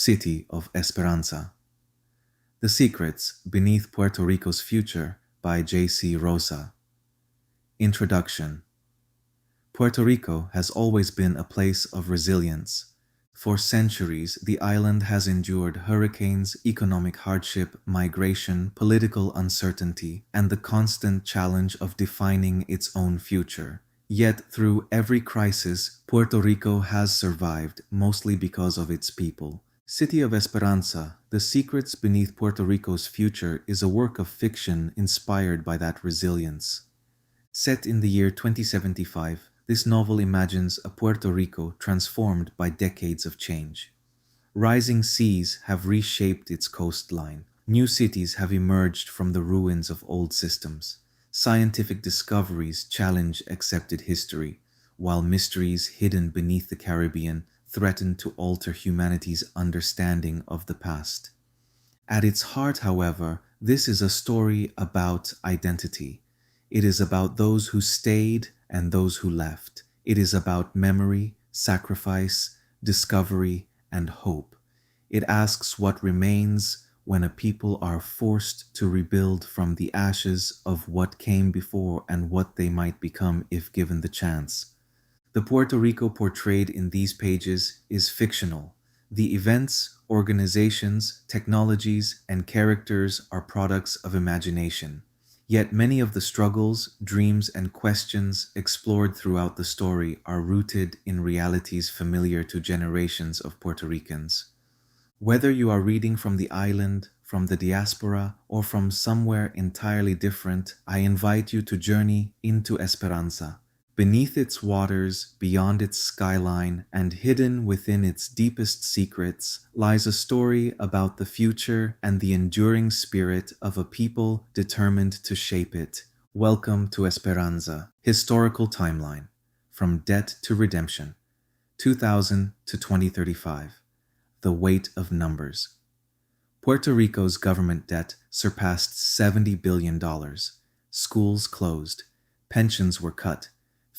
City of Esperanza. The Secrets Beneath Puerto Rico's Future by J.C. Rosa. Introduction. Puerto Rico has always been a place of resilience. For centuries, the island has endured hurricanes, economic hardship, migration, political uncertainty, and the constant challenge of defining its own future. Yet, through every crisis, Puerto Rico has survived, mostly because of its people. City of Esperanza, The Secrets Beneath Puerto Rico's Future is a work of fiction inspired by that resilience. Set in the year 2075, this novel imagines a Puerto Rico transformed by decades of change. Rising seas have reshaped its coastline. New cities have emerged from the ruins of old systems. Scientific discoveries challenge accepted history, while mysteries hidden beneath the Caribbean threaten to alter humanity's understanding of the past. At its heart, however, this is a story about identity. It is about those who stayed and those who left. It is about memory, sacrifice, discovery, and hope. It asks what remains when a people are forced to rebuild from the ashes of what came before and what they might become if given the chance. The Puerto Rico portrayed in these pages is fictional. The events, organizations, technologies, and characters are products of imagination. Yet many of the struggles, dreams, and questions explored throughout the story are rooted in realities familiar to generations of Puerto Ricans. Whether you are reading from the island, from the diaspora, or from somewhere entirely different, I invite you to journey into Esperanza. Beneath its waters, beyond its skyline, and hidden within its deepest secrets, lies a story about the future and the enduring spirit of a people determined to shape it. Welcome to Esperanza. Historical timeline. From debt to redemption. 2000 to 2035. The weight of numbers. Puerto Rico's government debt surpassed $70 billion. Schools closed. Pensions were cut.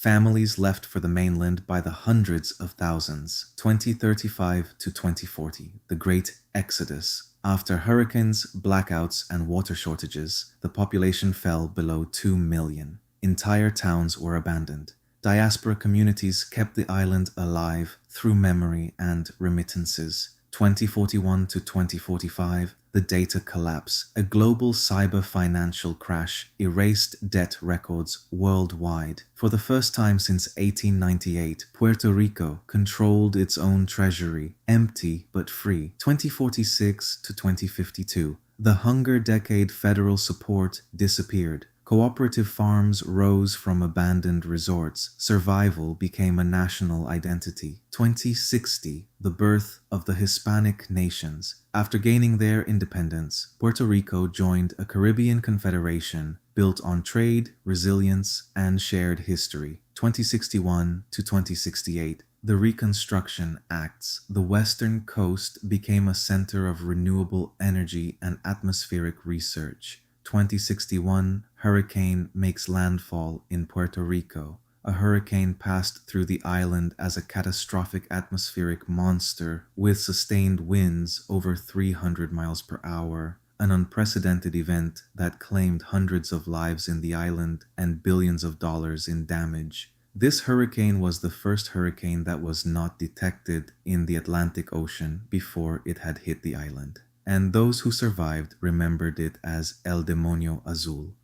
Families left for the mainland by the hundreds of thousands. 2035 to 2040, the Great Exodus. After hurricanes, blackouts, and water shortages, the population fell below 2 million. Entire towns were abandoned. Diaspora communities kept the island alive through memory and remittances. 2041 to 2045, the data collapse. A global cyber financial crash erased debt records worldwide. For the first time since 1898, Puerto Rico controlled its own treasury, empty but free. 2046 to 2052, the hunger decade federal support disappeared. Cooperative farms rose from abandoned resorts. Survival became a national identity. 2060, the birth of the Hispanic nations. After gaining their independence, Puerto Rico joined a Caribbean confederation built on trade, resilience, and shared history. 2061 to 2068, the Reconstruction Acts. The western coast became a center of renewable energy and atmospheric research. 2061, hurricane makes landfall in Puerto Rico. A hurricane passed through the island as a catastrophic atmospheric monster with sustained winds over 300 miles per hour, an unprecedented event that claimed hundreds of lives in the island and billions of dollars in damage. This hurricane was the first hurricane that was not detected in the Atlantic Ocean before it had hit the island, and those who survived remembered it as El Demonio Azul.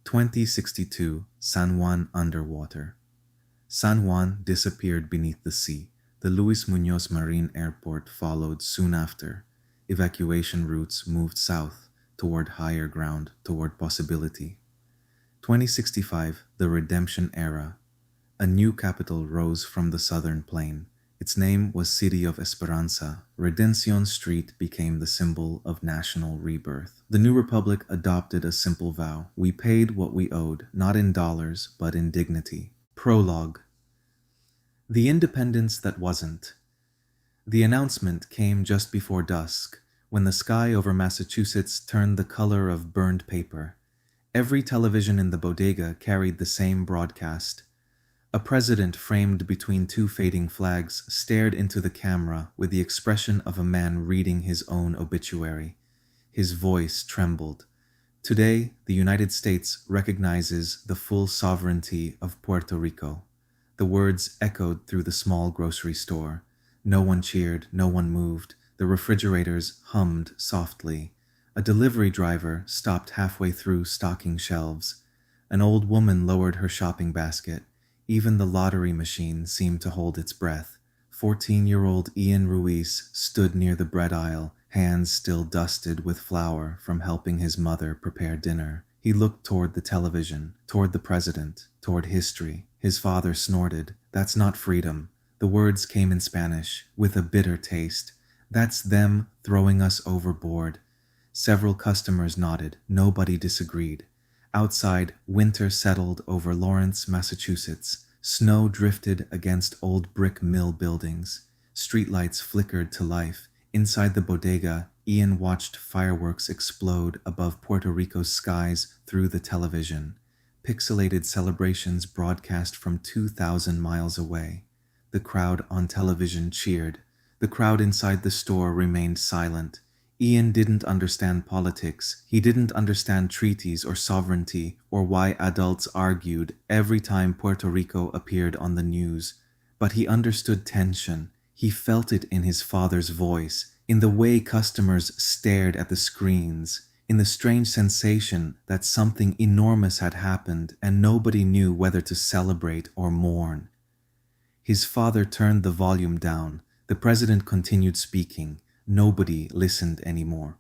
2062, San Juan underwater. San Juan disappeared beneath the sea. The Luis Muñoz Marine Airport followed soon after. Evacuation routes moved south, toward higher ground, toward possibility. 2065, the Redemption Era. A new capital rose from the southern plain. Its name was City of Esperanza. Redención Street became the symbol of national rebirth. The new republic adopted a simple vow. We paid what we owed, not in dollars, but in dignity. Prologue. The independence that wasn't. The announcement came just before dusk, when the sky over Massachusetts turned the color of burned paper. Every television in the bodega carried the same broadcast. A president framed between two fading flags stared into the camera with the expression of a man reading his own obituary. His voice trembled. Today, the United States recognizes the full sovereignty of Puerto Rico. The words echoed through the small grocery store. No one cheered, no one moved. The refrigerators hummed softly. A delivery driver stopped halfway through stocking shelves. An old woman lowered her shopping basket. Even the lottery machine seemed to hold its breath. 14-year-old Ian Ruiz stood near the bread aisle, hands still dusted with flour from helping his mother prepare dinner. He looked toward the television, toward the president, toward history. His father snorted. "That's not freedom." The words came in Spanish, with a bitter taste. "That's them throwing us overboard." Several customers nodded. Nobody disagreed. Outside, winter settled over Lawrence, Massachusetts. Snow drifted against old brick mill buildings. Streetlights flickered to life. Inside the bodega, Ian watched fireworks explode above Puerto Rico's skies through the television. Pixelated celebrations broadcast from 2,000 miles away. The crowd on television cheered. The crowd inside the store remained silent. Ian didn't understand politics. He didn't understand treaties or sovereignty or why adults argued every time Puerto Rico appeared on the news. But he understood tension. He felt it in his father's voice, in the way customers stared at the screens, in the strange sensation that something enormous had happened and nobody knew whether to celebrate or mourn. His father turned the volume down. The president continued speaking. Nobody listened anymore.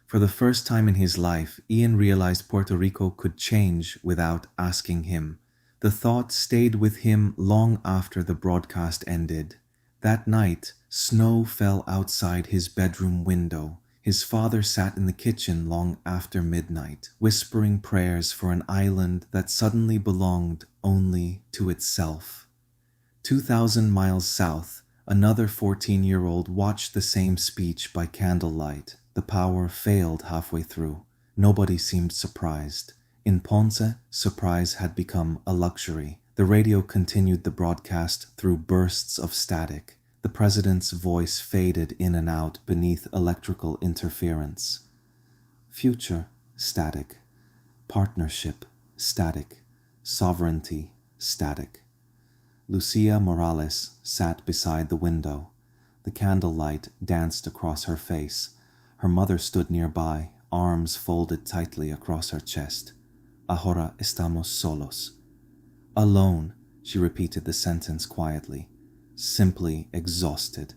For the first time in his life, Ian realized Puerto Rico could change without asking him. The thought stayed with him long after the broadcast ended. That night, snow fell outside his bedroom window. His father sat in the kitchen long after midnight, whispering prayers for an island that suddenly belonged only to itself. 2,000 miles south, another 14-year-old watched the same speech by candlelight. The power failed halfway through. Nobody seemed surprised. In Ponce, surprise had become a luxury. The radio continued the broadcast through bursts of static. The president's voice faded in and out beneath electrical interference. Future, static. Partnership, static. Sovereignty, static. Lucia Morales sat beside the window. The candlelight danced across her face. Her mother stood nearby, arms folded tightly across her chest. Ahora estamos solos. Alone, she repeated the sentence quietly, simply exhausted.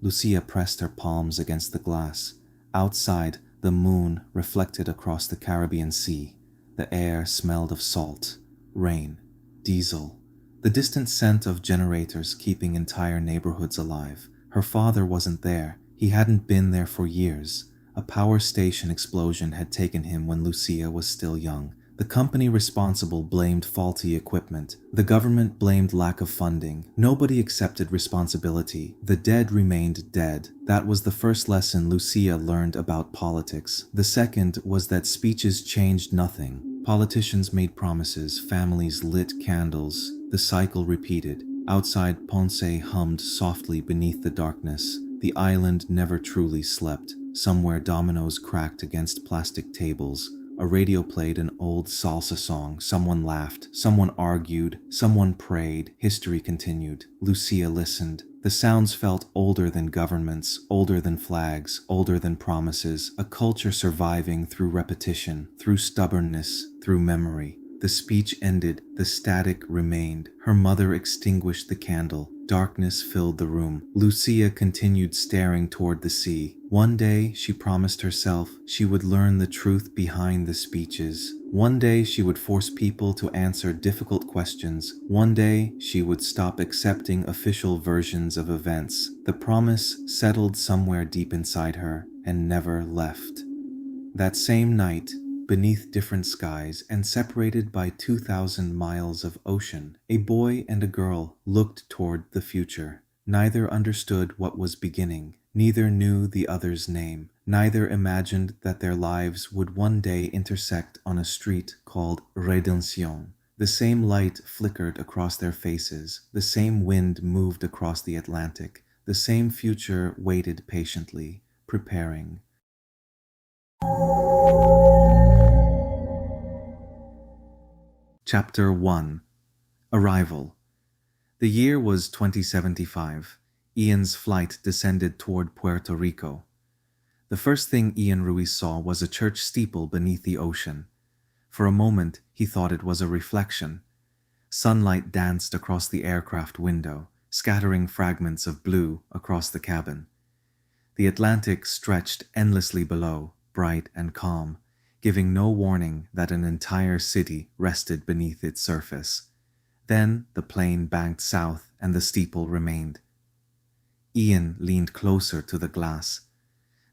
Lucia pressed her palms against the glass. Outside, the moon reflected across the Caribbean Sea. The air smelled of salt, rain, diesel, the distant scent of generators keeping entire neighborhoods alive. Her father wasn't there. He hadn't been there for years. A power station explosion had taken him when Lucia was still young. The company responsible blamed faulty equipment. The government blamed lack of funding. Nobody accepted responsibility. The dead remained dead. That was the first lesson Lucia learned about politics. The second was that speeches changed nothing. Politicians made promises. Families lit candles. The cycle repeated. Outside, Ponce hummed softly beneath the darkness. The island never truly slept. Somewhere dominoes cracked against plastic tables. A radio played an old salsa song. Someone laughed. Someone argued. Someone prayed. History continued. Lucia listened. The sounds felt older than governments, older than flags, older than promises. A culture surviving through repetition, through stubbornness, through memory. The speech ended. The static remained. Her mother extinguished the candle. Darkness filled the room. Lucia continued staring toward the sea. One day, she promised herself, she would learn the truth behind the speeches. One day, she would force people to answer difficult questions. One day, she would stop accepting official versions of events. The promise settled somewhere deep inside her and never left. That same night, beneath different skies and separated by 2,000 miles of ocean, a boy and a girl looked toward the future. Neither understood what was beginning. Neither knew the other's name. Neither imagined that their lives would one day intersect on a street called Redención. The same light flickered across their faces, the same wind moved across the Atlantic, the same future waited patiently, preparing. Chapter 1. Arrival. The year was 2075. Ian's flight descended toward Puerto Rico. The first thing Ian Ruiz saw was a church steeple beneath the ocean. For a moment, he thought it was a reflection. Sunlight danced across the aircraft window, scattering fragments of blue across the cabin. The Atlantic stretched endlessly below, bright and calm, giving no warning that an entire city rested beneath its surface. Then the plane banked south and the steeple remained. Ian leaned closer to the glass.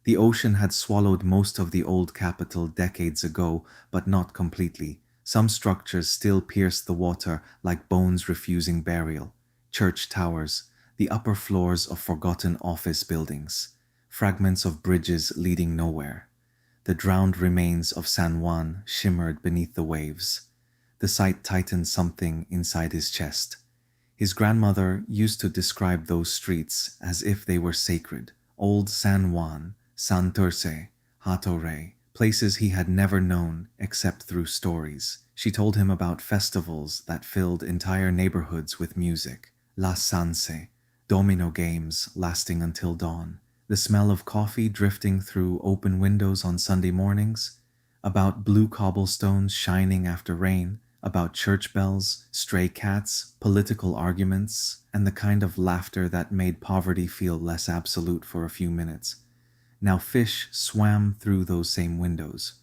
The ocean had swallowed most of the old capital decades ago, but not completely. Some structures still pierced the water like bones refusing burial. Church towers, the upper floors of forgotten office buildings, fragments of bridges leading nowhere. The drowned remains of San Juan shimmered beneath the waves. The sight tightened something inside his chest. His grandmother used to describe those streets as if they were sacred. Old San Juan, Santurce, Hatorrey, places he had never known except through stories. She told him about festivals that filled entire neighborhoods with music. La Sanse, domino games lasting until dawn. The smell of coffee drifting through open windows on Sunday mornings. About blue cobblestones shining after rain. About church bells, stray cats, political arguments, and the kind of laughter that made poverty feel less absolute for a few minutes. Now fish swam through those same windows.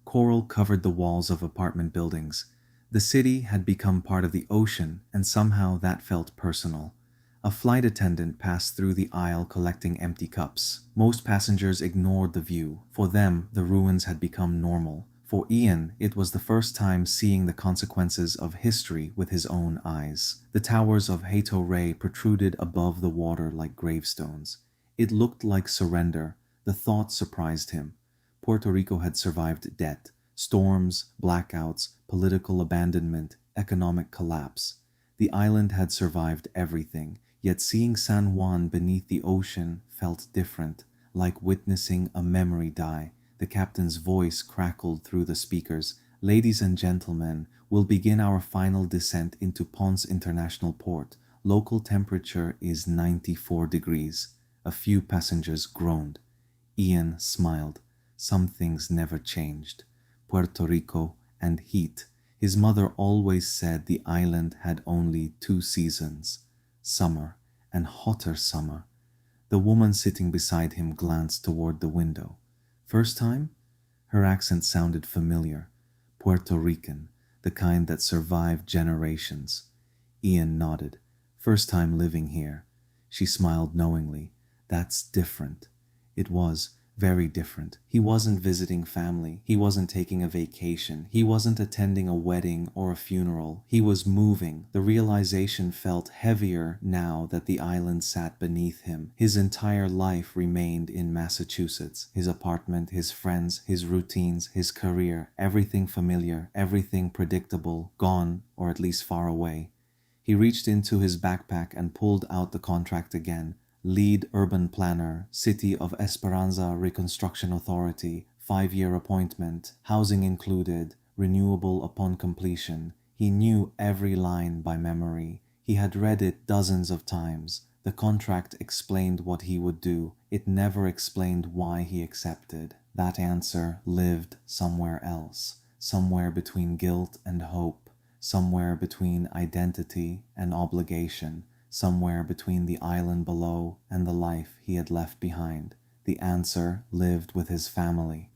Coral covered the walls of apartment buildings. The city had become part of the ocean, and somehow that felt personal. A flight attendant passed through the aisle collecting empty cups. Most passengers ignored the view. For them, the ruins had become normal. For Ian, it was the first time seeing the consequences of history with his own eyes. The towers of Hato-Rey protruded above the water like gravestones. It looked like surrender. The thought surprised him. Puerto Rico had survived debt, storms, blackouts, political abandonment, economic collapse. The island had survived everything, yet seeing San Juan beneath the ocean felt different, like witnessing a memory die. The captain's voice crackled through the speakers. "Ladies and gentlemen, we'll begin our final descent into Ponce International Port. Local temperature is 94 degrees. A few passengers groaned. Ian smiled. Some things never changed. Puerto Rico and heat. His mother always said the island had only 2 seasons, summer and hotter summer. The woman sitting beside him glanced toward the window. First time? Her accent sounded familiar. Puerto Rican, the kind that survived generations. Ian nodded. First time living here. She smiled knowingly. That's different. It was very different. He wasn't visiting family. He wasn't taking a vacation. He wasn't attending a wedding or a funeral. He was moving. The realization felt heavier now that the island sat beneath him. His entire life remained in Massachusetts. His apartment, his friends, his routines, his career, everything familiar, everything predictable, gone, or at least far away. He reached into his backpack and pulled out the contract again. Lead urban planner, City of Esperanza Reconstruction Authority, 5-year appointment, housing included, renewable upon completion. He knew every line by memory. He had read it dozens of times. The contract explained what he would do. It never explained why he accepted. That answer lived somewhere else, somewhere between guilt and hope, somewhere between identity and obligation, somewhere between the island below and the life he had left behind. The answer lived with his family.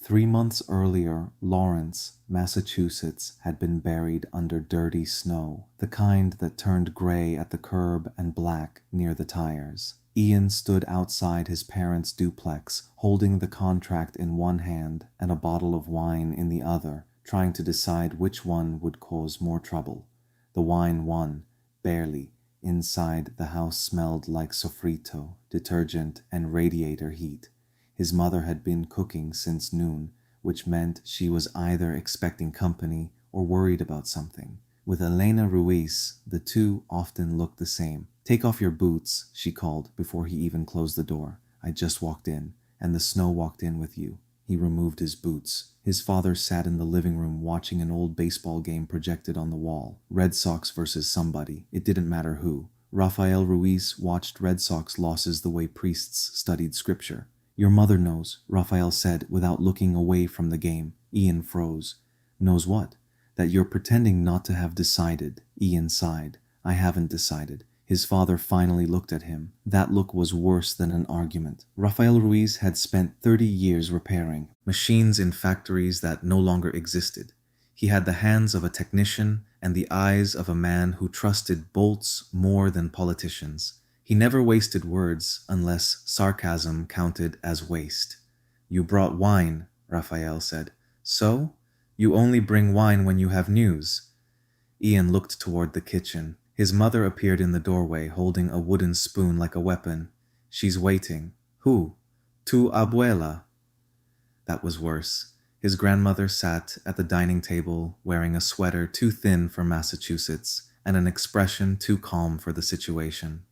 3 months earlier, Lawrence, Massachusetts, had been buried under dirty snow, the kind that turned gray at the curb and black near the tires. Ian stood outside his parents' duplex, holding the contract in one hand and a bottle of wine in the other, trying to decide which one would cause more trouble. The wine won. Barely. Inside, the house smelled like sofrito, detergent, and radiator heat. His mother had been cooking since noon, which meant she was either expecting company or worried about something. With Elena Ruiz, the two often looked the same. "Take off your boots," she called before he even closed the door. "I just walked in, and the snow walked in with you." He removed his boots. His father sat in the living room watching an old baseball game projected on the wall. Red Sox versus somebody. It didn't matter who. Rafael Ruiz watched Red Sox losses the way priests studied scripture. "Your mother knows," Rafael said without looking away from the game. Ian froze. "Knows what?" "That you're pretending not to have decided." Ian sighed. "I haven't decided." His father finally looked at him. That look was worse than an argument. Rafael Ruiz had spent 30 years repairing machines in factories that no longer existed. He had the hands of a technician and the eyes of a man who trusted bolts more than politicians. He never wasted words unless sarcasm counted as waste. "You brought wine," Rafael said. "So? You only bring wine when you have news." Ian looked toward the kitchen. His mother appeared in the doorway, holding a wooden spoon like a weapon. "She's waiting." "Who?" "Tu abuela." That was worse. His grandmother sat at the dining table wearing a sweater too thin for Massachusetts and an expression too calm for the situation.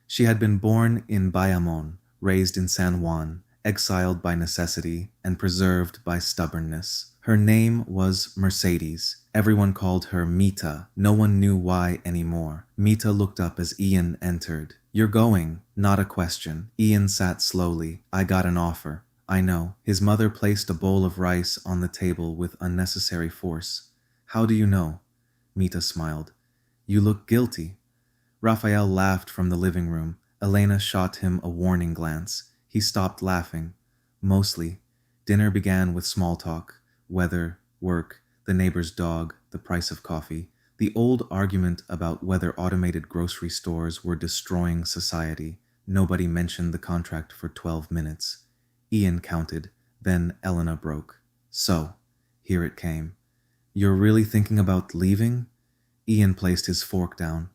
She had been born in Bayamon, raised in San Juan, exiled by necessity and preserved by stubbornness. Her name was Mercedes. Everyone called her Mita. No one knew why anymore. Mita looked up as Ian entered. "You're going." Not a question. Ian sat slowly. "I got an offer." "I know." His mother placed a bowl of rice on the table with unnecessary force. "How do you know?" Mita smiled. "You look guilty." Raphael laughed from the living room. Elena shot him a warning glance. He stopped laughing. Mostly. Dinner began with small talk. Weather, work, the neighbor's dog, the price of coffee. The old argument about whether automated grocery stores were destroying society. Nobody mentioned the contract for 12 minutes. Ian counted. Then Elena broke. "So," here it came. "You're really thinking about leaving?" Ian placed his fork down.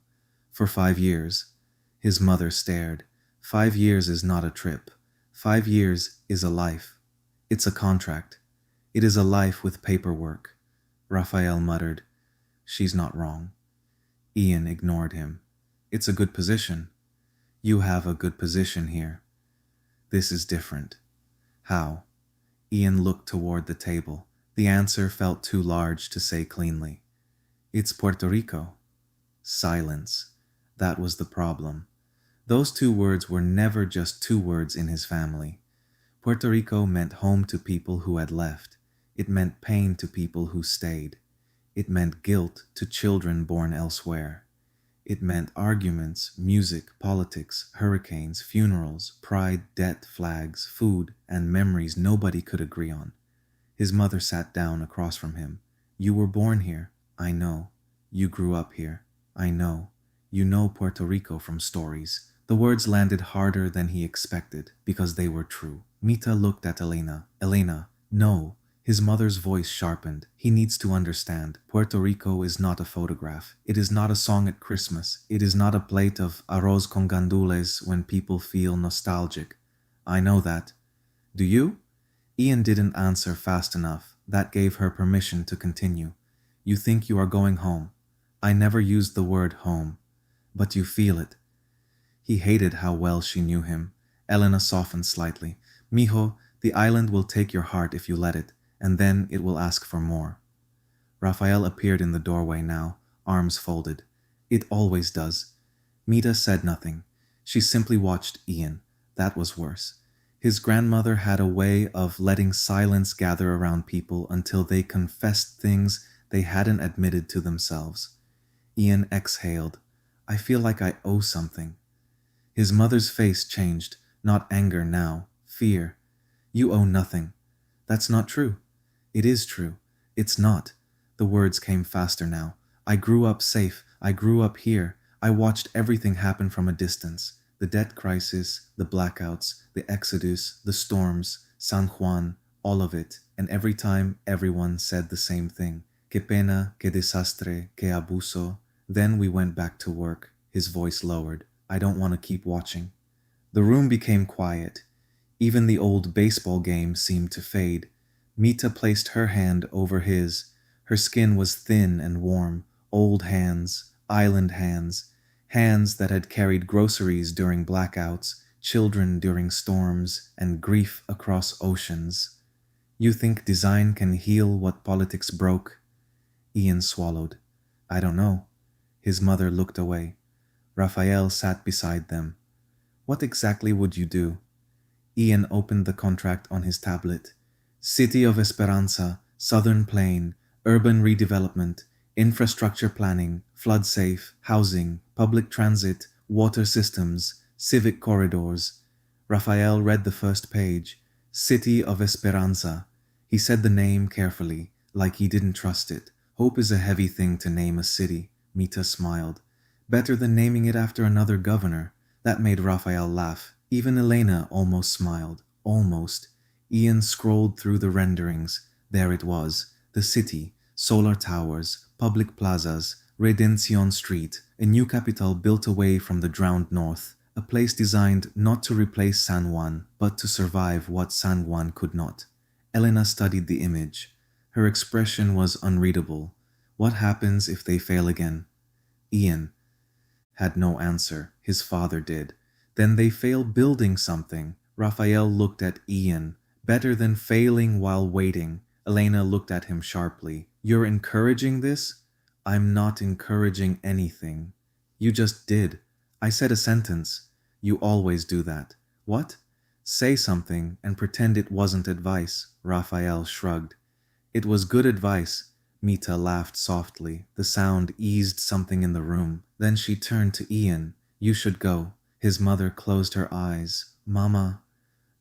"For 5 years." His mother stared. 5 years is not a trip. 5 years is a life. It's a contract. It is a life with paperwork. Raphael muttered. "She's not wrong." Ian ignored him. "It's a good position." "You have a good position here." "This is different." "How?" Ian looked toward the table. The answer felt too large to say cleanly. "It's Puerto Rico." Silence. That was the problem. Those 2 words were never just 2 words in his family. Puerto Rico meant home to people who had left. It meant pain to people who stayed. It meant guilt to children born elsewhere. It meant arguments, music, politics, hurricanes, funerals, pride, debt, flags, food, and memories nobody could agree on. His mother sat down across from him. "You were born here." "I know." "You grew up here." "I know." "You know Puerto Rico from stories." The words landed harder than he expected because they were true. Mita looked at Elena. "Elena, no." His mother's voice sharpened. "He needs to understand. Puerto Rico is not a photograph. It is not a song at Christmas. It is not a plate of arroz con gandules when people feel nostalgic." "I know that." "Do you?" Ian didn't answer fast enough. That gave her permission to continue. "You think you are going home. I never used the word home. But you feel it." He hated how well she knew him. Elena softened slightly. "Mijo, the island will take your heart if you let it, and then it will ask for more." Raphael appeared in the doorway now, arms folded. "It always does." Mita said nothing. She simply watched Ian. That was worse. His grandmother had a way of letting silence gather around people until they confessed things they hadn't admitted to themselves. Ian exhaled. "I feel like I owe something." His mother's face changed, not anger now, fear. "You owe nothing." "That's not true." "It is true." "It's not." The words came faster now. "I grew up safe. I grew up here. I watched everything happen from a distance. The debt crisis, the blackouts, the exodus, the storms, San Juan, all of it. And every time everyone said the same thing. Que pena, que desastre, que abuso. Then we went back to work." His voice lowered. "I don't want to keep watching." The room became quiet. Even the old baseball game seemed to fade. Mita placed her hand over his. Her skin was thin and warm, old hands, island hands, hands that had carried groceries during blackouts, children during storms, and grief across oceans. You think design can heal what politics broke? Ian swallowed. I don't know. His mother looked away. Raphael sat beside them. What exactly would you do? Ian opened the contract on his tablet. City of Esperanza, Southern Plain, urban redevelopment, infrastructure planning, flood safe, housing, public transit, water systems, civic corridors. Raphael read the first page. City of Esperanza. He said the name carefully, like he didn't trust it. Hope is a heavy thing to name a city. Mita smiled. Better than naming it after another governor. That made Raphael laugh. Even Elena almost smiled. Almost. Ian scrolled through the renderings. There it was. The city. Solar towers. Public plazas. Redención Street. A new capital built away from the drowned north. A place designed not to replace San Juan, but to survive what San Juan could not. Elena studied the image. Her expression was unreadable. What happens if they fail again? Ian had no answer. His father did. Then they fail building something. Raphael looked at Ian. Better than failing while waiting. Elena looked at him sharply. You're encouraging this? I'm not encouraging anything. You just did. I said a sentence. You always do that. What? Say something and pretend it wasn't advice. Raphael shrugged. It was good advice. Mita laughed softly. The sound eased something in the room. Then she turned to Ian. You should go. His mother closed her eyes. Mama.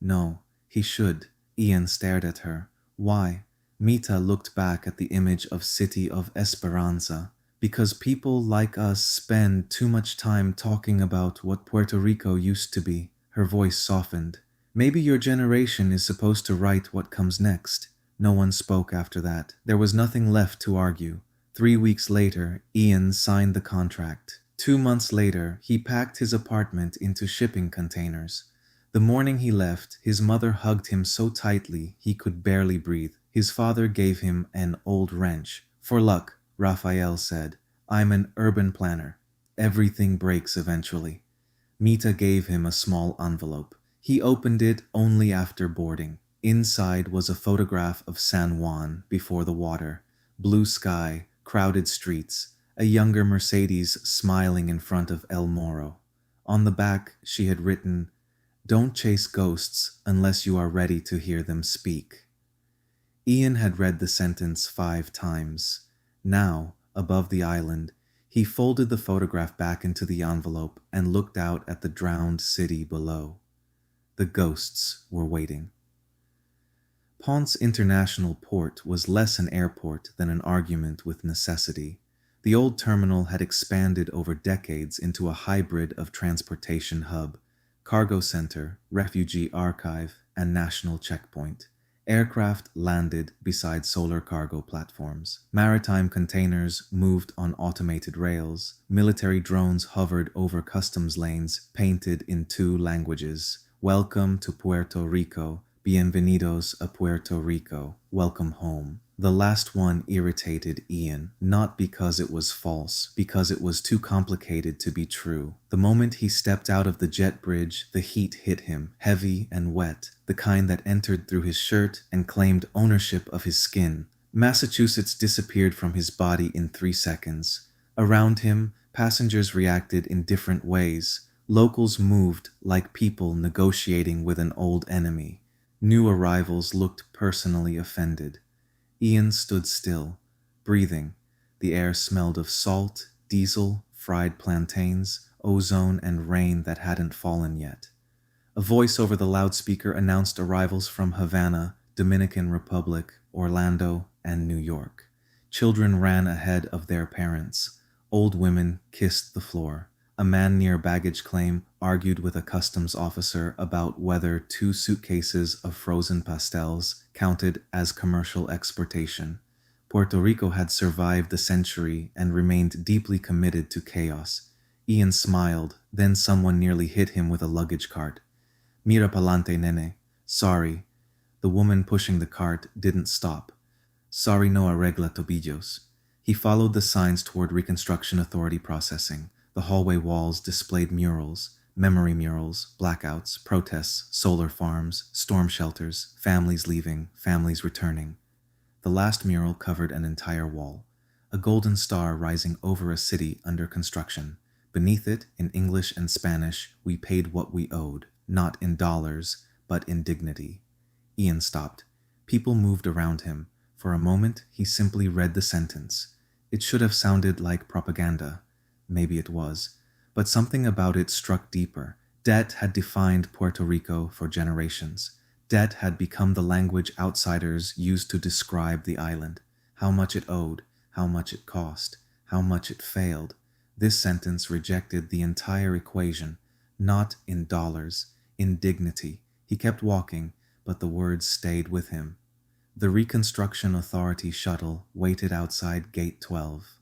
No, he should. Ian stared at her. Why? Mita looked back at the image of City of Esperanza. Because people like us spend too much time talking about what Puerto Rico used to be. Her voice softened. Maybe your generation is supposed to write what comes next. No one spoke after that. There was nothing left to argue. 3 weeks later, Ian signed the contract. 2 months later, he packed his apartment into shipping containers. The morning he left, his mother hugged him so tightly he could barely breathe. His father gave him an old wrench. For luck, Raphael said. I'm an urban planner. Everything breaks eventually. Mita gave him a small envelope. He opened it only after boarding. Inside was a photograph of San Juan before the water. Blue sky, crowded streets, a younger Mercedes smiling in front of El Moro. On the back, she had written, Don't chase ghosts unless you are ready to hear them speak. Ian had read the sentence 5 times. Now, above the island, he folded the photograph back into the envelope and looked out at the drowned city below. The ghosts were waiting. Ponce International Port was less an airport than an argument with necessity. The old terminal had expanded over decades into a hybrid of transportation hub, cargo center, refugee archive, and national checkpoint. Aircraft landed beside solar cargo platforms. Maritime containers moved on automated rails. Military drones hovered over customs lanes painted in 2 languages. Welcome to Puerto Rico. Bienvenidos a Puerto Rico. Welcome home. The last one irritated Ian, not because it was false, because it was too complicated to be true. The moment he stepped out of the jet bridge, the heat hit him, heavy and wet, the kind that entered through his shirt and claimed ownership of his skin. Massachusetts disappeared from his body in 3 seconds. Around him, passengers reacted in different ways. Locals moved like people negotiating with an old enemy. New arrivals looked personally offended. Ian stood still, breathing. The air smelled of salt, diesel, fried plantains, ozone, and rain that hadn't fallen yet. A voice over the loudspeaker announced arrivals from Havana, Dominican Republic, Orlando, and New York. Children ran ahead of their parents. Old women kissed the floor. A man near baggage claim argued with a customs officer about whether 2 suitcases of frozen pastels counted as commercial exportation. Puerto Rico had survived the century and remained deeply committed to chaos. Ian smiled, then someone nearly hit him with a luggage cart. Mira pa'lante, nene. Sorry. The woman pushing the cart didn't stop. Sorry no arregla tobillos. He followed the signs toward Reconstruction Authority processing. The hallway walls displayed murals, memory murals, blackouts, protests, solar farms, storm shelters, families leaving, families returning. The last mural covered an entire wall, a golden star rising over a city under construction. Beneath it, in English and Spanish, we paid what we owed, not in dollars, but in dignity. Ian stopped. People moved around him. For a moment, he simply read the sentence. It should have sounded like propaganda. Maybe it was. But something about it struck deeper. Debt had defined Puerto Rico for generations. Debt had become the language outsiders used to describe the island. How much it owed, how much it cost, how much it failed. This sentence rejected the entire equation, not in dollars, in dignity. He kept walking, but the words stayed with him. The Reconstruction Authority shuttle waited outside Gate 12.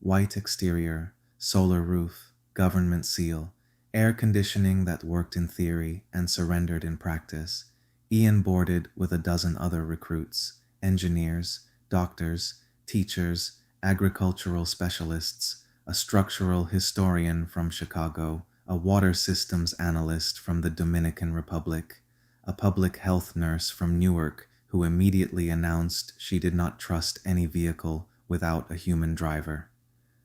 White exterior, solar roof, government seal, air conditioning that worked in theory and surrendered in practice. Ian boarded with a dozen other recruits, engineers, doctors, teachers, agricultural specialists, a structural historian from Chicago, a water systems analyst from the Dominican Republic, a public health nurse from Newark who immediately announced she did not trust any vehicle without a human driver.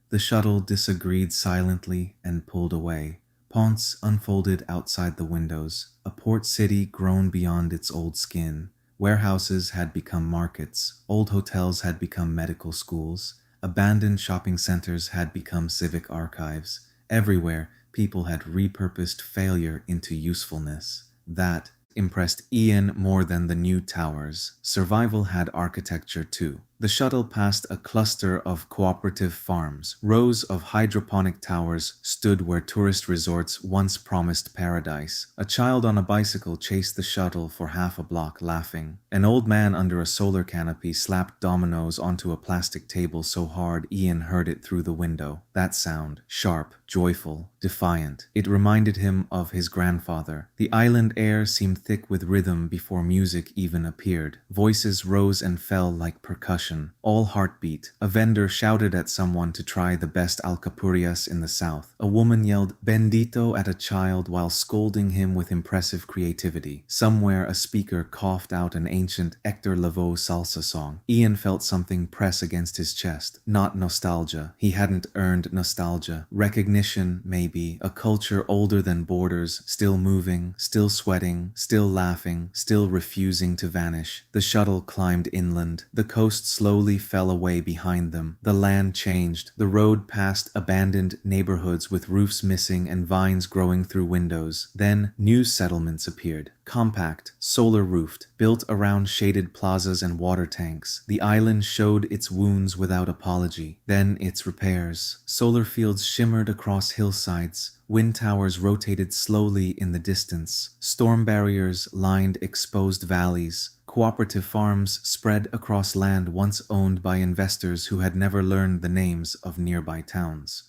The shuttle disagreed silently and pulled away. Ponce unfolded outside the windows, a port city grown beyond its old skin. Warehouses had become markets, old hotels had become medical schools, abandoned shopping centers had become civic archives. Everywhere, people had repurposed failure into usefulness. That impressed Ian more than the new towers. Survival had architecture too. The shuttle passed a cluster of cooperative farms. Rows of hydroponic towers stood where tourist resorts once promised paradise. A child on a bicycle chased the shuttle for half a block, laughing. An old man under a solar canopy slapped dominoes onto a plastic table so hard Ian heard it through the window. That sound, sharp, joyful, defiant. It reminded him of his grandfather. The island air seemed thick with rhythm before music even appeared. Voices rose and fell like percussion. All heartbeat. A vendor shouted at someone to try the best alcapurrias in the south. A woman yelled "Bendito" at a child while scolding him with impressive creativity. Somewhere a speaker coughed out an ancient Hector Lavoe salsa song. Ian felt something press against his chest. Not nostalgia. He hadn't earned nostalgia. Recognition, maybe. A culture older than borders, still moving, still sweating, still laughing, still refusing to vanish. The shuttle climbed inland. The coast slowly fell away behind them. The land changed. The road passed abandoned neighborhoods with roofs missing and vines growing through windows. Then new settlements appeared. Compact, solar-roofed, built around shaded plazas and water tanks. The island showed its wounds without apology. Then its repairs. Solar fields shimmered across hillsides. Wind towers rotated slowly in the distance. Storm barriers lined exposed valleys. Cooperative farms spread across land once owned by investors who had never learned the names of nearby towns.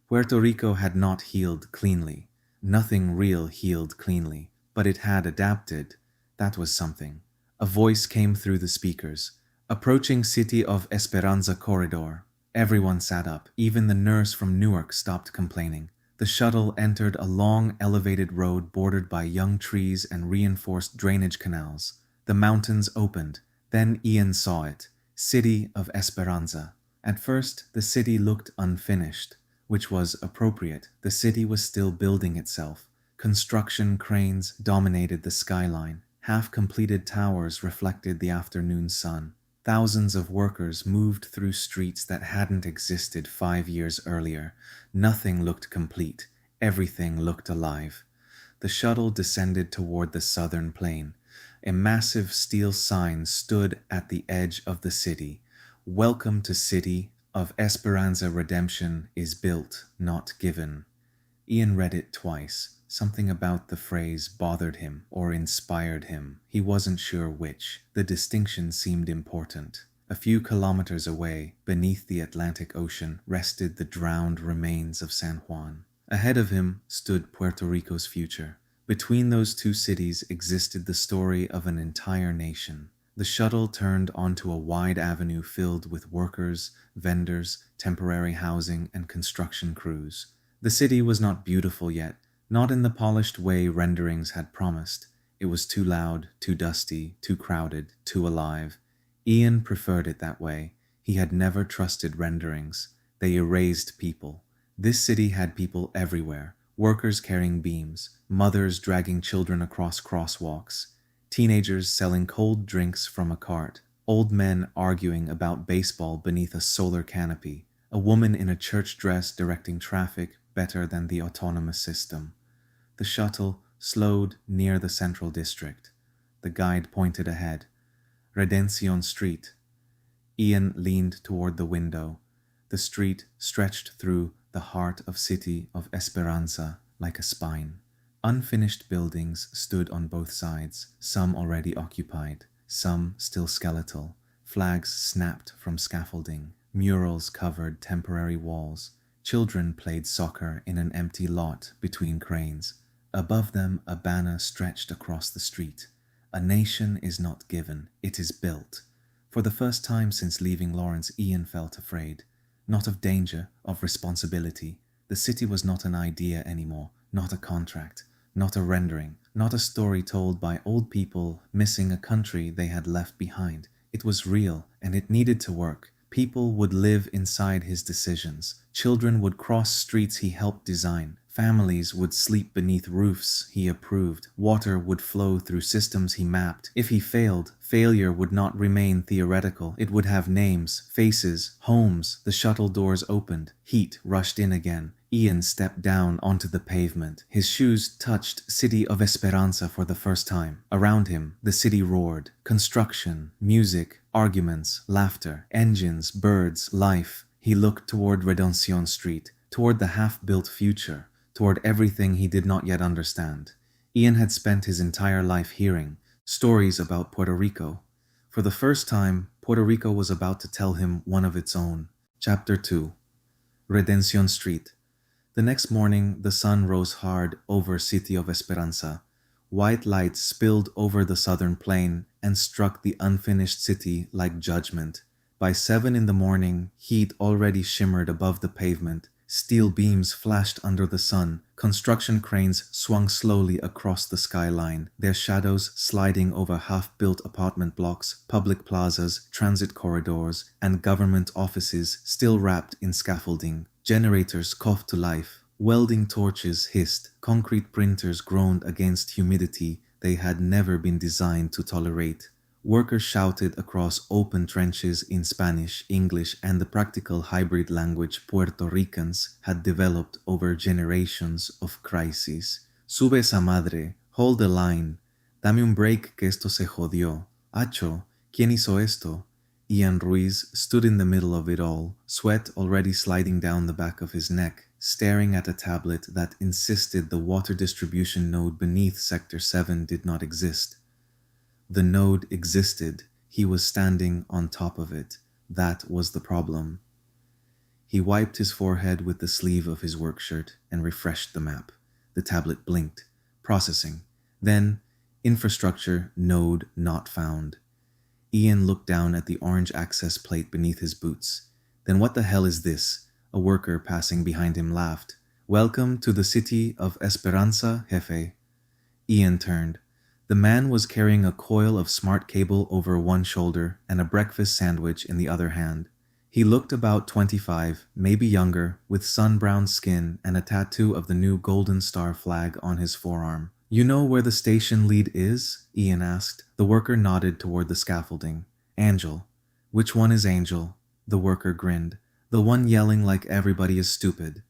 Puerto Rico had not healed cleanly. Nothing real healed cleanly, but it had adapted. That was something. A voice came through the speakers. Approaching City of Esperanza corridor. Everyone sat up. Even the nurse from Newark stopped complaining. The shuttle entered a long, elevated road bordered by young trees and reinforced drainage canals. The mountains opened. Then Ian saw it. City of Esperanza. At first, the city looked unfinished, which was appropriate. The city was still building itself. Construction cranes dominated the skyline. Half-completed towers reflected the afternoon sun. Thousands of workers moved through streets that hadn't existed 5 years earlier. Nothing looked complete. Everything looked alive. The shuttle descended toward the southern plain. A massive steel sign stood at the edge of the city. Welcome to City of Esperanza. Redemption is built, not given. Ian read it twice. Something about the phrase bothered him or inspired him. He wasn't sure which. The distinction seemed important. A few kilometers away, beneath the Atlantic Ocean, rested the drowned remains of San Juan. Ahead of him stood Puerto Rico's future. Between those two cities existed the story of an entire nation. The shuttle turned onto a wide avenue filled with workers, vendors, temporary housing, and construction crews. The city was not beautiful yet, not in the polished way renderings had promised. It was too loud, too dusty, too crowded, too alive. Ian preferred it that way. He had never trusted renderings. They erased people. This city had people everywhere. Workers carrying beams, mothers dragging children across crosswalks, teenagers selling cold drinks from a cart, old men arguing about baseball beneath a solar canopy, a woman in a church dress directing traffic better than the autonomous system. The shuttle slowed near the central district. The guide pointed ahead. Redención Street. Ian leaned toward the window. The street stretched through the heart of City of Esperanza like a spine. Unfinished buildings stood on both sides, some already occupied, some still skeletal. Flags snapped from scaffolding. Murals covered temporary walls. Children played soccer in an empty lot between cranes. Above them, a banner stretched across the street. A nation is not given, it is built. For the first time since leaving Lawrence, Ian felt afraid. Not of danger, of responsibility. The city was not an idea anymore, not a contract, not a rendering, not a story told by old people missing a country they had left behind. It was real, and it needed to work. People would live inside his decisions. Children would cross streets he helped design. Families would sleep beneath roofs he approved. Water would flow through systems he mapped. If he failed, failure would not remain theoretical. It would have names, faces, homes. The shuttle doors opened. Heat rushed in again. Ian stepped down onto the pavement. His shoes touched City of Esperanza for the first time. Around him, the city roared. Construction, music, arguments, laughter, engines, birds, life. He looked toward Redención Street, toward the half-built future, toward everything he did not yet understand. Ian had spent his entire life hearing stories about Puerto Rico. For the first time, Puerto Rico was about to tell him one of its own. Chapter 2. Redención Street. The next morning, the sun rose hard over City of Esperanza. White light spilled over the southern plain and struck the unfinished city like judgment. By 7 in the morning, heat already shimmered above the pavement. Steel beams flashed under the sun. Construction cranes swung slowly across the skyline, their shadows sliding over half-built apartment blocks, public plazas, transit corridors, and government offices still wrapped in scaffolding. Generators coughed to life. Welding torches hissed. Concrete printers groaned against humidity they had never been designed to tolerate. Workers shouted across open trenches in Spanish, English, and the practical hybrid language Puerto Ricans had developed over generations of crises. Sube esa madre, hold the line, dame un break que esto se jodió. Acho, ¿quién hizo esto? Ian Ruiz stood in the middle of it all, sweat already sliding down the back of his neck, staring at a tablet that insisted the water distribution node beneath Sector 7 did not exist. The node existed. He was standing on top of it. That was the problem. He wiped his forehead with the sleeve of his work shirt and refreshed the map. The tablet blinked. Processing. Then, infrastructure node not found. Ian looked down at the orange access plate beneath his boots. Then what the hell is this? A worker passing behind him laughed. Welcome to the City of Esperanza, Jefe. Ian turned. The man was carrying a coil of smart cable over one shoulder and a breakfast sandwich in the other hand. He looked about 25, maybe younger, with sun-browned skin and a tattoo of the new Golden Star flag on his forearm. You know where the station lead is? Ian asked. The worker nodded toward the scaffolding. Angel. Which one is Angel? The worker grinned. The one yelling like everybody is stupid.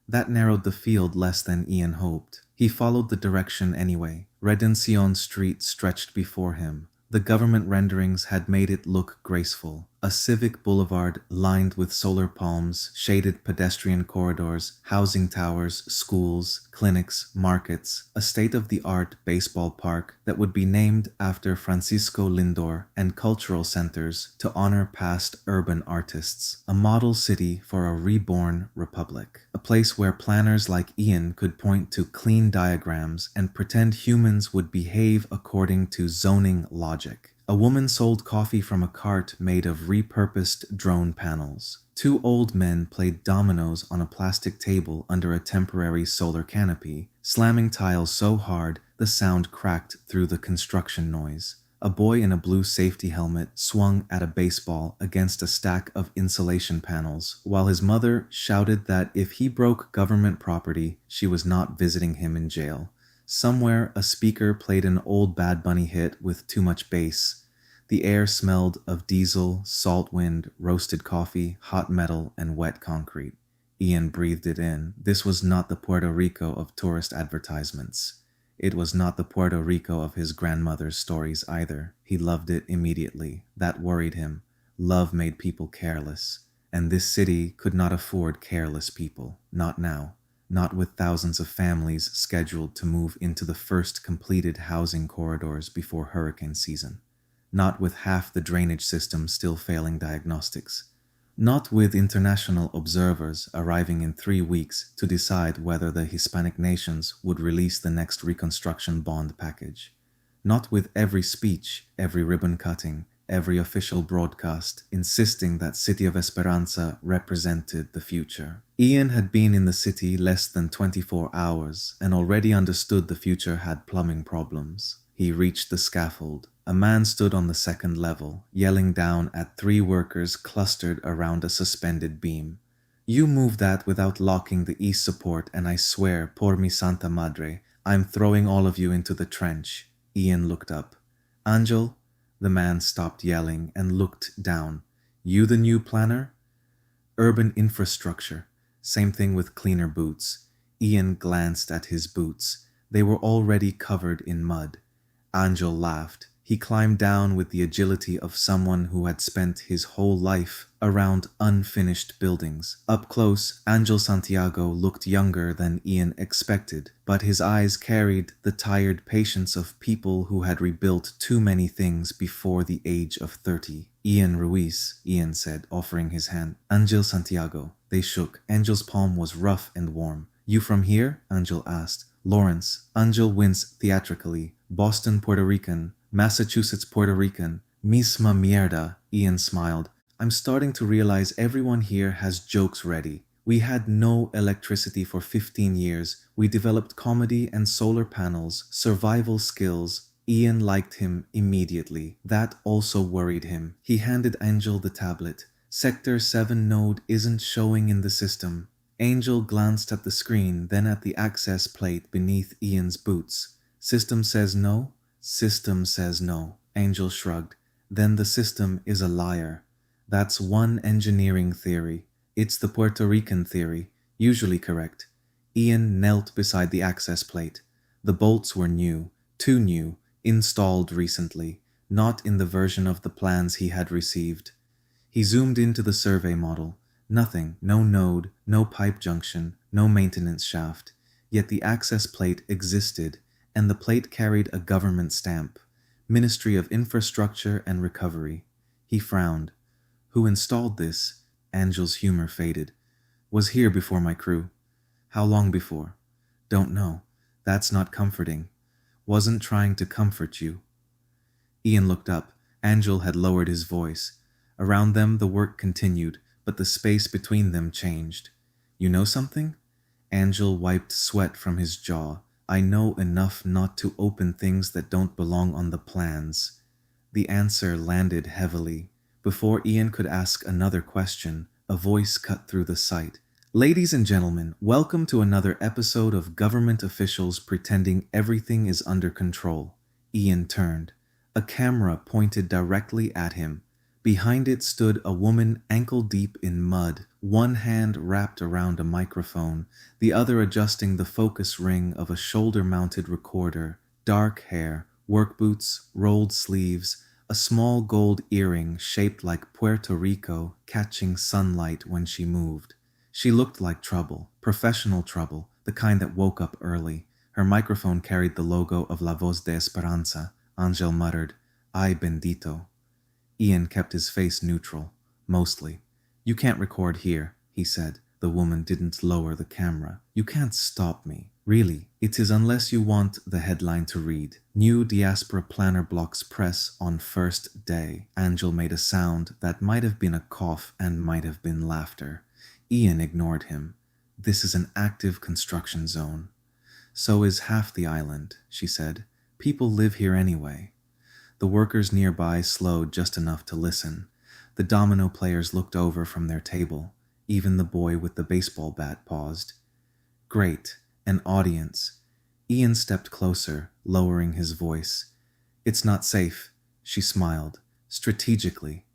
That narrowed the field less than Ian hoped. He followed the direction anyway. Redención Street stretched before him. The government renderings had made it look graceful. A civic boulevard lined with solar palms, shaded pedestrian corridors, housing towers, schools, clinics, markets, a state-of-the-art baseball park that would be named after Francisco Lindor, and cultural centers to honor past urban artists. A model city for a reborn republic. A place where planners like Ian could point to clean diagrams and pretend humans would behave according to zoning logic. A woman sold coffee from a cart made of repurposed drone panels. Two old men played dominoes on a plastic table under a temporary solar canopy, slamming tiles so hard the sound cracked through the construction noise. A boy in a blue safety helmet swung at a baseball against a stack of insulation panels, while his mother shouted that if he broke government property, she was not visiting him in jail. Somewhere, a speaker played an old Bad Bunny hit with too much bass. The air smelled of diesel, salt wind, roasted coffee, hot metal, and wet concrete. Ian breathed it in. This was not the Puerto Rico of tourist advertisements. It was not the Puerto Rico of his grandmother's stories either. He loved it immediately. That worried him. Love made people careless. And this city could not afford careless people. Not now. Not with thousands of families scheduled to move into the first completed housing corridors before hurricane season. Not with half the drainage system still failing diagnostics. Not with international observers arriving in 3 weeks to decide whether the Hispanic nations would release the next reconstruction bond package. Not with every speech, every ribbon cutting, every official broadcast insisting that City of Esperanza represented the future. Ian had been in the city less than 24 hours and already understood the future had plumbing problems. He reached the scaffold. A man stood on the second level, yelling down at 3 workers clustered around a suspended beam. "You move that without locking the east support, and I swear, por mi santa madre, I'm throwing all of you into the trench." Ian looked up. "Angel?" The man stopped yelling and looked down. "You the new planner?" "Urban infrastructure. Same thing with cleaner boots." Ian glanced at his boots. They were already covered in mud. Angel laughed. He climbed down with the agility of someone who had spent his whole life around unfinished buildings. Up close, Angel Santiago looked younger than Ian expected, but his eyes carried the tired patience of people who had rebuilt too many things before the age of 30. "Ian Ruiz," Ian said, offering his hand. "Angel Santiago." They shook. Angel's palm was rough and warm. "You from here?" Angel asked. "Lawrence." Angel winced theatrically. "Boston, Puerto Rican. Massachusetts, Puerto Rican. Misma mierda." Ian smiled. "I'm starting to realize everyone here has jokes ready. We had no electricity for 15 years. We developed comedy and solar panels, survival skills." Ian liked him immediately. That also worried him. He handed Angel the tablet. "Sector 7 node isn't showing in the system." Angel glanced at the screen, then at the access plate beneath Ian's boots. "System says no?" "System says no." Angel shrugged. "Then the system is a liar." "That's one engineering theory. It's the Puerto Rican theory, usually correct." Ian knelt beside the access plate. The bolts were new, too new, installed recently, not in the version of the plans he had received. He zoomed into the survey model. Nothing, no node, no pipe junction, no maintenance shaft. Yet the access plate existed, and the plate carried a government stamp, Ministry of Infrastructure and Recovery. He frowned. "Who installed this?" Angel's humor faded. "Was here before my crew." "How long before?" "Don't know. That's not comforting." "Wasn't trying to comfort you." Ian looked up. Angel had lowered his voice. Around them the work continued, but the space between them changed. "You know something?" Angel wiped sweat from his jaw. "I know enough not to open things that don't belong on the plans." The answer landed heavily. Before Ian could ask another question, a voice cut through the sight. "Ladies and gentlemen, welcome to another episode of government officials pretending everything is under control." Ian turned. A camera pointed directly at him. Behind it stood a woman ankle-deep in mud, one hand wrapped around a microphone, the other adjusting the focus ring of a shoulder-mounted recorder. Dark hair, work boots, rolled sleeves, a small gold earring shaped like Puerto Rico catching sunlight when she moved. She looked like trouble, professional trouble, the kind that woke up early. Her microphone carried the logo of La Voz de Esperanza. Angel muttered, "Ay bendito." Ian kept his face neutral, mostly. "You can't record here," he said. The woman didn't lower the camera. You can't stop me. Really, it is unless you want the headline to read. New diaspora planner blocks press on first day. Angel made a sound that might have been a cough and might have been laughter. Ian ignored him. This is an active construction zone. So is half the island, she said. People live here anyway. The workers nearby slowed just enough to listen. The domino players looked over from their table. Even the boy with the baseball bat paused. Great, an audience. Ian stepped closer, lowering his voice. It's not safe, she smiled, strategically.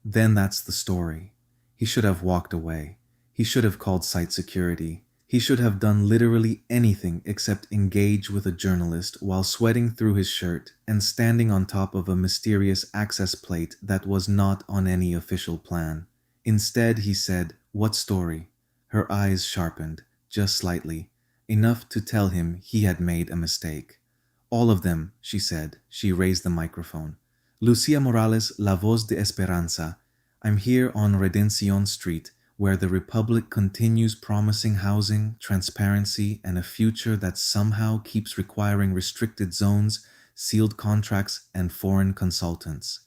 Then that's the story. He should have walked away. He should have called site security. He should have done literally anything except engage with a journalist while sweating through his shirt and standing on top of a mysterious access plate that was not on any official plan. Instead, he said, "What story?" Her eyes sharpened, just slightly, enough to tell him he had made a mistake. All of them, she said. She raised the microphone. Lucia Morales, La Voz de Esperanza. I'm here on Redención Street, where the Republic continues promising housing, transparency, and a future that somehow keeps requiring restricted zones, sealed contracts, and foreign consultants.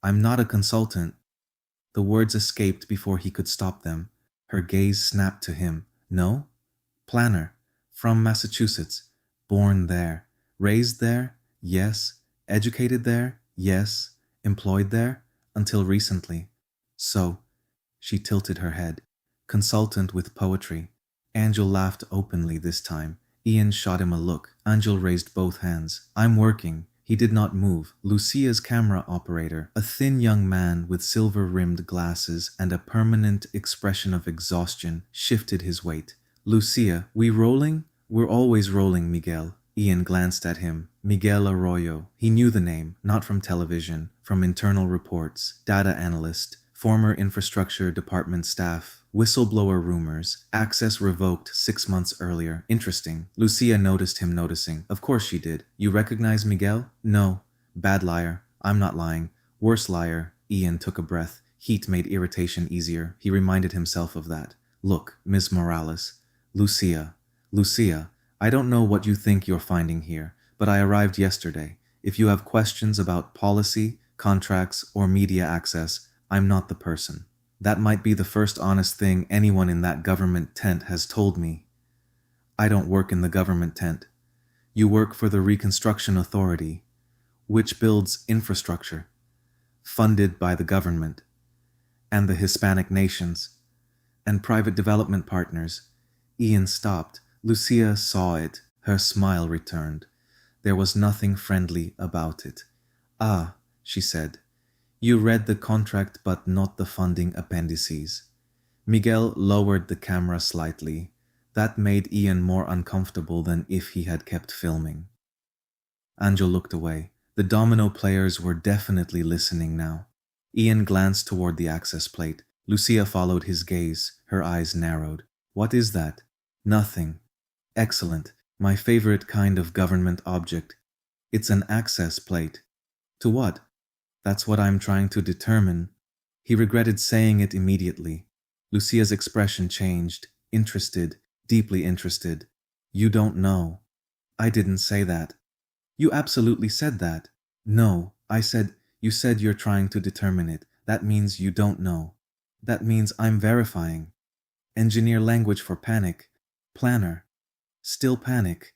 I'm not a consultant. The words escaped before he could stop them. Her gaze snapped to him. No? Planner. From Massachusetts. Born there. Raised there? Yes. Educated there? Yes. Employed there? Until recently. So, she tilted her head. Consultant with poetry. Angel laughed openly this time. Ian shot him a look. Angel raised both hands. I'm working. He did not move. Lucia's camera operator, a thin young man with silver-rimmed glasses and a permanent expression of exhaustion, shifted his weight. Lucia, we rolling? We're always rolling, Miguel. Ian glanced at him. Miguel Arroyo. He knew the name, not from television, from internal reports. Data analyst. Former infrastructure department staff, whistleblower rumors, access revoked 6 months earlier. Interesting. Lucia noticed him noticing. Of course she did. You recognize Miguel? No. Bad liar. I'm not lying. Worse liar. Ian took a breath. Heat made irritation easier. He reminded himself of that. Look, Miss Morales. Lucia. Lucia, I don't know what you think you're finding here, but I arrived yesterday. If you have questions about policy, contracts, or media access, I'm not the person. That might be the first honest thing anyone in that government tent has told me. I don't work in the government tent. You work for the Reconstruction Authority, which builds infrastructure, funded by the government, and the Hispanic nations, and private development partners. Ian stopped. Lucia saw it. Her smile returned. There was nothing friendly about it. Ah, she said. You read the contract but not the funding appendices. Miguel lowered the camera slightly. That made Ian more uncomfortable than if he had kept filming. Angel looked away. The domino players were definitely listening now. Ian glanced toward the access plate. Lucia followed his gaze. Her eyes narrowed. What is that? Nothing. Excellent. My favorite kind of government object. It's an access plate. To what? That's what I'm trying to determine. He regretted saying it immediately. Lucia's expression changed. Interested. Deeply interested. You don't know. I didn't say that. You absolutely said that. No, I said, you said you're trying to determine it. That means you don't know. That means I'm verifying. Engineer language for panic. Planner. Still panic.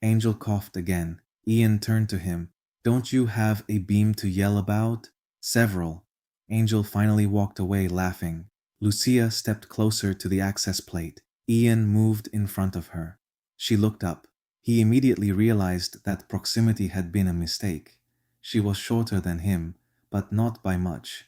Angel coughed again. Ian turned to him. Don't you have a beam to yell about? Several. Angel finally walked away laughing. Lucia stepped closer to the access plate. Ian moved in front of her. She looked up. He immediately realized that proximity had been a mistake. She was shorter than him, but not by much.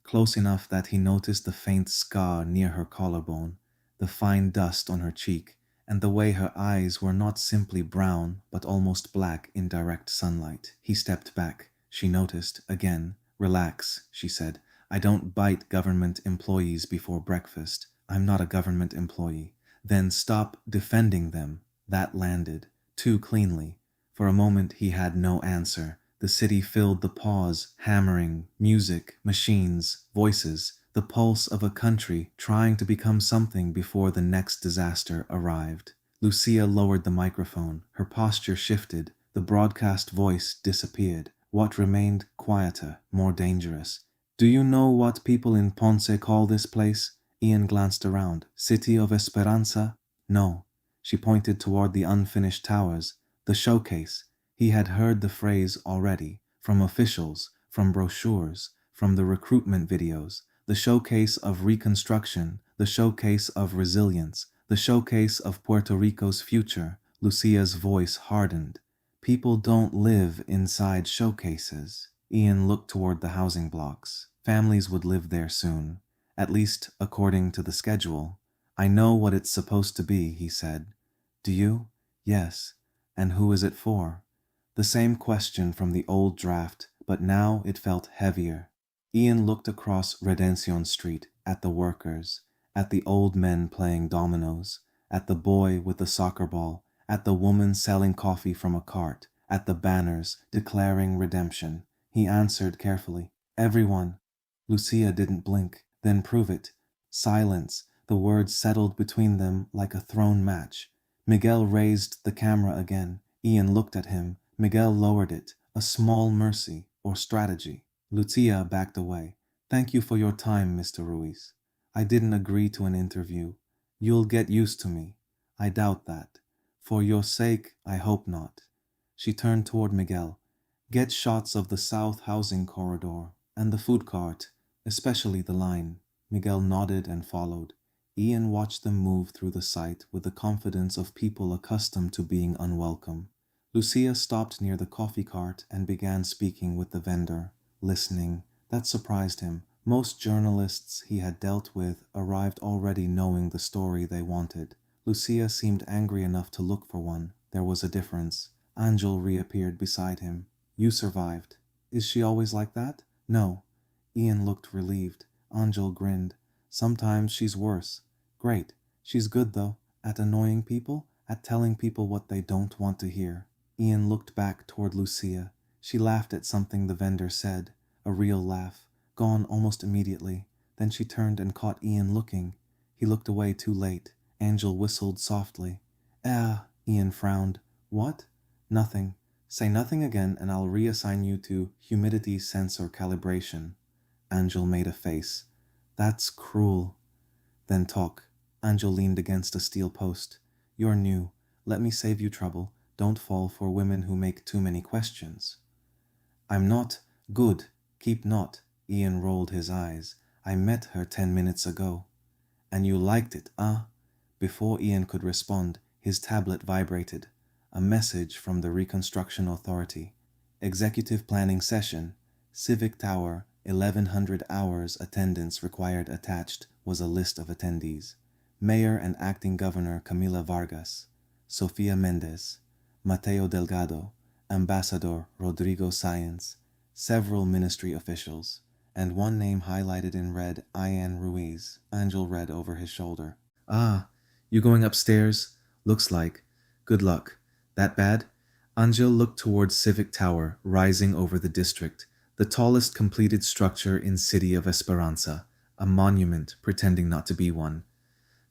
Close enough that he noticed the faint scar near her collarbone, the fine dust on her cheek, and the way her eyes were not simply brown, but almost black in direct sunlight. He stepped back. She noticed, again. Relax, she said. I don't bite government employees before breakfast. I'm not a government employee. Then stop defending them. That landed. Too cleanly. For a moment he had no answer. The city filled the pause, hammering, music, machines, voices. the pulse of a country trying to become something before the next disaster arrived. Lucia lowered the microphone. Her posture shifted. The broadcast voice disappeared. What remained quieter, more dangerous. Do you know what people in Ponce call this place? Ian glanced around. City of Esperanza? No. She pointed toward the unfinished towers. The showcase. He had heard the phrase already, from officials, from brochures, from the recruitment videos. The showcase of reconstruction, the showcase of resilience, the showcase of Puerto Rico's future. Lucia's voice hardened. People don't live inside showcases. Ian looked toward the housing blocks. Families would live there soon, at least according to the schedule. I know what it's supposed to be, he said. Do you? Yes. And who is it for? The same question from the old draft, but now it felt heavier. Ian looked across Redención Street at the workers, at the old men playing dominoes, at the boy with the soccer ball, at the woman selling coffee from a cart, at the banners declaring redemption. He answered carefully, everyone. Lucia didn't blink. Then prove it. Silence. The words settled between them like a thrown match. Miguel raised the camera again. Ian looked at him. Miguel lowered it. A small mercy or strategy. Lucia backed away. Thank you for your time, Mr. Ruiz. I didn't agree to an interview. You'll get used to me. I doubt that. For your sake, I hope not. She turned toward Miguel. Get shots of the south housing corridor and the food cart, especially the line. Miguel nodded and followed. Ian watched them move through the site with the confidence of people accustomed to being unwelcome. Lucia stopped near the coffee cart and began speaking with the vendor, listening. That surprised him. Most journalists he had dealt with arrived already knowing the story they wanted. Lucia seemed angry enough to look for one. There was a difference. Angel reappeared beside him. You survived. Is she always like that? No. Ian looked relieved. Angel grinned. Sometimes she's worse. Great. She's good, though, at annoying people, at telling people what they don't want to hear. Ian looked back toward Lucia. She laughed at something the vendor said. A real laugh. Gone almost immediately. Then she turned and caught Ian looking. He looked away too late. Angel whistled softly. Ian frowned. What? Nothing. Say nothing again and I'll reassign you to humidity sensor calibration. Angel made a face. That's cruel. Then talk. Angel leaned against a steel post. You're new. Let me save you trouble. Don't fall for women who make too many questions. I'm not. Good. Keep not. Ian rolled his eyes. I met her 10 minutes ago. And you liked it, ah? Before Ian could respond, his tablet vibrated. A message from the Reconstruction Authority. Executive Planning Session. Civic Tower, 1100 hours attendance required attached was a list of attendees. Mayor and Acting Governor Camila Vargas, Sofia Mendez, Mateo Delgado, Ambassador Rodrigo Sáenz, several ministry officials, and one name highlighted in red, Ian Ruiz. Angel read over his shoulder. Ah, you going upstairs? Looks like. Good luck. That bad? Angel looked towards Civic Tower, rising over the district, the tallest completed structure in City of Esperanza, a monument pretending not to be one.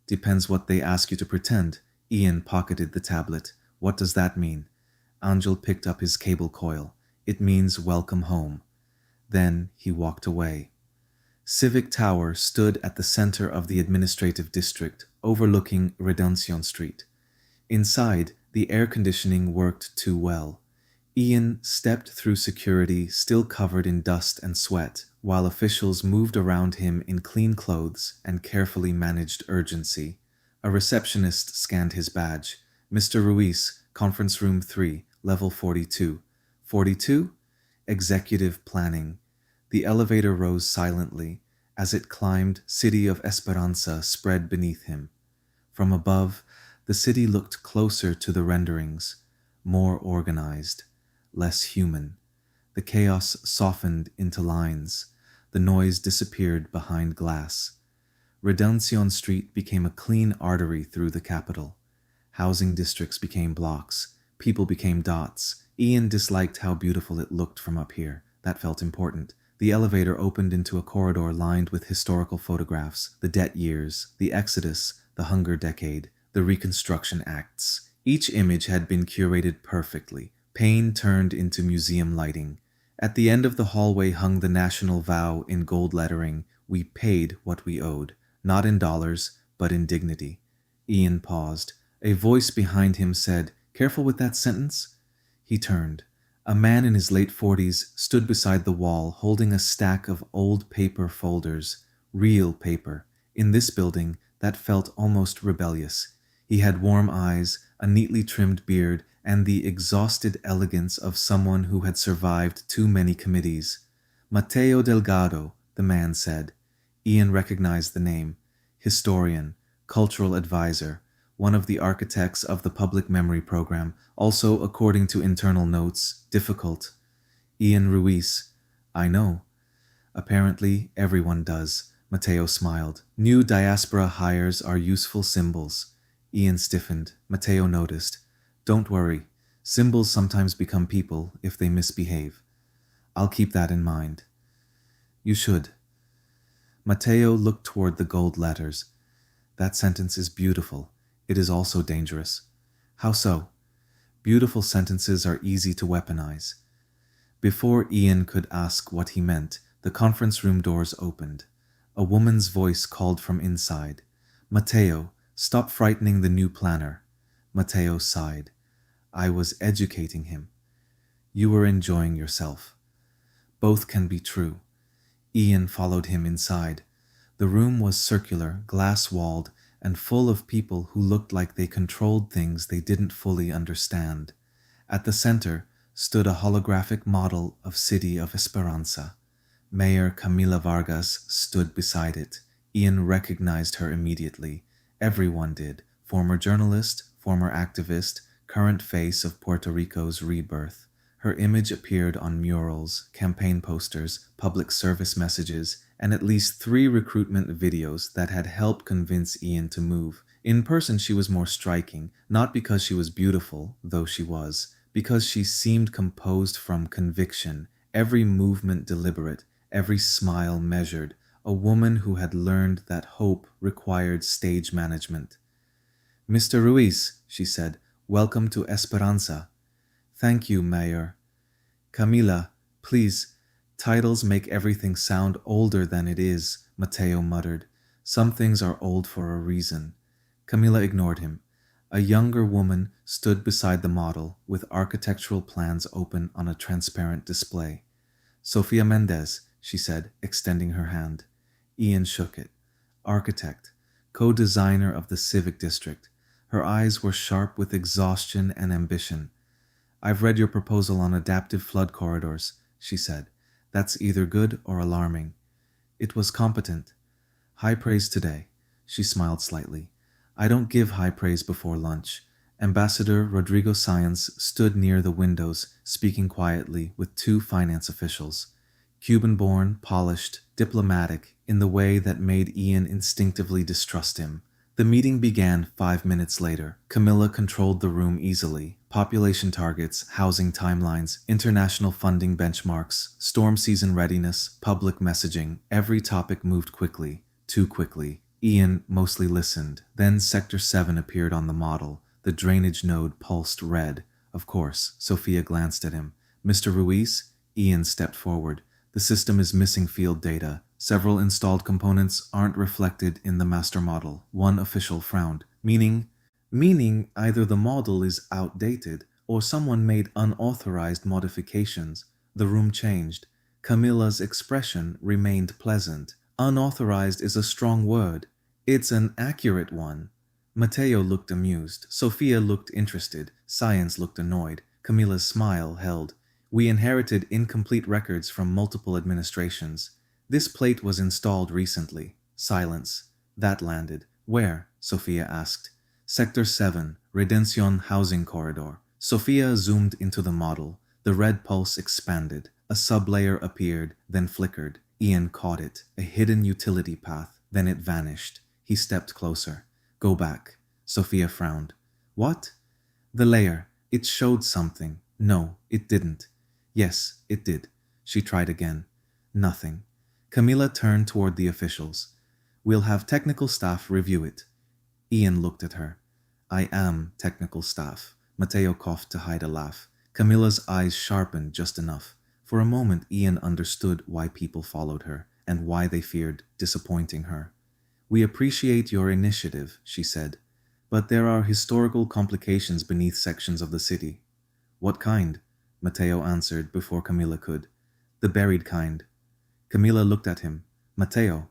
Depends what they ask you to pretend. Ian pocketed the tablet. What does that mean? Angel picked up his cable coil. It means welcome home. Then he walked away. Civic Tower stood at the center of the administrative district, overlooking Redención Street. Inside, the air conditioning worked too well. Ian stepped through security, still covered in dust and sweat, while officials moved around him in clean clothes and carefully managed urgency. A receptionist scanned his badge. Mr. Ruiz, Conference Room 3, Level 42. 42? Executive Planning. The elevator rose silently. As it climbed, City of Esperanza spread beneath him. From above, the city looked closer to the renderings, more organized, less human. The chaos softened into lines. The noise disappeared behind glass. Redención Street became a clean artery through the capital. Housing districts became blocks. People became dots. Ian disliked how beautiful it looked from up here. That felt important. The elevator opened into a corridor lined with historical photographs, the debt years, the Exodus, the Hunger Decade, the Reconstruction Acts. Each image had been curated perfectly, pain turned into museum lighting. At the end of the hallway hung the national vow in gold lettering: "We paid what we owed, not in dollars, but in dignity." Ian paused. A voice behind him said, "Careful with that sentence." He turned. A man in his late 40s stood beside the wall, holding a stack of old paper folders. Real paper. In this building, that felt almost rebellious. He had warm eyes, a neatly trimmed beard, and the exhausted elegance of someone who had survived too many committees. "Mateo Delgado," the man said. Ian recognized the name. Historian, cultural advisor, one of the architects of the public memory program, also, according to internal notes, difficult. Ian Ruiz. "I know." "Apparently, everyone does," Mateo smiled. "New diaspora hires are useful symbols." Ian stiffened. Mateo noticed. "Don't worry. Symbols sometimes become people if they misbehave. I'll keep that in mind." "You should." Mateo looked toward the gold letters. "That sentence is beautiful. It is also dangerous." "How so?" "Beautiful sentences are easy to weaponize." Before Ian could ask what he meant, the conference room doors opened. A woman's voice called from inside. "Mateo, stop frightening the new planner." Mateo sighed. "I was educating him." "You were enjoying yourself." "Both can be true." Ian followed him inside. The room was circular, glass-walled, and full of people who looked like they controlled things they didn't fully understand. At the center stood a holographic model of City of Esperanza. Mayor Camila Vargas stood beside it. Ian recognized her immediately. Everyone did. Former journalist, former activist, current face of Puerto Rico's rebirth. Her image appeared on murals, campaign posters, public service messages, and at least 3 recruitment videos that had helped convince Ian to move. In person, she was more striking, not because she was beautiful, though she was, because she seemed composed from conviction, every movement deliberate, every smile measured, a woman who had learned that hope required stage management. "Mr. Ruiz," she said, "welcome to Esperanza." "Thank you, Mayor." "Camila, please. Titles make everything sound older than it is," Mateo muttered. "Some things are old for a reason." Camila ignored him. A younger woman stood beside the model, with architectural plans open on a transparent display. "Sofia Mendez," she said, extending her hand. Ian shook it. Architect, co-designer of the Civic District. Her eyes were sharp with exhaustion and ambition. "I've read your proposal on adaptive flood corridors," she said. "That's either good or alarming." "It was competent." "High praise today." She smiled slightly. "I don't give high praise before lunch." Ambassador Rodrigo Sáenz stood near the windows, speaking quietly with 2 finance officials. Cuban-born, polished, diplomatic, in the way that made Ian instinctively distrust him. The meeting began 5 minutes later. Camilla controlled the room easily. Population targets, housing timelines, international funding benchmarks, storm season readiness, public messaging. Every topic moved quickly, too quickly. Ian mostly listened. Then Sector 7 appeared on the model. The drainage node pulsed red. Of course, Sofia glanced at him. "Mr. Ruiz?" Ian stepped forward. "The system is missing field data. Several installed components aren't reflected in the master model." One official frowned. Meaning either the model is outdated or someone made unauthorized modifications." The room changed. Camilla's expression remained pleasant. "Unauthorized is a strong word. It's an accurate one." Mateo looked amused. Sofia looked interested. Sáenz looked annoyed. Camilla's smile held. "We inherited incomplete records from multiple administrations. This plate was installed recently." Silence. "That landed." "Where?" Sofia asked. "Sector 7, Redención Housing Corridor." Sofia zoomed into the model. The red pulse expanded. A sublayer appeared, then flickered. Ian caught it. A hidden utility path. Then it vanished. He stepped closer. "Go back." Sofia frowned. "What?" "The layer. It showed something." "No, it didn't." "Yes, it did." She tried again. Nothing. Camila turned toward the officials. We'll have technical staff review it. Ian looked at her. I am technical staff. Matteo coughed to hide a laugh. Camilla's eyes sharpened just enough. For a moment, Ian understood why people followed her and why they feared disappointing her. We appreciate your initiative, she said, but there are historical complications beneath sections of the city. What kind? Matteo answered before Camilla could. The buried kind. Camilla looked at him. Matteo.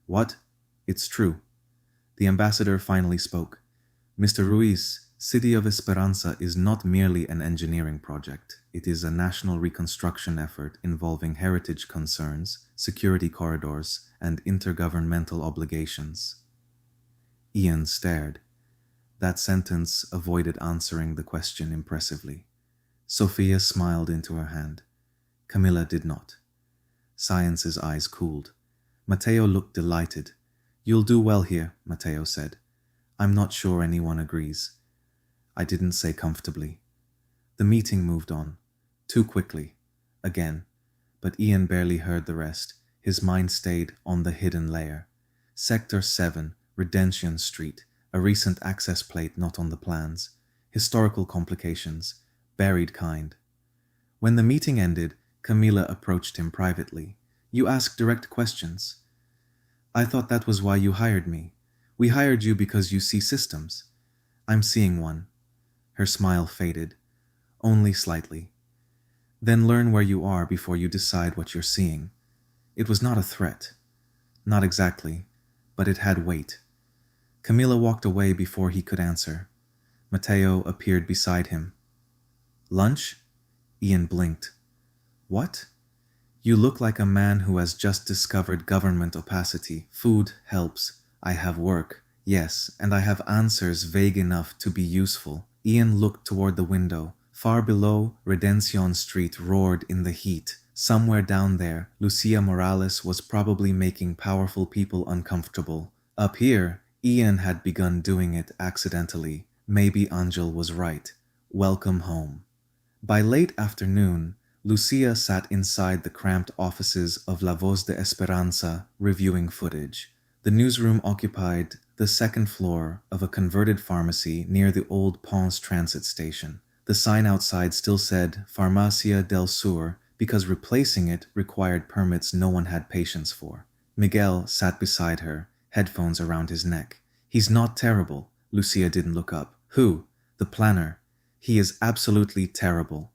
What? It's true. The ambassador finally spoke. Mr. Ruiz, City of Esperanza is not merely an engineering project. It is a national reconstruction effort involving heritage concerns, security corridors, and intergovernmental obligations. Ian stared. That sentence avoided answering the question impressively. Sophia smiled into her hand. Camilla did not. Science's eyes cooled. Matteo looked delighted. You'll do well here, Matteo said. I'm not sure anyone agrees. I didn't say comfortably. The meeting moved on. Too quickly. Again. But Ian barely heard the rest. His mind stayed on the hidden layer. Sector 7, Redemption Street. A recent access plate not on the plans. Historical complications. Buried kind. When the meeting ended, Camilla approached him privately. You ask direct questions. I thought that was why you hired me. We hired you because you see systems. I'm seeing one. Her smile faded. Only slightly. Then learn where you are before you decide what you're seeing. It was not a threat. Not exactly, but it had weight. Camilla walked away before he could answer. Matteo appeared beside him. Lunch? Ian blinked. What? You look like a man who has just discovered government opacity. Food helps. I have work. Yes, and I have answers vague enough to be useful. Ian looked toward the window. Far below, Redemption Street roared in the heat. Somewhere down there, Lucia Morales was probably making powerful people uncomfortable. Up here, Ian had begun doing it accidentally. Maybe Angel was right. Welcome home. By late afternoon, Lucia sat inside the cramped offices of La Voz de Esperanza, reviewing footage. The newsroom occupied the second floor of a converted pharmacy near the old Ponce transit station. The sign outside still said Farmacia del Sur because replacing it required permits no one had patience for. Miguel sat beside her, headphones around his neck. He's not terrible. Lucia didn't look up. Who? The planner. He is absolutely terrible.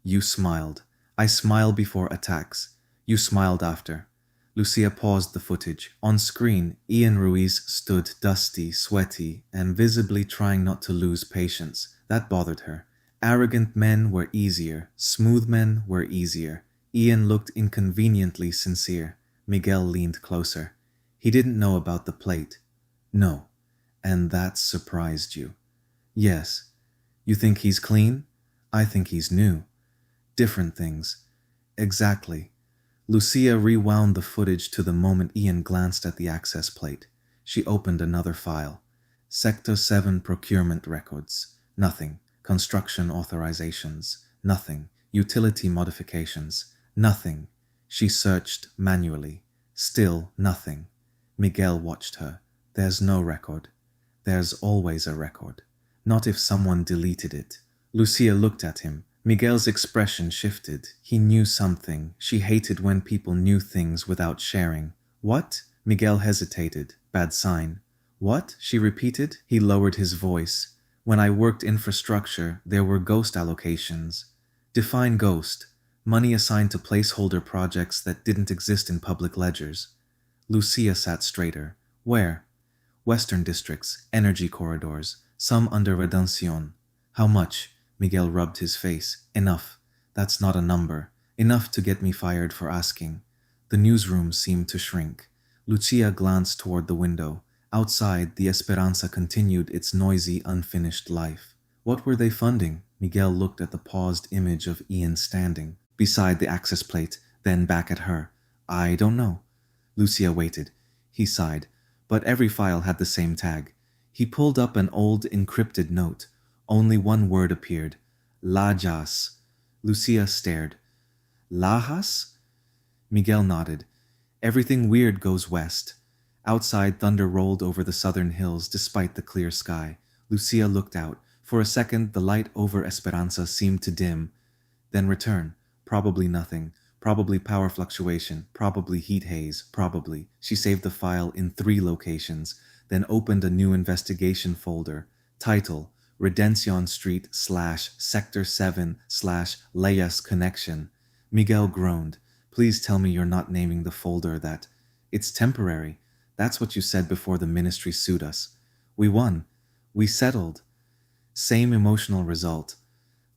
You smiled. I smile before attacks. You smiled after. Lucia paused the footage. On screen, Ian Ruiz stood dusty, sweaty, and visibly trying not to lose patience. That bothered her. Arrogant men were easier. Smooth men were easier. Ian looked inconveniently sincere. Miguel leaned closer. He didn't know about the plate. No. And that surprised you. Yes. You think he's clean? I think he's new. Different things. Exactly. Lucia rewound the footage to the moment Ian glanced at the access plate. She opened another file. Sector 7 procurement records. Nothing. Construction authorizations. Nothing. Utility modifications. Nothing. She searched manually. Still nothing. Miguel watched her. There's no record. There's always a record. Not if someone deleted it. Lucia looked at him. Miguel's expression shifted. He knew something. She hated when people knew things without sharing. What? Miguel hesitated. Bad sign. What? She repeated. He lowered his voice. When I worked infrastructure, there were ghost allocations. Define ghost. Money assigned to placeholder projects that didn't exist in public ledgers. Lucia sat straighter. Where? Western districts, energy corridors, some under Redemption. How much? Miguel rubbed his face. Enough. That's not a number. Enough to get me fired for asking. The newsroom seemed to shrink. Lucia glanced toward the window. Outside, the Esperanza continued its noisy, unfinished life. What were they funding? Miguel looked at the paused image of Ian standing beside the access plate, then back at her. I don't know. Lucia waited. He sighed. But every file had the same tag. He pulled up an old encrypted note. Only one word appeared. Lajas. Lucia stared. Lajas? Miguel nodded. Everything weird goes west. Outside, thunder rolled over the southern hills despite the clear sky. Lucia looked out. For a second, the light over Esperanza seemed to dim, then return. Probably nothing. Probably power fluctuation. Probably heat haze. Probably. She saved the file in 3 locations, then opened a new investigation folder. Title: Redención Street / Sector 7 / Leia's Connection. Miguel groaned. Please tell me you're not naming the folder that. It's temporary. That's what you said before the ministry sued us. We won. We settled. Same emotional result.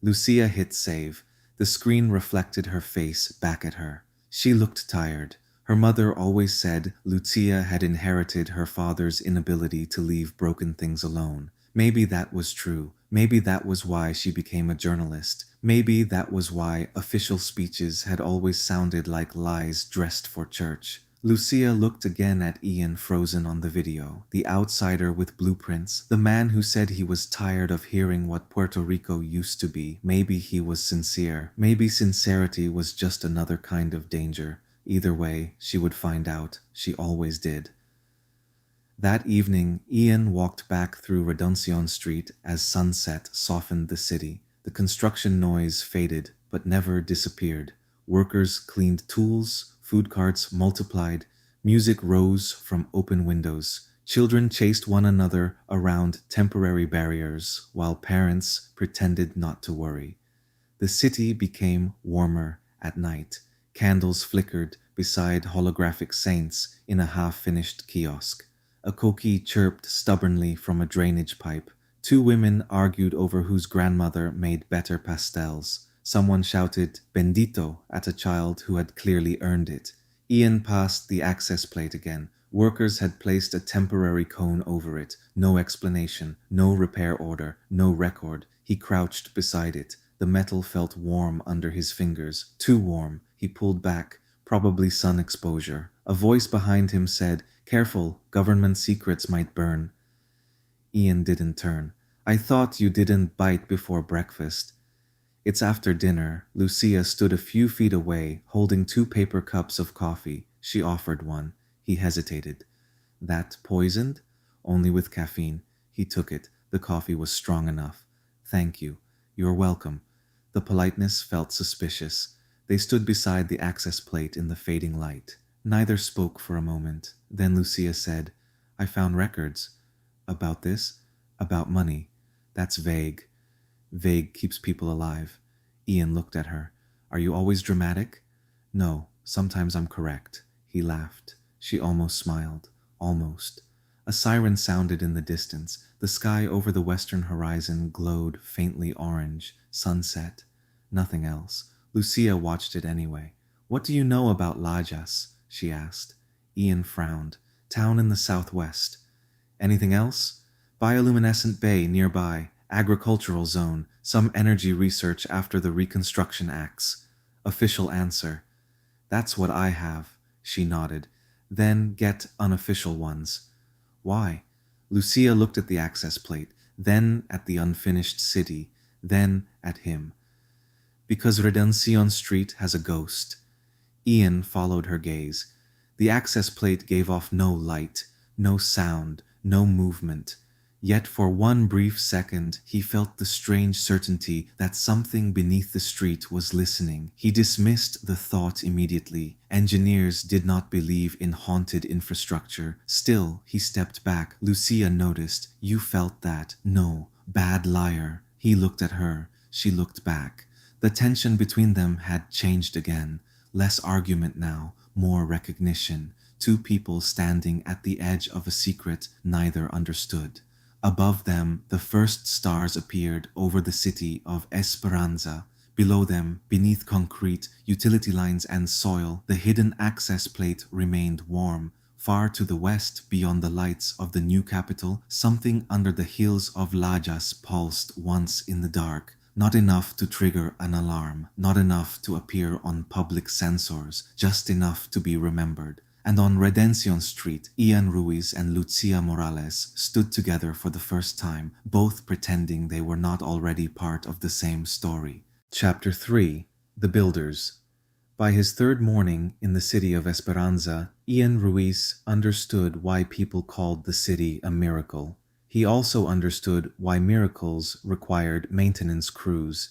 Lucia hit save. The screen reflected her face back at her. She looked tired. Her mother always said Lucia had inherited her father's inability to leave broken things alone. Maybe that was true. Maybe that was why she became a journalist. Maybe that was why official speeches had always sounded like lies dressed for church. Lucia looked again at Ian frozen on the video, the outsider with blueprints, the man who said he was tired of hearing what Puerto Rico used to be. Maybe he was sincere. Maybe sincerity was just another kind of danger. Either way, she would find out. She always did. That evening, Ian walked back through Redención Street as sunset softened the city. The construction noise faded, but never disappeared. Workers cleaned tools, food carts multiplied, music rose from open windows. Children chased one another around temporary barriers, while parents pretended not to worry. The city became warmer at night. Candles flickered beside holographic saints in a half-finished kiosk. A coqui chirped stubbornly from a drainage pipe. 2 women argued over whose grandmother made better pastels. Someone shouted "Bendito" at a child who had clearly earned it. Ian passed the access plate again. Workers had placed a temporary cone over it. No explanation, no repair order, no record. He crouched beside it. The metal felt warm under his fingers. Too warm. He pulled back. Probably sun exposure. A voice behind him said, "Careful, government secrets might burn." Ian didn't turn. "I thought you didn't bite before breakfast." "It's after dinner." Lucia stood a few feet away, holding 2 paper cups of coffee. She offered one. He hesitated. "That poisoned?" "Only with caffeine." He took it. The coffee was strong enough. "Thank you." "You're welcome." The politeness felt suspicious. They stood beside the access plate in the fading light. Neither spoke for a moment. Then Lucia said, "I found records." "About this?" "About money." "That's vague." "Vague keeps people alive." Ian looked at her. "Are you always dramatic?" "No, sometimes I'm correct." He laughed. She almost smiled. Almost. A siren sounded in the distance. The sky over the western horizon glowed faintly orange. Sunset. Nothing else. Lucia watched it anyway. "What do you know about Lajas?" she asked. Ian frowned. "Town in the southwest." "Anything else?" "Bioluminescent bay nearby. Agricultural zone. Some energy research after the Reconstruction Acts." Official answer. "That's what I have." She nodded. "Then get unofficial ones." "Why?" Lucia looked at the access plate, then at the unfinished city, then at him. "Because Redención Street has a ghost." Ian followed her gaze. The access plate gave off no light, no sound, no movement. Yet for one brief second, he felt the strange certainty that something beneath the street was listening. He dismissed the thought immediately. Engineers did not believe in haunted infrastructure. Still, he stepped back. "Lucia noticed. You felt that." "No. Bad liar." He looked at her. She looked back. The tension between them had changed again. Less argument now, more recognition. 2 people standing at the edge of a secret neither understood. Above them, the first stars appeared over the city of Esperanza. Below them, beneath concrete, utility lines and soil, the hidden access plate remained warm. Far to the west, beyond the lights of the new capital, something under the hills of Lajas pulsed once in the dark. Not enough to trigger an alarm, not enough to appear on public sensors, just enough to be remembered. And on Redención Street, Ian Ruiz and Lucia Morales stood together for the first time, both pretending they were not already part of the same story. Chapter 3. The Builders. By his third morning in the city of Esperanza, Ian Ruiz understood why people called the city a miracle. He also understood why miracles required maintenance crews.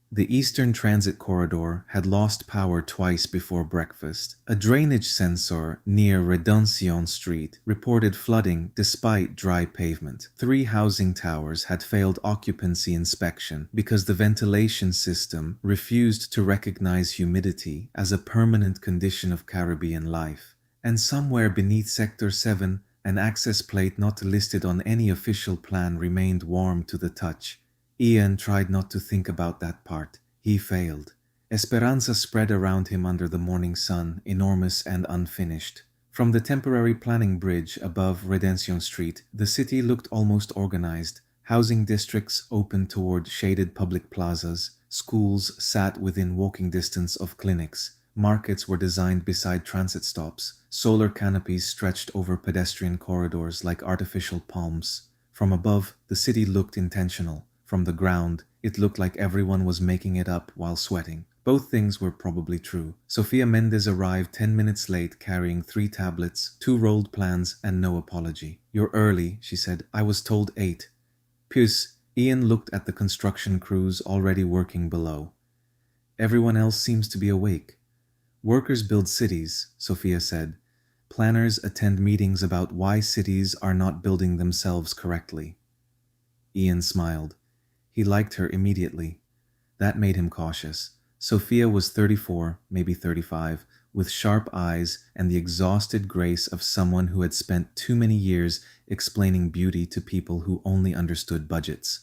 The Eastern Transit Corridor had lost power twice before breakfast. A drainage sensor near Redemption Street reported flooding despite dry pavement. 3 housing towers had failed occupancy inspection because the ventilation system refused to recognize humidity as a permanent condition of Caribbean life. And somewhere beneath Sector 7, an access plate not listed on any official plan remained warm to the touch. Ian tried not to think about that part. He failed. Esperanza spread around him under the morning sun, enormous and unfinished. From the temporary planning bridge above Redemption Street, the city looked almost organized. Housing districts opened toward shaded public plazas. Schools sat within walking distance of clinics. Markets were designed beside transit stops. Solar canopies stretched over pedestrian corridors like artificial palms. From above, the city looked intentional. From the ground, it looked like everyone was making it up while sweating. Both things were probably true. Sofia Mendez arrived 10 minutes late carrying 3 tablets, 2 rolled plans, and no apology. "You're early," she said. "I was told 8. Puce, Ian looked at the construction crews already working below. "Everyone else seems to be awake." "Workers build cities," Sofia said. "Planners attend meetings about why cities are not building themselves correctly." Ian smiled. He liked her immediately. That made him cautious. Sofia was 34, maybe 35, with sharp eyes and the exhausted grace of someone who had spent too many years explaining beauty to people who only understood budgets.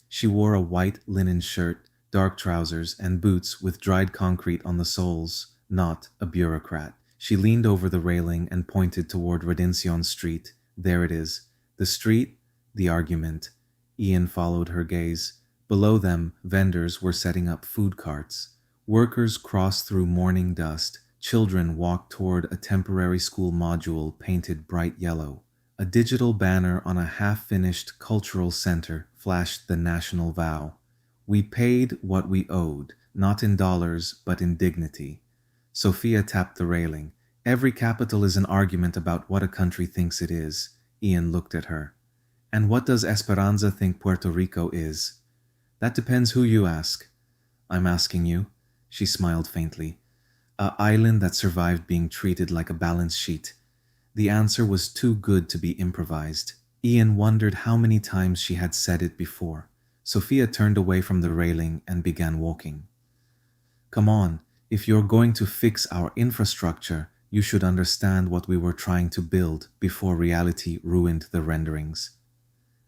She wore a white linen shirt, dark trousers, and boots with dried concrete on the soles. Not a bureaucrat. She leaned over the railing and pointed toward Redemption Street. "There it is. The street, the argument." Ian followed her gaze. Below them, vendors were setting up food carts. Workers crossed through morning dust. Children walked toward a temporary school module painted bright yellow. A digital banner on a half-finished cultural center flashed the national vow. "We paid what we owed, not in dollars, but in dignity." Sofia tapped the railing. "Every capital is an argument about what a country thinks it is." Ian looked at her. "And what does Esperanza think Puerto Rico is?" "That depends who you ask." "I'm asking you." She smiled faintly. "A island that survived being treated like a balance sheet." The answer was too good to be improvised. Ian wondered how many times she had said it before. Sofia turned away from the railing and began walking. "Come on, if you're going to fix our infrastructure, you should understand what we were trying to build before reality ruined the renderings."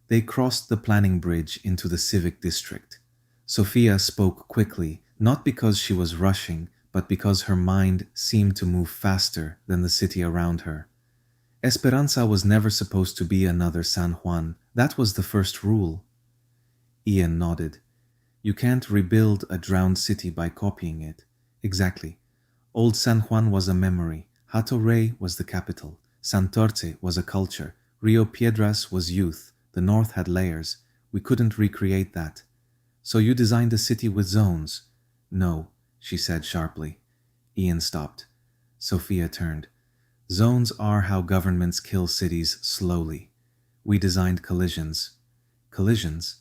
They crossed the planning bridge into the civic district. Sofia spoke quickly, not because she was rushing, but because her mind seemed to move faster than the city around her. Esperanza was never supposed to be another San Juan. That was the first rule. Ian nodded. "You can't rebuild a drowned city by copying it." "Exactly. Old San Juan was a memory. Hato Rey was the capital. Santurce was a culture. Rio Piedras was youth. The north had layers. We couldn't recreate that." "So you designed a city with zones?" "No," she said sharply. Ian stopped. Sofia turned. "Zones are how governments kill cities slowly. We designed collisions." "Collisions?"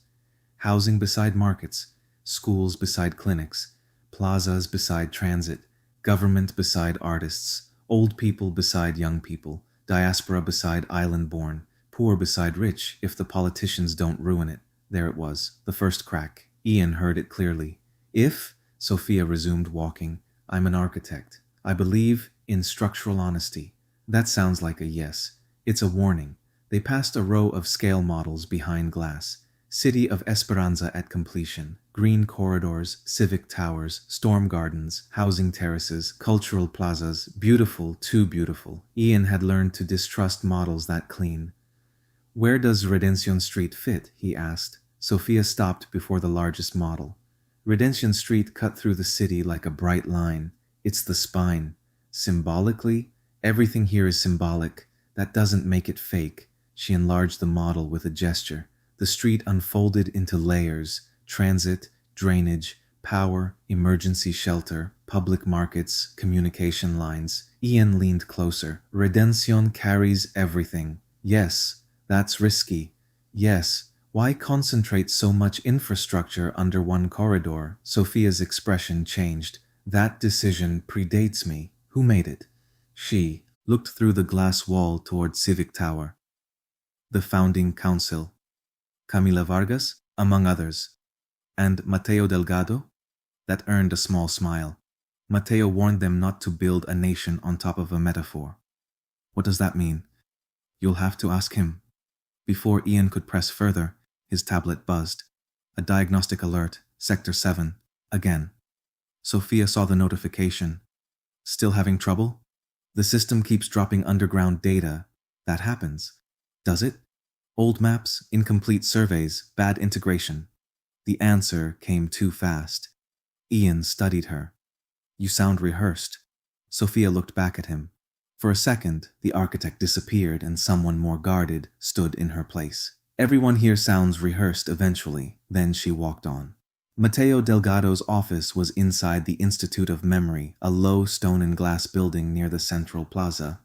"Housing beside markets, schools beside clinics, plazas beside transit, government beside artists, old people beside young people, diaspora beside island-born, poor beside rich if the politicians don't ruin it." There it was, the first crack. Ian heard it clearly. "If," Sofia resumed walking, "I'm an architect. I believe in structural honesty." That sounds like a yes. It's a warning. They passed a row of scale models behind glass. City of Esperanza at completion. Green corridors, civic towers, storm gardens, housing terraces, cultural plazas. Beautiful, too beautiful. Ian had learned to distrust models that clean. "Where does Redemption Street fit?" he asked. Sofia stopped before the largest model. Redemption Street cut through the city like a bright line. It's the spine. Symbolically, everything here is symbolic. That doesn't make it fake. She enlarged the model with a gesture. The street unfolded into layers: transit, drainage, power, emergency shelter, public markets, communication lines. Ian leaned closer. Redención carries everything. Yes, that's risky. Yes, why concentrate so much infrastructure under one corridor? Sophia's expression changed. That decision predates me. Who made it? She looked through the glass wall toward Civic Tower. The founding council. Camila Vargas, among others. And Mateo Delgado? That earned a small smile. Mateo warned them not to build a nation on top of a metaphor. What does that mean? You'll have to ask him. Before Ian could press further, his tablet buzzed. A diagnostic alert, Sector 7, again. Sophia saw the notification. Still having trouble? The system keeps dropping underground data. That happens. Does it? Old maps, incomplete surveys, bad integration. The answer came too fast. Ian studied her. You sound rehearsed. Sophia looked back at him. For a second, the architect disappeared and someone more guarded stood in her place. Everyone here sounds rehearsed eventually. Then she walked on. Mateo Delgado's office was inside the Institute of Memory, a low stone and glass building near the central plaza.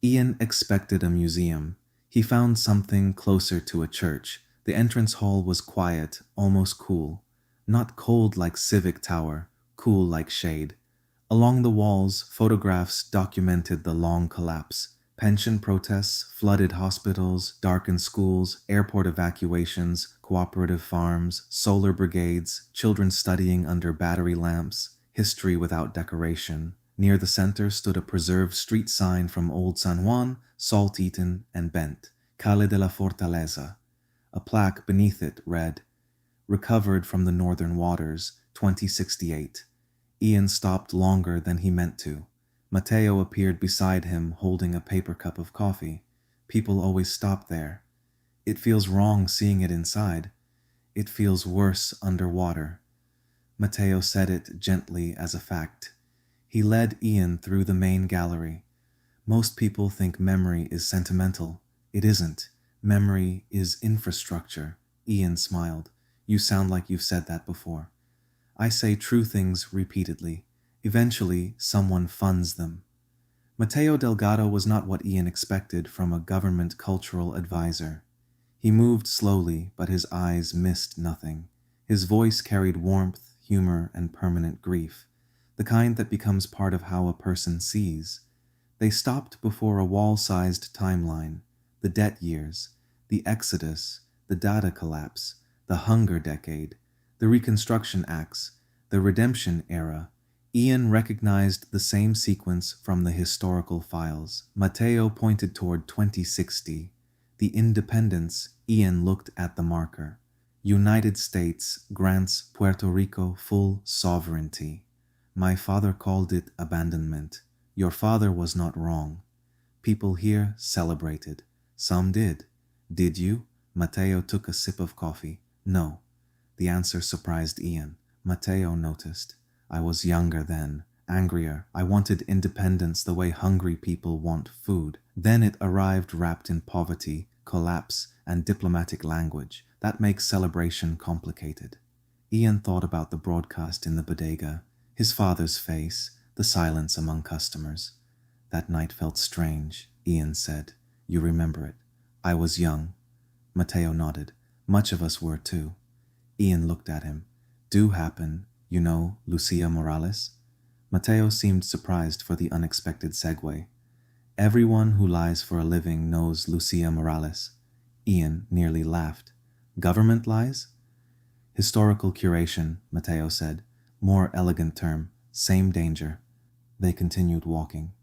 Ian expected a museum. He found something closer to a church. The entrance hall was quiet, almost cool. Not cold like Civic Tower, cool like shade. Along the walls, photographs documented the long collapse. Pension protests, flooded hospitals, darkened schools, airport evacuations, cooperative farms, solar brigades, children studying under battery lamps, history without decoration. Near the center stood a preserved street sign from Old San Juan, salt-eaten and bent, Calle de la Fortaleza. A plaque beneath it read, "Recovered from the Northern Waters, 2068. Ian stopped longer than he meant to. Mateo appeared beside him holding a paper cup of coffee. People always stop there. It feels wrong seeing it inside. It feels worse underwater. Mateo said it gently as a fact. He led Ian through the main gallery. Most people think memory is sentimental. It isn't. Memory is infrastructure. Ian smiled. You sound like you've said that before. I say true things repeatedly. Eventually, someone funds them. Mateo Delgado was not what Ian expected from a government cultural advisor. He moved slowly, but his eyes missed nothing. His voice carried warmth, humor, and permanent grief, the kind that becomes part of how a person sees. They stopped before a wall-sized timeline, the debt years, the exodus, the data collapse, the hunger decade, the Reconstruction Acts, the redemption era. Ian recognized the same sequence from the historical files. Mateo pointed toward 2060. The independence. Ian looked at the marker. United States grants Puerto Rico full sovereignty. My father called it abandonment. Your father was not wrong. People here celebrated. Some did. Did you? Mateo took a sip of coffee. No. The answer surprised Ian. Mateo noticed. I was younger then, angrier. I wanted independence the way hungry people want food. Then it arrived wrapped in poverty, collapse, and diplomatic language. That makes celebration complicated. Ian thought about the broadcast in the bodega, his father's face, the silence among customers. That night felt strange, Ian said. You remember it. I was young. Mateo nodded. Much of us were too. Ian looked at him. Do happen. You know Lucia Morales? Mateo seemed surprised for the unexpected segue. Everyone who lies for a living knows Lucia Morales. Ian nearly laughed. Government lies? Historical curation, Mateo said. More elegant term. Same danger. They continued walking.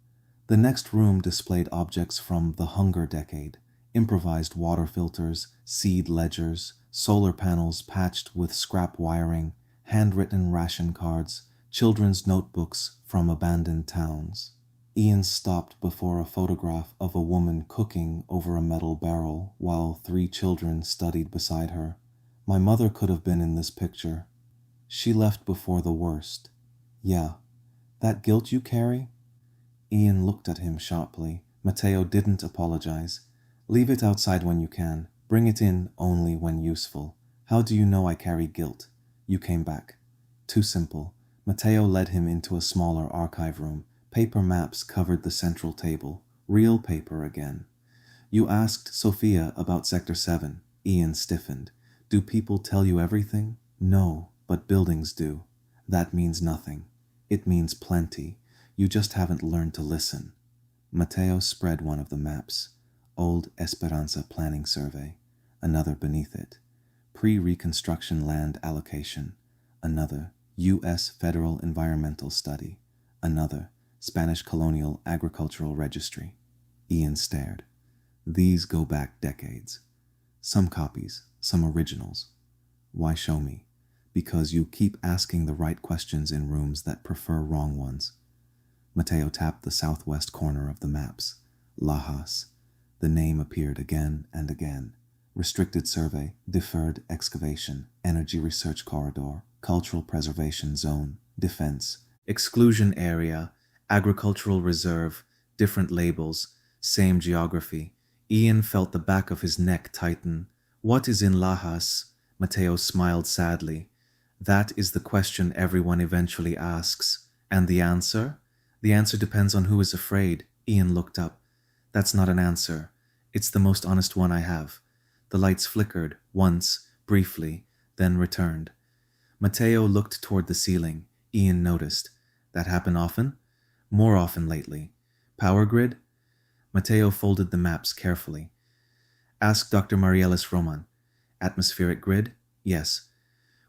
The next room displayed objects from the Hunger Decade. Improvised water filters, seed ledgers, solar panels patched with scrap wiring, handwritten ration cards, children's notebooks from abandoned towns. Ian stopped before a photograph of a woman cooking over a metal barrel while 3 children studied beside her. My mother could have been in this picture. She left before the worst. Yeah. That guilt you carry? Ian looked at him sharply. Mateo didn't apologize. Leave it outside when you can. Bring it in only when useful. How do you know I carry guilt? You came back. Too simple. Matteo led him into a smaller archive room. Paper maps covered the central table. Real paper again. You asked Sophia about Sector 7. Ian stiffened. Do people tell you everything? No, but buildings do. That means nothing. It means plenty. You just haven't learned to listen. Matteo spread one of the maps. Old Esperanza Planning Survey. Another beneath it. Pre-Reconstruction Land Allocation. Another. U.S. Federal Environmental Study. Another. Spanish Colonial Agricultural Registry. Ian stared. These go back decades. Some copies, some originals. Why show me? Because you keep asking the right questions in rooms that prefer wrong ones. Matteo tapped the southwest corner of the maps. Lajas. The name appeared again and again. Restricted Survey, Deferred Excavation, Energy Research Corridor, Cultural Preservation Zone, Defense, Exclusion Area, Agricultural Reserve, different labels, same geography. Ian felt the back of his neck tighten. What is in Lajas? Matteo smiled sadly. That is the question everyone eventually asks. And the answer? The answer depends on who is afraid. Ian looked up. That's not an answer. It's the most honest one I have. The lights flickered, once, briefly, then returned. Matteo looked toward the ceiling. Ian noticed. That happen often? More often lately. Power grid? Matteo folded the maps carefully. Ask Dr. Marielis Roman. Atmospheric grid? Yes.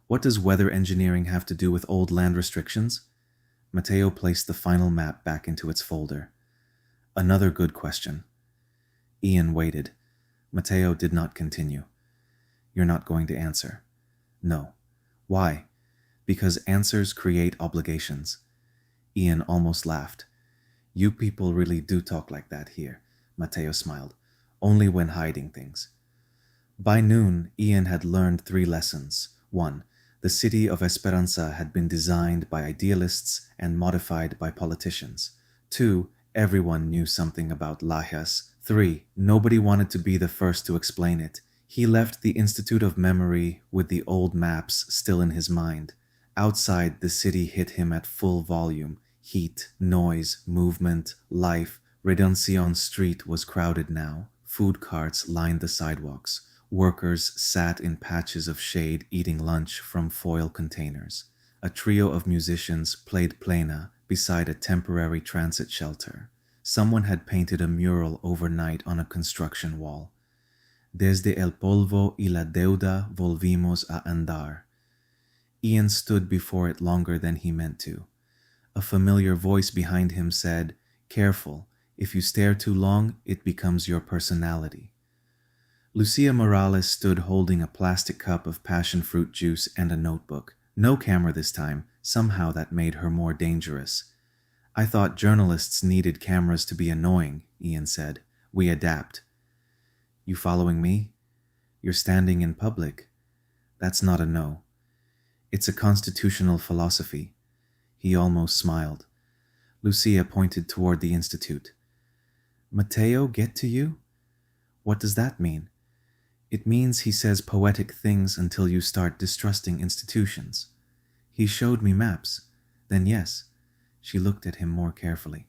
What does weather engineering have to do with old land restrictions? Matteo placed the final map back into its folder. Another good question. Ian waited. Matteo did not continue. You're not going to answer. No. Why? Because answers create obligations. Ian almost laughed. You people really do talk like that here, Matteo smiled. Only when hiding things. By noon, Ian had learned 3 lessons. 1. The city of Esperanza had been designed by idealists and modified by politicians. 2. Everyone knew something about Lajas. 3. Nobody wanted to be the first to explain it. He left the Institute of Memory with the old maps still in his mind. Outside, the city hit him at full volume. Heat, noise, movement, life. Redención Street was crowded now. Food carts lined the sidewalks. Workers sat in patches of shade eating lunch from foil containers. A trio of musicians played plena beside a temporary transit shelter. Someone had painted a mural overnight on a construction wall. Desde el polvo y la deuda volvimos a andar. Ian stood before it longer than he meant to. A familiar voice behind him said, Careful, if you stare too long, it becomes your personality. Lucia Morales stood holding a plastic cup of passion fruit juice and a notebook. No camera this time. Somehow that made her more dangerous. I thought journalists needed cameras to be annoying, Ian said. We adapt. You following me? You're standing in public. That's not a no. It's a constitutional philosophy. He almost smiled. Lucia pointed toward the institute. Matteo get to you? What does that mean? It means he says poetic things until you start distrusting institutions. He showed me maps. Then yes. She looked at him more carefully.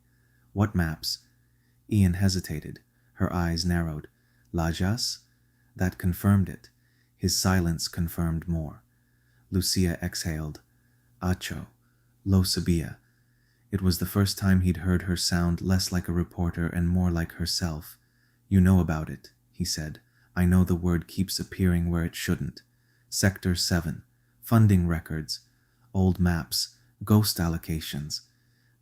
What maps? Ian hesitated. Her eyes narrowed. Lajas? That confirmed it. His silence confirmed more. Lucia exhaled. Acho. Lo sabía. It was the first time he'd heard her sound less like a reporter and more like herself. You know about it, he said. I know the word keeps appearing where it shouldn't. Sector 7. Funding records. Old maps. Ghost allocations.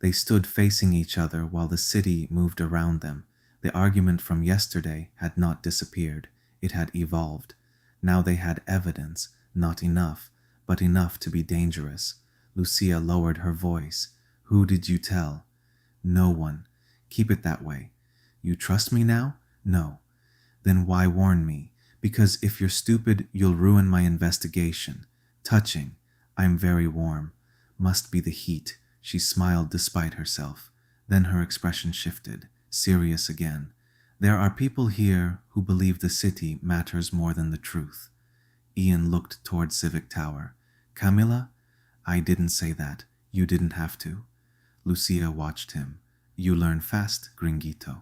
They stood facing each other while the city moved around them. The argument from yesterday had not disappeared. It had evolved. Now they had evidence, not enough, but enough to be dangerous. Lucia lowered her voice. Who did you tell? No one. Keep it that way. You trust me now? No. Then why warn me? Because if you're stupid, you'll ruin my investigation. Touching. I'm very warm. Must be the heat. She smiled despite herself. Then her expression shifted, serious again. There are people here who believe the city matters more than the truth. Ian looked toward Civic Tower. Camila? I didn't say that. You didn't have to. Lucia watched him. You learn fast, Gringuito.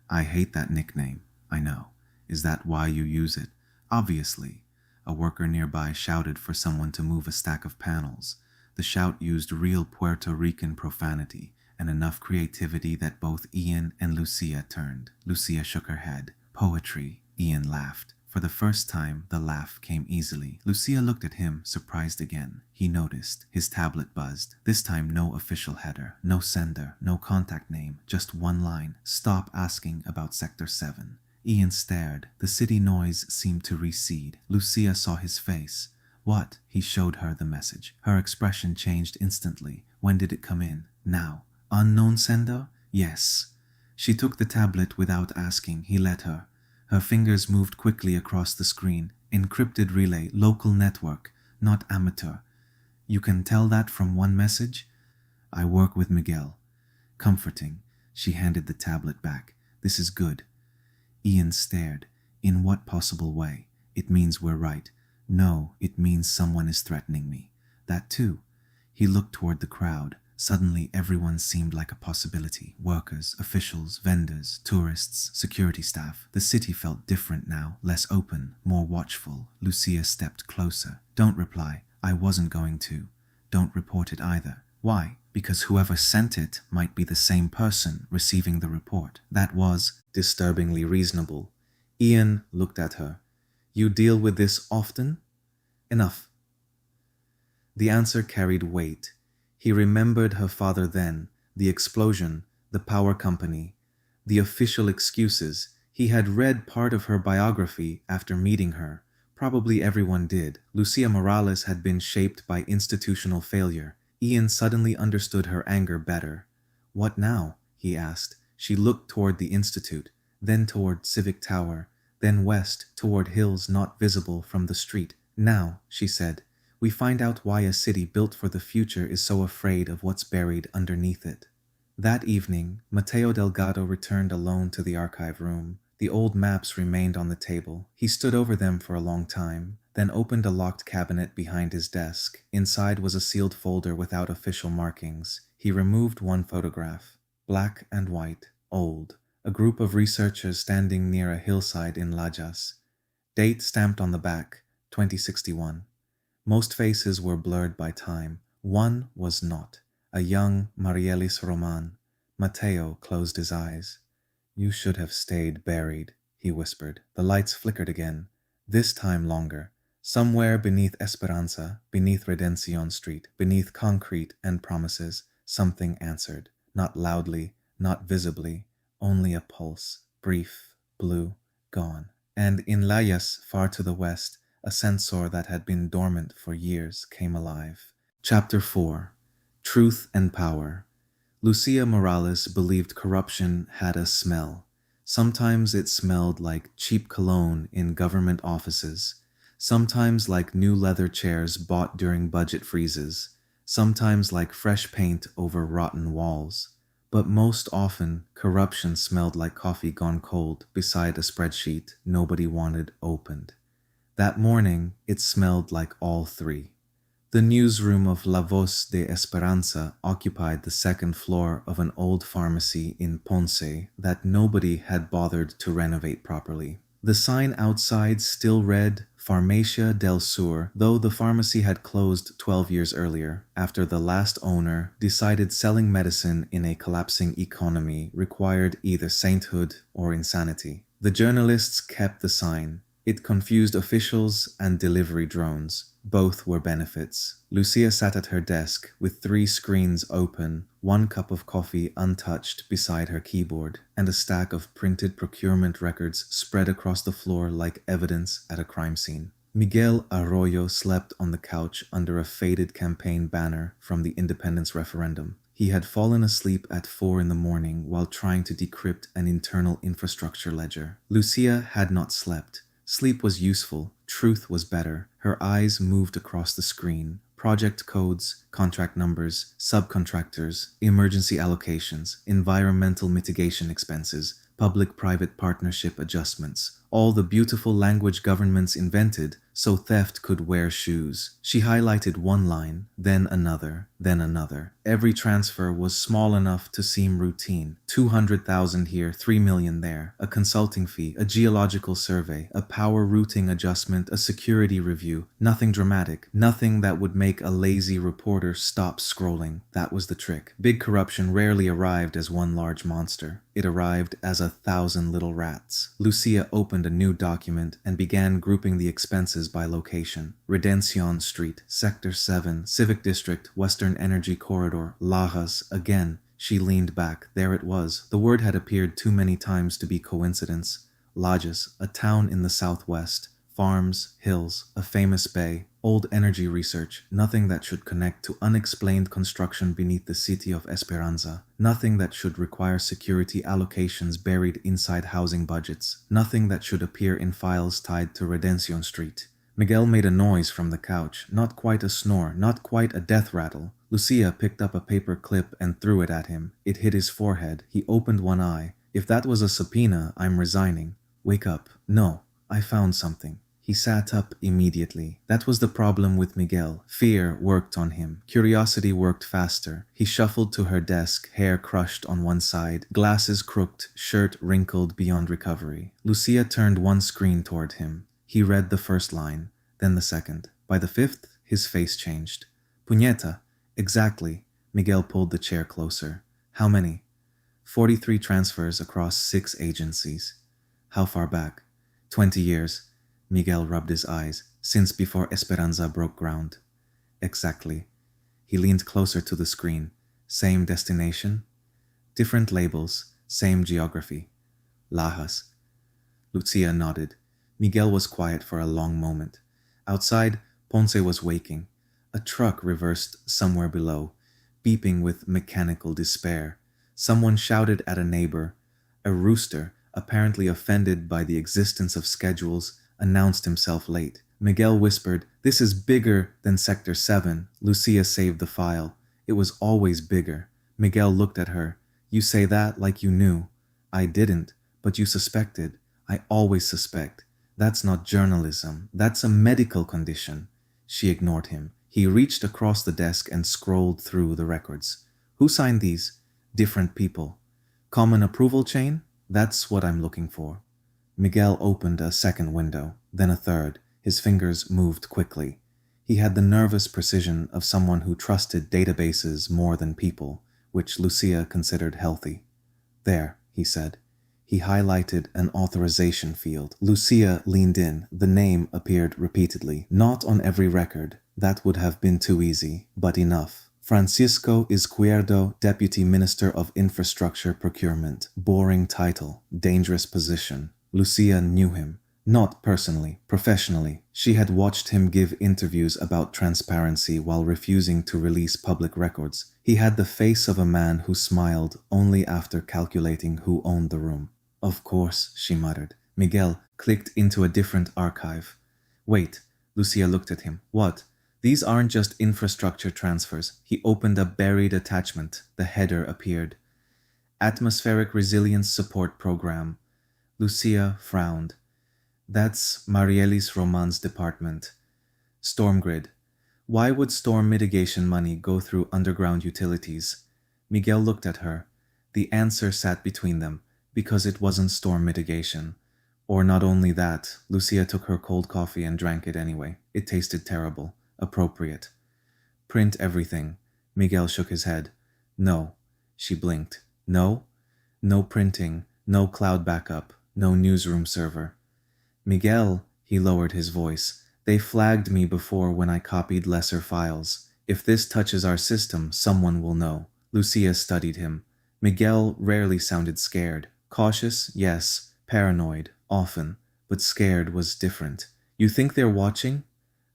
I hate that nickname, I know. Is that why you use it? Obviously. A worker nearby shouted for someone to move a stack of panels. The shout used real Puerto Rican profanity and enough creativity that both Ian and Lucia turned. Lucia shook her head. Poetry. Ian laughed. For the first time, the laugh came easily. Lucia looked at him, surprised again. He noticed. His tablet buzzed. This time no official header, no sender, no contact name, just one line. Stop asking about Sector 7. Ian stared. The city noise seemed to recede. Lucia saw his face. What? He showed her the message. Her expression changed instantly. When did it come in? Now. Unknown sender? Yes. She took the tablet without asking. He let her. Her fingers moved quickly across the screen. Encrypted relay, local network, not amateur. You can tell that from one message? I work with Miguel. Comforting. She handed the tablet back. This is good. Ian stared. In what possible way? It means we're right. No, it means someone is threatening me. That too. He looked toward the crowd. Suddenly everyone seemed like a possibility. Workers, officials, vendors, tourists, security staff. The city felt different now, less open, more watchful. Lucia stepped closer. Don't reply. I wasn't going to. Don't report it either. Why? Because whoever sent it might be the same person receiving the report. That was disturbingly reasonable. Ian looked at her. You deal with this often? Enough. The answer carried weight. He remembered her father then, the explosion, the power company, the official excuses. He had read part of her biography after meeting her. Probably everyone did. Lucia Morales had been shaped by institutional failure. Ian suddenly understood her anger better. What now? He asked. She looked toward the institute, then toward Civic Tower, then west toward hills not visible from the street. Now, she said, we find out why a city built for the future is so afraid of what's buried underneath it. That evening, Mateo Delgado returned alone to the archive room. The old maps remained on the table. He stood over them for a long time, then opened a locked cabinet behind his desk. Inside was a sealed folder without official markings. He removed one photograph. Black and white, old. A group of researchers standing near a hillside in Lajas. Date stamped on the back, 2061. Most faces were blurred by time. One was not. A young Marielis Roman. Mateo closed his eyes. You should have stayed buried, he whispered. The lights flickered again, this time longer. Somewhere beneath Esperanza, beneath Redención Street, beneath concrete and promises, something answered. Not loudly, not visibly, only a pulse, brief, blue, gone. And in Layas, far to the west, a sensor that had been dormant for years came alive. Chapter 4. Truth and Power. Lucia Morales believed corruption had a smell. Sometimes it smelled like cheap cologne in government offices. Sometimes like new leather chairs bought during budget freezes. Sometimes like fresh paint over rotten walls. But most often, corruption smelled like coffee gone cold beside a spreadsheet nobody wanted opened. That morning, it smelled like all three. The newsroom of La Voz de Esperanza occupied the second floor of an old pharmacy in Ponce that nobody had bothered to renovate properly. The sign outside still read Farmacia del Sur, though the pharmacy had closed 12 years earlier, after the last owner decided selling medicine in a collapsing economy required either sainthood or insanity. The journalists kept the sign. It confused officials and delivery drones. Both were benefits. Lucia sat at her desk with 3 screens open, 1 cup of coffee untouched beside her keyboard, and a stack of printed procurement records spread across the floor like evidence at a crime scene. Miguel Arroyo slept on the couch under a faded campaign banner from the independence referendum. He had fallen asleep at 4 in the morning while trying to decrypt an internal infrastructure ledger. Lucia had not slept. Sleep was useful, truth was better. Her eyes moved across the screen. Project codes, contract numbers, subcontractors, emergency allocations, environmental mitigation expenses, public-private partnership adjustments, all the beautiful language governments invented so theft could wear shoes. She highlighted one line, then another, then another. Every transfer was small enough to seem routine. 200,000 here, 3 million there, a consulting fee, a geological survey, a power routing adjustment, a security review. Nothing dramatic, nothing that would make a lazy reporter stop scrolling. That was the trick. Big corruption rarely arrived as one large monster. It arrived as 1,000 little rats. Lucia opened a new document and began grouping the expenses by location. Redención Street, Sector 7, Civic District, Western Energy Corridor, Lajas. Again, she leaned back. There it was. The word had appeared too many times to be coincidence. Lajas, a town in the southwest. Farms, hills, a famous bay, old energy research, nothing that should connect to unexplained construction beneath the City of Esperanza, nothing that should require security allocations buried inside housing budgets, nothing that should appear in files tied to Redención Street. Miguel made a noise from the couch, not quite a snore, not quite a death rattle. Lucia picked up a paper clip and threw it at him. It hit his forehead. He opened one eye. If that was a subpoena, I'm resigning. Wake up. No, I found something. He sat up immediately. That was the problem with Miguel. Fear worked on him. Curiosity worked faster. He shuffled to her desk, hair crushed on one side, glasses crooked, shirt wrinkled beyond recovery. Lucia turned one screen toward him. He read the first line, then the second. By the fifth, his face changed. Puñeta. Exactly. Miguel pulled the chair closer. How many? 43 transfers across 6 agencies. How far back? 20 years. Miguel rubbed his eyes. Since before Esperanza broke ground. Exactly. He leaned closer to the screen. Same destination? Different labels, same geography. Lajas. Lucia nodded. Miguel was quiet for a long moment. Outside, Ponce was waking. A truck reversed somewhere below, beeping with mechanical despair. Someone shouted at a neighbor. A rooster, apparently offended by the existence of schedules, announced himself late. Miguel whispered, "This is bigger than Sector 7. Lucia saved the file. It was always bigger. Miguel looked at her. You say that like you knew. I didn't, but you suspected. I always suspect. That's not journalism. That's a medical condition. She ignored him. He reached across the desk and scrolled through the records. Who signed these? Different people. Common approval chain? That's what I'm looking for. Miguel opened a second window, then a third. His fingers moved quickly. He had the nervous precision of someone who trusted databases more than people, which Lucia considered healthy. There, he said. He highlighted an authorization field. Lucia leaned in. The name appeared repeatedly. Not on every record. That would have been too easy, but enough. Francisco Izquierdo, Deputy Minister of Infrastructure Procurement. Boring title. Dangerous position. Lucia knew him. Not personally, professionally. She had watched him give interviews about transparency while refusing to release public records. He had the face of a man who smiled only after calculating who owned the room. Of course, she muttered. Miguel clicked into a different archive. Wait, Lucia looked at him. What? These aren't just infrastructure transfers. He opened a buried attachment. The header appeared. Atmospheric Resilience Support Program. Lucia frowned. That's Marielis Roman's department. Storm grid. Why would storm mitigation money go through underground utilities? Miguel looked at her. The answer sat between them, because it wasn't storm mitigation. Or not only that, Lucia took her cold coffee and drank it anyway. It tasted terrible. Appropriate. Print everything. Miguel shook his head. No. She blinked. No? No printing. No cloud backup. No newsroom server. Miguel, he lowered his voice. They flagged me before when I copied lesser files. If this touches our system, someone will know. Lucia studied him. Miguel rarely sounded scared. Cautious, yes. Paranoid, often. But scared was different. You think they're watching?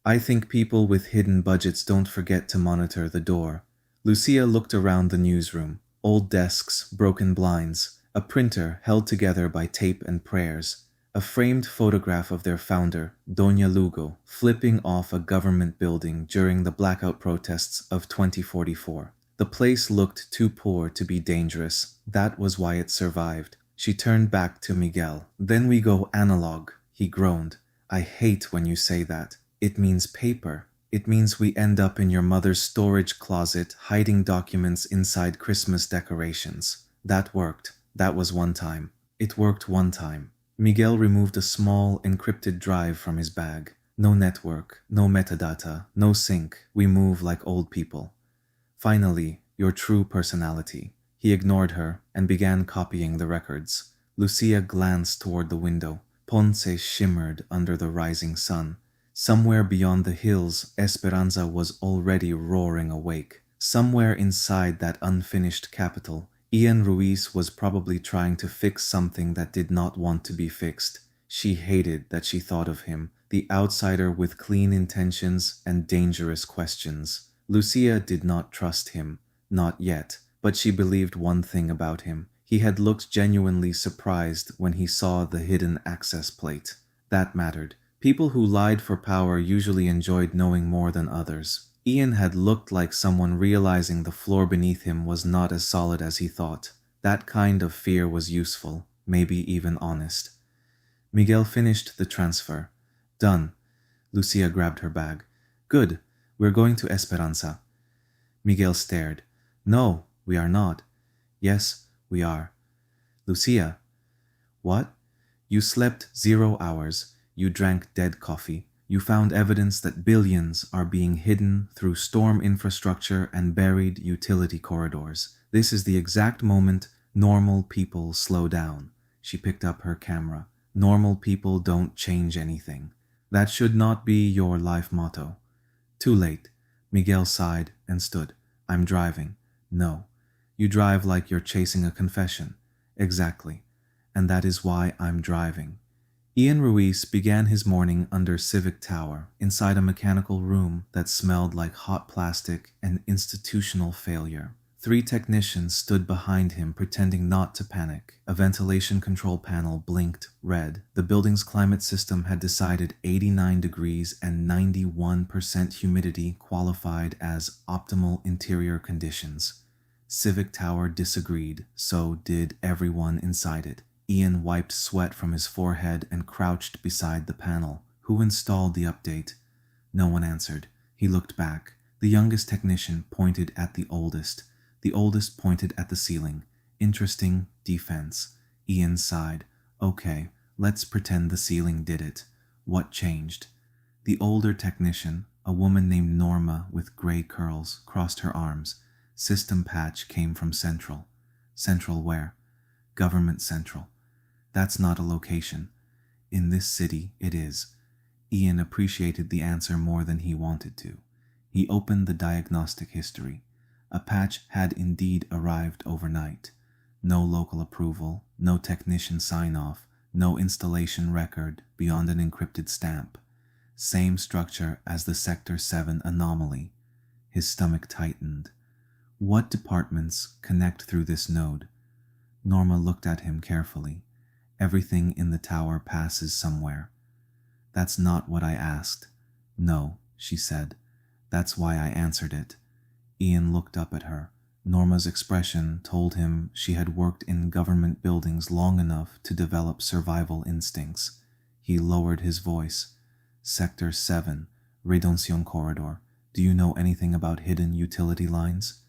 I think people with hidden budgets don't forget to monitor the door. Lucia looked around the newsroom. Old desks, broken blinds, a printer held together by tape and prayers, a framed photograph of their founder, Doña Lugo, flipping off a government building during the blackout protests of 2044. The place looked too poor to be dangerous. That was why it survived. She turned back to Miguel. Then we go analog, he groaned. I hate when you say that. It means paper. It means we end up in your mother's storage closet hiding documents inside Christmas decorations. That worked. That was one time. It worked one time. Miguel removed a small, encrypted drive from his bag. No network, no metadata, no sync. We move like old people. Finally, your true personality. He ignored her and began copying the records. Lucia glanced toward the window. Ponce shimmered under the rising sun. Somewhere beyond the hills, Esperanza was already roaring awake. Somewhere inside that unfinished capital, Ian Ruiz was probably trying to fix something that did not want to be fixed. She hated that she thought of him, the outsider with clean intentions and dangerous questions. Lucia did not trust him, not yet, but she believed one thing about him. He had looked genuinely surprised when he saw the hidden access plate. That mattered. People who lied for power usually enjoyed knowing more than others. Ian had looked like someone realizing the floor beneath him was not as solid as he thought. That kind of fear was useful, maybe even honest. Miguel finished the transfer. Done. Lucia grabbed her bag. Good. We're going to Esperanza. Miguel stared. No, we are not. Yes, we are. Lucia. What? You slept 0 hours. You drank dead coffee. You found evidence that billions are being hidden through storm infrastructure and buried utility corridors. This is the exact moment normal people slow down. She picked up her camera. Normal people don't change anything. That should not be your life motto. Too late. Miguel sighed and stood. I'm driving. No. You drive like you're chasing a confession. Exactly. And that is why I'm driving. Ian Ruiz began his morning under Civic Tower, inside a mechanical room that smelled like hot plastic and institutional failure. 3 technicians stood behind him pretending not to panic. A ventilation control panel blinked red. The building's climate system had decided 89 degrees and 91% humidity qualified as optimal interior conditions. Civic Tower disagreed, so did everyone inside it. Ian wiped sweat from his forehead and crouched beside the panel. Who installed the update? No one answered. He looked back. The youngest technician pointed at the oldest. The oldest pointed at the ceiling. Interesting defense. Ian sighed. Okay, let's pretend the ceiling did it. What changed? The older technician, a woman named Norma with gray curls, crossed her arms. System patch came from Central. Central where? Government Central. That's not a location. In this city, it is. Ian appreciated the answer more than he wanted to. He opened the diagnostic history. A patch had indeed arrived overnight. No local approval, no technician sign-off, no installation record beyond an encrypted stamp. Same structure as the Sector 7 anomaly. His stomach tightened. What departments connect through this node? Norma looked at him carefully. Everything in the tower passes somewhere. That's not what I asked. No, she said. That's why I answered it. Ian looked up at her. Norma's expression told him she had worked in government buildings long enough to develop survival instincts. He lowered his voice. Sector 7, Redonción Corridor. Do you know anything about hidden utility lines?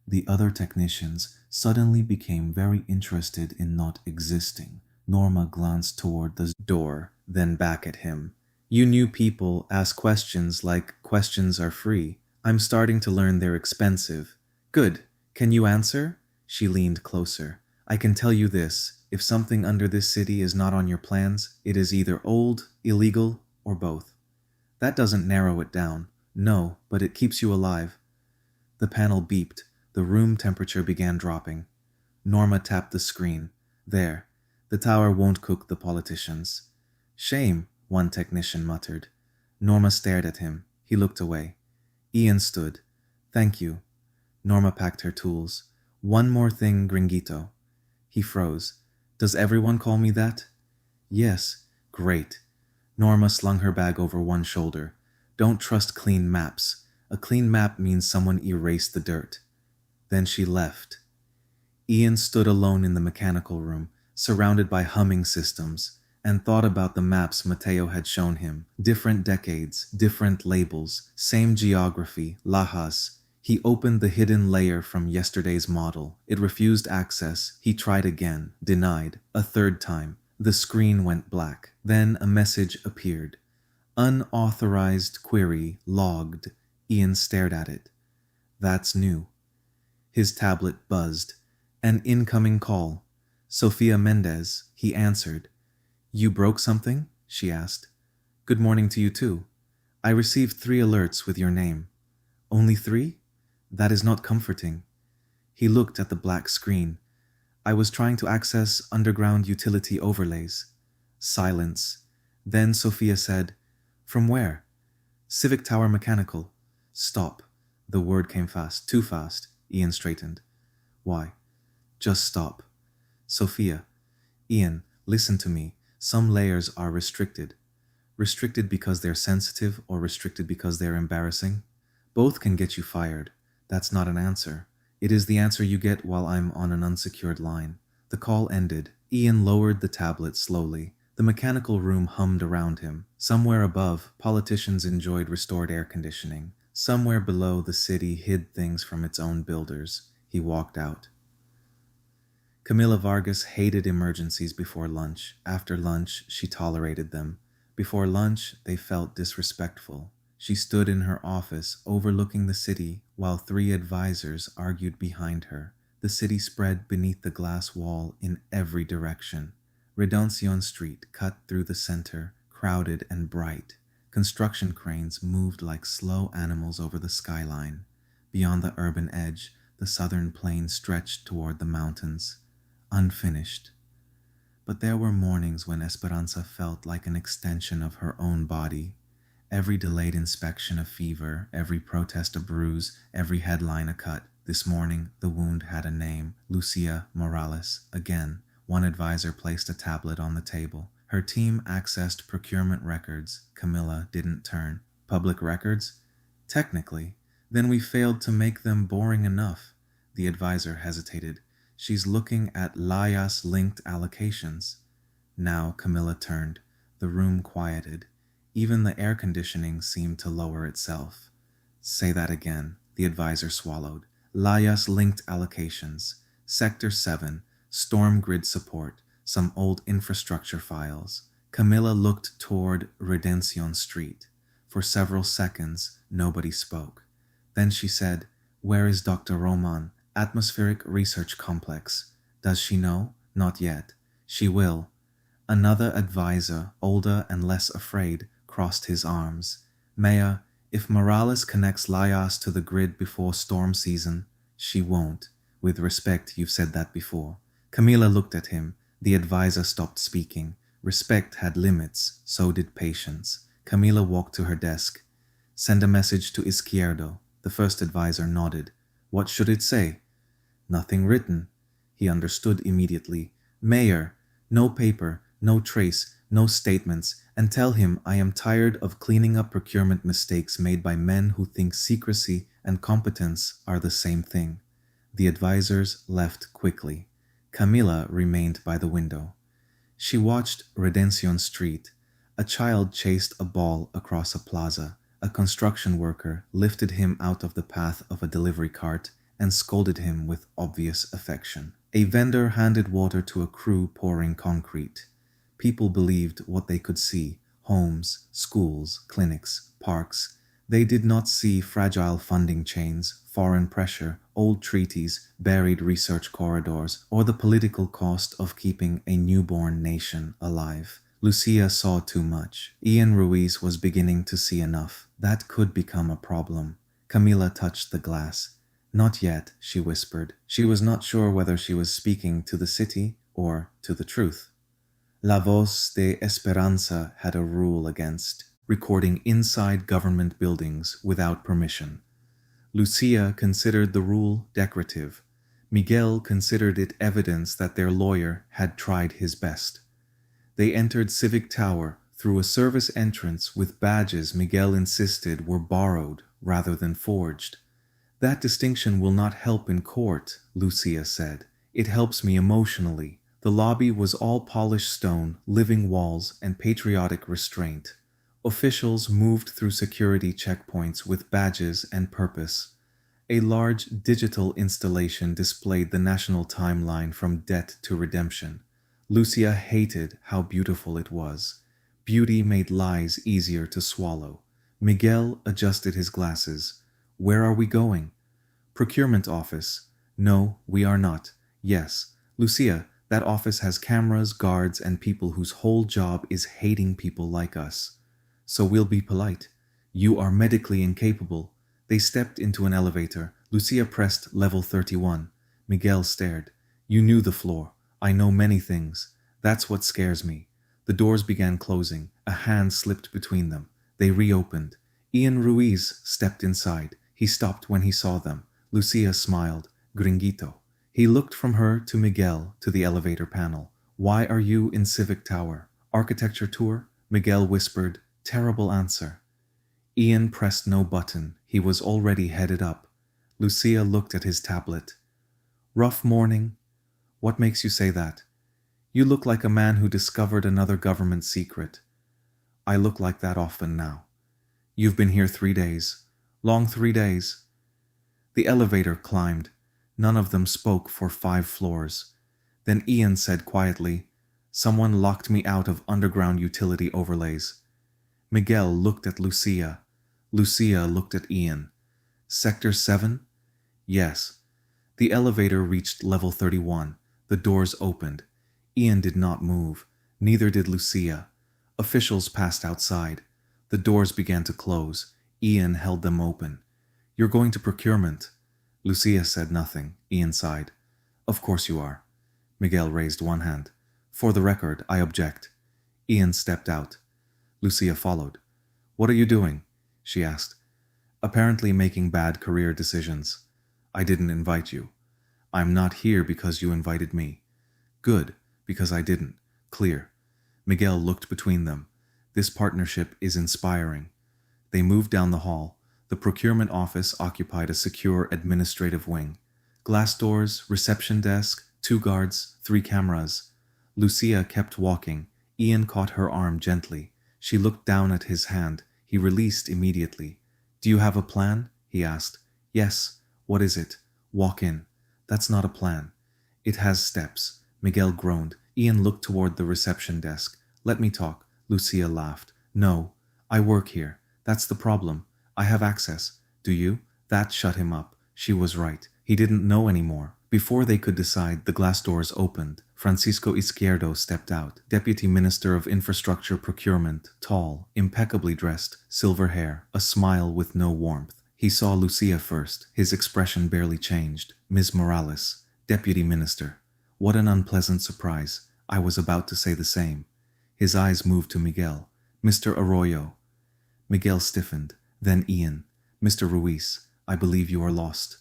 The other technicians suddenly became very interested in not existing. Norma glanced toward the door, then back at him. You new people ask questions like questions are free. I'm starting to learn they're expensive. Good. Can you answer? She leaned closer. I can tell you this. If something under this city is not on your plans, it is either old, illegal, or both. That doesn't narrow it down. No, but it keeps you alive. The panel beeped. The room temperature began dropping. Norma tapped the screen. There. The tower won't cook the politicians. Shame, one technician muttered. Norma stared at him. He looked away. Ian stood. Thank you. Norma packed her tools. One more thing, Gringuito. He froze. Does everyone call me that? Yes. Great. Norma slung her bag over one shoulder. Don't trust clean maps. A clean map means someone erased the dirt. Then she left. Ian stood alone in the mechanical room. surrounded by humming systems, and thought about the maps Mateo had shown him. Different decades, different labels, same geography, Lajas. He opened the hidden layer from yesterday's model. It refused access. He tried again, denied. A third time. The screen went black. Then a message appeared. Unauthorized query logged. Ian stared at it. That's new. His tablet buzzed. An incoming call. Sofia Mendez, he answered. You broke something? She asked. Good morning to you too. I received 3 alerts with your name. Only 3? That is not comforting. He looked at the black screen. I was trying to access underground utility overlays. Silence. Then Sophia said, From where? Civic Tower Mechanical. Stop. The word came fast, too fast. Ian straightened. Why? Just stop. Sophia. Ian, listen to me. Some layers are restricted. Restricted because they're sensitive or restricted because they're embarrassing. Both can get you fired. That's not an answer. It is the answer you get while I'm on an unsecured line. The call ended. Ian lowered the tablet slowly. The mechanical room hummed around him. Somewhere above, politicians enjoyed restored air conditioning. Somewhere below, the city hid things from its own builders. He walked out. Camila Vargas hated emergencies before lunch. After lunch, she tolerated them. Before lunch, they felt disrespectful. She stood in her office, overlooking the city, while 3 advisors argued behind her. The city spread beneath the glass wall in every direction. Redemption Street cut through the center, crowded and bright. Construction cranes moved like slow animals over the skyline. Beyond the urban edge, the southern plain stretched toward the mountains, unfinished. But there were mornings when Esperanza felt like an extension of her own body. Every delayed inspection a fever, every protest a bruise, every headline a cut. This morning, the wound had a name, Lucia Morales. Again, one advisor placed a tablet on the table. Her team accessed procurement records. Camila didn't turn. Public records? Technically. Then we failed to make them boring enough. The advisor hesitated. She's looking at Layas-linked allocations. Now Camila turned. The room quieted. Even the air conditioning seemed to lower itself. Say that again, the advisor swallowed. Layas-linked allocations. Sector 7, storm grid support, some old infrastructure files. Camila looked toward Redemption Street. For several seconds, nobody spoke. Then she said, Where is Dr. Roman? Atmospheric Research Complex. Does she know? Not yet. She will. Another advisor, older and less afraid, crossed his arms. Maya, if Morales connects Layas to the grid before storm season, she won't. With respect, you've said that before. Camila looked at him. The advisor stopped speaking. Respect had limits, so did patience. Camila walked to her desk. Send a message to Izquierdo. The first advisor nodded. What should it say? Nothing written. He understood immediately. Mayor, no paper, no trace, no statements, and tell him I am tired of cleaning up procurement mistakes made by men who think secrecy and competence are the same thing. The advisors left quickly. Camila remained by the window. She watched Redemption Street. A child chased a ball across a plaza. A construction worker lifted him out of the path of a delivery cart and scolded him with obvious affection. A vendor handed water to a crew pouring concrete. People believed what they could see: homes, schools, clinics, parks. They did not see fragile funding chains, foreign pressure, old treaties, buried research corridors, or the political cost of keeping a newborn nation alive. Lucia saw too much. Ian Ruiz was beginning to see enough. That could become a problem. Camila touched the glass. Not yet, she whispered. She was not sure whether she was speaking to the city or to the truth. La Voz de Esperanza had a rule against recording inside government buildings without permission. Lucia considered the rule decorative. Miguel considered it evidence that their lawyer had tried his best. They entered Civic Tower through a service entrance with badges Miguel insisted were borrowed rather than forged. That distinction will not help in court, Lucia said. It helps me emotionally. The lobby was all polished stone, living walls, and patriotic restraint. Officials moved through security checkpoints with badges and purpose. A large digital installation displayed the national timeline from debt to redemption. Lucia hated how beautiful it was. Beauty made lies easier to swallow. Miguel adjusted his glasses. Where are we going? Procurement office. No, we are not. Yes. Lucia, that office has cameras, guards, and people whose whole job is hating people like us. So we'll be polite. You are medically incapable. They stepped into an elevator. Lucia pressed level 31. Miguel stared. You knew the floor. I know many things. That's what scares me. The doors began closing. A hand slipped between them. They reopened. Ian Ruiz stepped inside. He stopped when he saw them. Lucia smiled. Gringuito. He looked from her to Miguel to the elevator panel. Why are you in Civic Tower? Architecture tour? Miguel whispered. Terrible answer. Ian pressed no button. He was already headed up. Lucia looked at his tablet. Rough morning? What makes you say that? You look like a man who discovered another government secret. I look like that often now. You've been here 3 days. Long 3 days. The elevator climbed. None of them spoke for 5 floors. Then Ian said quietly, Someone locked me out of underground utility overlays. Miguel looked at Lucia. Lucia looked at Ian. Sector 7? Yes. The elevator reached level 31. The doors opened. Ian did not move. Neither did Lucia. Officials passed outside. The doors began to close. Ian held them open. You're going to procurement. Lucia said nothing. Ian sighed. Of course you are. Miguel raised one hand. For the record, I object. Ian stepped out. Lucia followed. What are you doing? She asked. Apparently making bad career decisions. I didn't invite you. I'm not here because you invited me. Good, because I didn't. Clear. Miguel looked between them. This partnership is inspiring. They moved down the hall. The procurement office occupied a secure administrative wing. Glass doors, reception desk, 2 guards, 3 cameras. Lucia kept walking. Ian caught her arm gently. She looked down at his hand. He released immediately. Do you have a plan? He asked. Yes. What is it? Walk in. That's not a plan. It has steps. Miguel groaned. Ian looked toward the reception desk. Let me talk. Lucia laughed. No. I work here. That's the problem. I have access. Do you? That shut him up. She was right. He didn't know anymore. Before they could decide, the glass doors opened. Francisco Izquierdo stepped out, Deputy Minister of Infrastructure Procurement, tall, impeccably dressed, silver hair, a smile with no warmth. He saw Lucia first. His expression barely changed. Ms. Morales, Deputy Minister. What an unpleasant surprise. I was about to say the same. His eyes moved to Miguel. Mr. Arroyo. Miguel stiffened. Then Ian. Mr. Ruiz, I believe you are lost.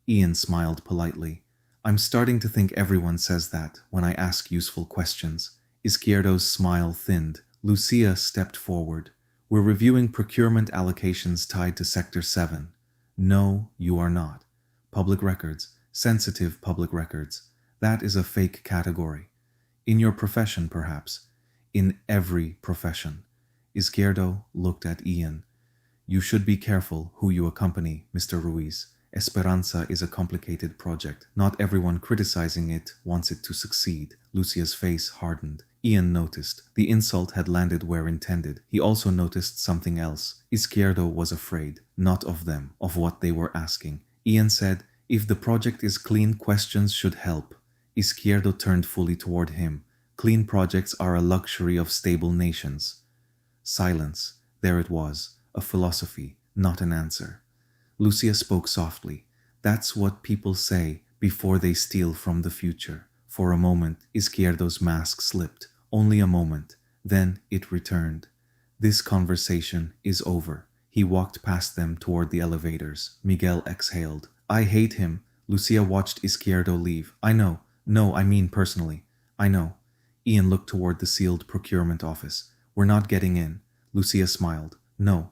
Ian smiled politely. I'm starting to think everyone says that when I ask useful questions. Izquierdo's smile thinned. Lucia stepped forward. We're reviewing procurement allocations tied to Sector 7. No, you are not. Public records, sensitive public records. That is a fake category. In your profession, perhaps. In every profession. Izquierdo looked at Ian. You should be careful who you accompany, Mr. Ruiz. Esperanza is a complicated project. Not everyone criticizing it wants it to succeed. Lucia's face hardened. Ian noticed. The insult had landed where intended. He also noticed something else. Izquierdo was afraid. Not of them, of what they were asking. Ian said, if the project is clean, questions should help. Izquierdo turned fully toward him. Clean projects are a luxury of stable nations. Silence. There it was. A philosophy, not an answer. Lucia spoke softly. That's what people say before they steal from the future. For a moment, Izquierdo's mask slipped. Only a moment. Then it returned. This conversation is over. He walked past them toward the elevators. Miguel exhaled. I hate him. Lucia watched Izquierdo leave. I know. No, I mean personally. I know. Ian looked toward the sealed procurement office. We're not getting in. Lucia smiled. No.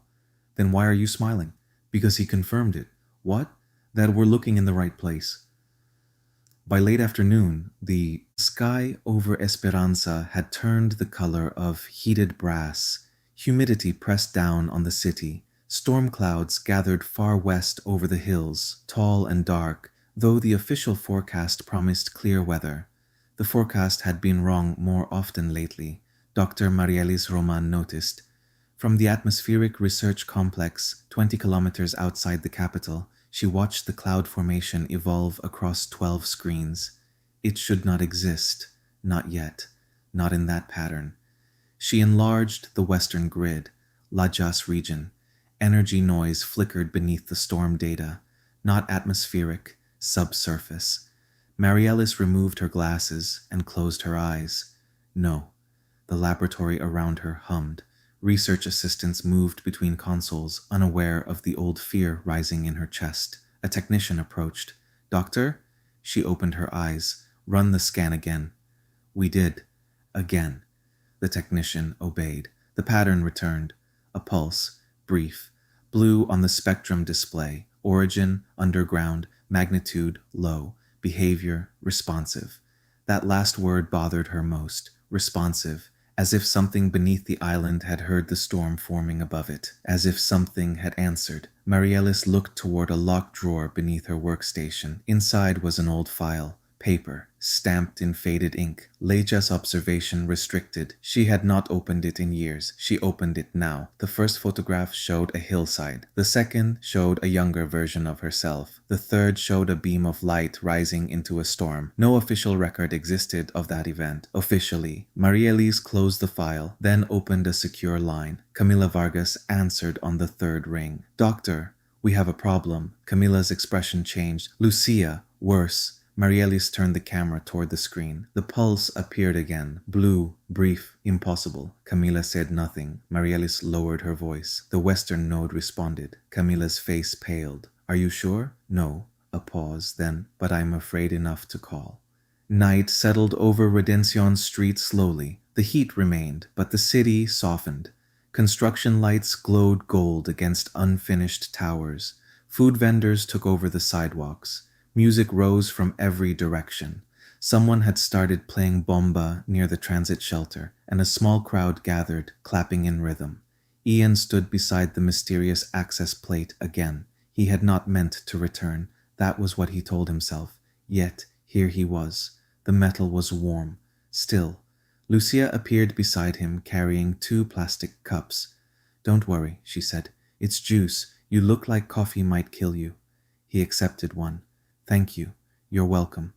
Then why are you smiling? Because he confirmed it. What? That we're looking in the right place. By late afternoon, the sky over Esperanza had turned the color of heated brass. Humidity pressed down on the city. Storm clouds gathered far west over the hills, tall and dark, though the official forecast promised clear weather. The forecast had been wrong more often lately, Dr. Marielis Roman noticed. From the atmospheric research complex, 20 kilometers outside the capital, she watched the cloud formation evolve across 12 screens. It should not exist, not yet, not in that pattern. She enlarged the western grid, Lajas region. Energy noise flickered beneath the storm data, not atmospheric, subsurface. Marielis removed her glasses and closed her eyes. No, the laboratory around her hummed. Research assistants moved between consoles, unaware of the old fear rising in her chest. A technician approached. "Doctor?" She opened her eyes. "Run the scan again." "We did. Again." The technician obeyed. The pattern returned. A pulse, brief, blue on the spectrum display. Origin, underground, magnitude, low, behavior, responsive. That last word bothered her most. Responsive. As if something beneath the island had heard the storm forming above it, as if something had answered. Marielis looked toward a locked drawer beneath her workstation. Inside was an old file, paper, stamped in faded ink. Leja's observation restricted. She had not opened it in years. She opened it now. The first photograph showed a hillside. The second showed a younger version of herself. The third showed a beam of light rising into a storm. No official record existed of that event. Officially, Marielis closed the file, then opened a secure line. Camila Vargas answered on the third ring. "Doctor, we have a problem." Camila's expression changed. "Lucia, worse." Marielis turned the camera toward the screen. The pulse appeared again. Blue, brief, impossible. Camila said nothing. Marielis lowered her voice. The western node responded. Camila's face paled. "Are you sure?" "No." A pause, then, "But I'm afraid enough to call." Night settled over Redención Street slowly. The heat remained, but the city softened. Construction lights glowed gold against unfinished towers. Food vendors took over the sidewalks. Music rose from every direction. Someone had started playing bomba near the transit shelter, and a small crowd gathered, clapping in rhythm. Ian stood beside the mysterious access plate again. He had not meant to return. That was what he told himself. Yet, here he was. The metal was warm. Still. Lucia appeared beside him, carrying 2 plastic cups. "Don't worry," she said. "It's juice. You look like coffee might kill you." He accepted one. "Thank you. You're welcome."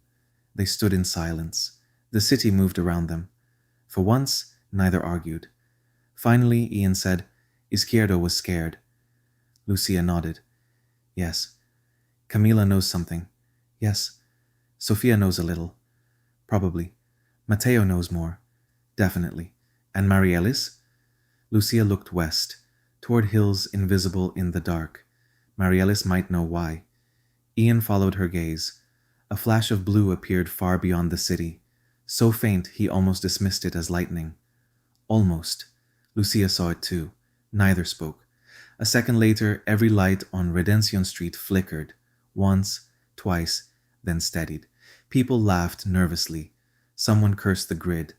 They stood in silence. The city moved around them. For once, neither argued. Finally, Ian said, "Izquierdo was scared." Lucia nodded. "Yes." "Camila knows something." "Yes." "Sofia knows a little." "Probably." "Mateo knows more." "Definitely." "And Marielis?" Lucia looked west, toward hills invisible in the dark. Marielis might know why. Ian followed her gaze. A flash of blue appeared far beyond the city, so faint he almost dismissed it as lightning. Almost. Lucia saw it too. Neither spoke. A second later, every light on Redención Street flickered. Once, twice, then steadied. People laughed nervously. Someone cursed the grid.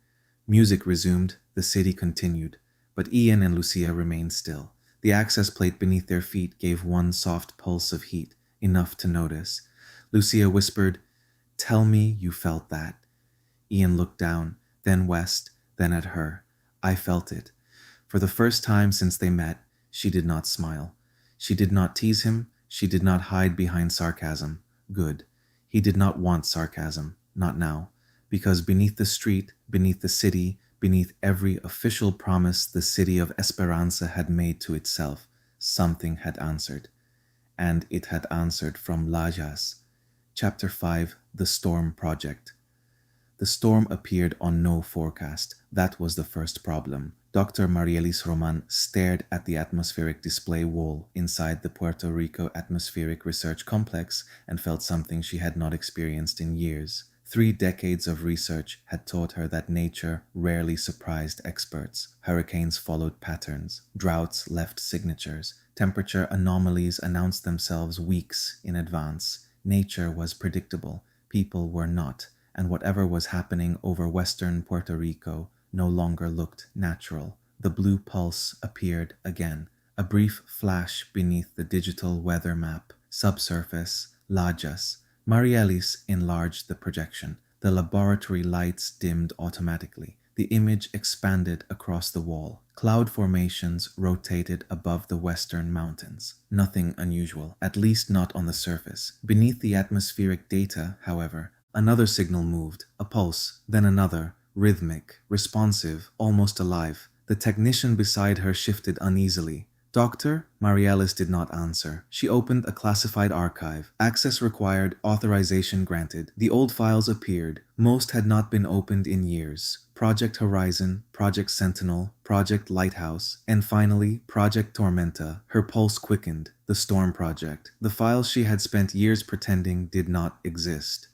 Music resumed. The city continued. But Ian and Lucia remained still. The access plate beneath their feet gave one soft pulse of heat. Enough to notice. Lucia whispered, "Tell me you felt that." Ian looked down, then west, then at her. I felt it. For the first time since they met, she did not smile. She did not tease him. She did not hide behind sarcasm. Good. He did not want sarcasm. Not now. Because beneath the street, beneath the city, beneath every official promise the city of Esperanza had made to itself, something had answered. And it had answered from Lajas. Chapter 5, The Storm Project. The storm appeared on no forecast. That was the first problem. Dr. Marielis Roman stared at the atmospheric display wall inside the Puerto Rico Atmospheric Research Complex and felt something she had not experienced in years. 3 decades of research had taught her that nature rarely surprised experts. Hurricanes followed patterns. Droughts left signatures. Temperature anomalies announced themselves weeks in advance. Nature was predictable. people were not, and whatever was happening over western Puerto Rico no longer looked natural. The blue pulse appeared again, a brief flash beneath the digital weather map. Subsurface, Lajas. Marielis enlarged the projection. The laboratory lights dimmed automatically. The image expanded across the wall. Cloud formations rotated above the western mountains. Nothing unusual, at least not on the surface. Beneath the atmospheric data, however, another signal moved, a pulse, then another, rhythmic, responsive, almost alive. The technician beside her shifted uneasily. Doctor? Marielis did not answer. She opened a classified archive. Access required, authorization granted. The old files appeared. Most had not been opened in years. Project Horizon, Project Sentinel, Project Lighthouse, and finally, Project Tormenta. Her pulse quickened. The Storm Project. The files she had spent years pretending did not exist.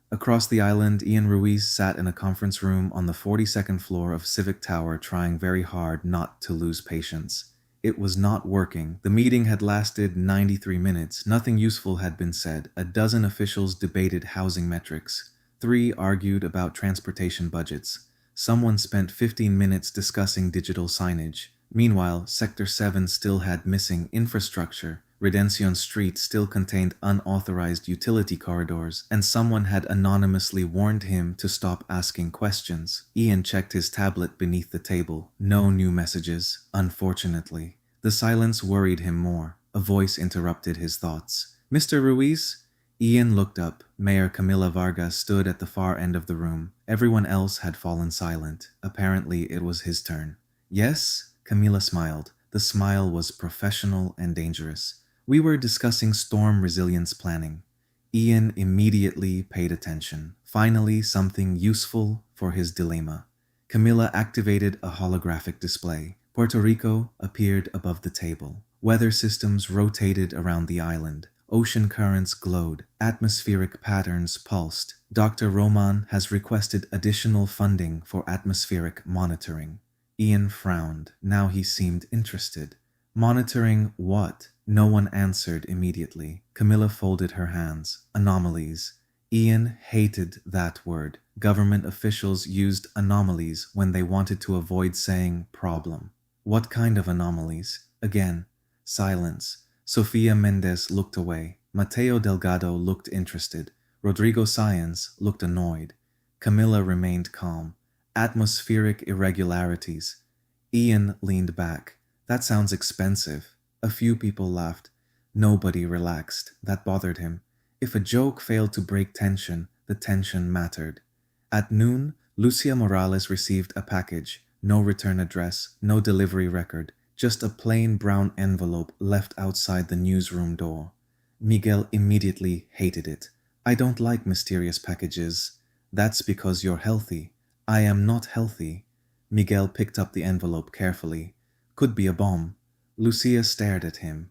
Across the island, Ian Ruiz sat in a conference room on the 42nd floor of Civic Tower trying very hard not to lose patience. It was not working. The meeting had lasted 93 minutes. Nothing useful had been said. A dozen officials debated housing metrics. 3 argued about transportation budgets. Someone spent 15 minutes discussing digital signage. Meanwhile, Sector 7 still had missing infrastructure. Redención Street still contained unauthorized utility corridors, and someone had anonymously warned him to stop asking questions. Ian checked his tablet beneath the table. No new messages, unfortunately. The silence worried him more. A voice interrupted his thoughts. "Mr. Ruiz?" Ian looked up. Mayor Camila Vargas stood at the far end of the room. Everyone else had fallen silent. Apparently, it was his turn. "Yes?" Camila smiled. The smile was professional and dangerous. "We were discussing storm resilience planning." Ian immediately paid attention. Finally, something useful for his dilemma. Camilla activated a holographic display. Puerto Rico appeared above the table. Weather systems rotated around the island. Ocean currents glowed. Atmospheric patterns pulsed. Dr. Roman has requested additional funding for atmospheric monitoring. Ian frowned. Now he seemed interested. Monitoring what? No one answered immediately. Camilla folded her hands. Anomalies. Ian hated that word. Government officials used anomalies when they wanted to avoid saying problem. What kind of anomalies? Again, silence. Sofia Mendez looked away. Mateo Delgado looked interested. Rodrigo Sáenz looked annoyed. Camilla remained calm. Atmospheric irregularities. Ian leaned back. That sounds expensive. A few people laughed. Nobody relaxed. That bothered him. If a joke failed to break tension, the tension mattered. At noon, Lucia Morales received a package. No return address, no delivery record, just a plain brown envelope left outside the newsroom door. Miguel immediately hated it. "I don't like mysterious packages." "That's because you're healthy." "I am not healthy." Miguel picked up the envelope carefully. "Could be a bomb." Lucia stared at him.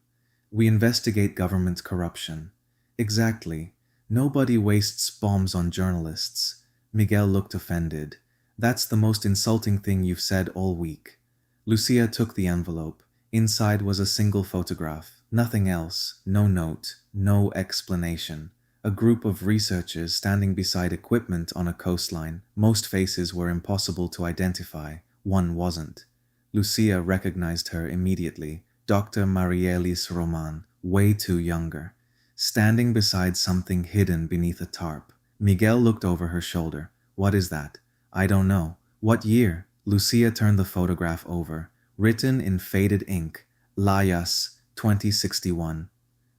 "We investigate government corruption." "Exactly. Nobody wastes bombs on journalists." Miguel looked offended. "That's the most insulting thing you've said all week." Lucia took the envelope. Inside was a single photograph. Nothing else. No note. No explanation. A group of researchers standing beside equipment on a coastline. Most faces were impossible to identify. One wasn't. Lucia recognized her immediately. Dr. Marielis Roman, way too younger. Standing beside something hidden beneath a tarp. Miguel looked over her shoulder. "What is that?" "I don't know." "What year?" Lucia turned the photograph over. Written in faded ink, Lajas, 2061.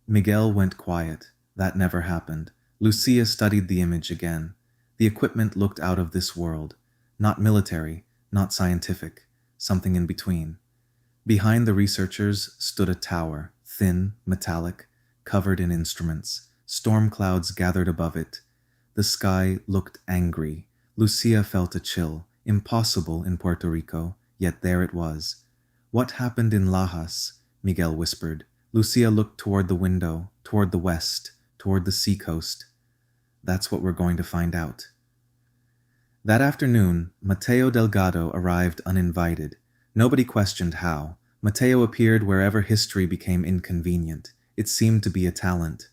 Miguel went quiet. That never happened. Lucia studied the image again. The equipment looked out of this world. Not military, not scientific, something in between. Behind the researchers stood a tower, thin, metallic, covered in instruments. Storm clouds gathered above it. The sky looked angry. Lucia felt a chill. Impossible in Puerto Rico, yet there it was. "What happened in Lajas?" Miguel whispered. Lucia looked toward the window, toward the west, toward the seacoast. "That's what we're going to find out." That afternoon, Mateo Delgado arrived uninvited. Nobody questioned how. Mateo appeared wherever history became inconvenient. It seemed to be a talent.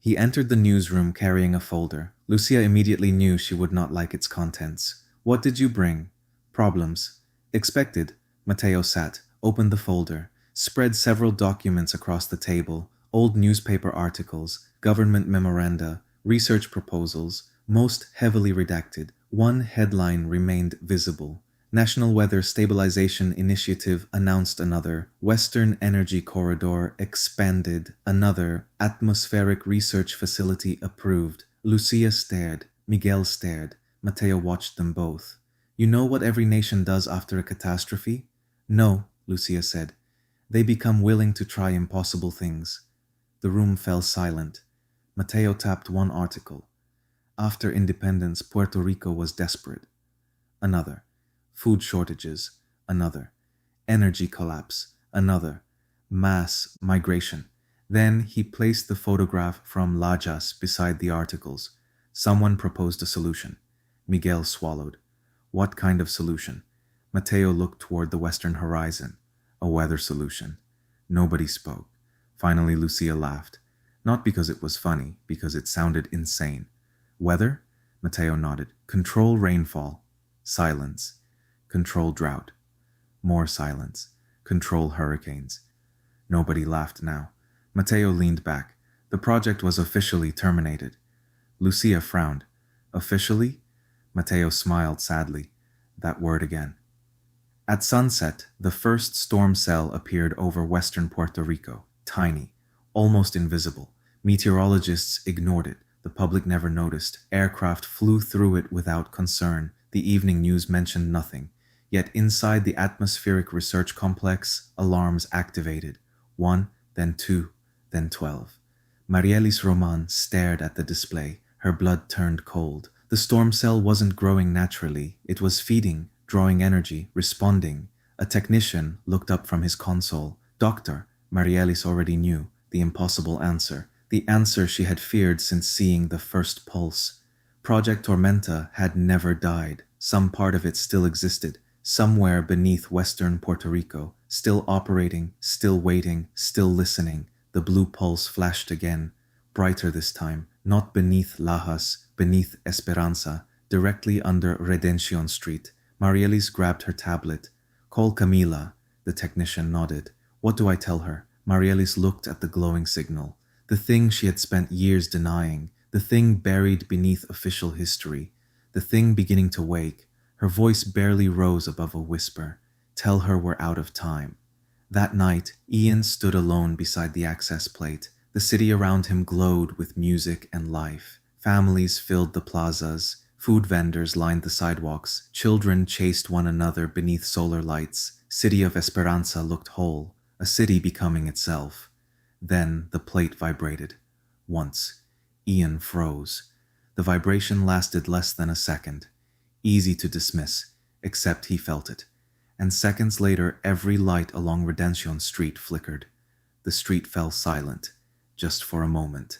He entered the newsroom carrying a folder. Lucia immediately knew she would not like its contents. What did you bring? Problems. Expected. Matteo sat, opened the folder, spread several documents across the table, old newspaper articles, government memoranda, research proposals, most heavily redacted. One headline remained visible. National Weather Stabilization Initiative announced another. Western Energy Corridor expanded. Another. Atmospheric Research Facility approved. Lucia stared. Miguel stared. Matteo watched them both. You know what every nation does after a catastrophe? No, Lucia said. They become willing to try impossible things. The room fell silent. Matteo tapped one article. After independence, Puerto Rico was desperate. Another. Food shortages. Another. Energy collapse. Another. Mass migration. Then he placed the photograph from Lajas beside the articles. Someone proposed a solution. Miguel swallowed. What kind of solution? Matteo looked toward the western horizon. A weather solution. Nobody spoke. Finally, Lucia laughed. Not because it was funny, because it sounded insane. Weather? Matteo nodded. Control rainfall. Silence. Control drought. More silence. Control hurricanes. Nobody laughed now. Matteo leaned back. The project was officially terminated. Lucia frowned. Officially? Matteo smiled sadly. That word again. At sunset, the first storm cell appeared over western Puerto Rico. Tiny. Almost invisible. Meteorologists ignored it. The public never noticed. Aircraft flew through it without concern. The evening news mentioned nothing. Yet inside the atmospheric research complex, alarms activated. 1, then 2, then 12. Marielis Roman stared at the display. Her blood turned cold. The storm cell wasn't growing naturally. It was feeding, drawing energy, responding. A technician looked up from his console. Doctor, Marielis already knew, the impossible answer. The answer she had feared since seeing the first pulse. Project Tormenta had never died. Some part of it still existed, somewhere beneath western Puerto Rico, still operating, still waiting, still listening. The blue pulse flashed again, brighter this time, not beneath Lajas, beneath Esperanza, directly under Redención Street. Marielis grabbed her tablet. Call Camila. The technician nodded. What do I tell her? Marielis looked at the glowing signal. The thing she had spent years denying, the thing buried beneath official history, the thing beginning to wake. Her voice barely rose above a whisper. Tell her we're out of time. That night, Ian stood alone beside the access plate. The city around him glowed with music and life. Families filled the plazas. Food vendors lined the sidewalks. Children chased one another beneath solar lights. City of Esperanza looked whole, a city becoming itself. Then the plate vibrated. Once. Ian froze. The vibration lasted less than a second. Easy to dismiss, except he felt it. And seconds later, every light along Redención Street flickered. The street fell silent, just for a moment.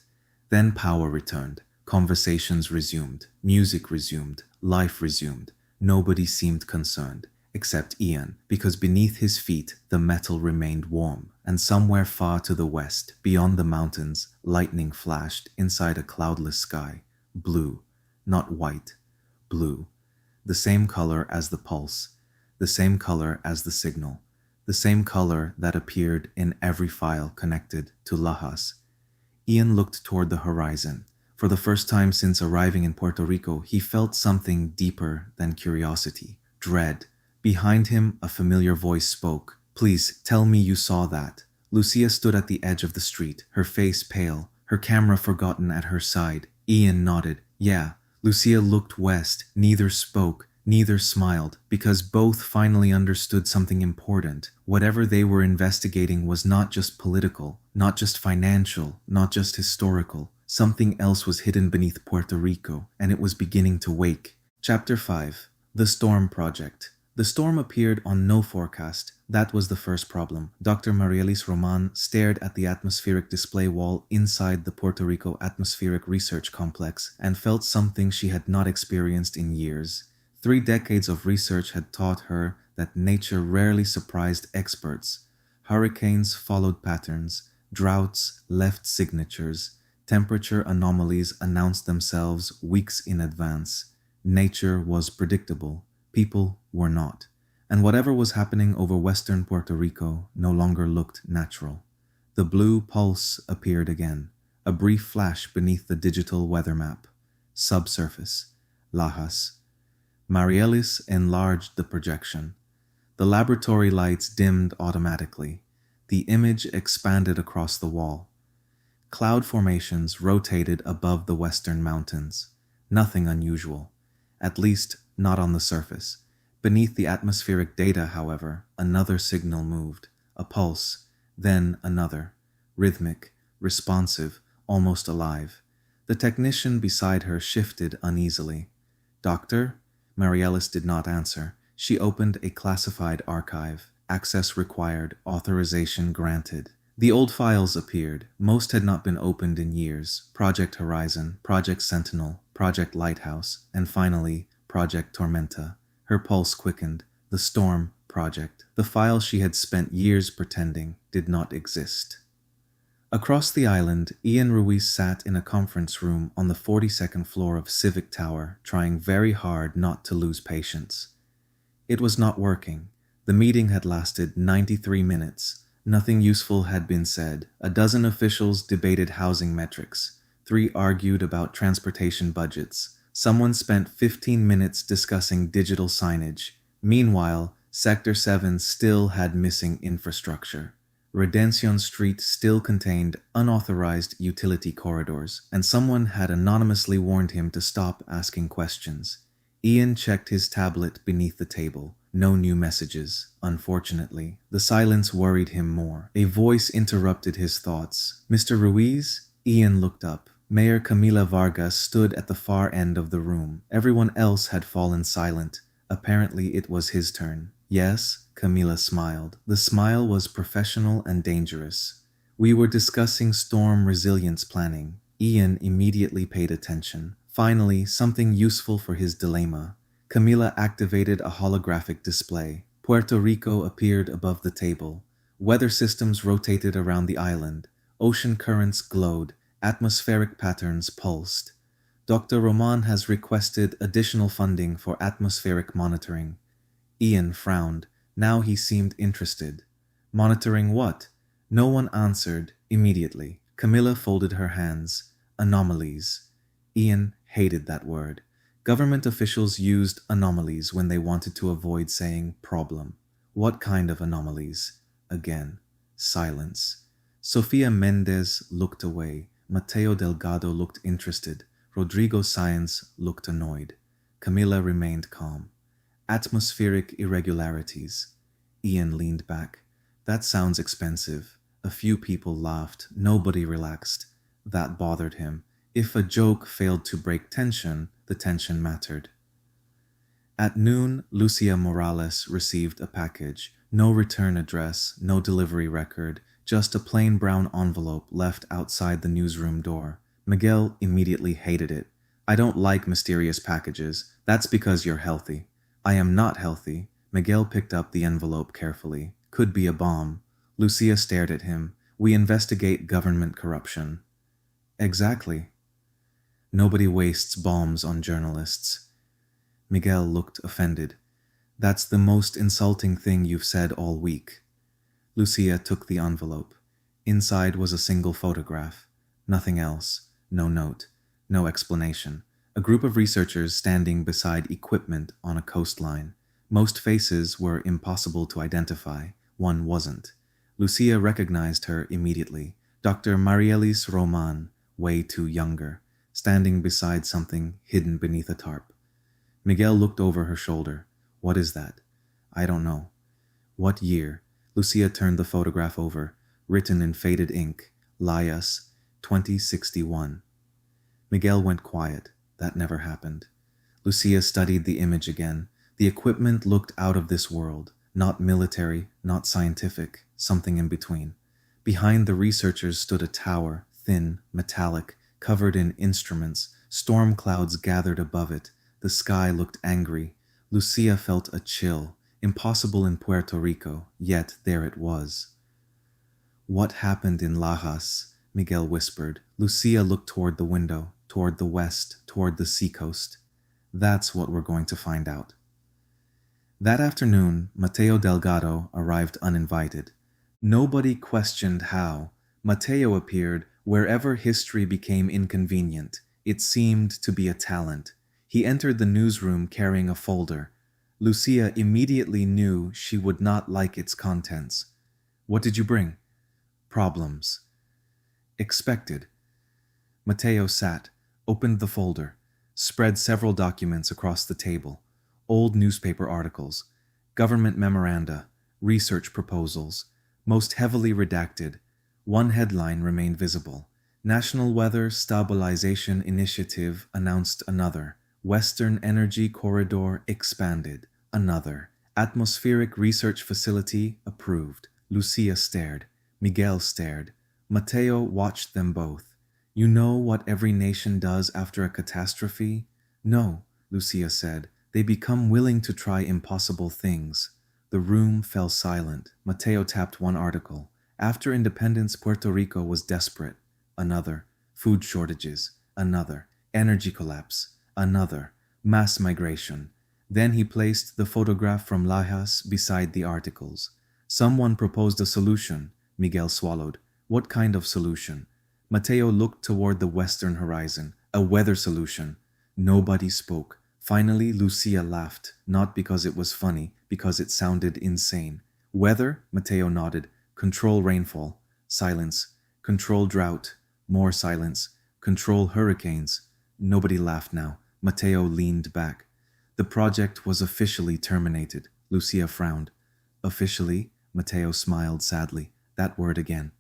Then power returned. Conversations resumed. Music resumed. Life resumed. Nobody seemed concerned, except Ian, because beneath his feet the metal remained warm, and somewhere far to the west, beyond the mountains, lightning flashed inside a cloudless sky. Blue, not white. Blue. The same color as the pulse. The same color as the signal. The same color that appeared in every file connected to Lajas. Ian looked toward the horizon. For the first time since arriving in Puerto Rico, he felt something deeper than curiosity. Dread. Behind him, a familiar voice spoke. Please, tell me you saw that. Lucia stood at the edge of the street, her face pale, her camera forgotten at her side. Ian nodded. Yeah. Lucia looked west. Neither spoke, neither smiled, because both finally understood something important. Whatever they were investigating was not just political, not just financial, not just historical. Something else was hidden beneath Puerto Rico, and it was beginning to wake. Chapter 5. The Storm Project. The storm appeared on no forecast. That was the first problem. Dr. Marielis Roman stared at the atmospheric display wall inside the Puerto Rico Atmospheric Research Complex and felt something she had not experienced in years. 3 decades of research had taught her that nature rarely surprised experts. Hurricanes followed patterns, droughts left signatures, Temperature anomalies announced themselves weeks in advance. Nature was predictable. People were not. And whatever was happening over western Puerto Rico no longer looked natural. The blue pulse appeared again, a brief flash beneath the digital weather map. Subsurface. Lajas. Marielis enlarged the projection. The laboratory lights dimmed automatically. The image expanded across the wall. Cloud formations rotated above the western mountains. Nothing unusual, at least not on the surface. Beneath the atmospheric data, however, another signal moved, a pulse, then another, rhythmic, responsive, almost alive. The technician beside her shifted uneasily. "Doctor?" Marielis did not answer. She opened a classified archive. Access required, authorization granted. The old files appeared. Most had not been opened in years. Project Horizon, Project Sentinel, Project Lighthouse, and finally, Project Tormenta. Her pulse quickened. The Storm Project. The file she had spent years pretending did not exist. Across the island, Ian Ruiz sat in a conference room on the 42nd floor of Civic Tower, trying very hard not to lose patience. It was not working. The meeting had lasted 93 minutes. Nothing useful had been said. A dozen officials debated housing metrics. 3 argued about transportation budgets. Someone spent 15 minutes discussing digital signage. Meanwhile, Sector 7 still had missing infrastructure. Redención Street still contained unauthorized utility corridors, and someone had anonymously warned him to stop asking questions. Ian checked his tablet beneath the table. No new messages, unfortunately. The silence worried him more. A voice interrupted his thoughts. "Mr. Ruiz?" Ian looked up. Mayor Camila Vargas stood at the far end of the room. Everyone else had fallen silent. Apparently it was his turn. "Yes," Camila smiled. The smile was professional and dangerous. "We were discussing storm resilience planning." Ian immediately paid attention. Finally, something useful for his dilemma. Camila activated a holographic display. Puerto Rico appeared above the table. Weather systems rotated around the island. Ocean currents glowed. Atmospheric patterns pulsed. "Dr. Roman has requested additional funding for atmospheric monitoring." Ian frowned. Now he seemed interested. "Monitoring what?" No one answered immediately. Camilla folded her hands. "Anomalies." Ian hated that word. Government officials used anomalies when they wanted to avoid saying problem. What kind of anomalies? Again, silence. Sofia Mendez looked away. Mateo Delgado looked interested. Rodrigo Sáenz looked annoyed. Camilla remained calm. Atmospheric irregularities. Ian leaned back. "That sounds expensive." A few people laughed. Nobody relaxed. That bothered him. If a joke failed to break tension, the tension mattered. At noon, Lucia Morales received a package. No return address, no delivery record, just a plain brown envelope left outside the newsroom door. Miguel immediately hated it. "I don't like mysterious packages. That's because you're healthy." "I am not healthy." Miguel picked up the envelope carefully. "Could be a bomb." Lucia stared at him. "We investigate government corruption." "Exactly." "Nobody wastes bombs on journalists." Miguel looked offended. "That's the most insulting thing you've said all week." Lucia took the envelope. Inside was a single photograph. Nothing else. No note. No explanation. A group of researchers standing beside equipment on a coastline. Most faces were impossible to identify. One wasn't. Lucia recognized her immediately. Dr. Marielis Roman, way too younger, standing beside something hidden beneath a tarp. Miguel looked over her shoulder. "What is that?" "I don't know." "What year?" Lucia turned the photograph over, written in faded ink, Layas, 2061. Miguel went quiet. That never happened. Lucia studied the image again. The equipment looked out of this world. Not military, not scientific, something in between. Behind the researchers stood a tower, thin, metallic, covered in instruments. Storm clouds gathered above it. The sky looked angry. Lucia felt a chill. Impossible in Puerto Rico, yet there it was. "What happened in Lajas?" Miguel whispered. Lucia looked toward the window, toward the west, toward the seacoast. That's what we're going to find out. That afternoon, Mateo Delgado arrived uninvited. Nobody questioned how. Mateo appeared wherever history became inconvenient. It seemed to be a talent. He entered the newsroom carrying a folder. Lucia immediately knew she would not like its contents. What did you bring? Problems. Expected. Mateo sat, opened the folder, spread several documents across the table. Old newspaper articles, government memoranda, research proposals, most heavily redacted. One headline remained visible. National Weather Stabilization Initiative announced another. Western Energy Corridor expanded. Another. Atmospheric Research Facility approved. Lucia stared. Miguel stared. Mateo watched them both. You know what every nation does after a catastrophe? No, Lucia said. They become willing to try impossible things. The room fell silent. Mateo tapped one article. After independence, Puerto Rico was desperate. Another. Food shortages. Another. Energy collapse. Another. Mass migration. Then he placed the photograph from Lajas beside the articles. Someone proposed a solution. Miguel swallowed. What kind of solution? Mateo looked toward the western horizon. A weather solution. Nobody spoke. Finally, Lucia laughed, not because it was funny, because it sounded insane. Weather? Mateo nodded. Control rainfall. Silence. Control drought. More silence. Control hurricanes. Nobody laughed now. Mateo leaned back. The project was officially terminated. Lucia frowned. Officially? Mateo smiled sadly. That word again.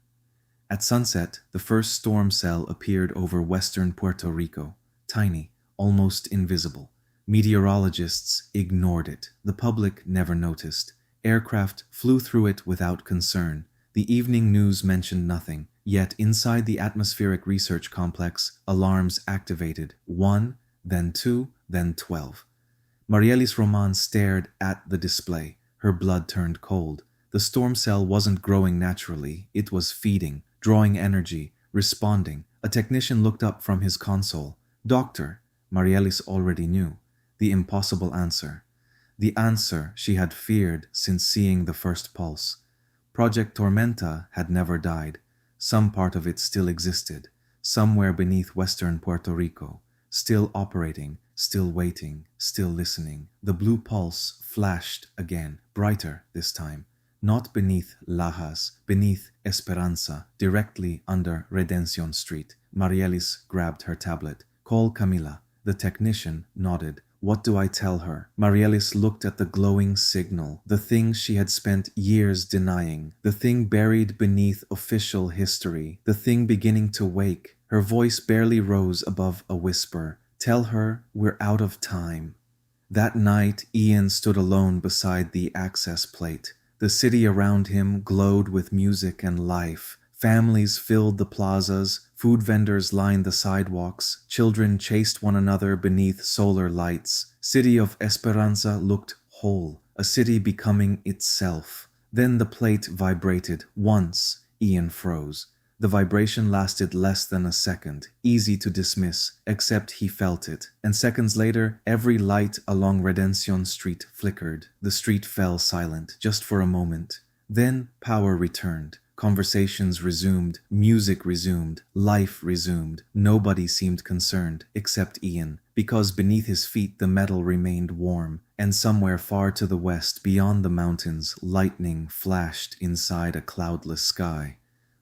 At sunset, the first storm cell appeared over western Puerto Rico. Tiny, almost invisible. Meteorologists ignored it. The public never noticed. Aircraft flew through it without concern. The evening news mentioned nothing. Yet inside the atmospheric research complex, alarms activated. 1, then 2, then 12. Marielis Roman stared at the display. Her blood turned cold. The storm cell wasn't growing naturally. It was feeding, drawing energy, responding. A technician looked up from his console. Doctor, Marielis already knew. The impossible answer. The answer she had feared since seeing the first pulse. Project Tormenta had never died. Some part of it still existed, somewhere beneath western Puerto Rico, still operating, still waiting, still listening. The blue pulse flashed again, brighter this time. Not beneath Lajas, beneath Esperanza, directly under Redención Street. Marielis grabbed her tablet. Call Camila. The technician nodded. What do I tell her? Marielis looked at the glowing signal, the thing she had spent years denying, the thing buried beneath official history, the thing beginning to wake. Her voice barely rose above a whisper. Tell her we're out of time. That night, Ian stood alone beside the access plate. The city around him glowed with music and life. Families filled the plazas, food vendors lined the sidewalks, children chased one another beneath solar lights. City of Esperanza looked whole, a city becoming itself. Then the plate vibrated. Once, Ian froze. The vibration lasted less than a second, easy to dismiss, except he felt it. And seconds later, every light along Redención Street flickered. The street fell silent, just for a moment. Then power returned. Conversations resumed, music resumed, life resumed. Nobody seemed concerned, except Ian, because beneath his feet the metal remained warm, and somewhere far to the west, beyond the mountains, lightning flashed inside a cloudless sky.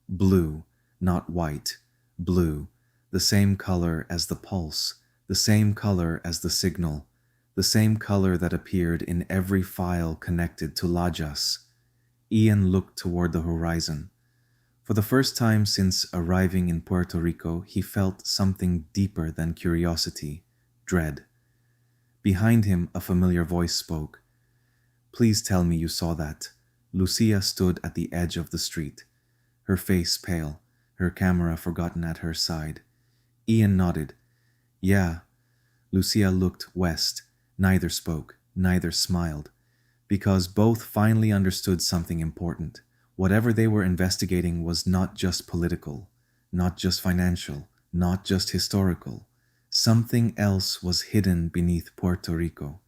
Blue, not white, blue, the same color as the pulse, the same color as the signal, the same color that appeared in every file connected to Lajas. Ian looked toward the horizon. For the first time since arriving in Puerto Rico, he felt something deeper than curiosity, dread. Behind him, a familiar voice spoke. Please tell me you saw that. Lucia stood at the edge of the street, her face pale, her camera forgotten at her side. Ian nodded. Yeah. Lucia looked west. Neither spoke, neither smiled. Because both finally understood something important. Whatever they were investigating was not just political. not just financial, not just historical. Something else was hidden beneath Puerto Rico,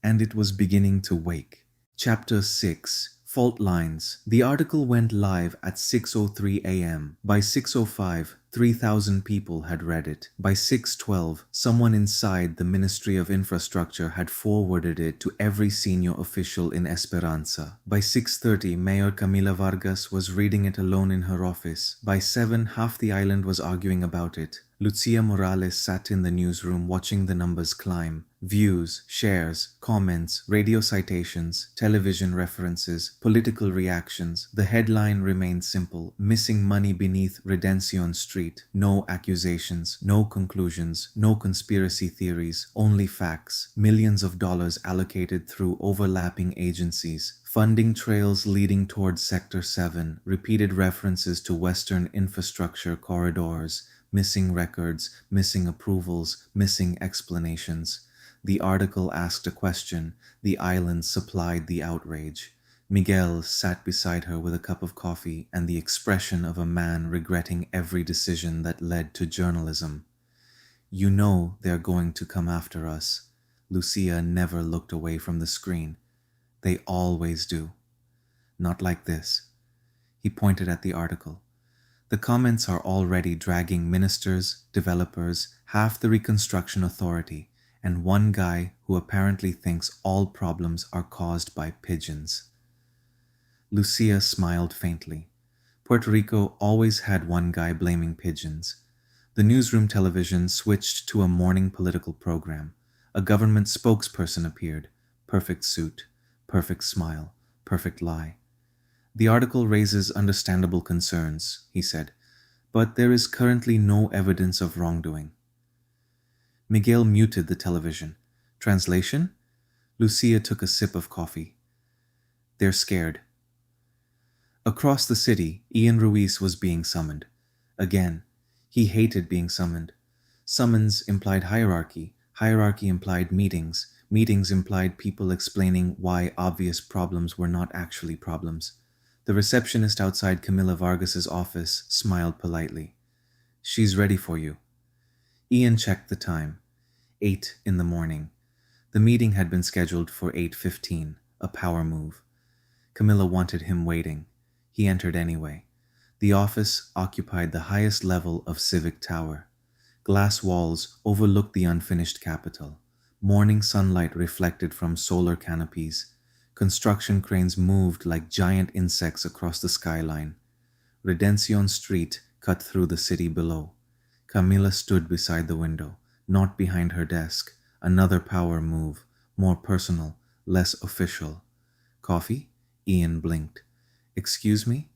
and it was beginning to wake. Chapter 6, Fault Lines. The article went live at 6:03 a.m. By 6:05, 3,000 people had read it. By 6:12, someone inside the Ministry of Infrastructure had forwarded it to every senior official in Esperanza. By 6:30, Mayor Camila Vargas was reading it alone in her office. By 7, half the island was arguing about it. Lucia Morales sat in the newsroom watching the numbers climb. Views, shares, comments, radio citations, television references, political reactions. The headline remained simple: missing money beneath Redención Street. No accusations, no conclusions, no conspiracy theories, only facts. Millions of dollars allocated through overlapping agencies. Funding trails leading towards Sector 7. Repeated references to Western infrastructure corridors. Missing records, missing approvals, missing explanations. The article asked a question. The island supplied the outrage. Miguel sat beside her with a cup of coffee and the expression of a man regretting every decision that led to journalism. "You know they're going to come after us." Lucia never looked away from the screen. "They always do. Not like this." He pointed at the article. "The comments are already dragging ministers, developers, half the Reconstruction Authority, and one guy who apparently thinks all problems are caused by pigeons." Lucia smiled faintly. Puerto Rico always had one guy blaming pigeons. The newsroom television switched to a morning political program. A government spokesperson appeared. Perfect suit, perfect smile, perfect lie. "The article raises understandable concerns," he said, "but there is currently no evidence of wrongdoing." Miguel muted the television. Translation? Lucia took a sip of coffee. "They're scared." Across the city, Ian Ruiz was being summoned. Again, he hated being summoned. Summons implied hierarchy. Hierarchy implied meetings. Meetings implied people explaining why obvious problems were not actually problems. The receptionist outside Camila Vargas's office smiled politely. "She's ready for you." Ian checked the time. 8 in the morning. The meeting had been scheduled for 8:15, a power move. Camila wanted him waiting. He entered anyway. The office occupied the highest level of Civic Tower. Glass walls overlooked the unfinished Capitol. Morning sunlight reflected from solar canopies. Construction cranes moved like giant insects across the skyline. Redención Street cut through the city below. Camila stood beside the window, not behind her desk. Another power move, more personal, less official. "Coffee?" Ian blinked. "Excuse me?"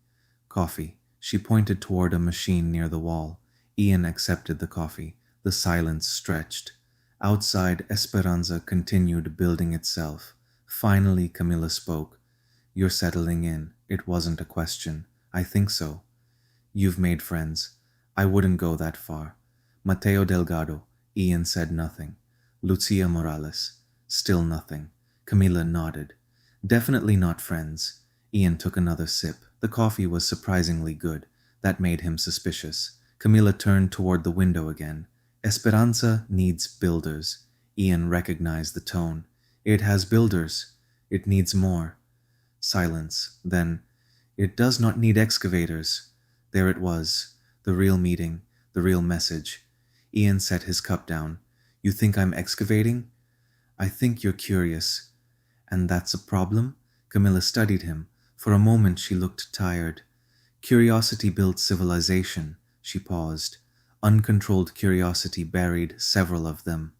"Coffee." She pointed toward a machine near the wall. Ian accepted the coffee. The silence stretched. Outside, Esperanza continued building itself. Finally, Camila spoke. "You're settling in." It wasn't a question. "I think so." "You've made friends." "I wouldn't go that far." "Mateo Delgado." Ian said nothing. "Lucia Morales." Still nothing. Camila nodded. "Definitely not friends." Ian took another sip. The coffee was surprisingly good. That made him suspicious. Camila turned toward the window again. "Esperanza needs builders." Ian recognized the tone. "It has builders. It needs more." Silence. Then, "It does not need excavators." There it was. The real meeting. The real message. Ian set his cup down. "You think I'm excavating?" "I think you're curious." "And that's a problem?" Camila studied him. For a moment she looked tired. "Curiosity built civilization." She paused. Uncontrolled curiosity buried several of them.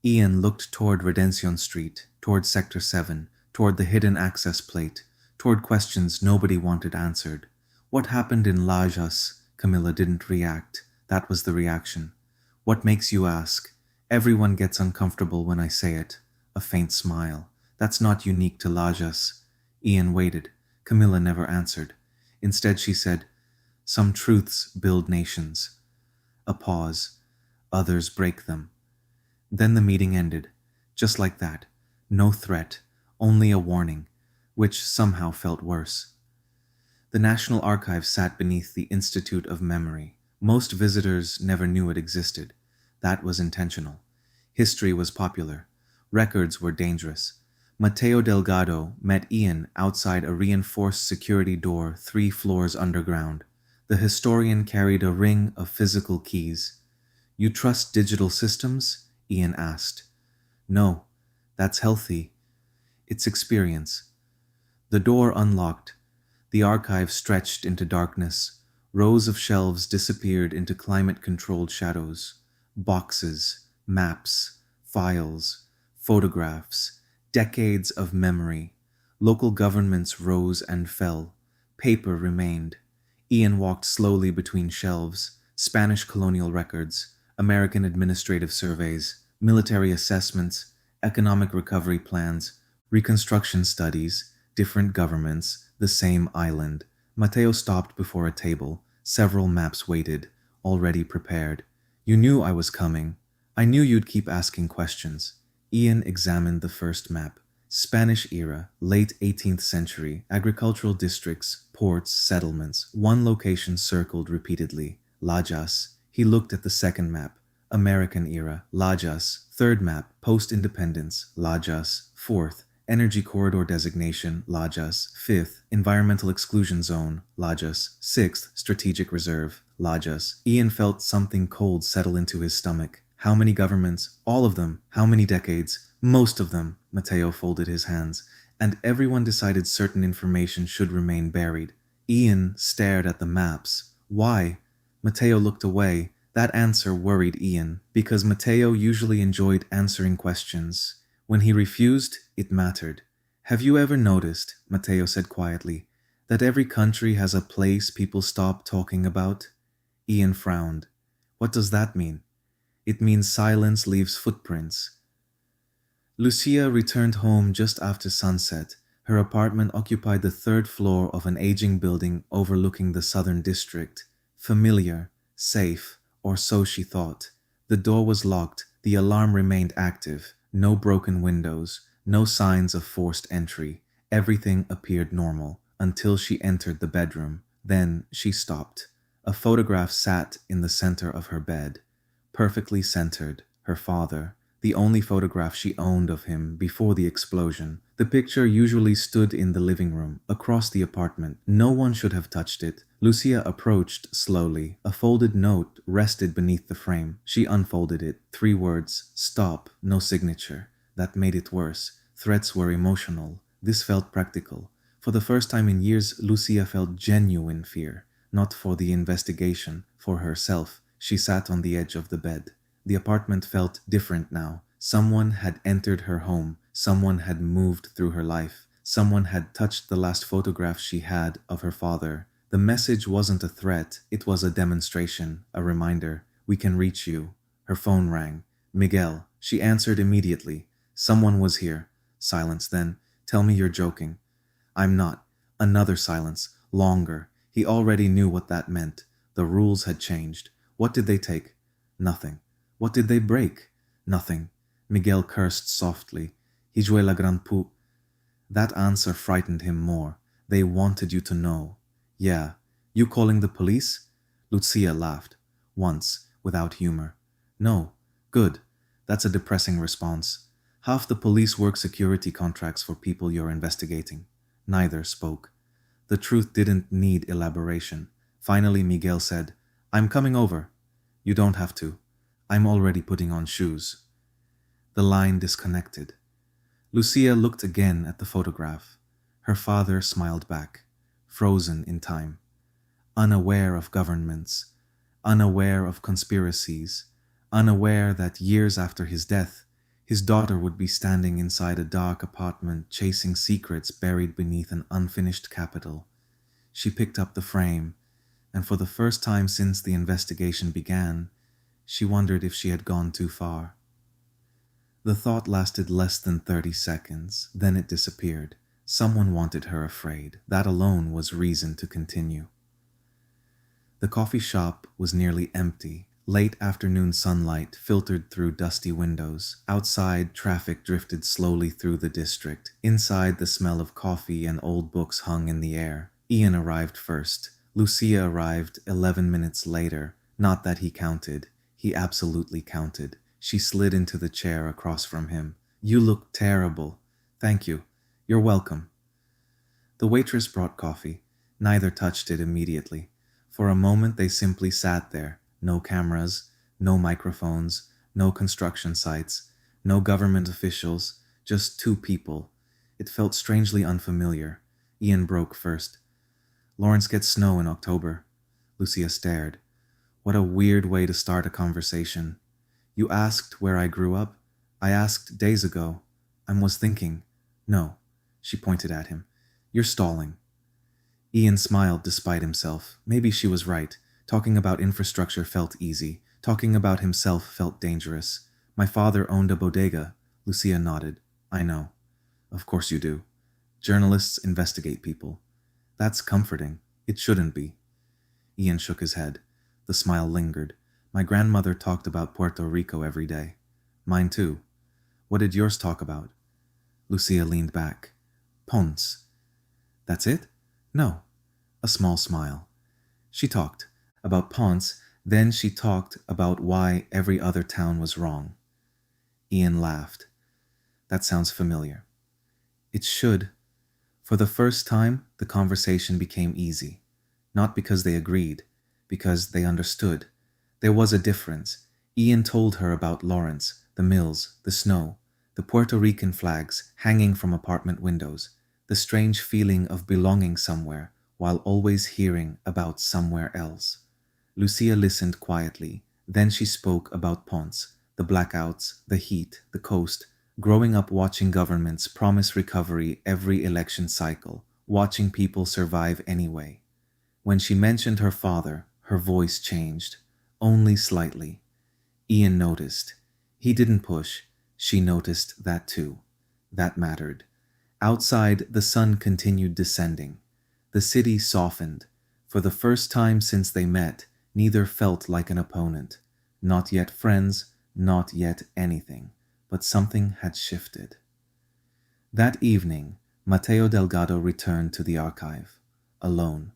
Ian looked toward Redención Street, toward Sector 7, toward the hidden access plate, toward questions nobody wanted answered. "What happened in Lajas?" Camila didn't react. That was the reaction. "What makes you ask?" "Everyone gets uncomfortable when I say it." A faint smile. "That's not unique to Lajas." Ian waited. Camila never answered. Instead she said, "Some truths build nations." A pause. "Others break them." Then the meeting ended. Just like that. No threat. Only a warning. Which somehow felt worse. The National Archives sat beneath the Institute of Memory. Most visitors never knew it existed. That was intentional. History was popular. Records were dangerous. Mateo Delgado met Ian outside a reinforced security door 3 floors underground. The historian carried a ring of physical keys. "You trust digital systems?" Ian asked. "No, that's healthy. It's experience." The door unlocked. The archive stretched into darkness. Rows of shelves disappeared into climate-controlled shadows. Boxes, maps, files, photographs, decades of memory. Local governments rose and fell. Paper remained. Ian walked slowly between shelves. Spanish colonial records, American administrative surveys, military assessments, economic recovery plans, reconstruction studies, different governments, the same island. Mateo stopped before a table. Several maps waited, already prepared. "You knew I was coming. I knew you'd keep asking questions." Ian examined the first map. Spanish era, late 18th century, agricultural districts, ports, settlements. One location circled repeatedly, Lajas. He looked at the second map. American era, Lajas. Third map, post-independence, Lajas. Fourth, energy corridor designation, Lajas. Fifth, environmental exclusion zone, Lajas. Sixth, strategic reserve, Lajas. Ian felt something cold settle into his stomach. How many governments? All of them. How many decades? Most of them. Mateo folded his hands. And everyone decided certain information should remain buried. Ian stared at the maps. Why? Mateo looked away. That answer worried Ian, because Mateo usually enjoyed answering questions. When he refused, it mattered. "Have you ever noticed," Mateo said quietly, "that every country has a place people stop talking about?" Ian frowned. "What does that mean?" "It means silence leaves footprints." Lucia returned home just after sunset. Her apartment occupied the 3rd floor of an aging building overlooking the southern district. Familiar, safe, or so she thought. The door was locked. The alarm remained active. No broken windows. No signs of forced entry. Everything appeared normal until she entered the bedroom. Then she stopped. A photograph sat in the center of her bed. Perfectly centered, her father, the only photograph she owned of him before the explosion. The picture usually stood in the living room, across the apartment. No one should have touched it. Lucia approached slowly. A folded note rested beneath the frame. She unfolded it. 3 words, "Stop," no signature. That made it worse. Threats were emotional. This felt practical. For the first time in years, Lucia felt genuine fear. Not for the investigation, for herself. She sat on the edge of the bed. The apartment felt different now. Someone had entered her home. Someone had moved through her life. Someone had touched the last photograph she had of her father. The message wasn't a threat. It was a demonstration, a reminder. "We can reach you." Her phone rang. "Miguel." She answered immediately. "Someone was here." Silence then. "Tell me you're joking." "I'm not." Another silence. Longer. He already knew what that meant. The rules had changed. What did they take? Nothing. What did they break? Nothing. Miguel cursed softly. "He jouait la grande pu." That answer frightened him more. They wanted you to know. "Yeah. You calling the police?" Lucia laughed. Once, without humor. "No." "Good. That's a depressing response. Half the police work security contracts for people you're investigating." Neither spoke. The truth didn't need elaboration. Finally, Miguel said, "I'm coming over." "You don't have to. I'm already putting on shoes." The line disconnected. Lucia looked again at the photograph. Her father smiled back, frozen in time, unaware of governments, unaware of conspiracies, unaware that years after his death, his daughter would be standing inside a dark apartment chasing secrets buried beneath an unfinished capital. She picked up the frame, and for the first time since the investigation began, she wondered if she had gone too far. The thought lasted less than 30 seconds, then it disappeared. Someone wanted her afraid. That alone was reason to continue. The coffee shop was nearly empty. Late afternoon sunlight filtered through dusty windows. Outside, traffic drifted slowly through the district. Inside, the smell of coffee and old books hung in the air. Ian arrived first. Lucia arrived 11 minutes later. Not that he counted. He absolutely counted. She slid into the chair across from him. You look terrible. Thank you. You're welcome. The waitress brought coffee. Neither touched it immediately. For a moment they simply sat there. No cameras, no microphones, no construction sites, no government officials, just two people. It felt strangely unfamiliar. Ian broke first. Lawrence gets snow in October. Lucia stared. What a weird way to start a conversation. You asked where I grew up? I asked days ago. I was thinking. No, she pointed at him. You're stalling. Ian smiled despite himself. Maybe she was right. Talking about infrastructure felt easy. Talking about himself felt dangerous. My father owned a bodega. Lucia nodded. I know. Of course you do. Journalists investigate people. That's comforting. It shouldn't be. Ian shook his head. The smile lingered. My grandmother talked about Puerto Rico every day. Mine too. What did yours talk about? Lucia leaned back. Ponce. That's it? No. A small smile. She talked about Ponce, then she talked about why every other town was wrong. Ian laughed. That sounds familiar. It should. For the first time, the conversation became easy. Not because they agreed, because they understood. There was a difference. Ian told her about Lawrence, the mills, the snow, the Puerto Rican flags hanging from apartment windows, the strange feeling of belonging somewhere while always hearing about somewhere else. Lucia listened quietly. Then she spoke about Ponce, the blackouts, the heat, the coast, growing up watching governments promise recovery every election cycle, watching people survive anyway. When she mentioned her father, her voice changed, only slightly. Ian noticed. He didn't push. She noticed that too. That mattered. Outside, the sun continued descending. The city softened. For the first time since they met, neither felt like an opponent. Not yet friends, not yet anything. But something had shifted. That evening, Mateo Delgado returned to the archive, alone.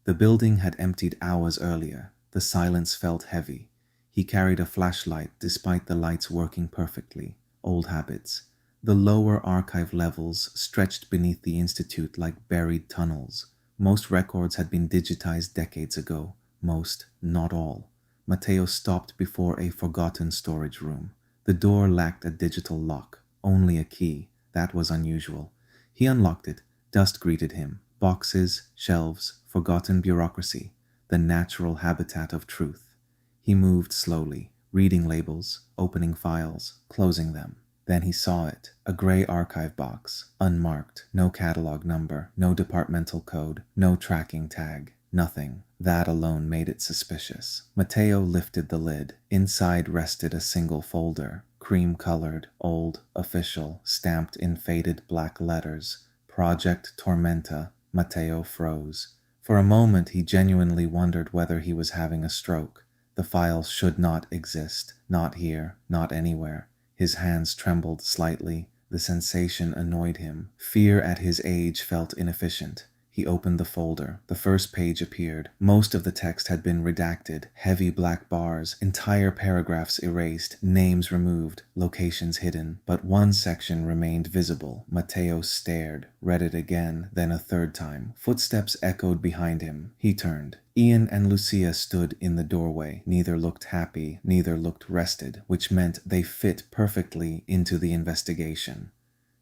The building had emptied hours earlier. The silence felt heavy. He carried a flashlight despite the lights working perfectly. Old habits. The lower archive levels stretched beneath the institute like buried tunnels. Most records had been digitized decades ago. Most, not all. Mateo stopped before a forgotten storage room. The door lacked a digital lock, only a key. That was unusual. He unlocked it. Dust greeted him. Boxes, shelves, forgotten bureaucracy, the natural habitat of truth. He moved slowly, reading labels, opening files, closing them. Then he saw it, a gray archive box, unmarked, no catalog number, no departmental code, no tracking tag, nothing. That alone made it suspicious. Mateo lifted the lid. Inside rested a single folder, cream-colored, old, official, stamped in faded black letters. Project Tormenta. Mateo froze. For a moment he genuinely wondered whether he was having a stroke. The file should not exist, not here, not anywhere. His hands trembled slightly. The sensation annoyed him. Fear at his age felt inefficient. He opened the folder. The first page appeared. Most of the text had been redacted. Heavy black bars, entire paragraphs erased, names removed, locations hidden. But one section remained visible. Mateo stared, read it again, then a third time. Footsteps echoed behind him. He turned. Ian and Lucia stood in the doorway. Neither looked happy, neither looked rested, which meant they fit perfectly into the investigation.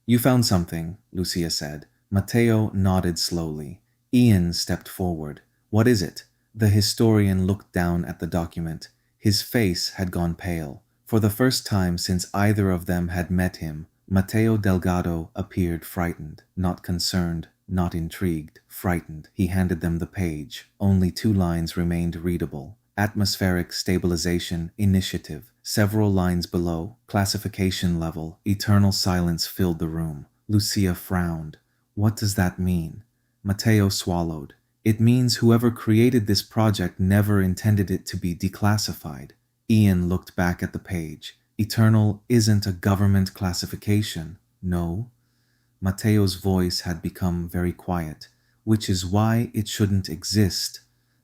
You found something, Lucia said. Mateo nodded slowly. Ian stepped forward. What is it? The historian looked down at the document. His face had gone pale. For the first time since either of them had met him, Mateo Delgado appeared frightened, not concerned, not intrigued, frightened. He handed them the page. Only 2 lines remained readable. Atmospheric stabilization initiative. Several lines below, classification level. Eternal silence filled the room. Lucia frowned. What does that mean? Mateo swallowed. It means whoever created this project never intended it to be declassified. Ian looked back at the page. Eternal isn't a government classification. No. Mateo's voice had become very quiet, which is why it shouldn't exist.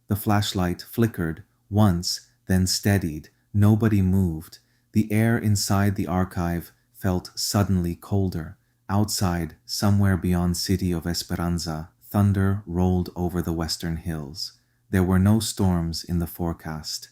The flashlight flickered once, then steadied. Nobody moved. The air inside the archive felt suddenly colder. Outside, somewhere beyond City of Esperanza, thunder rolled over the western hills. There were no storms in the forecast.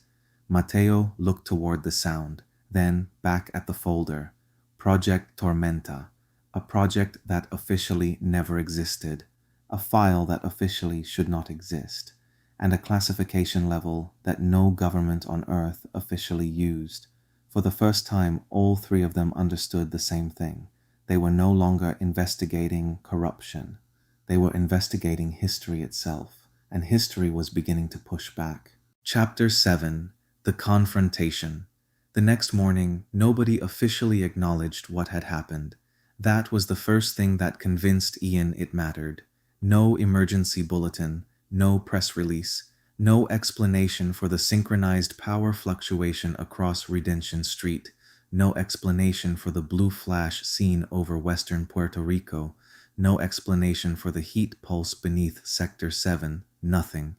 Mateo looked toward the sound, then back at the folder. Project Tormenta, a project that officially never existed, a file that officially should not exist, and a classification level that no government on Earth officially used. For the first time, all three of them understood the same thing. They were no longer investigating corruption. They were investigating history itself, and history was beginning to push back. Chapter 7: The Confrontation. The next morning, nobody officially acknowledged what had happened. That was the first thing that convinced Ian it mattered. No emergency bulletin, no press release, no explanation for the synchronized power fluctuation across Redemption Street, no explanation for the blue flash seen over western Puerto Rico, no explanation for the heat pulse beneath Sector 7, nothing.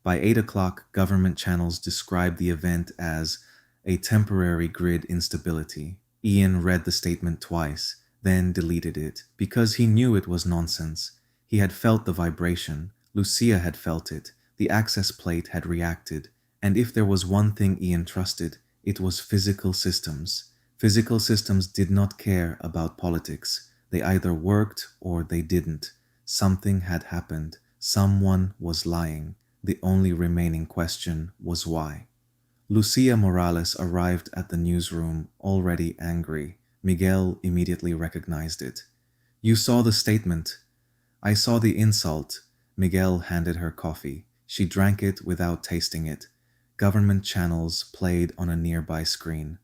By 8 o'clock, government channels described the event as a temporary grid instability. Ian read the statement twice, then deleted it, because he knew it was nonsense. He had felt the vibration. Lucia had felt it. The access plate had reacted. And if there was one thing Ian trusted, it was physical systems. Physical systems did not care about politics. They either worked or they didn't. Something had happened. Someone was lying. The only remaining question was why. Lucia Morales arrived at the newsroom already angry. Miguel immediately recognized it. "You saw the statement." "I saw the insult." Miguel handed her coffee. She drank it without tasting it. Government channels played on a nearby screen.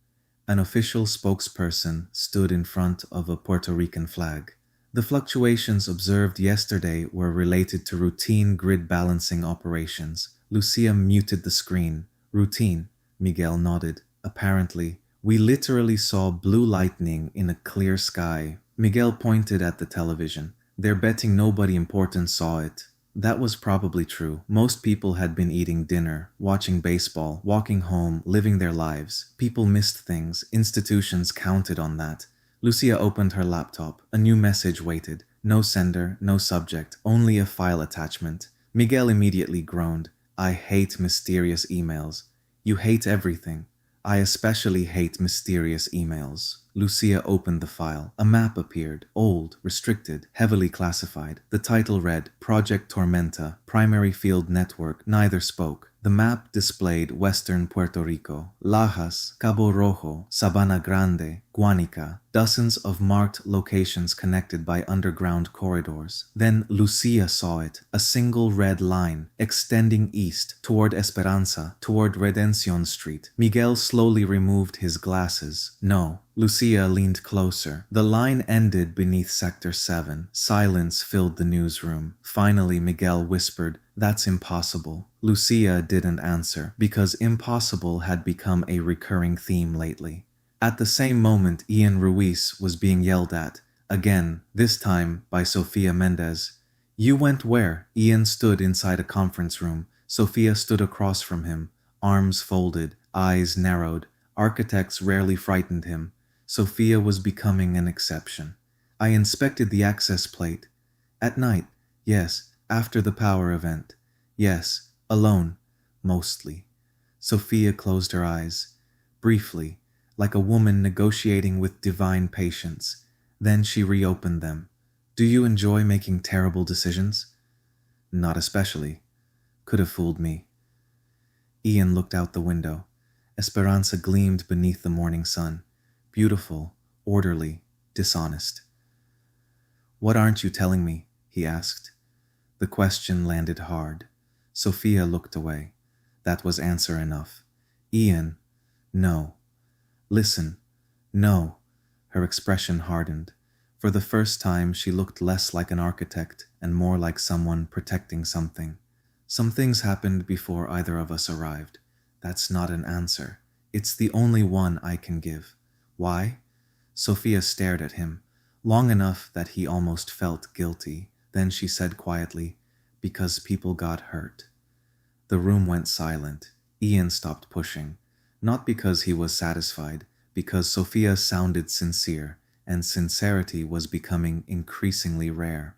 An official spokesperson stood in front of a Puerto Rican flag. "The fluctuations observed yesterday were related to routine grid balancing operations." Lucia muted the screen. "Routine?" Miguel nodded. "Apparently. We literally saw blue lightning in a clear sky." Miguel pointed at the television. "They're betting nobody important saw it." That was probably true. Most people had been eating dinner, watching baseball, walking home, living their lives. People missed things. Institutions counted on that. Lucia opened her laptop. A new message waited. No sender, no subject, only a file attachment. Miguel immediately groaned. "I hate mysterious emails." "You hate everything." "I especially hate mysterious emails." Lucia opened the file. A map appeared, old, restricted, heavily classified. The title read, Project Tormenta, Primary Field Network. Neither spoke. The map displayed western Puerto Rico, Lajas, Cabo Rojo, Sabana Grande, Guanica, dozens of marked locations connected by underground corridors. Then Lucia saw it, a single red line, extending east, toward Esperanza, toward Redemption Street. Miguel slowly removed his glasses. No. Lucia leaned closer. The line ended beneath Sector 7. Silence filled the newsroom. Finally, Miguel whispered, "That's impossible." Lucia didn't answer, because impossible had become a recurring theme lately. At the same moment, Ian Ruiz was being yelled at. Again, this time by Sofia Mendez. "You went where?" Ian stood inside a conference room. Sofia stood across from him, arms folded, eyes narrowed. Architects rarely frightened him. Sofia was becoming an exception. "I inspected the access plate. At night, yes, after the power event. Yes, alone, mostly." Sofia closed her eyes, briefly, like a woman negotiating with divine patience. Then she reopened them. "Do you enjoy making terrible decisions?" "Not especially. Could have fooled me." Ian looked out the window. Esperanza gleamed beneath the morning sun. Beautiful, orderly, dishonest. "What aren't you telling me?" he asked. The question landed hard. Sofia looked away. That was answer enough. "Ian, no." "Listen, no." Her expression hardened. For the first time, she looked less like an architect and more like someone protecting something. "Some things happened before either of us arrived. That's not an answer. It's the only one I can give." "Why?" Sofia stared at him, long enough that he almost felt guilty. Then she said quietly, "Because people got hurt." The room went silent. Ian stopped pushing, not because he was satisfied, because Sophia sounded sincere, and sincerity was becoming increasingly rare.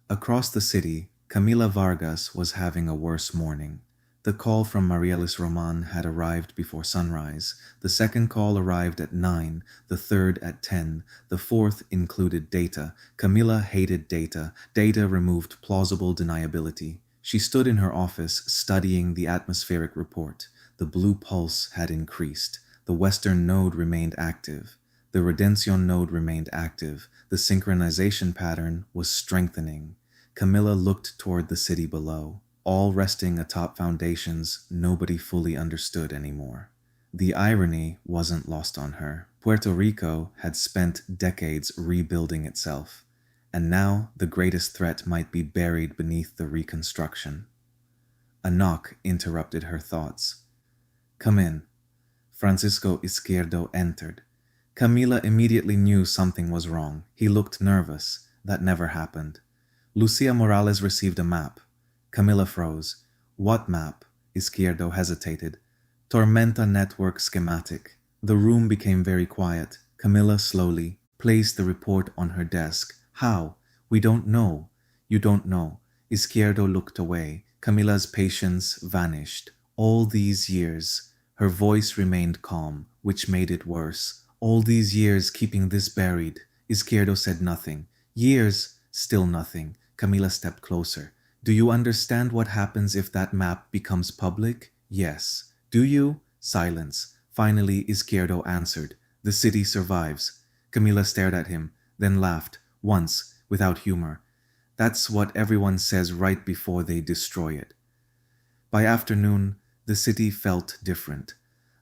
Across the city, Camila Vargas was having a worse morning. The call from Marielis Roman had arrived before sunrise. The second call arrived at 9, the third at 10. The fourth included data. Camila hated data. Data removed plausible deniability. She stood in her office studying the atmospheric report. The blue pulse had increased. The western node remained active. The Redención node remained active. The synchronization pattern was strengthening. Camilla looked toward the city below. All resting atop foundations nobody fully understood anymore. The irony wasn't lost on her. Puerto Rico had spent decades rebuilding itself, and now the greatest threat might be buried beneath the reconstruction. A knock interrupted her thoughts. "Come in." Francisco Izquierdo entered. Camila immediately knew something was wrong. He looked nervous. That never happened. Lucia Morales received a map. Camila froze. "What map?" Izquierdo hesitated. "Tormenta network schematic." The room became very quiet. Camila slowly placed the report on her desk. "How? We don't know." "You don't know." Izquierdo looked away. Camila's patience vanished. "All these years." Her voice remained calm, which made it worse. "All these years keeping this buried." Izquierdo said nothing. "Years." Still nothing. Camila stepped closer. "Do you understand what happens if that map becomes public?" "Yes." "Do you?" Silence. Finally, Izquierdo answered. "The city survives." Camila stared at him, then laughed, once, without humor. "That's what everyone says right before they destroy it." By afternoon, the city felt different.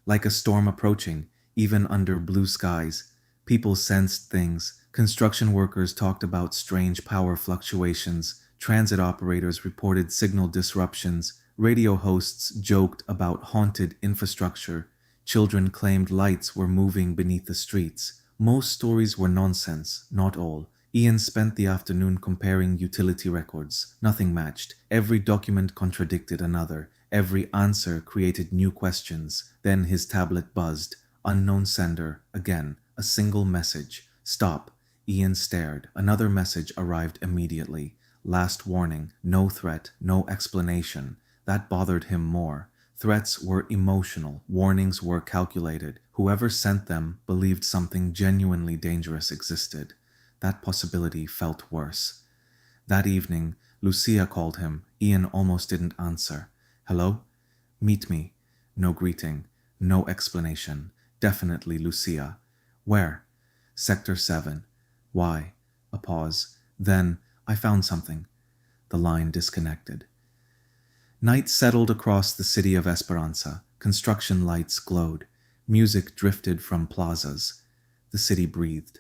Like a storm approaching, even under blue skies. People sensed things. Construction workers talked about strange power fluctuations. Transit operators reported signal disruptions. Radio hosts joked about haunted infrastructure. Children claimed lights were moving beneath the streets. Most stories were nonsense, not all. Ian spent the afternoon comparing utility records. Nothing matched. Every document contradicted another. Every answer created new questions. Then his tablet buzzed. Unknown sender. Again. A single message. "Stop." Ian stared. Another message arrived immediately. Last warning. No threat. No explanation. That bothered him more. Threats were emotional. Warnings were calculated. Whoever sent them believed something genuinely dangerous existed. That possibility felt worse. That evening, Lucia called him. Ian almost didn't answer. "Hello?" "Meet me." No greeting. No explanation. Definitely Lucia. "Where?" "Sector 7. "Why?" A pause. Then, "I found something." The line disconnected. Night settled across the city of Esperanza. Construction lights glowed. Music drifted from plazas. The city breathed.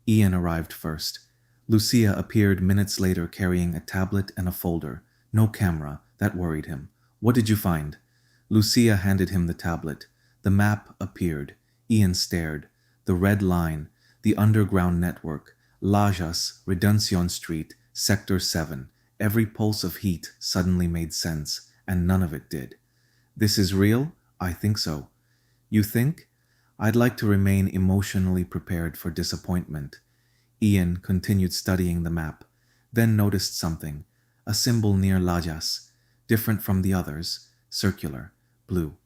Ian arrived first. Lucia appeared minutes later carrying a tablet and a folder. No camera. That worried him. "What did you find?" Lucia handed him the tablet. The map appeared. Ian stared. The red line. The underground network. Lajas, Redención Street, Sector 7. Every pulse of heat suddenly made sense, and none of it did. "This is real?" "I think so." "You think?" "I'd like to remain emotionally prepared for disappointment." Ian continued studying the map, then noticed something. A symbol near Lajas, different from the others, circular, blue.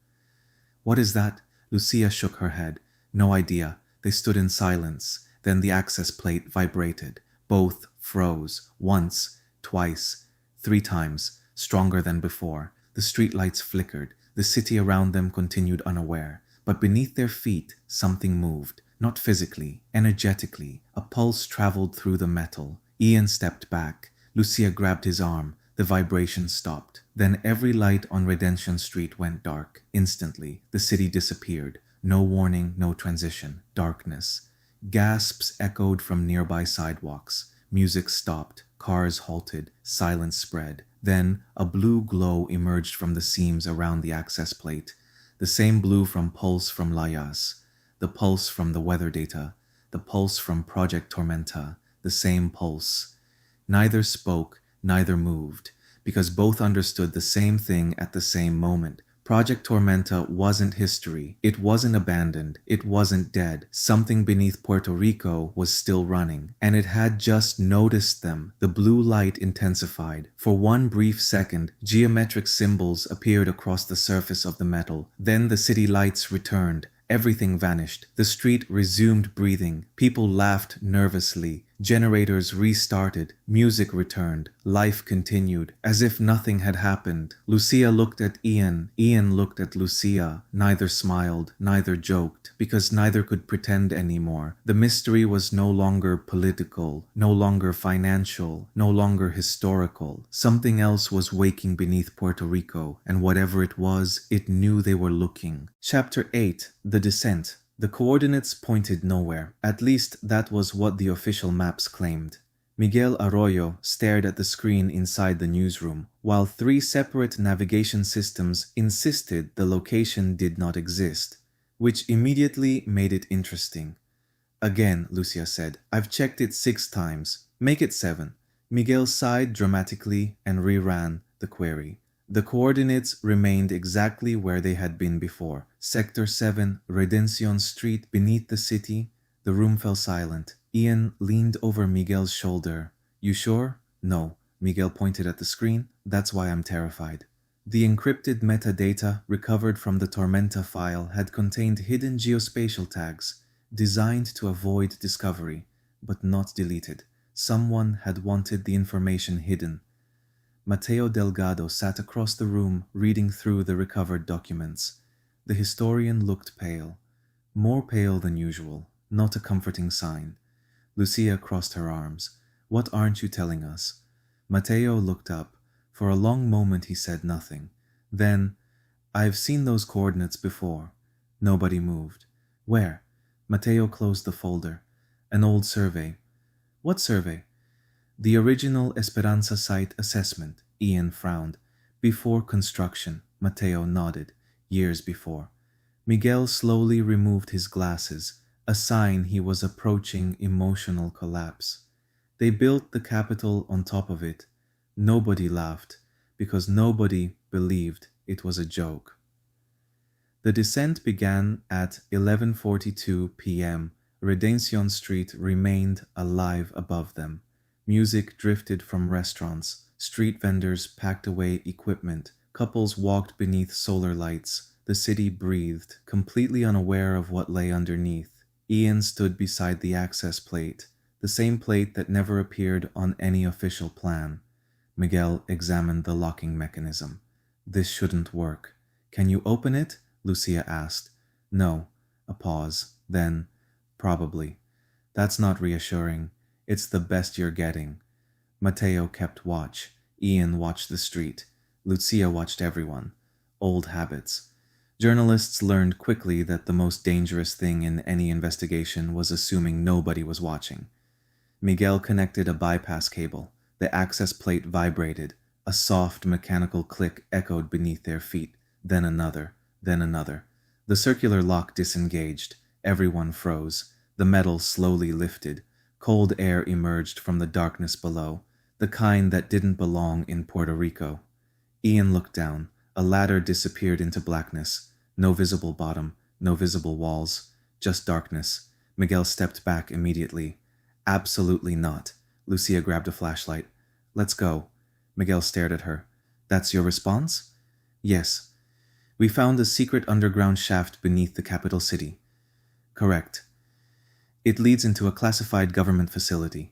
"What is that?" Lucia shook her head. "No idea." They stood in silence. Then the access plate vibrated. Both froze. Once, twice, 3 times, stronger than before. The streetlights flickered. The city around them continued unaware. But beneath their feet, something moved. Not physically, energetically. A pulse traveled through the metal. Ian stepped back. Lucia grabbed his arm. The vibration stopped. Then every light on Redemption Street went dark. Instantly, the city disappeared. No warning, no transition. Darkness. Gasps echoed from nearby sidewalks. Music stopped. Cars halted. Silence spread. Then, a blue glow emerged from the seams around the access plate. The same blue from Pulse from Layas. The pulse from the weather data. The pulse from Project Tormenta. The same pulse. Neither spoke, neither moved, because both understood the same thing at the same moment. Project Tormenta wasn't history. It wasn't abandoned. It wasn't dead. Something beneath Puerto Rico was still running, and it had just noticed them. The blue light intensified. For one brief second, geometric symbols appeared across the surface of the metal. Then the city lights returned. Everything vanished. The street resumed breathing. People laughed nervously. Generators restarted. Music returned. Life continued, as if nothing had happened. Lucia looked at Ian. Ian looked at Lucia. Neither smiled, neither joked, because neither could pretend anymore. The mystery was no longer political, no longer financial, no longer historical. Something else was waking beneath Puerto Rico, and whatever it was, it knew they were looking. Chapter 8. The Descent. The coordinates pointed nowhere. At least that was what the official maps claimed. Miguel Arroyo stared at the screen inside the newsroom, while 3 separate navigation systems insisted the location did not exist, which immediately made it interesting. Again, Lucia said, I've checked it 6 times. Make it 7. Miguel sighed dramatically and reran the query. The coordinates remained exactly where they had been before. Sector 7, Redención Street, beneath the city. The room fell silent. Ian leaned over Miguel's shoulder. You sure? No. Miguel pointed at the screen. That's why I'm terrified. The encrypted metadata recovered from the Tormenta file had contained hidden geospatial tags, designed to avoid discovery, but not deleted. Someone had wanted the information hidden. Mateo Delgado sat across the room reading through the recovered documents. The historian looked pale, more pale than usual, not a comforting sign. Lucia crossed her arms. What aren't you telling us? Mateo looked up. For a long moment he said nothing. Then, I've seen those coordinates before. Nobody moved. Where? Mateo closed the folder. An old survey. What survey? The original Esperanza site assessment. Ian frowned. Before construction. Mateo nodded. Years before. Miguel slowly removed his glasses, a sign he was approaching emotional collapse. They built the Capitol on top of it. Nobody laughed, because nobody believed it was a joke. The descent began at 11:42 p.m. Redención Street remained alive above them. Music drifted from restaurants. Street vendors packed away equipment. Couples walked beneath solar lights. The city breathed, completely unaware of what lay underneath. Ian stood beside the access plate, the same plate that never appeared on any official plan. Miguel examined the locking mechanism. This shouldn't work. Can you open it? Lucia asked. No. A pause. Then, probably. That's not reassuring. It's the best you're getting. Mateo kept watch. Ian watched the street. Lucia watched everyone. Old habits. Journalists learned quickly that the most dangerous thing in any investigation was assuming nobody was watching. Miguel connected a bypass cable. The access plate vibrated. A soft mechanical click echoed beneath their feet. Then another. Then another. The circular lock disengaged. Everyone froze. The metal slowly lifted. Cold air emerged from the darkness below, the kind that didn't belong in Puerto Rico. Ian looked down. A ladder disappeared into blackness. No visible bottom, no visible walls, just darkness. Miguel stepped back immediately. Absolutely not. Lucia grabbed a flashlight. Let's go. Miguel stared at her. That's your response? Yes. We found a secret underground shaft beneath the capital city. Correct. It leads into a classified government facility.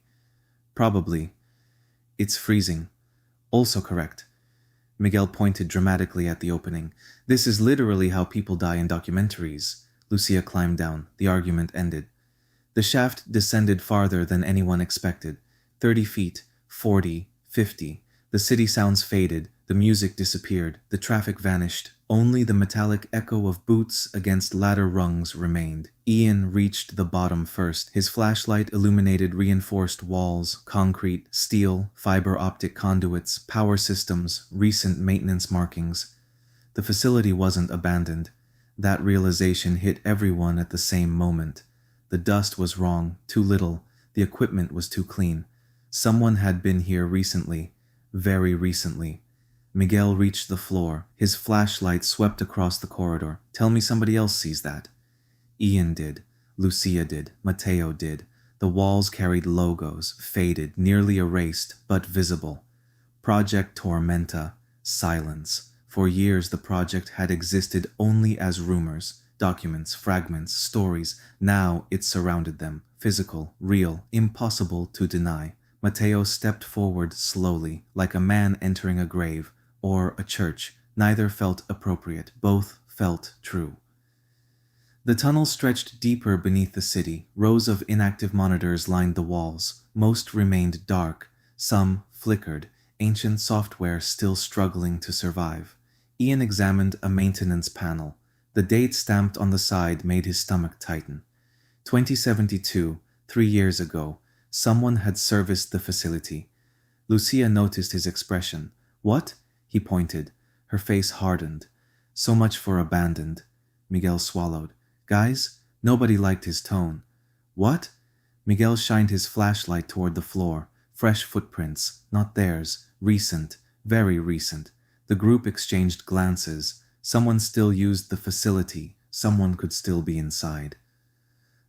Probably. It's freezing. Also correct. Miguel pointed dramatically at the opening. This is literally how people die in documentaries. Lucia climbed down. The argument ended. The shaft descended farther than anyone expected. 30 feet, 40, 50. The city sounds faded. The music disappeared. The traffic vanished. Only the metallic echo of boots against ladder rungs remained. Ian reached the bottom first. His flashlight illuminated reinforced walls, concrete, steel, fiber optic conduits, power systems, recent maintenance markings. The facility wasn't abandoned. That realization hit everyone at the same moment. The dust was wrong, too little. The equipment was too clean. Someone had been here recently, very recently. Miguel reached the floor. His flashlight swept across the corridor. Tell me somebody else sees that. Ian did. Lucia did. Mateo did. The walls carried logos, faded, nearly erased, but visible. Project Tormenta. Silence. For years the project had existed only as rumors, documents, fragments, stories. Now it surrounded them. Physical, real, impossible to deny. Mateo stepped forward slowly, like a man entering a grave or a church. Neither felt appropriate. Both felt true. The tunnel stretched deeper beneath the city. Rows of inactive monitors lined the walls. Most remained dark. Some flickered, ancient software still struggling to survive. Ian examined a maintenance panel. The date stamped on the side made his stomach tighten. 2072, 3 years ago, someone had serviced the facility. Lucia noticed his expression. What? He pointed. Her face hardened. So much for abandoned. Miguel swallowed. Guys? Nobody liked his tone. What? Miguel shined his flashlight toward the floor. Fresh footprints, not theirs. Recent, very recent. The group exchanged glances. Someone still used the facility. Someone could still be inside.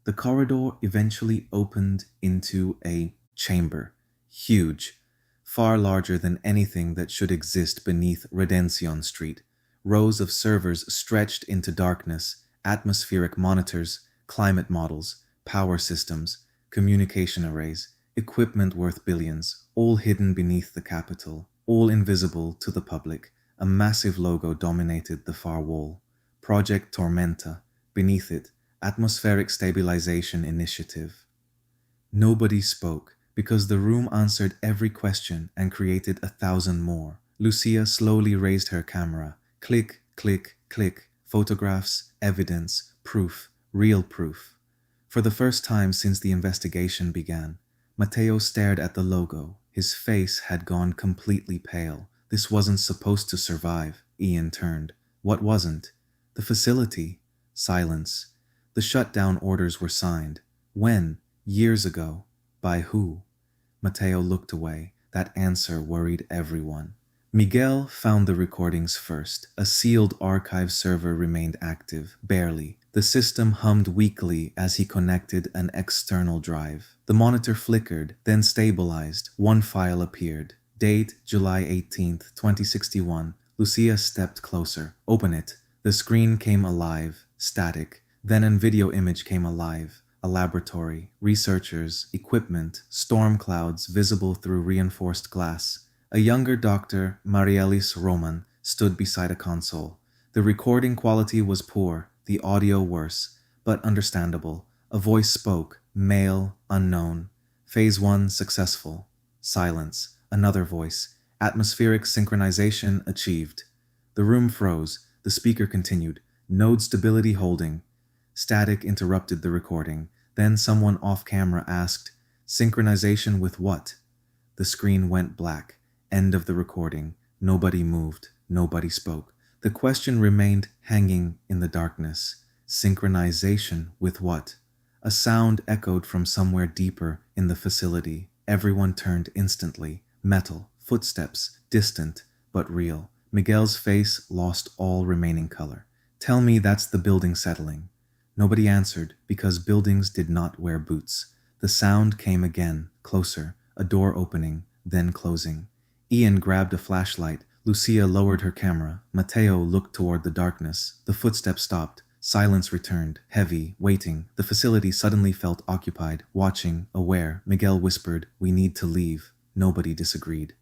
The corridor eventually opened into a chamber. Huge. Far larger than anything that should exist beneath Redención Street. Rows of servers stretched into darkness. Atmospheric monitors, climate models, power systems, communication arrays, equipment worth billions, all hidden beneath the Capitol, all invisible to the public. A massive logo dominated the far wall. Project Tormenta. Beneath it, Atmospheric Stabilization Initiative. Nobody spoke, because the room answered every question and created 1,000 more. Lucia slowly raised her camera. Click, click, click. Photographs, evidence, proof, real proof. For the first time since the investigation began, Mateo stared at the logo. His face had gone completely pale. This wasn't supposed to survive. Ian turned. What wasn't? The facility. Silence. The shutdown orders were signed. When? Years ago. By who? Mateo looked away. That answer worried everyone. Miguel found the recordings first. A sealed archive server remained active, barely. The system hummed weakly as he connected an external drive. The monitor flickered, then stabilized. One file appeared. Date, July 18th, 2061. Lucia stepped closer. Open it. The screen came alive, static. Then a video image came alive. A laboratory, researchers, equipment, storm clouds visible through reinforced glass. A younger doctor, Marielis Roman, stood beside a console. The recording quality was poor, the audio worse, but understandable. A voice spoke, male, unknown. Phase 1 successful. Silence. Another voice. Atmospheric synchronization achieved. The room froze. The speaker continued. Node stability holding. Static interrupted the recording. Then someone off-camera asked, synchronization with what? The screen went black. End of the recording. Nobody moved. Nobody spoke. The question remained hanging in the darkness. Synchronization with what? A sound echoed from somewhere deeper in the facility. Everyone turned instantly. Metal, footsteps, distant, but real. Miguel's face lost all remaining color. Tell me that's the building settling. Nobody answered because buildings did not wear boots. The sound came again, closer, a door opening, then closing. Ian grabbed a flashlight. Lucia lowered her camera. Mateo looked toward the darkness. The footsteps stopped. Silence returned, heavy, waiting. The facility suddenly felt occupied, watching, aware. Miguel whispered, "We need to leave." Nobody disagreed.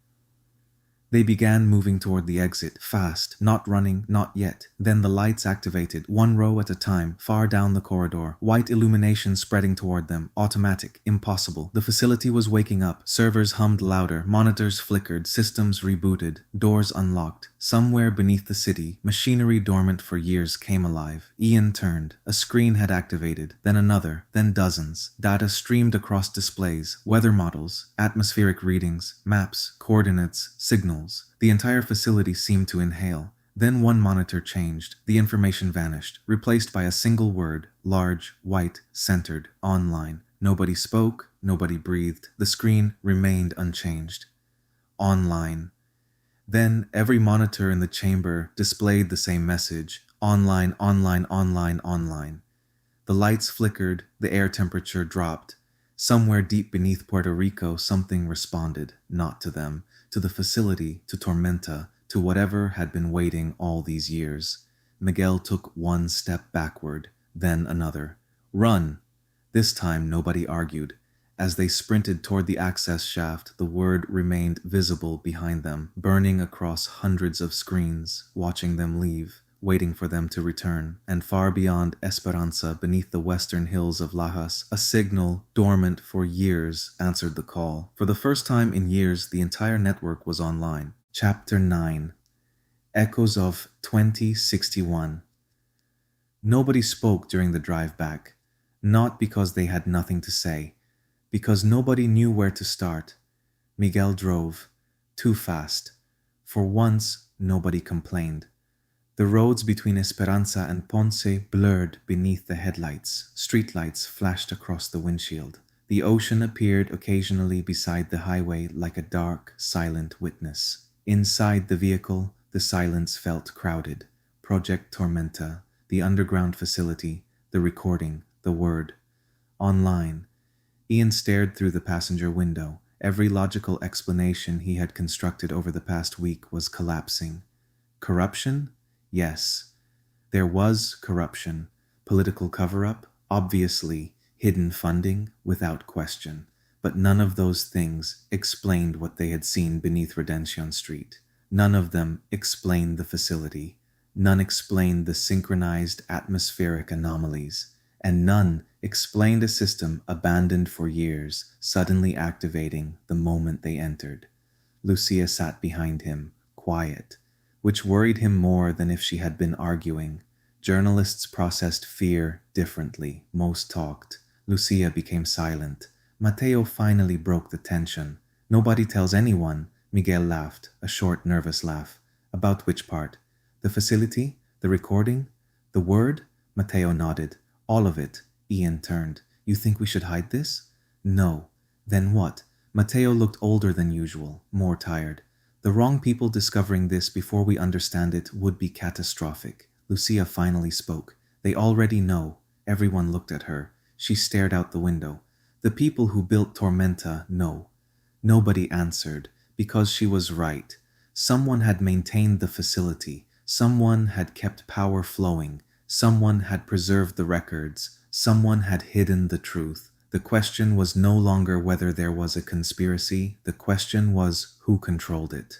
They began moving toward the exit, fast, not running, not yet. Then the lights activated, one row at a time, far down the corridor. White illumination spreading toward them, automatic, impossible. The facility was waking up. Servers hummed louder, monitors flickered, systems rebooted, doors unlocked. Somewhere beneath the city, machinery dormant for years came alive. Ian turned. A screen had activated, then another, then dozens. Data streamed across displays, weather models, atmospheric readings, maps, coordinates, signals. The entire facility seemed to inhale. Then one monitor changed. The information vanished, replaced by a single word, large, white, centered, online. Nobody spoke, nobody breathed. The screen remained unchanged. Online. Then every monitor in the chamber displayed the same message: online, online, online, online. The lights flickered, the air temperature dropped. Somewhere deep beneath Puerto Rico, something responded, not to them, to the facility, to Tormenta, to whatever had been waiting all these years. Miguel took one step backward, then another. Run! This time nobody argued. As they sprinted toward the access shaft, the word remained visible behind them, burning across hundreds of screens, watching them leave, waiting for them to return. And far beyond Esperanza, beneath the western hills of Lajas, a signal, dormant for years, answered the call. For the first time in years, the entire network was online. Chapter 9. Echoes of 2061. Nobody spoke during the drive back, not because they had nothing to say, because nobody knew where to start. Miguel drove, too fast. For once, nobody complained. The roads between Esperanza and Ponce blurred beneath the headlights. Streetlights flashed across the windshield. The ocean appeared occasionally beside the highway like a dark, silent witness. Inside the vehicle, the silence felt crowded. Project Tormenta, the underground facility, the recording, the word. Online. Ian stared through the passenger window. Every logical explanation he had constructed over the past week was collapsing. Corruption? Yes. There was corruption. Political cover-up? Obviously. Hidden funding? Without question. But none of those things explained what they had seen beneath Redemption Street. None of them explained the facility. None explained the synchronized atmospheric anomalies. And none explained a system abandoned for years, suddenly activating the moment they entered. Lucia sat behind him, quiet, which worried him more than if she had been arguing. Journalists processed fear differently. Most talked. Lucia became silent. Mateo finally broke the tension. Nobody tells anyone. Miguel laughed, a short, nervous laugh. About which part? The facility? The recording? The word? Mateo nodded. All of it. Ian turned. You think we should hide this? No. Then what? Mateo looked older than usual, more tired. The wrong people discovering this before we understand it would be catastrophic. Lucia finally spoke. They already know. Everyone looked at her. She stared out the window. The people who built Tormenta know. Nobody answered, because she was right. Someone had maintained the facility. Someone had kept power flowing. Someone had preserved the records. Someone had hidden the truth. The question was no longer whether there was a conspiracy. The question was who controlled it.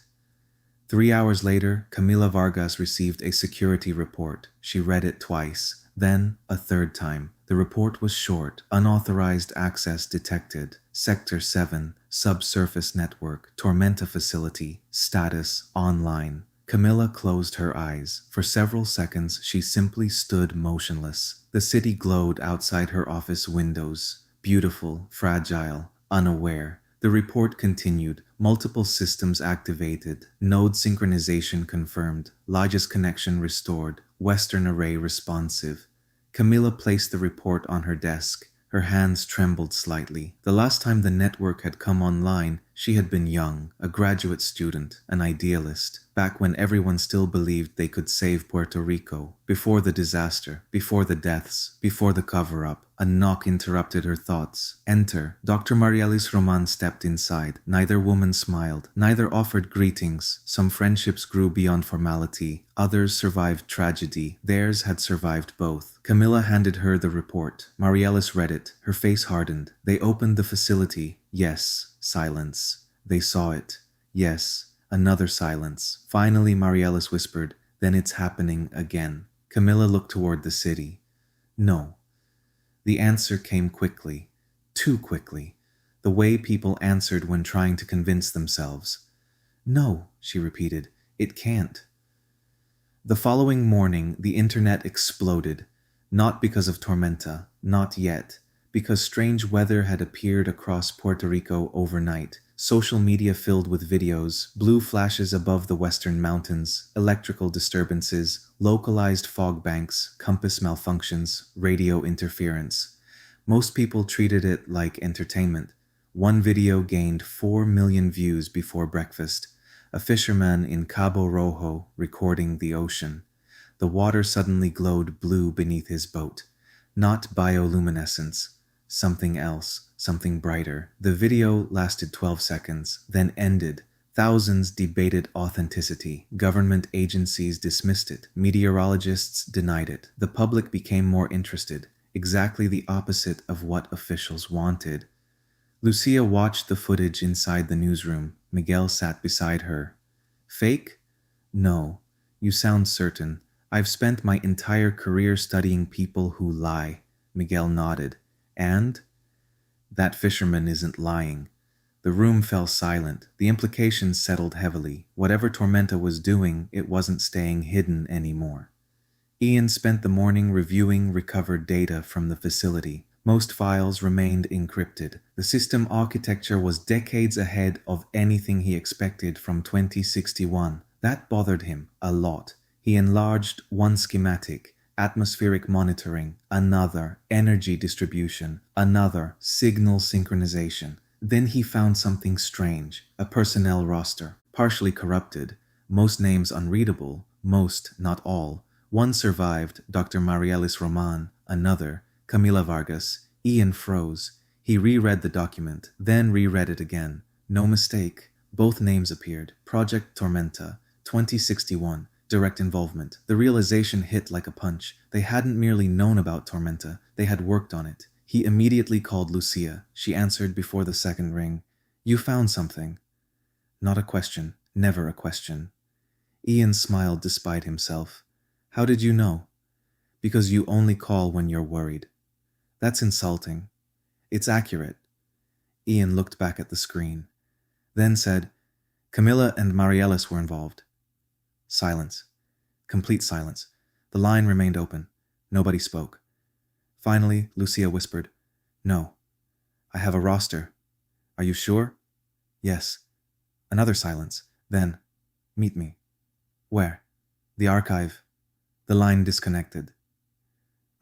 3 hours later, Camila Vargas received a security report. She read it twice, then a third time. The report was short. Unauthorized access detected. Sector 7, subsurface network, Tormenta facility, status online. Camilla closed her eyes. For several seconds, she simply stood motionless. The city glowed outside her office windows. Beautiful, fragile, unaware. The report continued. Multiple systems activated. Node synchronization confirmed. Largest connection restored. Western array responsive. Camilla placed the report on her desk. Her hands trembled slightly. The last time the network had come online, she had been young, a graduate student, an idealist, back when everyone still believed they could save Puerto Rico. Before the disaster, before the deaths, before the cover-up, a knock interrupted her thoughts. Enter. Dr. Marialis Roman stepped inside. Neither woman smiled. Neither offered greetings. Some friendships grew beyond formality. Others survived tragedy. Theirs had survived both. Camilla handed her the report. Marialis read it. Her face hardened. They opened the facility. Yes. Silence. They saw it. Yes. Another silence. Finally, Marialis whispered, "Then it's happening again." Camilla looked toward the city. No. The answer came quickly. Too quickly. The way people answered when trying to convince themselves. "No," she repeated. "It can't." The following morning, the internet exploded. Not because of Tormenta. Not yet. Because strange weather had appeared across Puerto Rico overnight. Social media filled with videos, blue flashes above the western mountains, electrical disturbances, localized fog banks, compass malfunctions, radio interference. Most people treated it like entertainment. One video gained 4 million views before breakfast. a fisherman in Cabo Rojo recording the ocean. The water suddenly glowed blue beneath his boat. Not bioluminescence, something else, something brighter. The video lasted 12 seconds, then ended. Thousands debated authenticity. Government agencies dismissed it. Meteorologists denied it. The public became more interested, exactly the opposite of what officials wanted. Lucia watched the footage inside the newsroom. Miguel sat beside her. Fake? No. You sound certain. I've spent my entire career studying people who lie. Miguel nodded. And? That fisherman isn't lying. The room fell silent. The implications settled heavily. Whatever Tormenta was doing, it wasn't staying hidden anymore. Ian spent the morning reviewing recovered data from the facility. Most files remained encrypted. The system architecture was decades ahead of anything he expected from 2061. That bothered him a lot. He enlarged one schematic, atmospheric monitoring, another, energy distribution, another, signal synchronization. Then he found something strange, a personnel roster, partially corrupted, most names unreadable, most, not all. One survived, Dr. Marielis Roman, another, Camila Vargas. Ian froze. He reread the document, then reread it again. No mistake. Both names appeared. Project Tormenta, 2061, direct involvement. The realization hit like a punch. They hadn't merely known about Tormenta, they had worked on it. He immediately called Lucia. She answered before the second ring. You found something. Not a question. Never a question. Ian smiled despite himself. How did you know? Because you only call when you're worried. That's insulting. It's accurate. Ian looked back at the screen, then said, Camilla and Marielis were involved. Silence. Complete silence. The line remained open. Nobody spoke. Finally, Lucia whispered, No. I have a roster. Are you sure? Yes. Another silence. Then, meet me. Where? The archive. The line disconnected.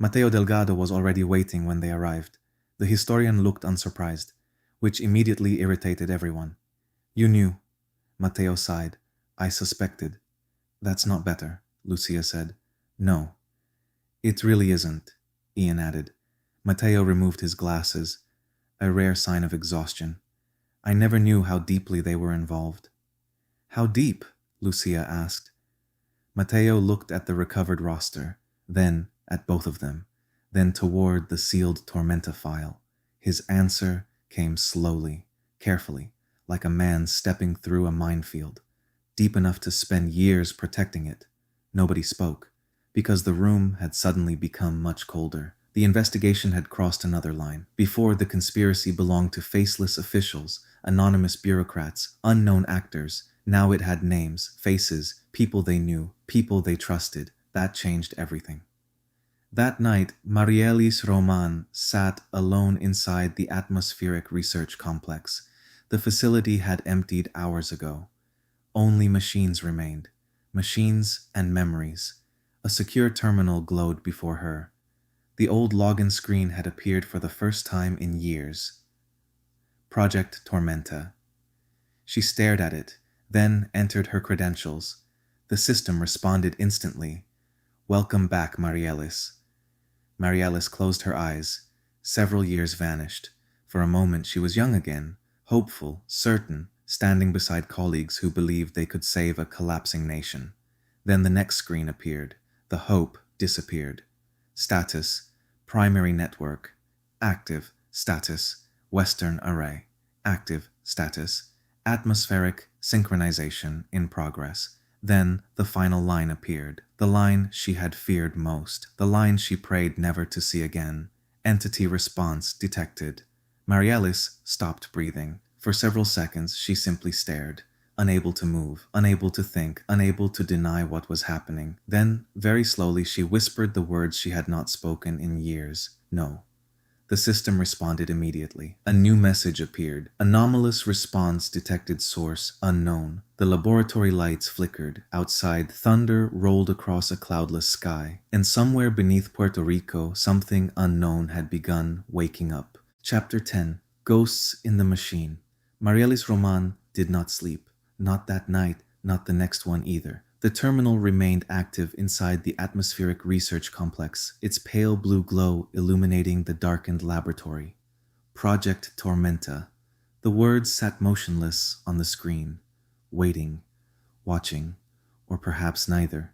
Mateo Delgado was already waiting when they arrived. The historian looked unsurprised, which immediately irritated everyone. You knew. Mateo sighed. I suspected. That's not better, Lucia said. No. It really isn't, Ian added. Mateo removed his glasses, a rare sign of exhaustion. I never knew how deeply they were involved. How deep? Lucia asked. Mateo looked at the recovered roster, then at both of them, then toward the sealed Tormenta file. His answer came slowly, carefully, like a man stepping through a minefield, deep enough to spend years protecting it. Nobody spoke, because the room had suddenly become much colder. The investigation had crossed another line. Before, the conspiracy belonged to faceless officials, anonymous bureaucrats, unknown actors. Now it had names, faces, people they knew, people they trusted. That changed everything. That night, Marielis Roman sat alone inside the atmospheric research complex. The facility had emptied hours ago. Only machines remained. Machines and memories. A secure terminal glowed before her. The old login screen had appeared for the first time in years. Project Tormenta. She stared at it, then entered her credentials. The system responded instantly. Welcome back, Marielis. Marielis closed her eyes. Several years vanished. For a moment she was young again, hopeful, certain, standing beside colleagues who believed they could save a collapsing nation. Then the next screen appeared. The hope disappeared. Status, primary network, active, status, Western array, active, status, atmospheric synchronization in progress. Then the final line appeared, the line she had feared most, the line she prayed never to see again. Entity response detected. Marielis stopped breathing. For several seconds she simply stared, unable to move, unable to think, unable to deny what was happening. Then, very slowly, she whispered the words she had not spoken in years. No. The system responded immediately. A new message appeared. Anomalous response detected, source unknown. The laboratory lights flickered. Outside, thunder rolled across a cloudless sky. And somewhere beneath Puerto Rico, something unknown had begun waking up. Chapter 10. Ghosts in the Machine. Marielis Roman did not sleep. not that night, not the next one either. The terminal remained active inside the atmospheric research complex, its pale blue glow illuminating the darkened laboratory. Project Tormenta. The words sat motionless on the screen, waiting, watching, or perhaps neither.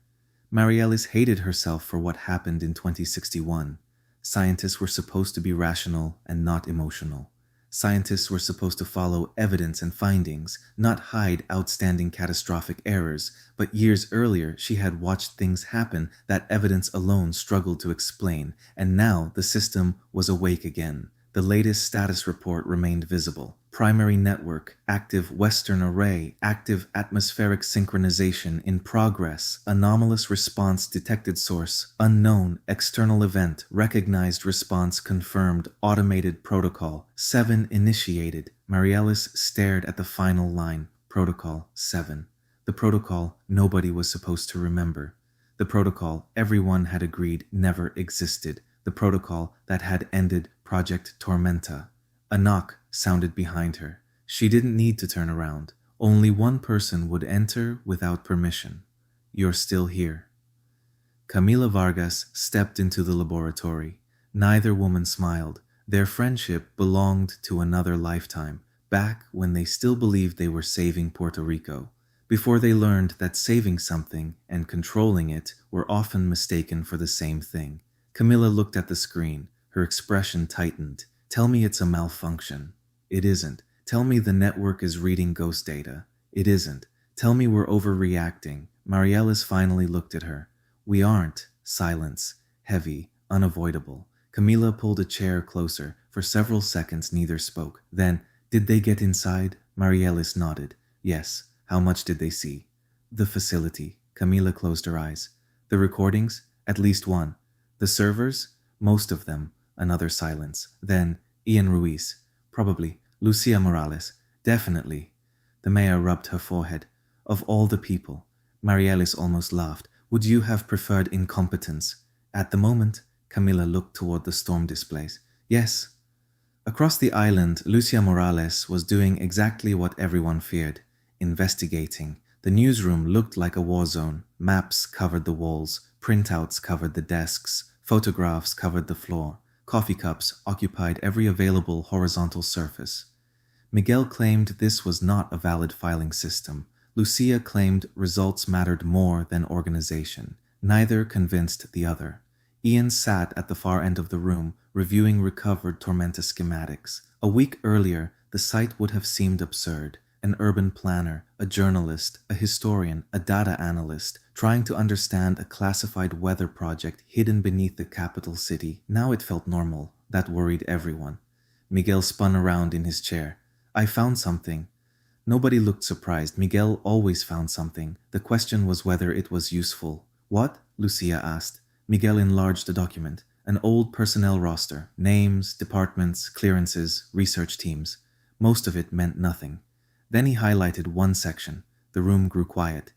Mariellis hated herself for what happened in 2061. Scientists were supposed to be rational and not emotional. Scientists were supposed to follow evidence and findings, not hide outstanding catastrophic errors, but years earlier she had watched things happen that evidence alone struggled to explain, and now the system was awake again. The latest status report remained visible. Primary network, active Western array, active atmospheric synchronization in progress, anomalous response detected source, unknown, external event, recognized response confirmed, automated protocol, 7 initiated. Mariellis stared at the final line, Protocol 7. The protocol nobody was supposed to remember. The protocol everyone had agreed never existed. The protocol that had ended Project Tormenta. A knock sounded behind her. She didn't need to turn around. Only one person would enter without permission. "You're still here." Camila Vargas stepped into the laboratory. Neither woman smiled. Their friendship belonged to another lifetime, back when they still believed they were saving Puerto Rico, before they learned that saving something and controlling it were often mistaken for the same thing. Camila looked at the screen. Her expression tightened. "Tell me it's a malfunction." "It isn't." "Tell me the network is reading ghost data." "It isn't." "Tell me we're overreacting." Mariellis finally looked at her. "We aren't." Silence. Heavy. Unavoidable. Camila pulled a chair closer. For several seconds neither spoke. Then, "Did they get inside?" Mariellis nodded. "Yes." "How much did they see?" "The facility." Camila closed her eyes. "The recordings?" "At least one." "The servers?" "Most of them." Another silence. Then, "Ian Ruiz." "Probably." "Lucia Morales." "Definitely." The mayor rubbed her forehead. "Of all the people." Mariellis almost laughed. "Would you have preferred incompetence?" "At the moment." Camila looked toward the storm displays. "Yes." Across the island, Lucia Morales was doing exactly what everyone feared. Investigating. The newsroom looked like a war zone. Maps covered the walls. Printouts covered the desks. Photographs covered the floor. Coffee cups occupied every available horizontal surface. Miguel claimed this was not a valid filing system. Lucia claimed results mattered more than organization. Neither convinced the other. Ian sat at the far end of the room, reviewing recovered Tormenta schematics. A week earlier, the site would have seemed absurd. An urban planner, a journalist, a historian, a data analyst, trying to understand a classified weather project hidden beneath the capital city. Now it felt normal. That worried everyone. Miguel spun around in his chair. "I found something." Nobody looked surprised. Miguel always found something. The question was whether it was useful. "What?" Lucia asked. Miguel enlarged the document. An old personnel roster. Names, departments, clearances, research teams. Most of it meant nothing. Then he highlighted one section. The room grew quiet.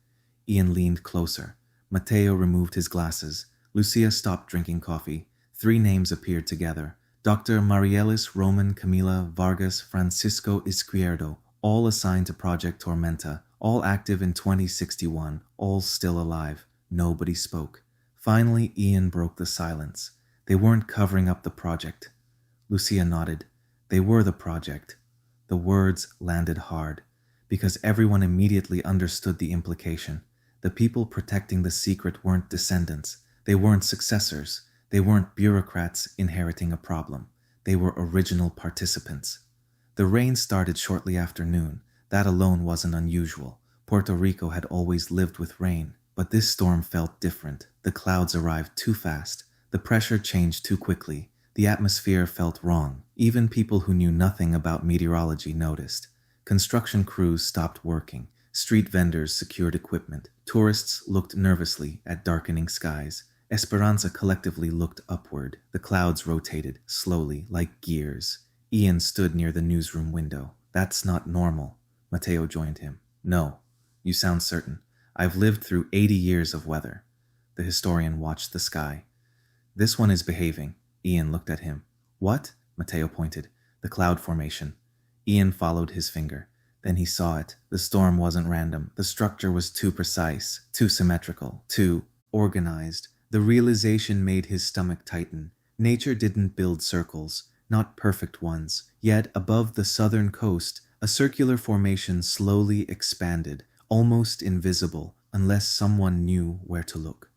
Ian leaned closer. Mateo removed his glasses. Lucia stopped drinking coffee. 3 names appeared together. Dr. Mariellis Roman Camila Vargas Francisco Izquierdo, all assigned to Project Tormenta, all active in 2061, all still alive. Nobody spoke. Finally, Ian broke the silence. They weren't covering up the project. Lucia nodded. They were the project. The words landed hard, because everyone immediately understood the implication. The people protecting the secret weren't descendants. They weren't successors. They weren't bureaucrats inheriting a problem. They were original participants. The rain started shortly after noon. That alone wasn't unusual. Puerto Rico had always lived with rain, but this storm felt different. The clouds arrived too fast. The pressure changed too quickly. The atmosphere felt wrong. Even people who knew nothing about meteorology noticed. Construction crews stopped working. Street vendors secured equipment. Tourists looked nervously at darkening skies. Esperanza collectively looked upward. The clouds rotated, slowly, like gears. Ian stood near the newsroom window. "That's not normal." Mateo joined him. "No. You sound certain. I've lived through 80 years of weather." The historian watched the sky. "This one is behaving." Ian looked at him. "What?" Mateo pointed. "The cloud formation." Ian followed his finger. Then he saw it. The storm wasn't random. The structure was too precise, too symmetrical, too organized. The realization made his stomach tighten. Nature didn't build circles, not perfect ones. Yet, above the southern coast, a circular formation slowly expanded, almost invisible, unless someone knew where to look.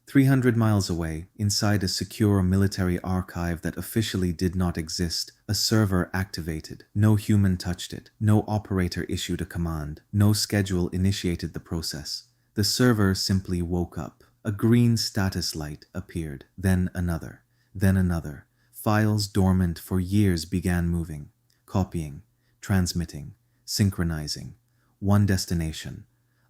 300 miles away, inside a secure military archive that officially did not exist, a server activated. No human touched it. No operator issued a command. No schedule initiated the process. The server simply woke up. A green status light appeared, then another, then another. Files dormant for years began moving, copying, transmitting, synchronizing. One destination,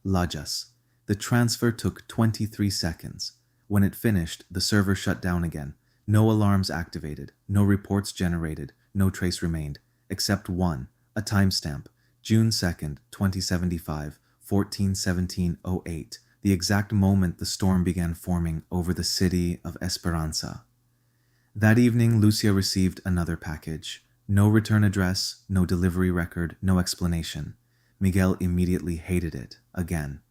Lajas. The transfer took 23 seconds. When it finished, the server shut down again. No alarms activated, no reports generated, no trace remained, except one, a timestamp, June 2nd, 2075, 14:17:08, the exact moment the storm began forming over the city of Esperanza. That evening, Lucia received another package. No return address, no delivery record, no explanation. Miguel immediately hated it, again.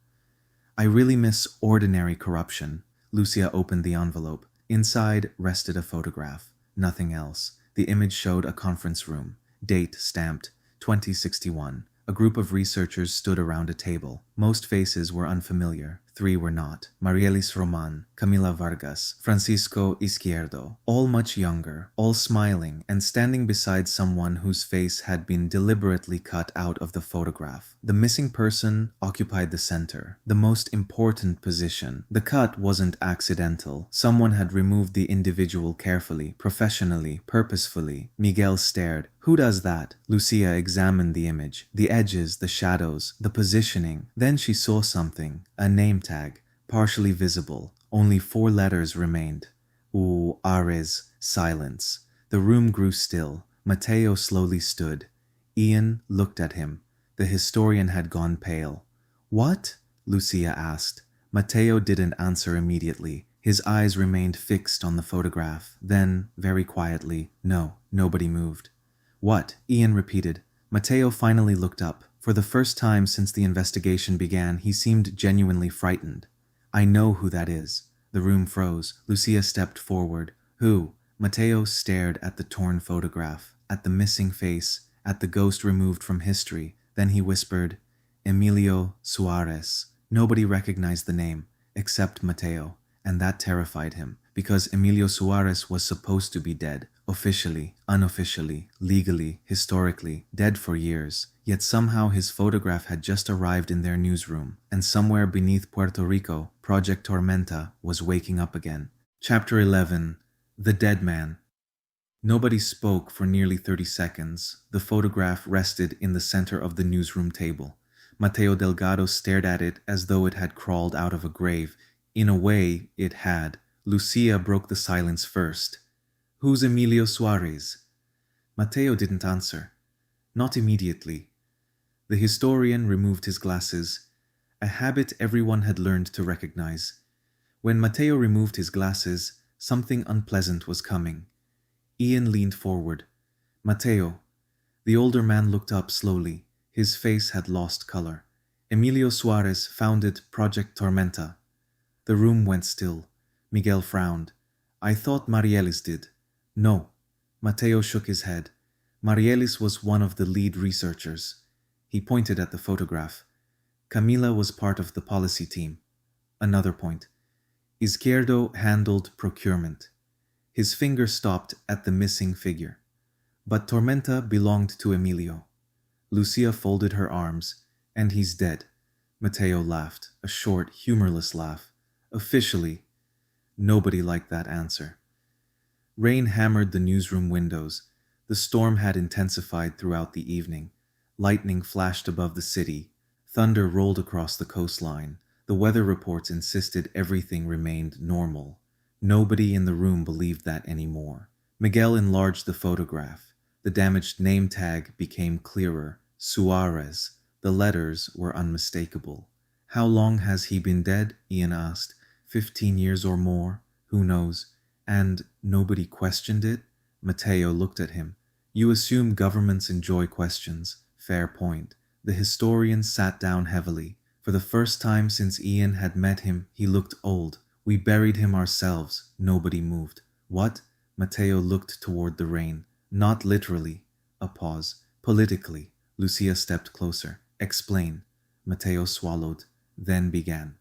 I really miss ordinary corruption. Lucia opened the envelope. Inside rested a photograph. Nothing else. The image showed a conference room. Date stamped 2061. A group of researchers stood around a table. Most faces were unfamiliar. 3 were not. Marielis Roman, Camila Vargas, Francisco Izquierdo. All much younger, all smiling and standing beside someone whose face had been deliberately cut out of the photograph. The missing person occupied the center, the most important position. The cut wasn't accidental. Someone had removed the individual carefully, professionally, purposefully. Miguel stared. Who does that? Lucia examined the image, the edges, the shadows, the positioning. Then she saw something, a name tag, partially visible. Only 4 letters remained. Ares, silence. The room grew still. Mateo slowly stood. Ian looked at him. The historian had gone pale. What? Lucia asked. Mateo didn't answer immediately. His eyes remained fixed on the photograph. Then, very quietly, no, nobody moved. What? Ian repeated. Mateo finally looked up. For the first time since the investigation began, he seemed genuinely frightened. I know who that is. The room froze. Lucia stepped forward. Who? Mateo stared at the torn photograph, at the missing face, at the ghost removed from history. Then he whispered, Emilio Suarez. Nobody recognized the name, except Mateo, and that terrified him, because Emilio Suarez was supposed to be dead. Officially, unofficially, legally, historically, dead for years. Yet somehow his photograph had just arrived in their newsroom, and somewhere beneath Puerto Rico, Project Tormenta was waking up again. Chapter 11. The Dead Man. Nobody spoke for nearly 30 seconds. The photograph rested in the center of the newsroom table. Mateo Delgado stared at it as though it had crawled out of a grave. In a way, it had. Lucia broke the silence first. Who's Emilio Suarez? Mateo didn't answer. Not immediately. The historian removed his glasses, a habit everyone had learned to recognize. When Mateo removed his glasses, something unpleasant was coming. Ian leaned forward. Mateo. The older man looked up slowly. His face had lost color. Emilio Suarez founded Project Tormenta. The room went still. Miguel frowned. I thought Marielis did. No. Mateo shook his head. Marielis was one of the lead researchers. He pointed at the photograph. Camila was part of the policy team. Another point. Izquierdo handled procurement. His finger stopped at the missing figure. But Tormenta belonged to Emilio. Lucia folded her arms. And he's dead. Mateo laughed, a short, humorless laugh. Officially. Nobody liked that answer. Rain hammered the newsroom windows. The storm had intensified throughout the evening. Lightning flashed above the city. Thunder rolled across the coastline. The weather reports insisted everything remained normal. Nobody in the room believed that anymore. Miguel enlarged the photograph. The damaged name tag became clearer. Suarez. The letters were unmistakable. How long has he been dead? Ian asked. 15 years or more? Who knows? And nobody questioned it? Mateo looked at him. You assume governments enjoy questions. Fair point. The historian sat down heavily. For the first time since Ian had met him, he looked old. We buried him ourselves. Nobody moved. What? Matteo looked toward the rain. Not literally. A pause. Politically. Lucia stepped closer. Explain. Matteo swallowed, then began.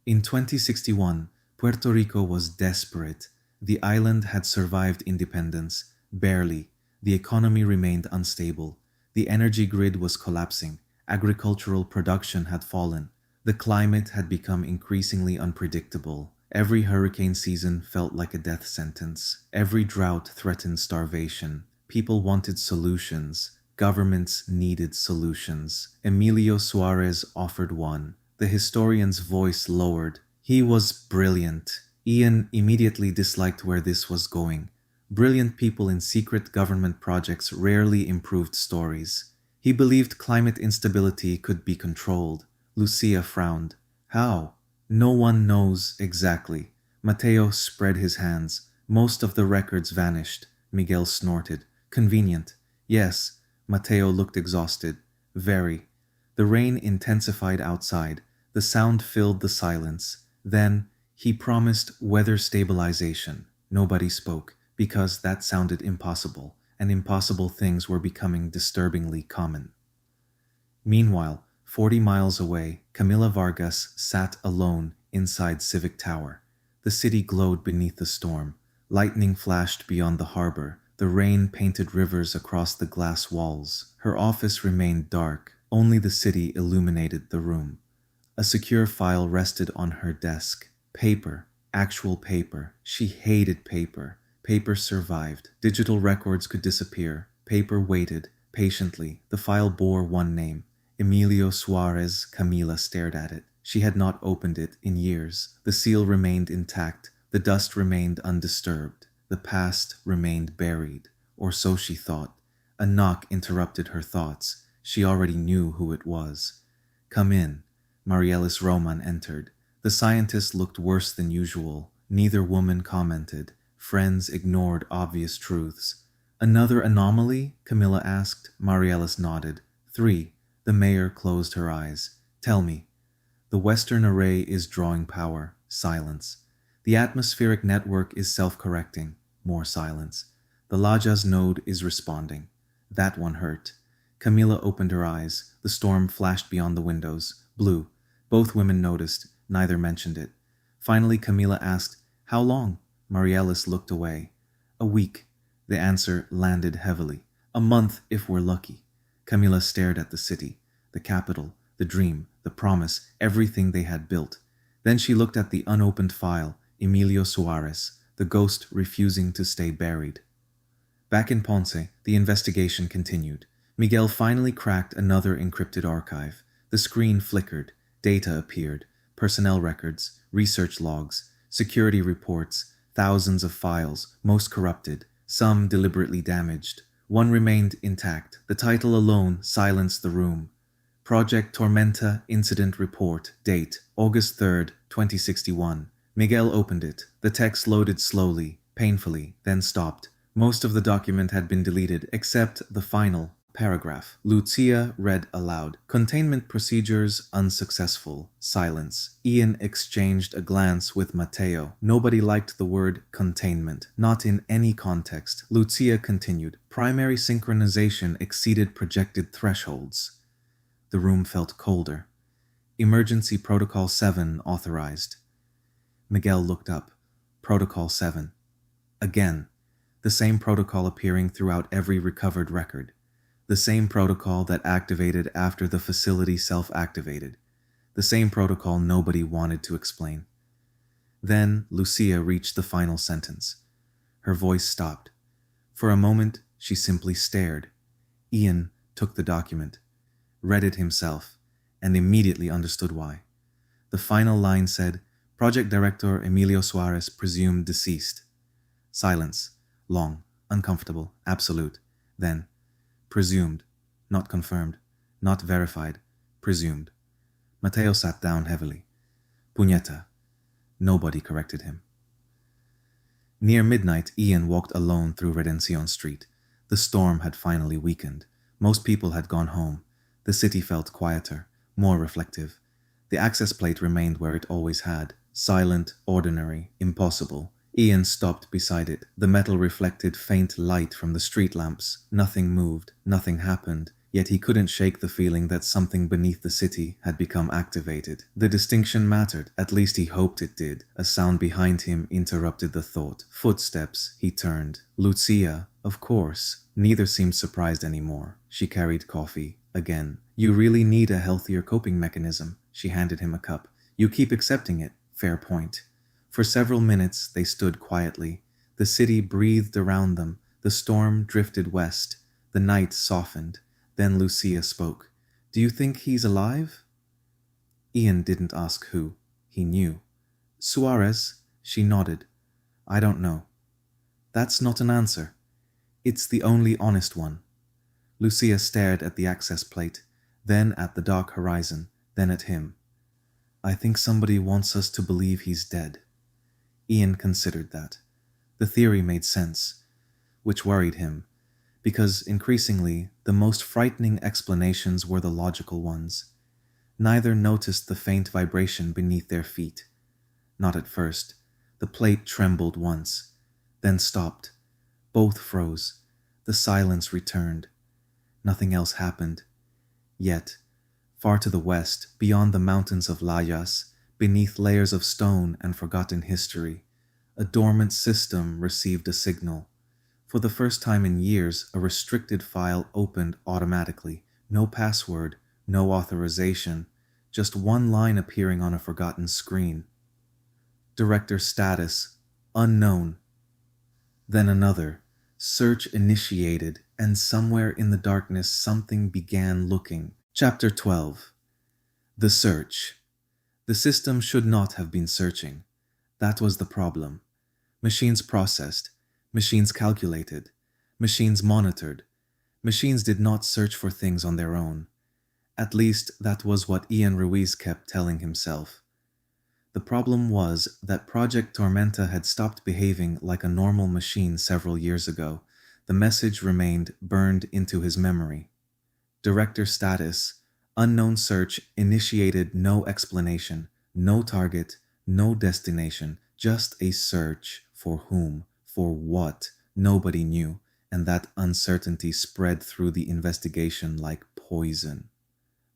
In 2061, Puerto Rico was desperate. The island had survived independence, barely. The economy remained unstable. The energy grid was collapsing. Agricultural production had fallen. The climate had become increasingly unpredictable. Every hurricane season felt like a death sentence. Every drought threatened starvation. People wanted solutions. Governments needed solutions. Emilio Suarez offered one. The historian's voice lowered. He was brilliant. Ian immediately disliked where this was going. Brilliant people in secret government projects rarely improved stories. He believed climate instability could be controlled. Lucia frowned. How? No one knows exactly. Matteo spread his hands. Most of the records vanished. Miguel snorted. Convenient. Yes. Matteo looked exhausted. Very. The rain intensified outside. The sound filled the silence. Then, he promised weather stabilization. Nobody spoke, because that sounded impossible, and impossible things were becoming disturbingly common. Meanwhile, 40 miles away, Camila Vargas sat alone inside Civic Tower. The city glowed beneath the storm. Lightning flashed beyond the harbor. The rain painted rivers across the glass walls. Her office remained dark. Only the city illuminated the room. A secure file rested on her desk. Paper. Actual paper. She hated paper. Paper survived. Digital records could disappear. Paper waited, patiently. The file bore one name. Emilio Suarez. Camila stared at it. She had not opened it in years. The seal remained intact. The dust remained undisturbed. The past remained buried, or so she thought. A knock interrupted her thoughts. She already knew who it was. Come in. Marielis Roman entered. The scientist looked worse than usual. Neither woman commented. Friends ignored obvious truths. Another anomaly? Camilla asked. Marielis nodded. 3. The mayor closed her eyes. Tell me. The Western Array is drawing power. Silence. The atmospheric network is self-correcting. More silence. The Lajas node is responding. That one hurt. Camila opened her eyes. The storm flashed beyond the windows. Blue. Both women noticed. Neither mentioned it. Finally, Camila asked, How long? Marielis looked away. A week. The answer landed heavily. A month, if we're lucky. Camila stared at the city, the capital, the dream, the promise, everything they had built. Then she looked at the unopened file, Emilio Suarez, the ghost refusing to stay buried. Back in Ponce, the investigation continued. Miguel finally cracked another encrypted archive. The screen flickered. Data appeared. Personnel records, research logs, security reports, thousands of files, most corrupted, some deliberately damaged. One remained intact. The title alone silenced the room. Project Tormenta Incident Report. Date, August 3rd, 2061. Miguel opened it. The text loaded slowly, painfully, then stopped. Most of the document had been deleted, except the final paragraph. Lucia read aloud. Containment procedures unsuccessful. Silence. Ian exchanged a glance with Matteo. Nobody liked the word containment. Not in any context. Lucia continued. Primary synchronization exceeded projected thresholds. The room felt colder. Emergency Protocol 7 authorized. Miguel looked up. Protocol 7. Again. The same protocol appearing throughout every recovered record. The same protocol that activated after the facility self-activated. The same protocol nobody wanted to explain. Then Lucia reached the final sentence. Her voice stopped. For a moment, she simply stared. Ian took the document, read it himself, and immediately understood why. The final line said, Project Director Emilio Suarez presumed deceased. Silence. Long, uncomfortable, absolute. Then, presumed, not confirmed, not verified, presumed. Matteo sat down heavily. Puñeta. Nobody corrected him. Near midnight, Ian walked alone through Redención Street. The storm had finally weakened. Most people had gone home. The city felt quieter, more reflective. The access plate remained where it always had, silent, ordinary, impossible. Ian stopped beside it. The metal reflected faint light from the street lamps. Nothing moved, nothing happened, yet he couldn't shake the feeling that something beneath the city had become activated. The distinction mattered, at least he hoped it did. A sound behind him interrupted the thought. Footsteps. He turned. Lucia, of course. Neither seemed surprised anymore. She carried coffee. Again. You really need a healthier coping mechanism. She handed him a cup. You keep accepting it. Fair point. For several minutes they stood quietly. The city breathed around them. The storm drifted west. The night softened. Then Lucia spoke. Do you think he's alive? Ian didn't ask who. He knew. Suarez? She nodded. I don't know. That's not an answer. It's the only honest one. Lucia stared at the access plate, then at the dark horizon, then at him. I think somebody wants us to believe he's dead. Ian considered that. The theory made sense, which worried him, because increasingly the most frightening explanations were the logical ones. Neither noticed the faint vibration beneath their feet. Not at first. The plate trembled once, then stopped. Both froze. The silence returned. Nothing else happened. Yet, far to the west, beyond the mountains of Layas, beneath layers of stone and forgotten history, a dormant system received a signal. For the first time in years, a restricted file opened automatically. No password, no authorization, just one line appearing on a forgotten screen. Director status, unknown. Then another. Search initiated, and somewhere in the darkness something began looking. Chapter 12. The search. The system should not have been searching. That was the problem. Machines processed. Machines calculated. Machines monitored. Machines did not search for things on their own. At least that was what Ian Ruiz kept telling himself. The problem was that Project Tormenta had stopped behaving like a normal machine several years ago. The message remained burned into his memory. Director status, unknown search initiated, no explanation, no target, no destination, just a search. For whom? For what? Nobody knew, and that uncertainty spread through the investigation like poison.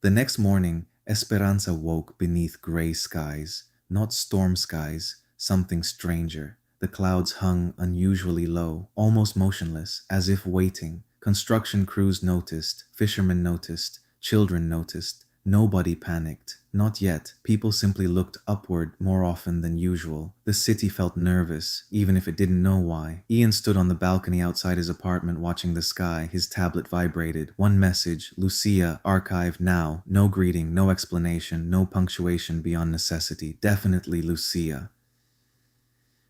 The next morning, Esperanza woke beneath gray skies. Not storm skies, something stranger. The clouds hung unusually low, almost motionless, as if waiting. Construction crews noticed, fishermen noticed, children noticed. Nobody panicked. Not yet. People simply looked upward more often than usual. The city felt nervous, even if it didn't know why. Ian stood on the balcony outside his apartment watching the sky. His tablet vibrated. One message, Lucia, archived now. No greeting, no explanation, no punctuation beyond necessity. Definitely Lucia.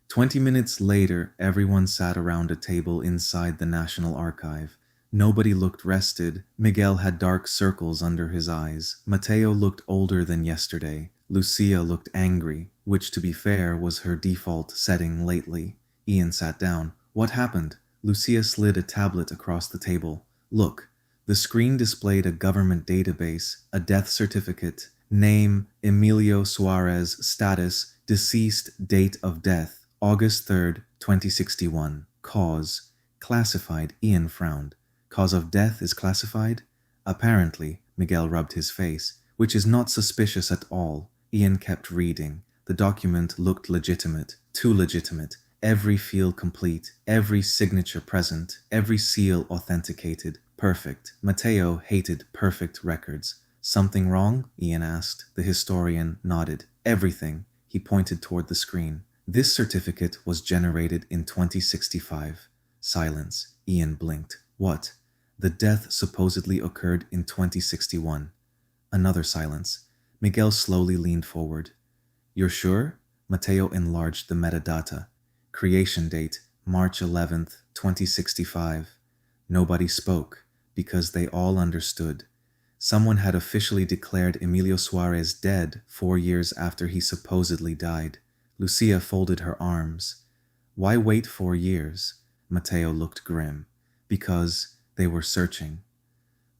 20 minutes later, everyone sat around a table inside the National Archive. Nobody looked rested. Miguel had dark circles under his eyes. Mateo looked older than yesterday. Lucia looked angry, which, to be fair, was her default setting lately. Ian sat down. What happened? Lucia slid a tablet across the table. Look. The screen displayed a government database, a death certificate, name, Emilio Suarez, status, deceased, date of death, August 3rd, 2061. Cause, classified. Ian frowned. Cause of death is classified? Apparently, Miguel rubbed his face, which is not suspicious at all. Ian kept reading. The document looked legitimate, too legitimate. Every field complete, every signature present, every seal authenticated. Perfect. Mateo hated perfect records. Something wrong? Ian asked. The historian nodded. Everything. He pointed toward the screen. This certificate was generated in 2065. Silence. Ian blinked. What? The death supposedly occurred in 2061. Another silence. Miguel slowly leaned forward. You're sure? Mateo enlarged the metadata. Creation date, March 11th, 2065. Nobody spoke, because they all understood. Someone had officially declared Emilio Suarez dead 4 years after he supposedly died. Lucia folded her arms. Why wait 4 years? Mateo looked grim. Because they were searching.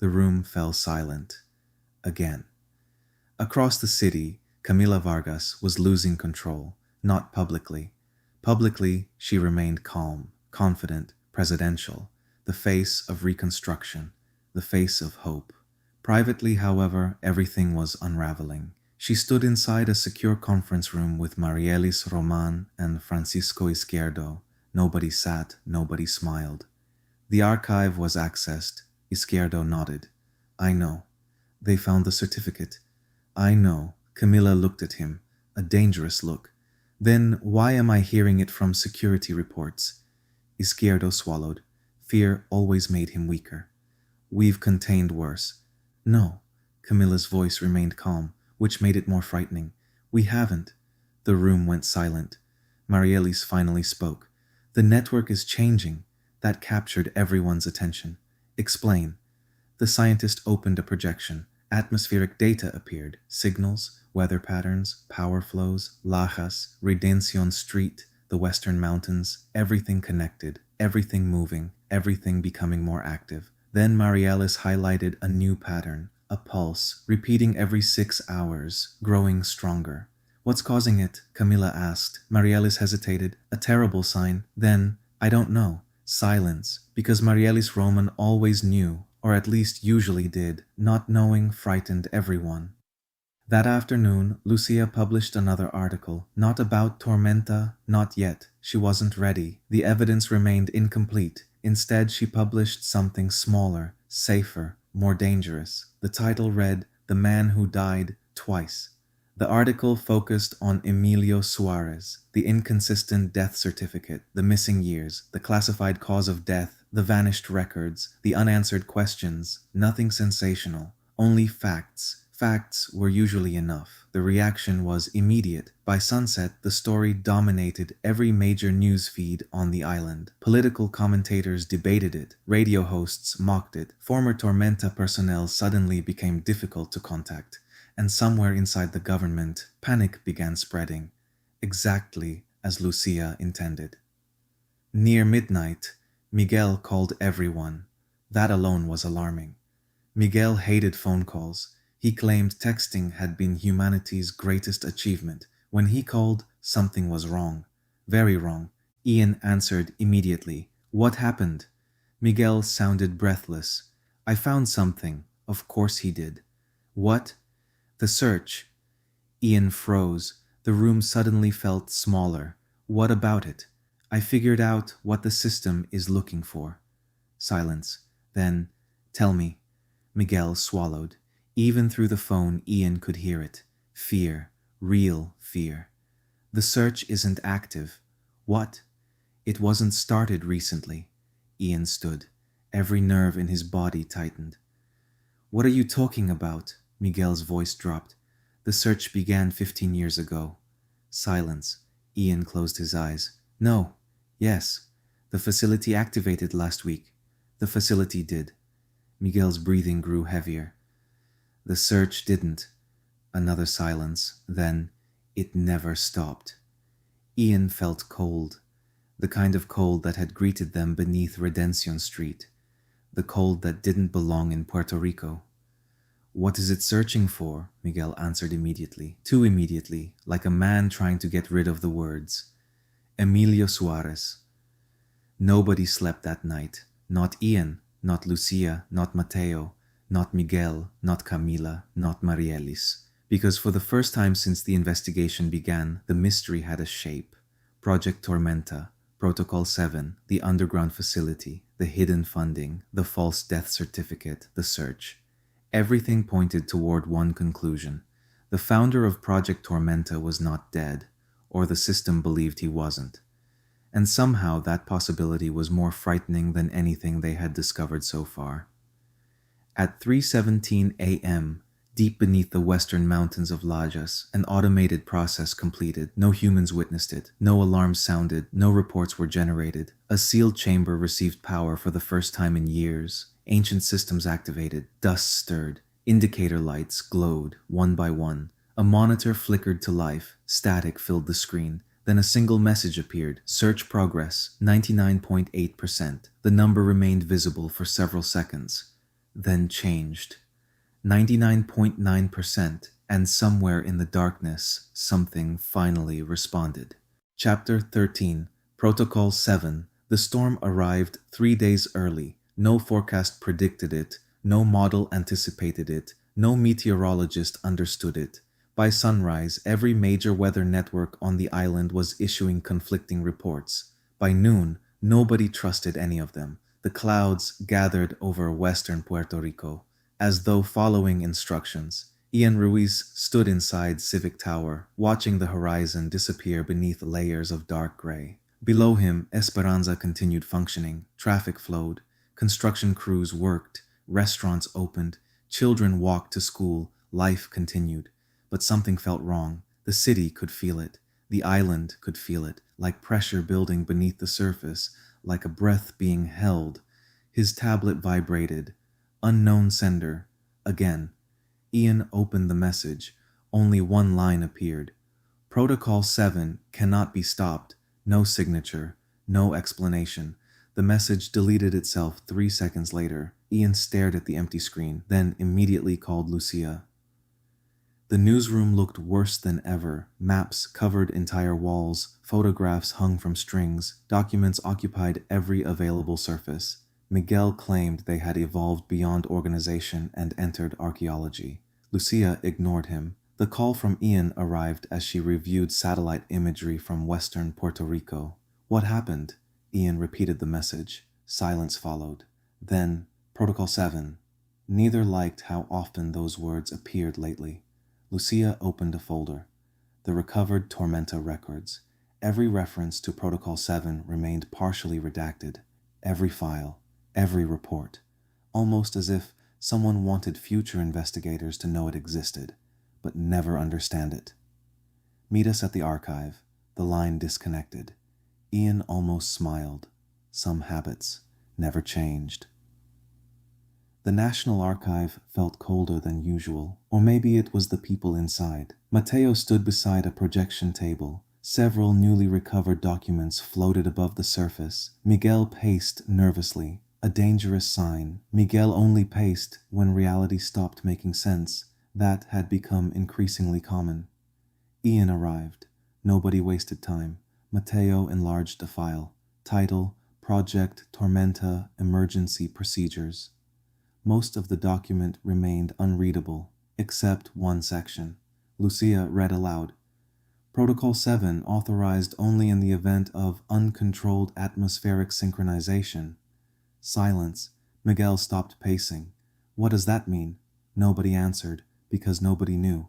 The room fell silent. Again. Across the city, Camila Vargas was losing control, not publicly. Publicly, she remained calm, confident, presidential, the face of reconstruction, the face of hope. Privately, however, everything was unraveling. She stood inside a secure conference room with Marielis Roman and Francisco Izquierdo. Nobody sat, nobody smiled. The archive was accessed. Izquierdo nodded. I know. They found the certificate. I know. Camila looked at him, a dangerous look. Then why am I hearing it from security reports? Izquierdo swallowed. Fear always made him weaker. We've contained worse. No. Camila's voice remained calm, which made it more frightening. We haven't. The room went silent. Marielis finally spoke. The network is changing. That captured everyone's attention. Explain. The scientist opened a projection. Atmospheric data appeared. Signals, weather patterns, power flows, Lajas, Redención Street, the Western Mountains, everything connected, everything moving, everything becoming more active. Then Marielis highlighted a new pattern, a pulse, repeating every 6 hours, growing stronger. What's causing it? Camila asked. Marielis hesitated. A terrible sign. Then, I don't know. Silence, because Marielis Roman always knew, or at least usually did. Not knowing frightened everyone. That afternoon, Lucia published another article, not about Tormenta, not yet. She wasn't ready. The evidence remained incomplete. Instead, she published something smaller, safer, more dangerous. The title read, The Man Who Died Twice. The article focused on Emilio Suarez, the inconsistent death certificate, the missing years, the classified cause of death, the vanished records, the unanswered questions. Nothing sensational, only facts. Facts were usually enough. The reaction was immediate. By sunset, the story dominated every major news feed on the island. Political commentators debated it. Radio hosts mocked it. Former Tormenta personnel suddenly became difficult to contact. And somewhere inside the government, panic began spreading, exactly as Lucia intended. Near midnight, Miguel called everyone. That alone was alarming. Miguel hated phone calls. He claimed texting had been humanity's greatest achievement. When he called, something was wrong. Very wrong. Ian answered immediately. What happened? Miguel sounded breathless. I found something. Of course he did. What? The search. Ian froze. The room suddenly felt smaller. What about it? I figured out what the system is looking for. Silence. Then, tell me. Miguel swallowed. Even through the phone, Ian could hear it. Fear. Real fear. The search isn't active. What? It wasn't started recently. Ian stood. Every nerve in his body tightened. What are you talking about? Miguel's voice dropped. The search began 15 years ago. Silence. Ian closed his eyes. No. Yes. The facility activated last week. The facility did. Miguel's breathing grew heavier. The search didn't. Another silence. Then, it never stopped. Ian felt cold. The kind of cold that had greeted them beneath Redención Street. The cold that didn't belong in Puerto Rico. What is it searching for? Miguel answered immediately. Too immediately, like a man trying to get rid of the words. Emilio Suarez. Nobody slept that night. Not Ian, not Lucia, not Mateo, not Miguel, not Camila, not Marielis. Because for the first time since the investigation began, the mystery had a shape. Project Tormenta, Protocol 7, the underground facility, the hidden funding, the false death certificate, the search. Everything pointed toward one conclusion. The founder of Project Tormenta was not dead, or the system believed he wasn't. And somehow that possibility was more frightening than anything they had discovered so far. At 3:17 a.m., deep beneath the western mountains of Lajas, an automated process completed. No humans witnessed it. No alarms sounded. No reports were generated. A sealed chamber received power for the first time in years. Ancient systems activated. Dust stirred. Indicator lights glowed, one by one. A monitor flickered to life. Static filled the screen. Then a single message appeared. Search progress, 99.8%. The number remained visible for several seconds. then changed. 99.9%, and somewhere in the darkness, something finally responded. Chapter 13, Protocol 7. The storm arrived 3 days early. No forecast predicted it, no model anticipated it, no meteorologist understood it. By sunrise, every major weather network on the island was issuing conflicting reports. By noon, nobody trusted any of them. The clouds gathered over western Puerto Rico, as though following instructions. Ian Ruiz stood inside Civic Tower, watching the horizon disappear beneath layers of dark gray. Below him, Esperanza continued functioning. Traffic flowed. Construction crews worked. Restaurants opened. Children walked to school. Life continued. But something felt wrong. The city could feel it. The island could feel it, like pressure building beneath the surface, like a breath being held. His tablet vibrated. Unknown sender. Again. Ian opened the message. Only one line appeared. Protocol 7 cannot be stopped. No signature. No explanation. The message deleted itself 3 seconds later. Ian stared at the empty screen, then immediately called Lucia. The newsroom looked worse than ever. Maps covered entire walls, photographs hung from strings, documents occupied every available surface. Miguel claimed they had evolved beyond organization and entered archaeology. Lucia ignored him. The call from Ian arrived as she reviewed satellite imagery from western Puerto Rico. What happened? Ian repeated the message. Silence followed. Then, Protocol 7. Neither liked how often those words appeared lately. Lucia opened a folder. The recovered Tormenta records. Every reference to Protocol 7 remained partially redacted. Every file, every report. Almost as if someone wanted future investigators to know it existed, but never understand it. Meet us at the archive. The line disconnected. Ian almost smiled. Some habits never changed. The National Archive felt colder than usual, or maybe it was the people inside. Mateo stood beside a projection table. Several newly recovered documents floated above the surface. Miguel paced nervously, a dangerous sign. Miguel only paced when reality stopped making sense. That had become increasingly common. Ian arrived. Nobody wasted time. Mateo enlarged a file. Title: Project Tormenta Emergency Procedures. Most of the document remained unreadable, except one section. Lucia read aloud. Protocol 7 authorized only in the event of uncontrolled atmospheric synchronization. Silence. Miguel stopped pacing. What does that mean? Nobody answered, because nobody knew.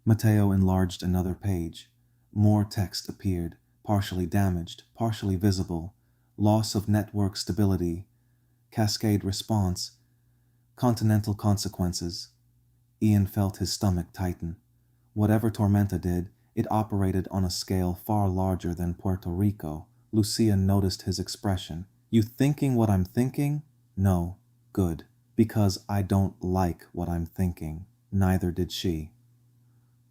Mateo enlarged another page. More text appeared, partially damaged, partially visible. Loss of network stability. Cascade response. Continental consequences. Ian felt his stomach tighten. Whatever Tormenta did, it operated on a scale far larger than Puerto Rico. Lucia noticed his expression. You thinking what I'm thinking? No. Good. Because I don't like what I'm thinking. Neither did she.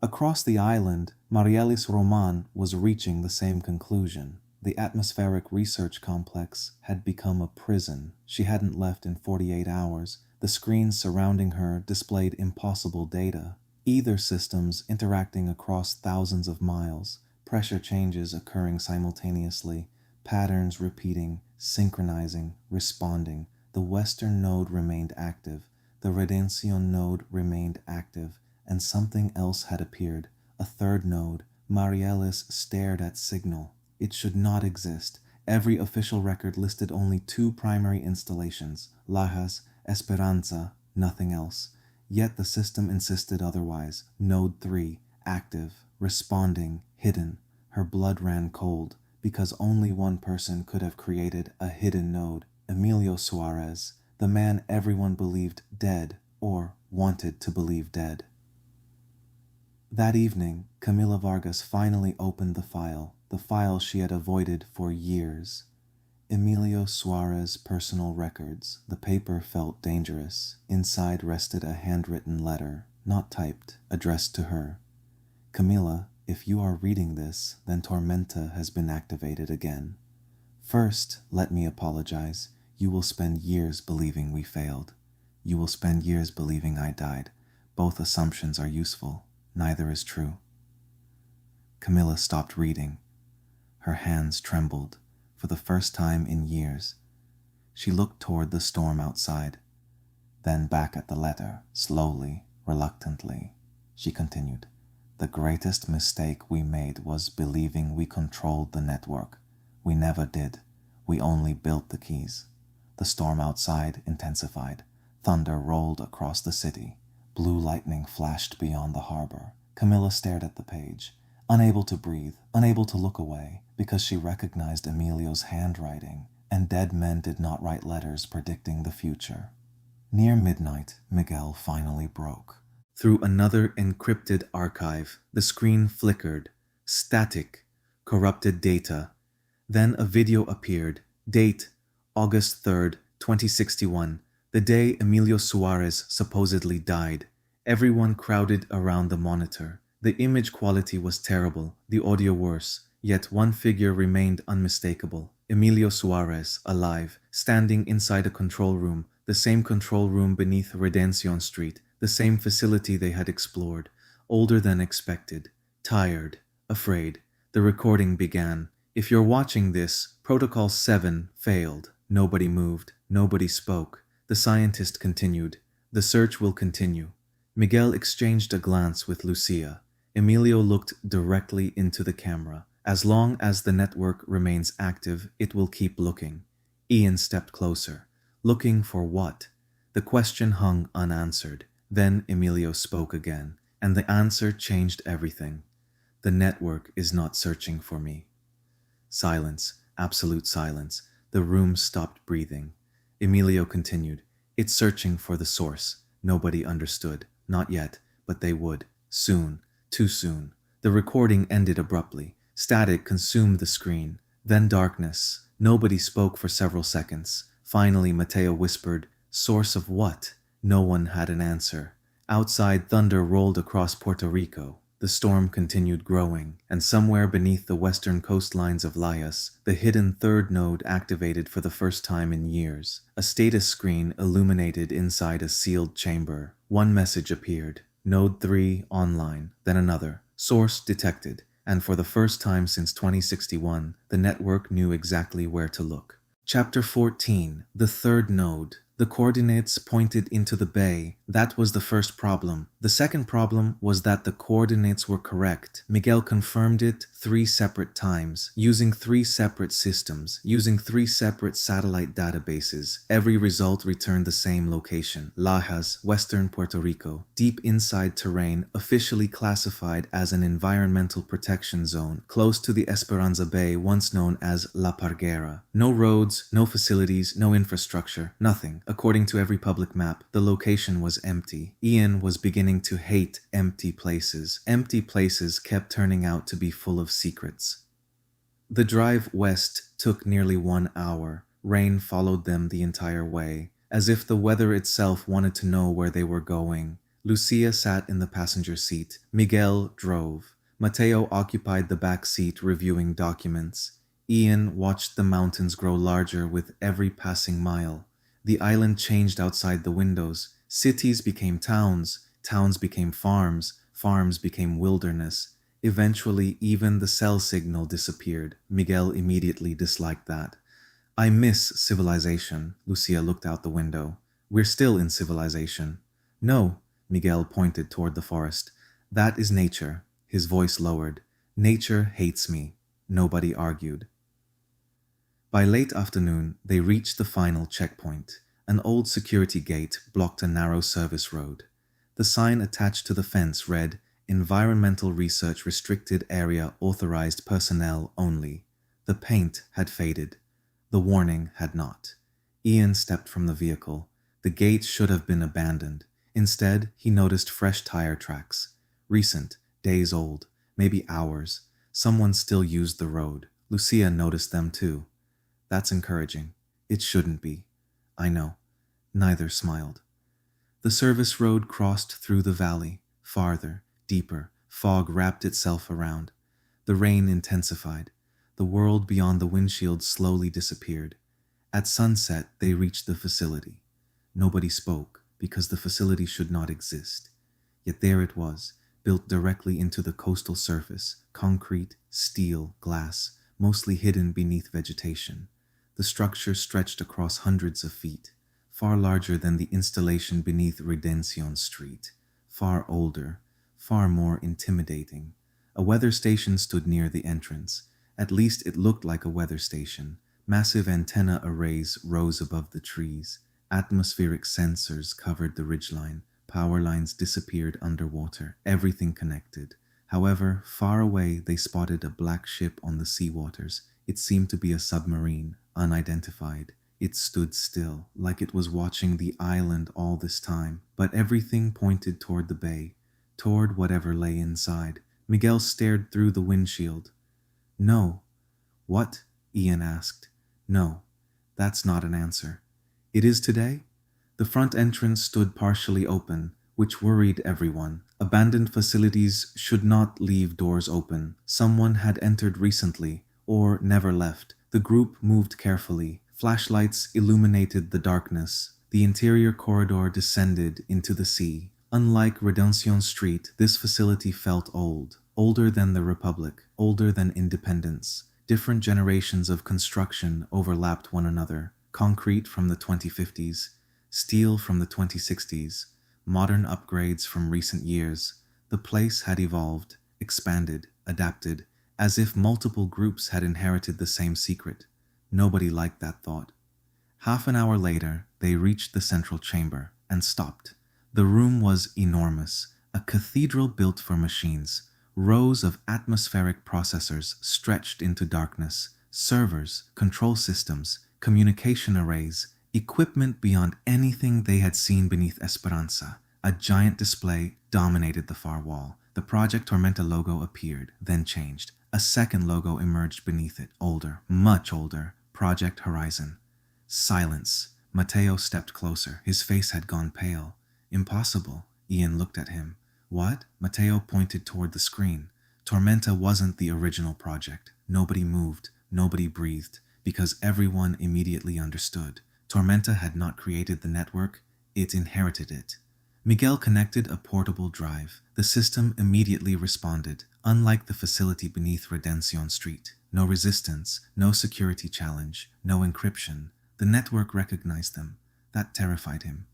Across the island, Marielis Roman was reaching the same conclusion. The atmospheric research complex had become a prison. She hadn't left in 48 hours. The screens surrounding her displayed impossible data. Either systems interacting across thousands of miles, pressure changes occurring simultaneously, patterns repeating, synchronizing, responding. The Western node remained active, the Redención node remained active, and something else had appeared, a third node. Marielis stared at signal. It should not exist. Every official record listed only 2 primary installations, Lajas, Esperanza, nothing else. Yet the system insisted otherwise. Node 3, active, responding, hidden. Her blood ran cold, because only one person could have created a hidden node. Emilio Suarez, the man everyone believed dead, or wanted to believe dead. That evening, Camila Vargas finally opened the file she had avoided for years. Emilio Suarez personal records. The paper felt dangerous. Inside rested a handwritten letter, not typed, addressed to her. Camila, if you are reading this, then Tormenta has been activated again. First, let me apologize. You will spend years believing we failed. You will spend years believing I died. Both assumptions are useful. Neither is true. Camilla stopped reading. Her hands trembled. For the first time in years, she looked toward the storm outside, then back at the letter, slowly, reluctantly. She continued, "The greatest mistake we made was believing we controlled the network. We never did. We only built the keys." The storm outside intensified. Thunder rolled across the city. Blue lightning flashed beyond the harbor. Camilla stared at the page, unable to breathe, unable to look away, because she recognized Emilio's handwriting, and dead men did not write letters predicting the future. Near midnight, Miguel finally broke. Through another encrypted archive, the screen flickered. Static, corrupted data. Then a video appeared. Date, August 3rd, 2061, the day Emilio Suarez supposedly died. Everyone crowded around the monitor. The image quality was terrible, the audio worse, yet one figure remained unmistakable. Emilio Suarez, alive, standing inside a control room, the same control room beneath Redención Street, the same facility they had explored, older than expected, tired, afraid. The recording began. "If you're watching this, Protocol 7 failed." Nobody moved, nobody spoke. The scientist continued, "The search will continue." Miguel exchanged a glance with Lucia. Emilio looked directly into the camera. "As long as the network remains active, it will keep looking." Ian stepped closer. Looking for what? The question hung unanswered. Then Emilio spoke again, and the answer changed everything. "The network is not searching for me." Silence, absolute silence. The room stopped breathing. Emilio continued, "It's searching for the source." Nobody understood. Not yet, but they would. Soon. Too soon. The recording ended abruptly. Static consumed the screen. Then darkness. Nobody spoke for several seconds. Finally, Mateo whispered, "Source of what?" No one had an answer. Outside, thunder rolled across Puerto Rico. The storm continued growing, and somewhere beneath the western coastlines of Layas, the hidden third node activated for the first time in years. A status screen illuminated inside a sealed chamber. One message appeared. Node 3 online, then another. Source detected, and for the first time since 2061, the network knew exactly where to look. Chapter 14. The third node. The coordinates pointed into the bay. That was the first problem. The second problem was that the coordinates were correct. Miguel confirmed it 3 separate times, using 3 separate systems, using 3 separate satellite databases. Every result returned the same location: Lajas, western Puerto Rico, deep inside terrain, officially classified as an environmental protection zone, close to the Esperanza Bay, once known as La Parguera. No roads, no facilities, no infrastructure, nothing. According to every public map, the location was empty. Ian was beginning to hate empty places. Empty places kept turning out to be full of secrets. The drive west took nearly 1 hour. Rain followed them the entire way, as if the weather itself wanted to know where they were going. Lucia sat in the passenger seat. Miguel drove. Mateo occupied the back seat reviewing documents. Ian watched the mountains grow larger with every passing mile. The island changed outside the windows. Cities became towns, towns became farms, farms became wilderness. Eventually, even the cell signal disappeared. Miguel immediately disliked that. "I miss civilization." Lucia looked out the window. "We're still in civilization." "No," Miguel pointed toward the forest. "That is nature." His voice lowered. "Nature hates me." Nobody argued. By late afternoon, they reached the final checkpoint. An old security gate blocked a narrow service road. The sign attached to the fence read, "Environmental Research Restricted Area Authorized Personnel Only." The paint had faded. The warning had not. Ian stepped from the vehicle. The gate should have been abandoned. Instead, he noticed fresh tire tracks. Recent, days old, maybe hours. Someone still used the road. Lucia noticed them too. "That's encouraging." "It shouldn't be." "I know." Neither smiled. The service road crossed through the valley. Farther, deeper, fog wrapped itself around. The rain intensified. The world beyond the windshield slowly disappeared. At sunset, they reached the facility. Nobody spoke. because the facility should not exist. Yet there it was, built directly into the coastal surface, concrete, steel, glass, mostly hidden beneath vegetation. The structure stretched across hundreds of feet, far larger than the installation beneath Redención Street, far older, far more intimidating. A weather station stood near the entrance. At least it looked like a weather station. Massive antenna arrays rose above the trees. Atmospheric sensors covered the ridgeline. Power lines disappeared underwater, everything connected. However, far away they spotted a black ship on the seawaters. It seemed to be a submarine, unidentified. It stood still, like it was watching the island all this time, but everything pointed toward the bay, toward whatever lay inside. Miguel stared through the windshield. No. What? Ian asked. No, that's not an answer. It is today? The front entrance stood partially open, which worried everyone. Abandoned facilities should not leave doors open. Someone had entered recently, or never left. The group moved carefully. Flashlights illuminated the darkness. The interior corridor descended into the sea. Unlike Redención Street, this facility felt old. Older than the Republic, older than independence. Different generations of construction overlapped one another. Concrete from the 2050s, steel from the 2060s, modern upgrades from recent years. The place had evolved, expanded, adapted, as if multiple groups had inherited the same secret. Nobody liked that thought. Half an hour later, they reached the central chamber and stopped. The room was enormous, a cathedral built for machines. Rows of atmospheric processors stretched into darkness, servers, control systems, communication arrays, equipment beyond anything they had seen beneath Esperanza. A giant display dominated the far wall. The Project Tormenta logo appeared, then changed. A second logo emerged beneath it, older, much older. Project Horizon. Silence. Mateo stepped closer. His face had gone pale. Impossible. Ian looked at him. What? Mateo pointed toward the screen. Tormenta wasn't the original project. Nobody moved. Nobody breathed. Because everyone immediately understood. Tormenta had not created the network. It inherited it. Miguel connected a portable drive. The system immediately responded. Unlike the facility beneath Redención Street. No resistance, no security challenge, no encryption. The network recognized them. That terrified him.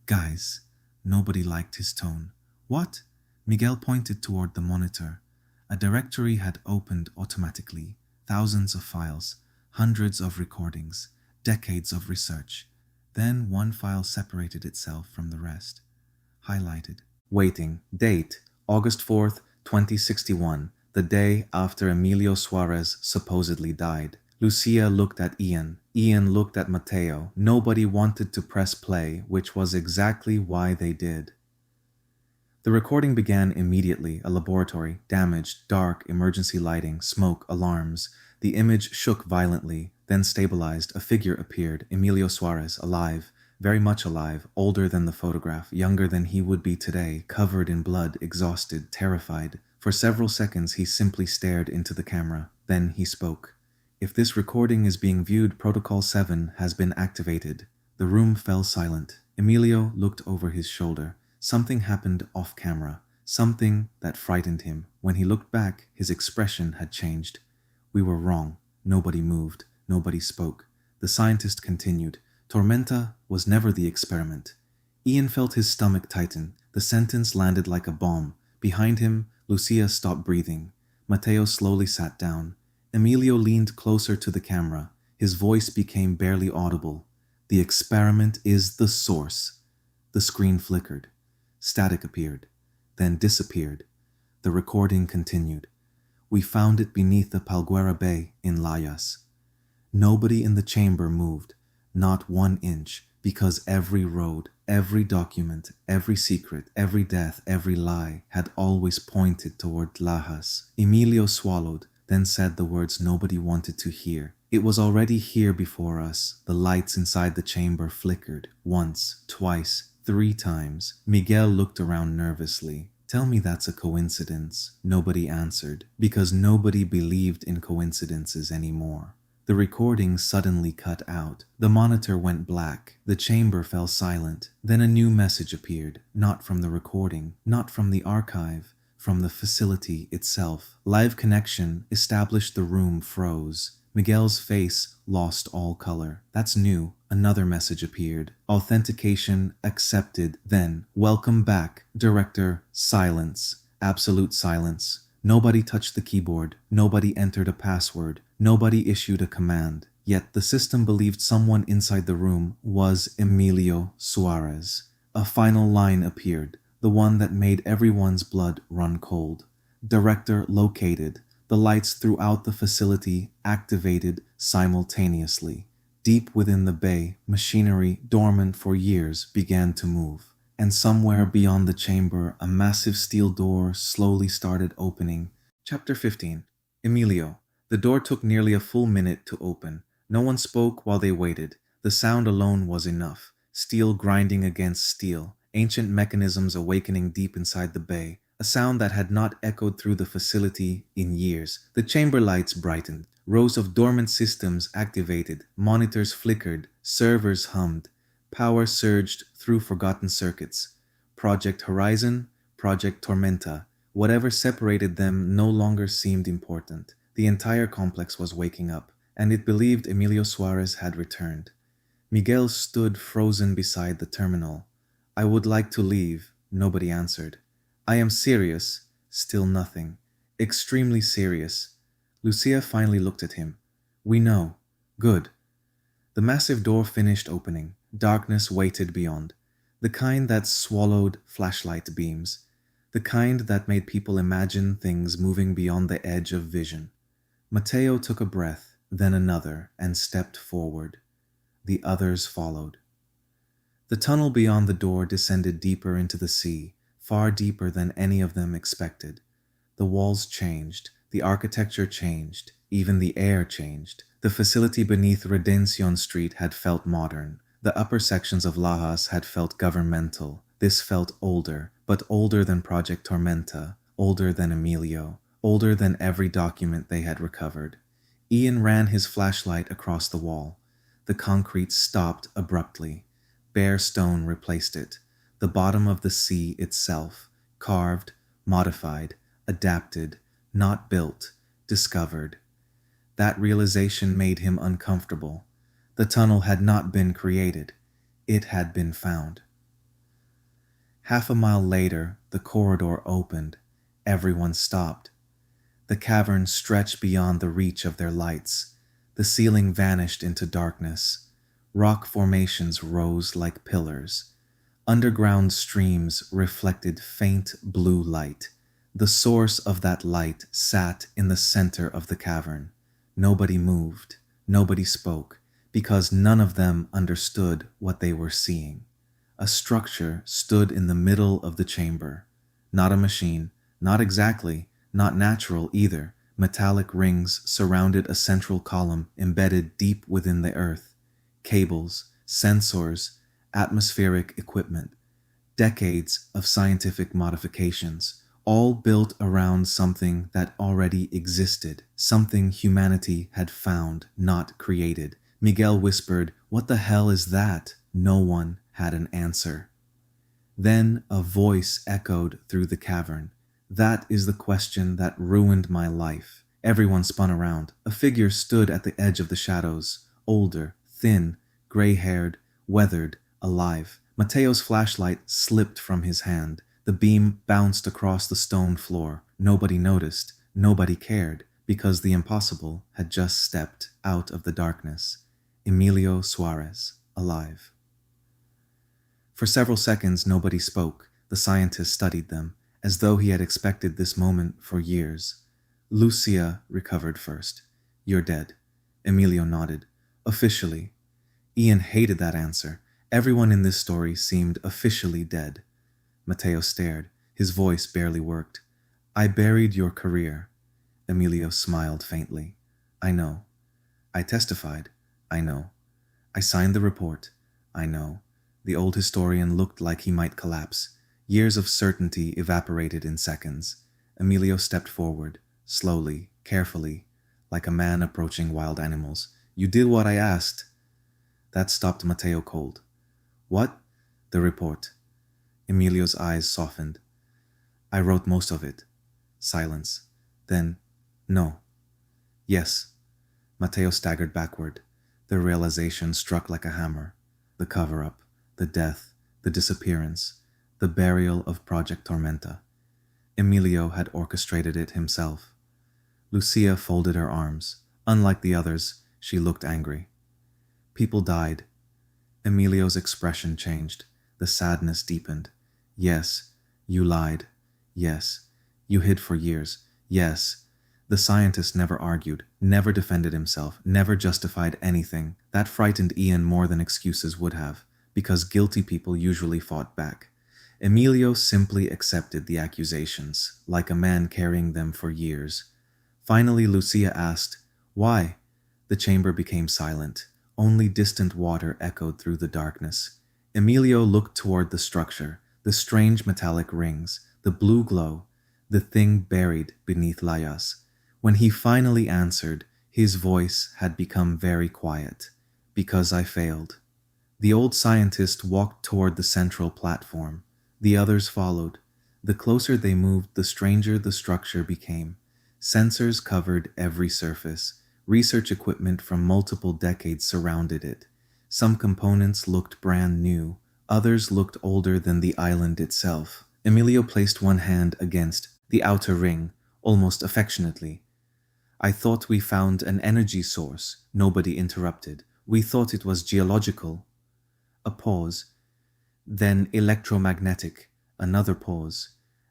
Guys, nobody liked his tone. What? Miguel pointed toward the monitor. A directory had opened automatically. Thousands of files, hundreds of recordings, decades of research. Then one file separated itself from the rest. Highlighted. Waiting. Date. August 4th, 2061. The day after Emilio Suarez supposedly died. Lucia looked at Ian. Ian looked at Mateo. Nobody wanted to press play, which was exactly why they did. The recording began immediately. A laboratory, damaged, dark, emergency lighting, smoke, alarms. The image shook violently, then stabilized. A figure appeared. Emilio Suarez, alive, very much alive, older than the photograph, younger than he would be today, covered in blood, exhausted, terrified. For several seconds he simply stared into the camera. Then he spoke. If this recording is being viewed, Protocol 7 has been activated. The room fell silent. Emilio looked over his shoulder. Something happened off camera. Something that frightened him. When he looked back, his expression had changed. We were wrong. Nobody moved. Nobody spoke. The scientist continued. Tormenta was never the experiment. Ian felt his stomach tighten. The sentence landed like a bomb. Behind him, Lucia stopped breathing. Mateo slowly sat down. Emilio leaned closer to the camera. His voice became barely audible. The experiment is the source. The screen flickered. Static appeared, then disappeared. The recording continued. We found it beneath the Palguera Bay in Layas. Nobody in the chamber moved, not 1 inch, because every road, every document, every secret, every death, every lie had always pointed toward Lajas. Emilio swallowed, then said the words nobody wanted to hear. It was already here before us. The lights inside the chamber flickered, once, twice, 3 times. Miguel looked around nervously. Tell me that's a coincidence. Nobody answered, because nobody believed in coincidences anymore. The recording suddenly cut out. The monitor went black. The chamber fell silent. Then a new message appeared, not from the recording, not from the archive, from the facility itself. Live connection established. The room froze. Miguel's face lost all color. That's new. Another message appeared. Authentication accepted. Then, welcome back, Director. Silence. Absolute silence. Nobody touched the keyboard. Nobody entered a password. Nobody issued a command. Yet the system believed someone inside the room was Emilio Suarez. A final line appeared, the one that made everyone's blood run cold. Director located. The lights throughout the facility activated simultaneously. Deep within the bay, machinery dormant for years began to move. And somewhere beyond the chamber, a massive steel door slowly started opening. Chapter 15. Emilio. The door took nearly a full minute to open. No one spoke while they waited. The sound alone was enough. Steel grinding against steel, ancient mechanisms awakening deep inside the bay, a sound that had not echoed through the facility in years. The chamber lights brightened. Rows of dormant systems activated. Monitors flickered. Servers hummed. Power surged through forgotten circuits. Project Horizon, Project Tormenta, whatever separated them no longer seemed important. The entire complex was waking up, and it believed Emilio Suarez had returned. Miguel stood frozen beside the terminal. I would like to leave. Nobody answered. I am serious. Still nothing. Extremely serious. Lucia finally looked at him. We know. Good. The massive door finished opening. Darkness waited beyond. The kind that swallowed flashlight beams. The kind that made people imagine things moving beyond the edge of vision. Mateo took a breath, then another, and stepped forward. The others followed. The tunnel beyond the door descended deeper into the sea, far deeper than any of them expected. The walls changed, the architecture changed, even the air changed. The facility beneath Redención Street had felt modern. The upper sections of Lajas had felt governmental. This felt older, but older than Project Tormenta, older than Emilio, older than every document they had recovered. Ian ran his flashlight across the wall. The concrete stopped abruptly. Bare stone replaced it. The bottom of the sea itself, carved, modified, adapted, not built, discovered. That realization made him uncomfortable. The tunnel had not been created. It had been found. Half a mile later, the corridor opened. Everyone stopped. The cavern stretched beyond the reach of their lights. The ceiling vanished into darkness. Rock formations rose like pillars. Underground streams reflected faint blue light. The source of that light sat in the center of the cavern. Nobody moved. Nobody spoke, because none of them understood what they were seeing. A structure stood in the middle of the chamber. Not a machine, not exactly, not natural either. Metallic rings surrounded a central column embedded deep within the earth. Cables, sensors, atmospheric equipment. Decades of scientific modifications, all built around something that already existed, something humanity had found, not created. Miguel whispered, "What the hell is that?" No one had an answer. Then a voice echoed through the cavern. "That is the question that ruined my life." Everyone spun around. A figure stood at the edge of the shadows, older, thin, gray-haired, weathered, alive. Mateo's flashlight slipped from his hand. The beam bounced across the stone floor. Nobody noticed. Nobody cared, because the impossible had just stepped out of the darkness. Emilio Suarez, alive. For several seconds, nobody spoke. The scientist studied them, as though he had expected this moment for years. Lucia recovered first. "You're dead." Emilio nodded. "Officially." Ian hated that answer. Everyone in this story seemed officially dead. Mateo stared. His voice barely worked. "I buried your career." Emilio smiled faintly. "I know. I testified. I know. I signed the report. I know." The old historian looked like he might collapse. Years of certainty evaporated in seconds. Emilio stepped forward, slowly, carefully, like a man approaching wild animals. You did what I asked. That stopped Mateo cold. What? The report. Emilio's eyes softened. I wrote most of it. Silence. Then, no. Yes. Mateo staggered backward. The realization struck like a hammer. The cover-up, the death, the disappearance, the burial of Project Tormenta. Emilio had orchestrated it himself. Lucia folded her arms. Unlike the others, she looked angry. People died. Emilio's expression changed. The sadness deepened. Yes, you lied. Yes, you hid for years. Yes. The scientist never argued, never defended himself, never justified anything. That frightened Ian more than excuses would have, because guilty people usually fought back. Emilio simply accepted the accusations, like a man carrying them for years. Finally, Lucia asked, "Why?" The chamber became silent. Only distant water echoed through the darkness. Emilio looked toward the structure, the strange metallic rings, the blue glow, the thing buried beneath Layas. When he finally answered, his voice had become very quiet. Because I failed. The old scientist walked toward the central platform. The others followed. The closer they moved, the stranger the structure became. Sensors covered every surface. Research equipment from multiple decades surrounded it. Some components looked brand new. Others looked older than the island itself. Emilio placed one hand against the outer ring, almost affectionately. I thought we found an energy source. Nobody interrupted. We thought it was geological. A pause. Then electromagnetic. Another pause.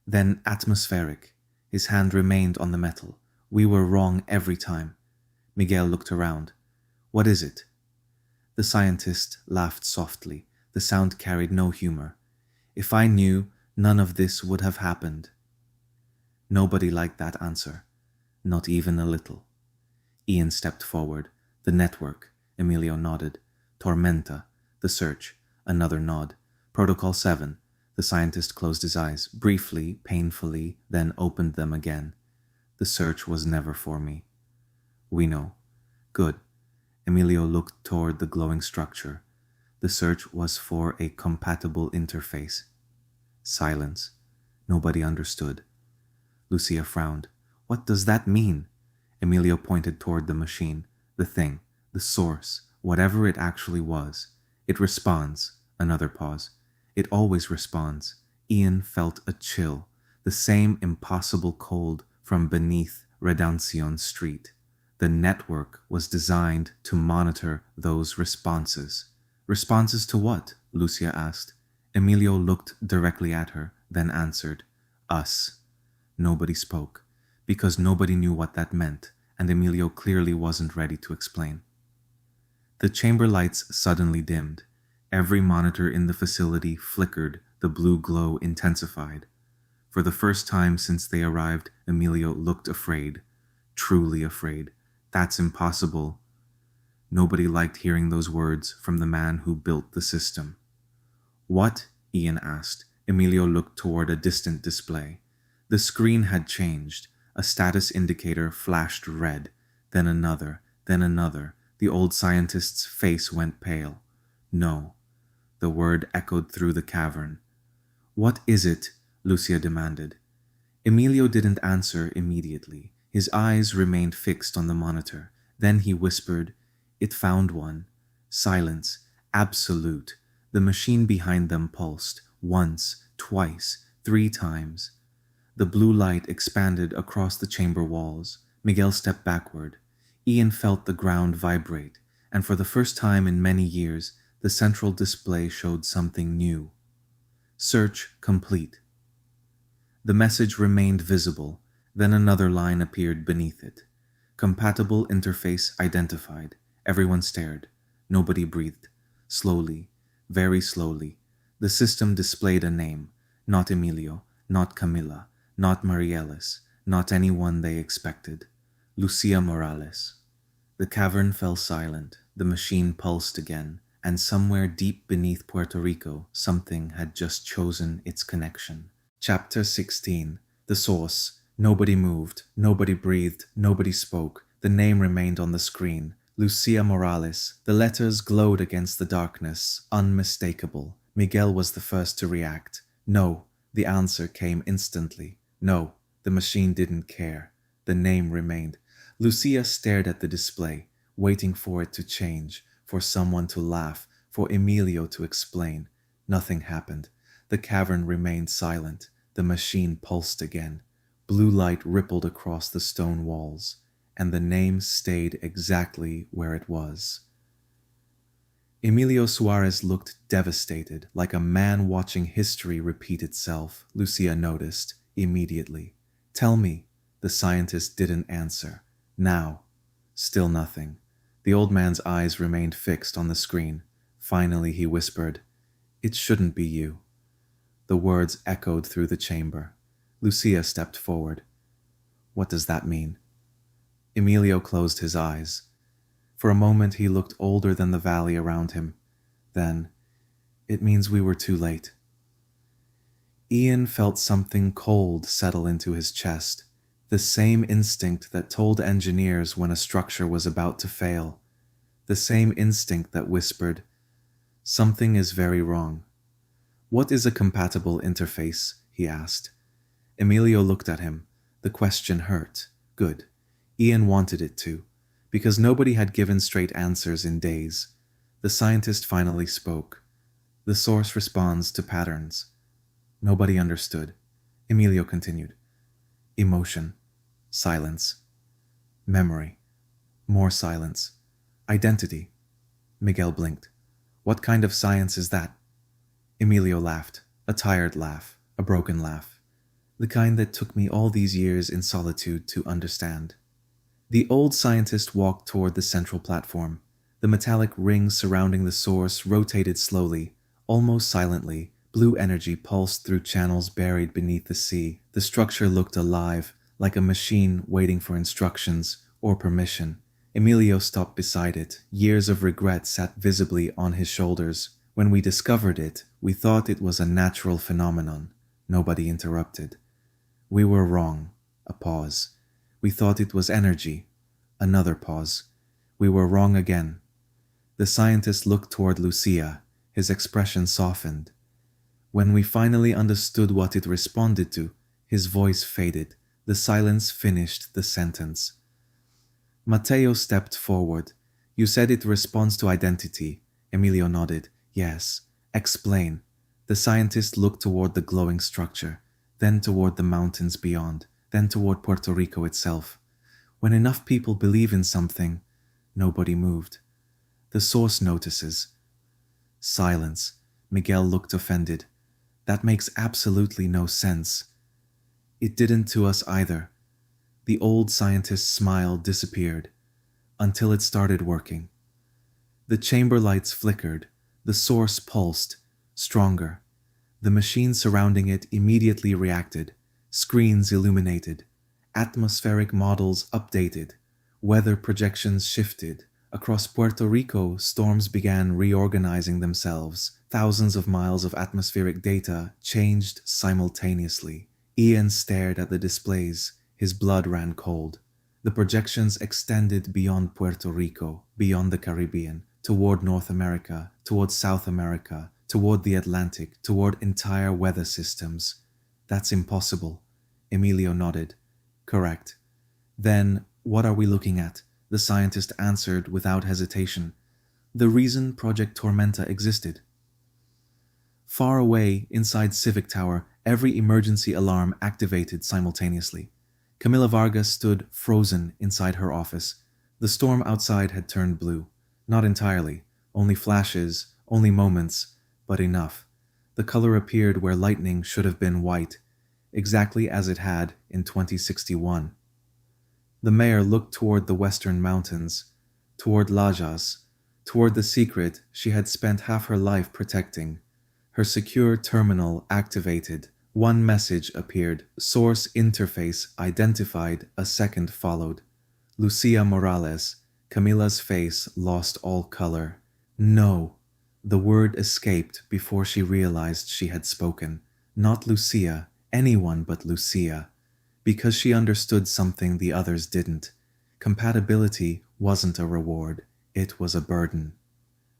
Then atmospheric. His hand remained on the metal. We were wrong every time. Miguel looked around. What is it? The scientist laughed softly. The sound carried no humor. If I knew, none of this would have happened. Nobody liked that answer. Not even a little. Ian stepped forward. The network. Emilio nodded. Tormenta. The search. Another nod. Protocol 7. The scientist closed his eyes, briefly, painfully, then opened them again. The search was never for me. We know. Good. Emilio looked toward the glowing structure. The search was for a compatible interface. Silence. Nobody understood. Lucia frowned. What does that mean? Emilio pointed toward the machine, the thing, the source, whatever it actually was. It responds. Another pause. It always responds. Ian felt a chill, the same impossible cold from beneath Redemption Street. The network was designed to monitor those responses. Responses to what? Lucia asked. Emilio looked directly at her, then answered, Us. Nobody spoke, because nobody knew what that meant, and Emilio clearly wasn't ready to explain. The chamber lights suddenly dimmed. Every monitor in the facility flickered, the blue glow intensified. For the first time since they arrived, Emilio looked afraid, truly afraid. That's impossible. Nobody liked hearing those words from the man who built the system. What? Ian asked. Emilio looked toward a distant display. The screen had changed. A status indicator flashed red, then another, then another. The old scientist's face went pale. No. The word echoed through the cavern. What is it? Lucia demanded. Emilio didn't answer immediately. His eyes remained fixed on the monitor. Then he whispered, It found one. Silence. Absolute. The machine behind them pulsed. Once, twice, 3 times. The blue light expanded across the chamber walls. Miguel stepped backward. Ian felt the ground vibrate, and for the first time in many years, the central display showed something new. Search complete. The message remained visible, then another line appeared beneath it. Compatible interface identified. Everyone stared. Nobody breathed. Slowly, very slowly, the system displayed a name. Not Emilio, not Camila, not Marielis, not anyone they expected. Lucia Morales. The cavern fell silent. The machine pulsed again, and somewhere deep beneath Puerto Rico, something had just chosen its connection. Chapter 16. The source. Nobody moved, nobody breathed, nobody spoke. The name remained on the screen. Lucia Morales. The letters glowed against the darkness, unmistakable. Miguel was the first to react. No, the answer came instantly. No, the machine didn't care. The name remained. Lucia stared at the display, waiting for it to change, for someone to laugh, for Emilio to explain. Nothing happened. The cavern remained silent. The machine pulsed again. Blue light rippled across the stone walls, and the name stayed exactly where it was. Emilio Suarez looked devastated, like a man watching history repeat itself. Lucia noticed immediately. "Tell me." The scientist didn't answer. Now, still nothing. The old man's eyes remained fixed on the screen. Finally, he whispered, "It shouldn't be you." The words echoed through the chamber. Lucia stepped forward. "What does that mean?" Emilio closed his eyes. For a moment he looked older than the valley around him. Then, "It means we were too late." Ian felt something cold settle into his chest, the same instinct that told engineers when a structure was about to fail, the same instinct that whispered, "Something is very wrong." "What is a compatible interface?" he asked. Emilio looked at him. The question hurt. Good. Ian wanted it to, because nobody had given straight answers in days. The scientist finally spoke. "The source responds to patterns." Nobody understood. Emilio continued. "Emotion. Silence. Memory. More silence. Identity." Miguel blinked. "What kind of science is that?" Emilio laughed. A tired laugh. A broken laugh. "The kind that took me all these years in solitude to understand." The old scientist walked toward the central platform. The metallic rings surrounding the source rotated slowly, almost silently. Blue energy pulsed through channels buried beneath the sea. The structure looked alive, like a machine waiting for instructions or permission. Emilio stopped beside it. Years of regret sat visibly on his shoulders. "When we discovered it, we thought it was a natural phenomenon." Nobody interrupted. "We were wrong." A pause. "We thought it was energy." Another pause. "We were wrong again." The scientist looked toward Lucia. His expression softened. "When we finally understood what it responded to," his voice faded. The silence finished the sentence. Mateo stepped forward. "You said it responds to identity." Emilio nodded. "Yes." "Explain." The scientist looked toward the glowing structure, then toward the mountains beyond, then toward Puerto Rico itself. "When enough people believe in something," nobody moved. "The source notices." Silence. Miguel looked offended. "That makes absolutely no sense." "It didn't to us either." The old scientist's smile disappeared, until it started working. The chamber lights flickered. The source pulsed, stronger. The machine surrounding it immediately reacted. Screens illuminated. Atmospheric models updated. Weather projections shifted. Across Puerto Rico, storms began reorganizing themselves. Thousands of miles of atmospheric data changed simultaneously. Ian stared at the displays. His blood ran cold. The projections extended beyond Puerto Rico, beyond the Caribbean, toward North America, toward South America, toward the Atlantic, toward entire weather systems. "That's impossible." Emilio nodded. "Correct." "Then, what are we looking at?" The scientist answered without hesitation. "The reason Project Tormenta existed." Far away, inside Civic Tower, every emergency alarm activated simultaneously. Camila Vargas stood frozen inside her office. The storm outside had turned blue. Not entirely. Only flashes, only moments, but enough. The color appeared where lightning should have been white, exactly as it had in 2061. The mayor looked toward the western mountains, toward Lajas, toward the secret she had spent half her life protecting. Her secure terminal activated. One message appeared. Source interface identified. A second followed. Lucia Morales. Camila's face lost all color. "No." The word escaped before she realized she had spoken. Not Lucia, anyone but Lucia. Because she understood something the others didn't. Compatibility wasn't a reward, it was a burden.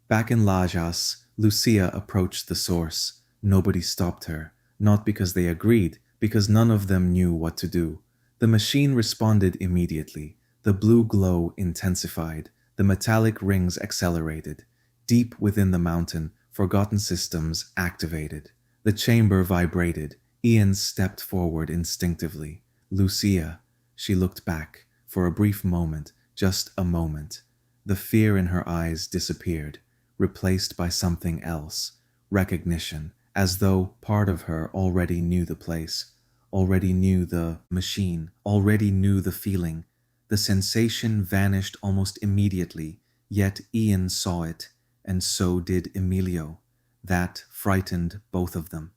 Back in Lajas, Lucia approached the source. Nobody stopped her, not because they agreed, because none of them knew what to do. The machine responded immediately. The blue glow intensified. The metallic rings accelerated. Deep within the mountain, forgotten systems activated. The chamber vibrated. Ian stepped forward instinctively. Lucia. She looked back. For a brief moment, just a moment. The fear in her eyes disappeared, replaced by something else. Recognition, as though part of her already knew the place, already knew the machine, already knew the feeling. The sensation vanished almost immediately, yet Ian saw it, and so did Emilio. That frightened both of them.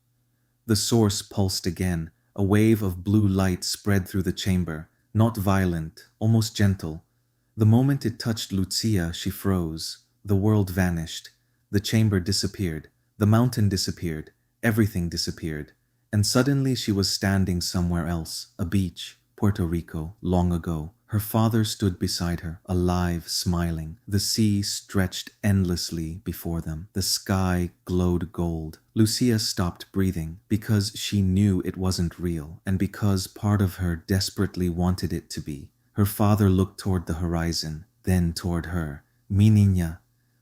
The source pulsed again. A wave of blue light spread through the chamber, not violent, almost gentle. The moment it touched Lucia, she froze. The world vanished. The chamber disappeared. The mountain disappeared. Everything disappeared. And suddenly she was standing somewhere else, a beach, Puerto Rico, long ago. Her father stood beside her, alive, smiling. The sea stretched endlessly before them. The sky glowed gold. Lucia stopped breathing because she knew it wasn't real, and because part of her desperately wanted it to be. Her father looked toward the horizon, then toward her. Mi niña.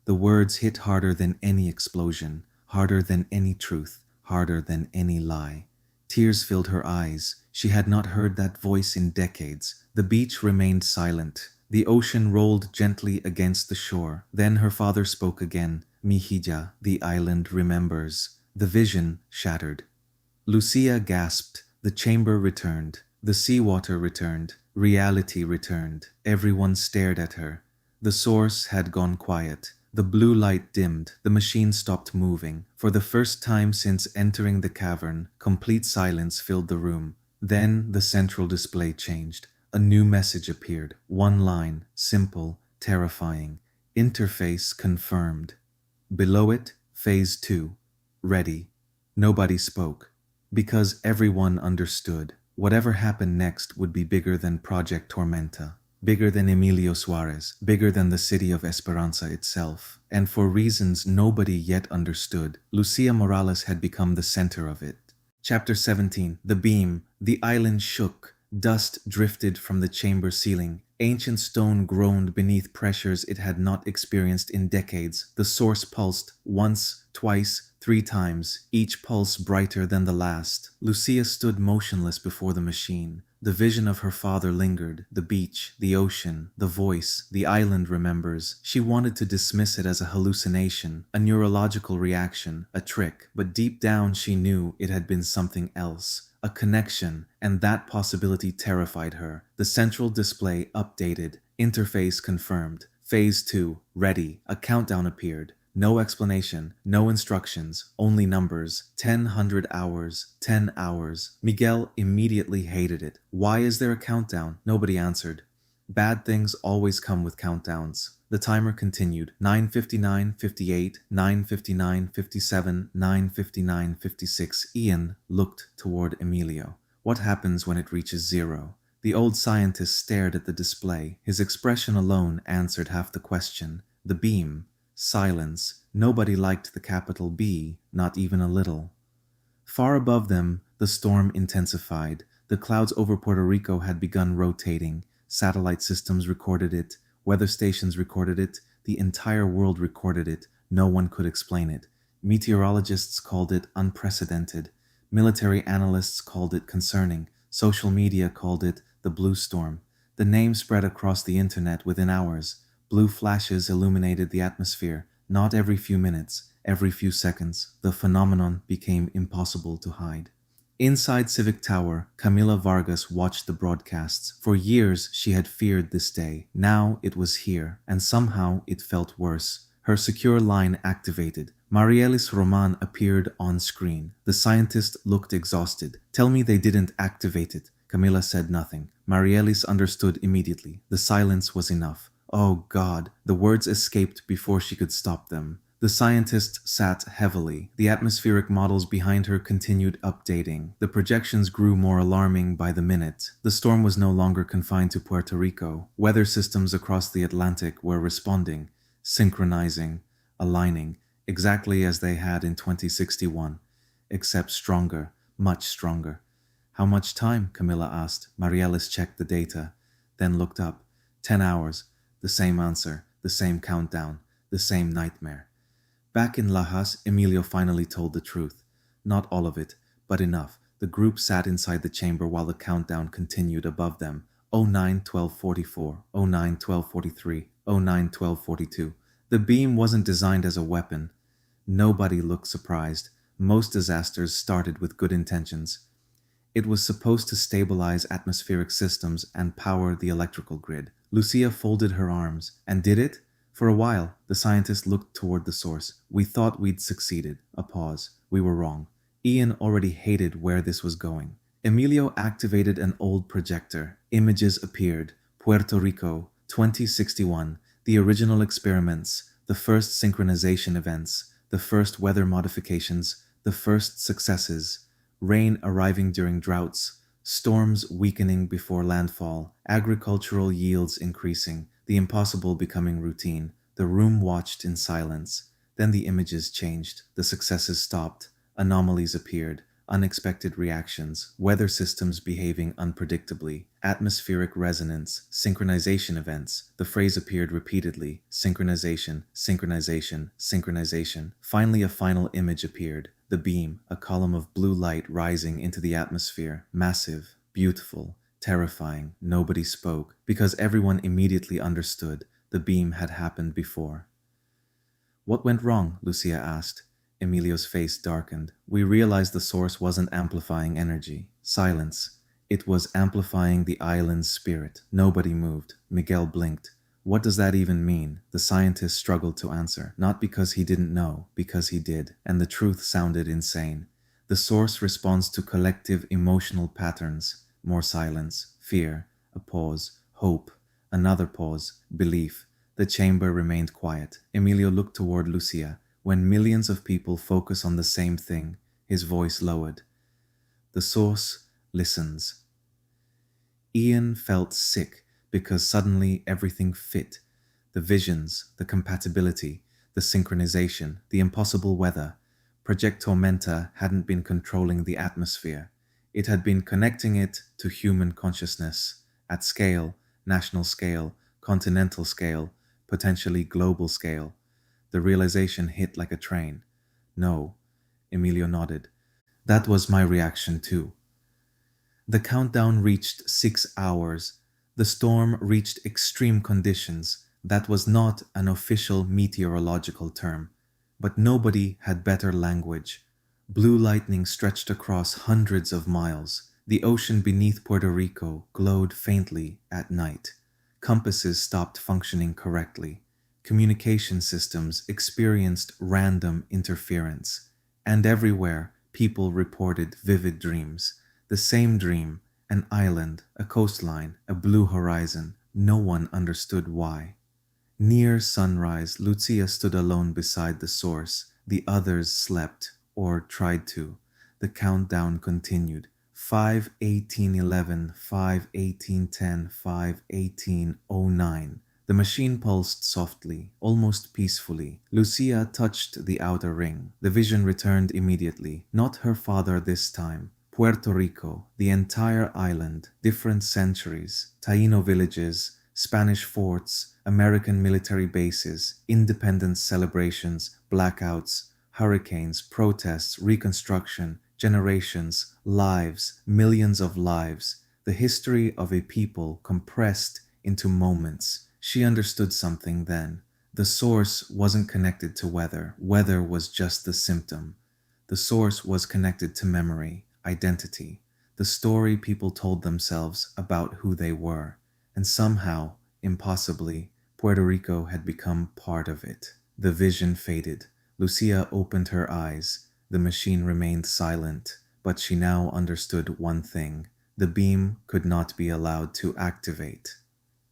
The words hit harder than any explosion, harder than any truth, harder than any lie. Tears filled her eyes. She had not heard that voice in decades. The beach remained silent. The ocean rolled gently against the shore. Then her father spoke again. Mijilla, the island remembers. The vision shattered. Lucia gasped. The chamber returned. The seawater returned. Reality returned. Everyone stared at her. The source had gone quiet. The blue light dimmed. The machine stopped moving. For the first time since entering the cavern, complete silence filled the room. Then the central display changed. A new message appeared. One line, simple, terrifying. Interface confirmed. Below it, Phase 2. Ready. Nobody spoke. Because everyone understood. Whatever happened next would be bigger than Project Tormenta. Bigger than Emilio Suarez. Bigger than the City of Esperanza itself. And for reasons nobody yet understood, Lucia Morales had become the center of it. Chapter 17. The beam. The island shook. Dust drifted from the chamber ceiling. Ancient stone groaned beneath pressures it had not experienced in decades. The source pulsed once, twice, 3 times, each pulse brighter than the last. Lucia stood motionless before the machine. The vision of her father lingered. The beach, the ocean, the voice, the island remembers. She wanted to dismiss it as a hallucination, a neurological reaction, a trick, but deep down she knew it had been something else. A connection, and that possibility terrified her. The central display updated. Interface confirmed. Phase 2, ready. A countdown appeared. No explanation, no instructions, only numbers. 100 hours, 10 hours. Miguel immediately hated it. Why is there a countdown? Nobody answered. Bad things always come with countdowns. The timer continued. 9:59, 58, 9:59, 57, 9:59, 56. Ian looked toward Emilio. What happens when it reaches 0? The old scientist stared at the display. His expression alone answered half the question. The beam. Silence. Nobody liked the capital B, not even a little. Far above them, the storm intensified. The clouds over Puerto Rico had begun rotating. Satellite systems recorded it. Weather stations recorded it. The entire world recorded it. No one could explain it. Meteorologists called it unprecedented. Military analysts called it concerning. Social media called it the blue storm. The name spread across the internet within hours. Blue flashes illuminated the atmosphere, not every few minutes, every few seconds. The phenomenon became impossible to hide. Inside Civic Tower, Camila Vargas watched the broadcasts. For years, she had feared this day. Now it was here, and somehow it felt worse. Her secure line activated. Marielis Roman appeared on screen. The scientist looked exhausted. Tell me they didn't activate it. Camila said nothing. Marielis understood immediately. The silence was enough. Oh God, the words escaped before she could stop them. The scientist sat heavily. The atmospheric models behind her continued updating. The projections grew more alarming by the minute. The storm was no longer confined to Puerto Rico. Weather systems across the Atlantic were responding, synchronizing, aligning, exactly as they had in 2061, except stronger, much stronger. How much time? Camilla asked. Marielis checked the data, then looked up. 10 hours. The same answer, the same countdown, the same nightmare. Back in Lajas, Emilio finally told the truth. Not all of it, but enough. The group sat inside the chamber while the countdown continued above them. 09-1244, 09-1243, 09-1242. The beam wasn't designed as a weapon. Nobody looked surprised. Most disasters started with good intentions. It was supposed to stabilize atmospheric systems and power the electrical grid. Lucia folded her arms. And did it? For a while, the scientist looked toward the source. We thought we'd succeeded. A pause. We were wrong. Ian already hated where this was going. Emilio activated an old projector. Images appeared. Puerto Rico, 2061. The original experiments. The first synchronization events. The first weather modifications. The first successes. Rain arriving during droughts. Storms weakening before landfall. Agricultural yields increasing. The impossible becoming routine. The room watched in silence. Then the images changed. The successes stopped. Anomalies appeared. Unexpected reactions. Weather systems behaving unpredictably. Atmospheric resonance. Synchronization events. The phrase appeared repeatedly. Synchronization, synchronization, synchronization. Finally, a final image appeared. The beam, a column of blue light rising into the atmosphere. Massive, beautiful, terrifying. Nobody spoke, because everyone immediately understood the beam had happened before. What went wrong? Lucia asked. Emilio's face darkened. We realized the source wasn't amplifying energy. Silence. It was amplifying the island's spirit. Nobody moved. Miguel blinked. What does that even mean? The scientist struggled to answer. Not because he didn't know, because he did. And the truth sounded insane. The source responds to collective emotional patterns. More silence, fear, a pause, hope, another pause, belief. The chamber remained quiet. Emilio looked toward Lucia. When millions of people focus on the same thing, his voice lowered. The source listens. Ian felt sick because suddenly everything fit. The visions, the compatibility, the synchronization, the impossible weather. Project Tormenta hadn't been controlling the atmosphere. It had been connecting it to human consciousness at scale, national scale, continental scale, potentially global scale. The realization hit like a train. No, Emilio nodded. That was my reaction too. The countdown reached 6 hours. The storm reached extreme conditions. That was not an official meteorological term, but nobody had better language. Blue lightning stretched across hundreds of miles. The ocean beneath Puerto Rico glowed faintly at night. Compasses stopped functioning correctly. Communication systems experienced random interference. And everywhere, people reported vivid dreams. The same dream, an island, a coastline, a blue horizon. No one understood why. Near sunrise, Lucia stood alone beside the source. The others slept, or tried to. The countdown continued. 5:18:11, 5:18:10, 5:18:09. The machine pulsed softly, almost peacefully. Lucia touched the outer ring. The vision returned immediately. Not her father this time. Puerto Rico, the entire island, different centuries, Taino villages, Spanish forts, American military bases, independence celebrations, blackouts, hurricanes, protests, reconstruction, generations, lives, millions of lives, the history of a people compressed into moments. She understood something then. The source wasn't connected to weather. Weather was just the symptom. The source was connected to memory, identity, the story people told themselves about who they were. And somehow, impossibly, Puerto Rico had become part of it. The vision faded. Lucia opened her eyes. The machine remained silent, but she now understood one thing. The beam could not be allowed to activate.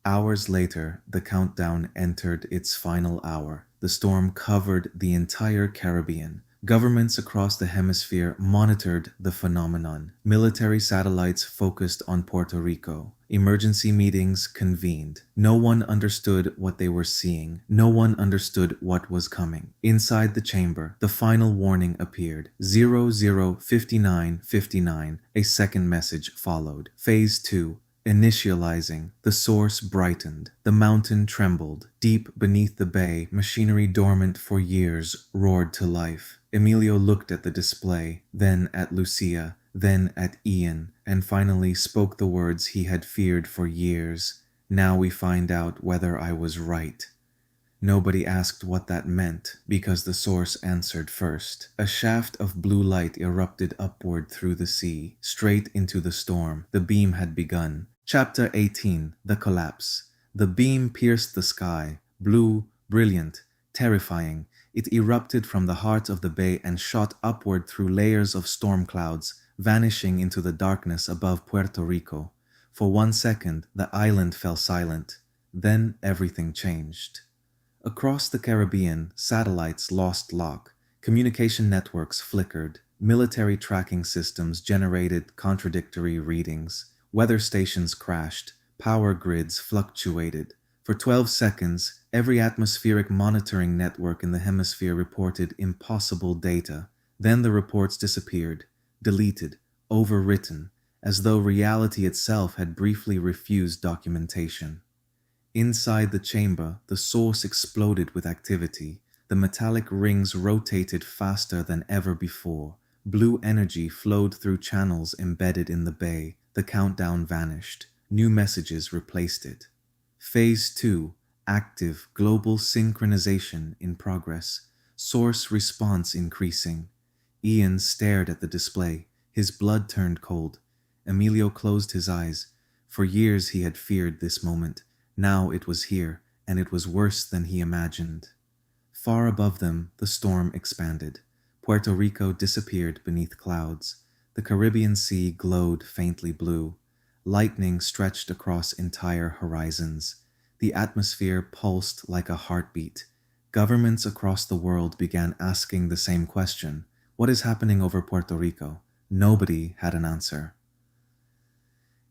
Hours later, the countdown entered its final hour. The storm covered the entire Caribbean. Governments across the hemisphere monitored the phenomenon. Military satellites focused on Puerto Rico. Emergency meetings convened. No one understood what they were seeing. No one understood what was coming. Inside the chamber, the final warning appeared. 005959. A second message followed. Phase 2. Initializing. The source brightened. The mountain trembled. Deep beneath the bay, machinery dormant for years roared to life. Emilio looked at the display, then at Lucia, then at Ian, and finally spoke the words he had feared for years. Now we find out whether I was right. Nobody asked what that meant, because the source answered first. A shaft of blue light erupted upward through the sea, straight into the storm. The beam had begun. Chapter 18. The Collapse. The beam pierced the sky, blue, brilliant, terrifying. It erupted from the heart of the bay and shot upward through layers of storm clouds, vanishing into the darkness above Puerto Rico. For 1 second, the island fell silent. Then everything changed. Across the Caribbean, satellites lost lock. Communication networks flickered. Military tracking systems generated contradictory readings. Weather stations crashed. Power grids fluctuated. For 12 seconds, every atmospheric monitoring network in the hemisphere reported impossible data. Then the reports disappeared, deleted, overwritten, as though reality itself had briefly refused documentation. Inside the chamber, the source exploded with activity. The metallic rings rotated faster than ever before. Blue energy flowed through channels embedded in the bay. The countdown vanished. New messages replaced it. Phase 2. Active global synchronization in progress. Source response increasing. Ian stared at the display. His blood turned cold. Emilio closed his eyes. For years he had feared this moment. Now it was here, and it was worse than he imagined. Far above them, the storm expanded. Puerto Rico disappeared beneath clouds. The Caribbean Sea glowed faintly blue. Lightning stretched across entire horizons. The atmosphere pulsed like a heartbeat. Governments across the world began asking the same question. What is happening over Puerto Rico? Nobody had an answer.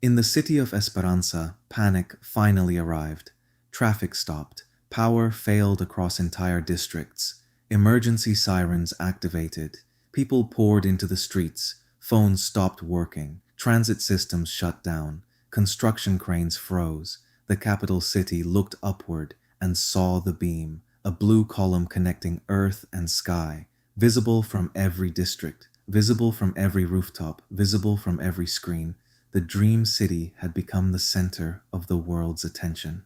In the City of Esperanza, panic finally arrived. Traffic stopped. Power failed across entire districts. Emergency sirens activated. People poured into the streets. Phones stopped working. Transit systems shut down. Construction cranes froze. The capital city looked upward and saw the beam, a blue column connecting earth and sky, visible from every district, visible from every rooftop, visible from every screen. The dream city had become the center of the world's attention.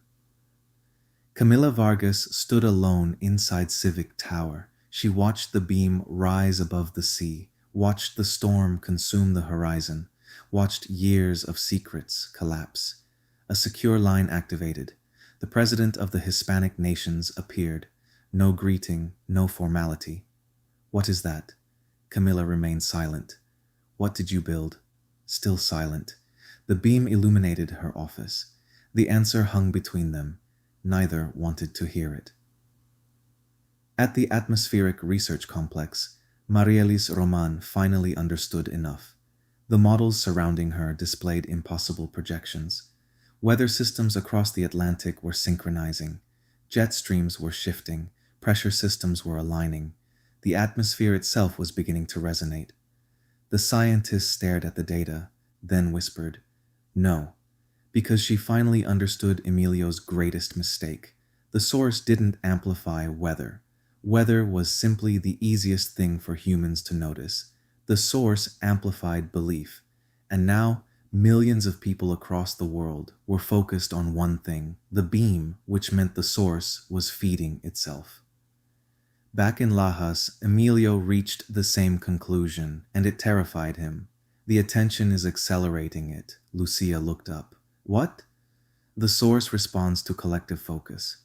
Camila Vargas stood alone inside Civic Tower. She watched the beam rise above the sea, watched the storm consume the horizon, watched years of secrets collapse. A secure line activated. The president of the Hispanic nations appeared. No greeting, no formality. What is that? Camila remained silent. What did you build? Still silent. The beam illuminated her office. The answer hung between them. Neither wanted to hear it. At the Atmospheric Research Complex, Marielis Roman finally understood enough. The models surrounding her displayed impossible projections. Weather systems across the Atlantic were synchronizing. Jet streams were shifting. Pressure systems were aligning. The atmosphere itself was beginning to resonate. The scientist stared at the data, then whispered, "No," because she finally understood Emilio's greatest mistake. The source didn't amplify weather. Weather was simply the easiest thing for humans to notice. The source amplified belief. And now, millions of people across the world were focused on one thing, the beam, which meant the source was feeding itself. Back in Lajas, Emilio reached the same conclusion, and it terrified him. The attention is accelerating it. Lucia looked up. What? The source responds to collective focus.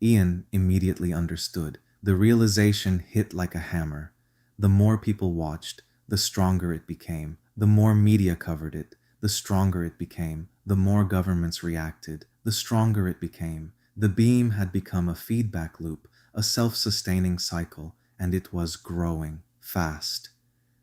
Ian immediately understood. The realization hit like a hammer. The more people watched, the stronger it became. The more media covered it, the stronger it became. The more governments reacted, the stronger it became. The beam had become a feedback loop, a self-sustaining cycle, and it was growing fast.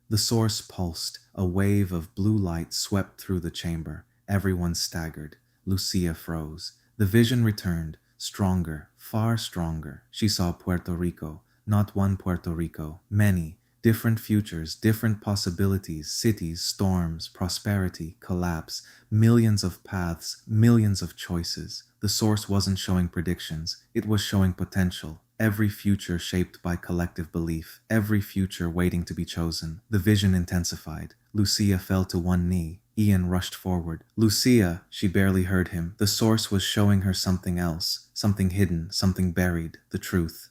The source pulsed. A wave of blue light swept through the chamber. Everyone staggered. Lucia froze. The vision returned, stronger, far stronger. She saw Puerto Rico, not one Puerto Rico, many, different futures, different possibilities, cities, storms, prosperity, collapse, millions of paths, millions of choices. The source wasn't showing predictions, it was showing potential. Every future shaped by collective belief, every future waiting to be chosen. The vision intensified. Lucia fell to one knee. Ian rushed forward. Lucia, she barely heard him. The source was showing her something else, something hidden, something buried, the truth.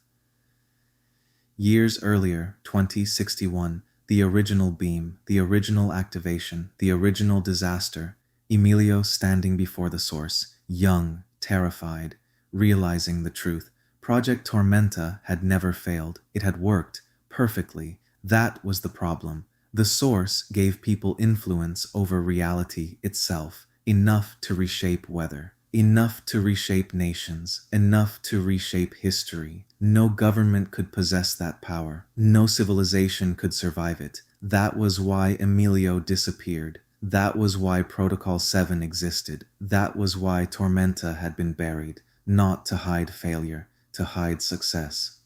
Years earlier, 2061, the original beam, the original activation, the original disaster. Emilio standing before the source, young, terrified, realizing the truth. Project Tormenta had never failed. It had worked perfectly. That was the problem. The source gave people influence over reality itself, enough to reshape weather, enough to reshape nations, enough to reshape history. No government could possess that power. No civilization could survive it. That was why Emilio disappeared. That was why Protocol 7 existed. That was why Tormenta had been buried, not to hide failure, to hide success.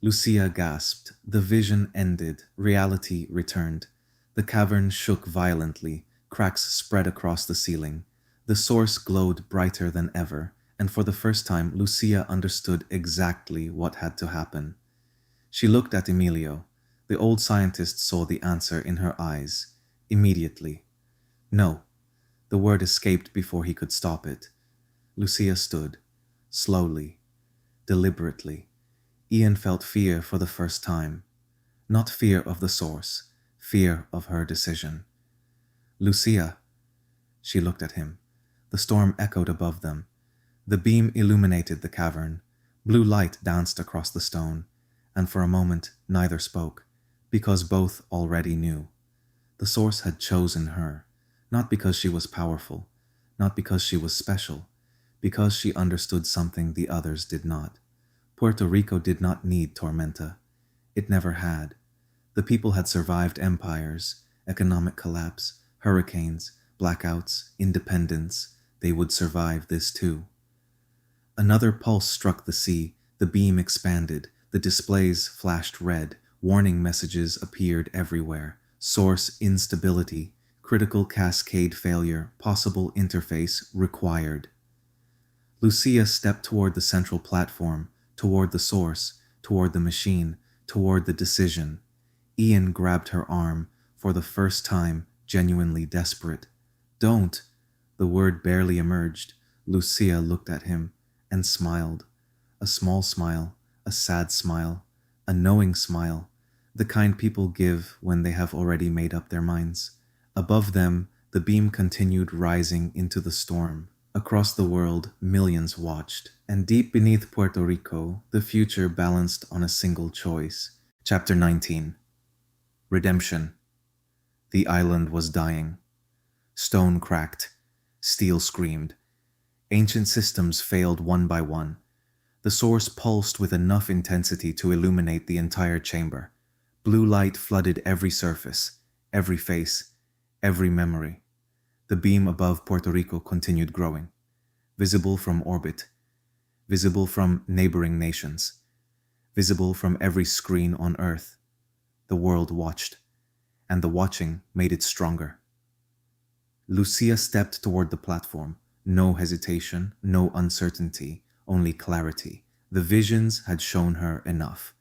Lucia gasped. The vision ended. Reality returned. The cavern shook violently. Cracks spread across the ceiling. The source glowed brighter than ever, and for the first time Lucia understood exactly what had to happen. She looked at Emilio. The old scientist saw the answer in her eyes. Immediately. No. The word escaped before he could stop it. Lucia stood. Slowly, deliberately. Ian felt fear for the first time. Not fear of the source, fear of her decision. Lucia. She looked at him. The storm echoed above them. The beam illuminated the cavern. Blue light danced across the stone, and for a moment neither spoke, because both already knew. The source had chosen her, not because she was powerful, not because she was special, because she understood something the others did not. Puerto Rico did not need Tormenta. It never had. The people had survived empires, economic collapse, hurricanes, blackouts, independence. They would survive this too. Another pulse struck the sea. The beam expanded. The displays flashed red. Warning messages appeared everywhere. Source instability, critical cascade failure, possible interface required. Lucia stepped toward the central platform, toward the source, toward the machine, toward the decision. Ian grabbed her arm, for the first time, genuinely desperate. Don't! The word barely emerged. Lucia looked at him and smiled. A small smile, a sad smile, a knowing smile, the kind people give when they have already made up their minds. Above them, the beam continued rising into the storm. Across the world, millions watched, and deep beneath Puerto Rico, the future balanced on a single choice. Chapter 19. Redemption. The island was dying. Stone cracked. Steel screamed. Ancient systems failed one by one. The source pulsed with enough intensity to illuminate the entire chamber. Blue light flooded every surface, every face, every memory. The beam above Puerto Rico continued growing, visible from orbit, visible from neighboring nations, visible from every screen on Earth. The world watched, and the watching made it stronger. Lucia stepped toward the platform. No hesitation, no uncertainty, only clarity. The visions had shown her enough.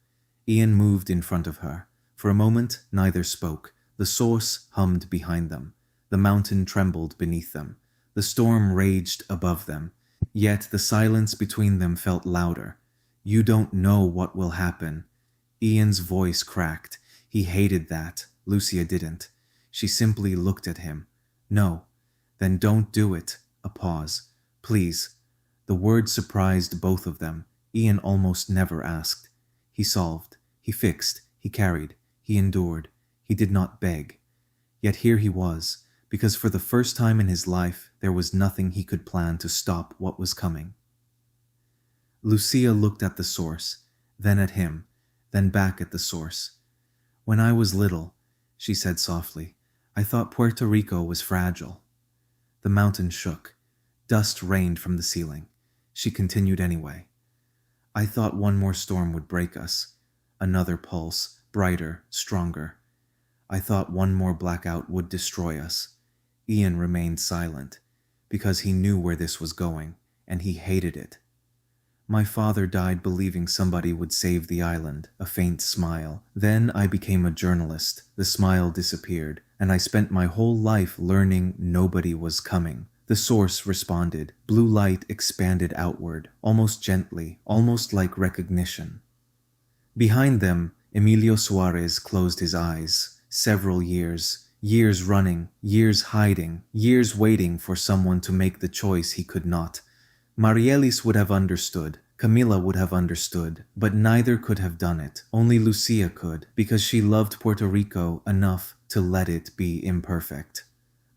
Ian moved in front of her. For a moment, neither spoke. The source hummed behind them. The mountain trembled beneath them. The storm raged above them. Yet the silence between them felt louder. You don't know what will happen. Ian's voice cracked. He hated that. Lucia didn't. She simply looked at him. No. Then don't do it. A pause. Please. The word surprised both of them. Ian almost never asked. He solved. He fixed. He carried. He endured. He did not beg. Yet here he was, because for the first time in his life, there was nothing he could plan to stop what was coming. Lucia looked at the source, then at him, then back at the source. "When I was little," she said softly, "I thought Puerto Rico was fragile." The mountain shook. Dust rained from the ceiling. She continued anyway. "I thought one more storm would break us. Another pulse, brighter, stronger. I thought one more blackout would destroy us." Ian remained silent, because he knew where this was going, and he hated it. "My father died believing somebody would save the island," a faint smile. "Then I became a journalist." The smile disappeared, "and I spent my whole life learning nobody was coming." The source responded. Blue light expanded outward, almost gently, almost like recognition. Behind them, Emilio Suarez closed his eyes. Several years. Years running, years hiding, years waiting for someone to make the choice he could not. Marielis would have understood, Camila would have understood, but neither could have done it. Only Lucia could, because she loved Puerto Rico enough to let it be imperfect.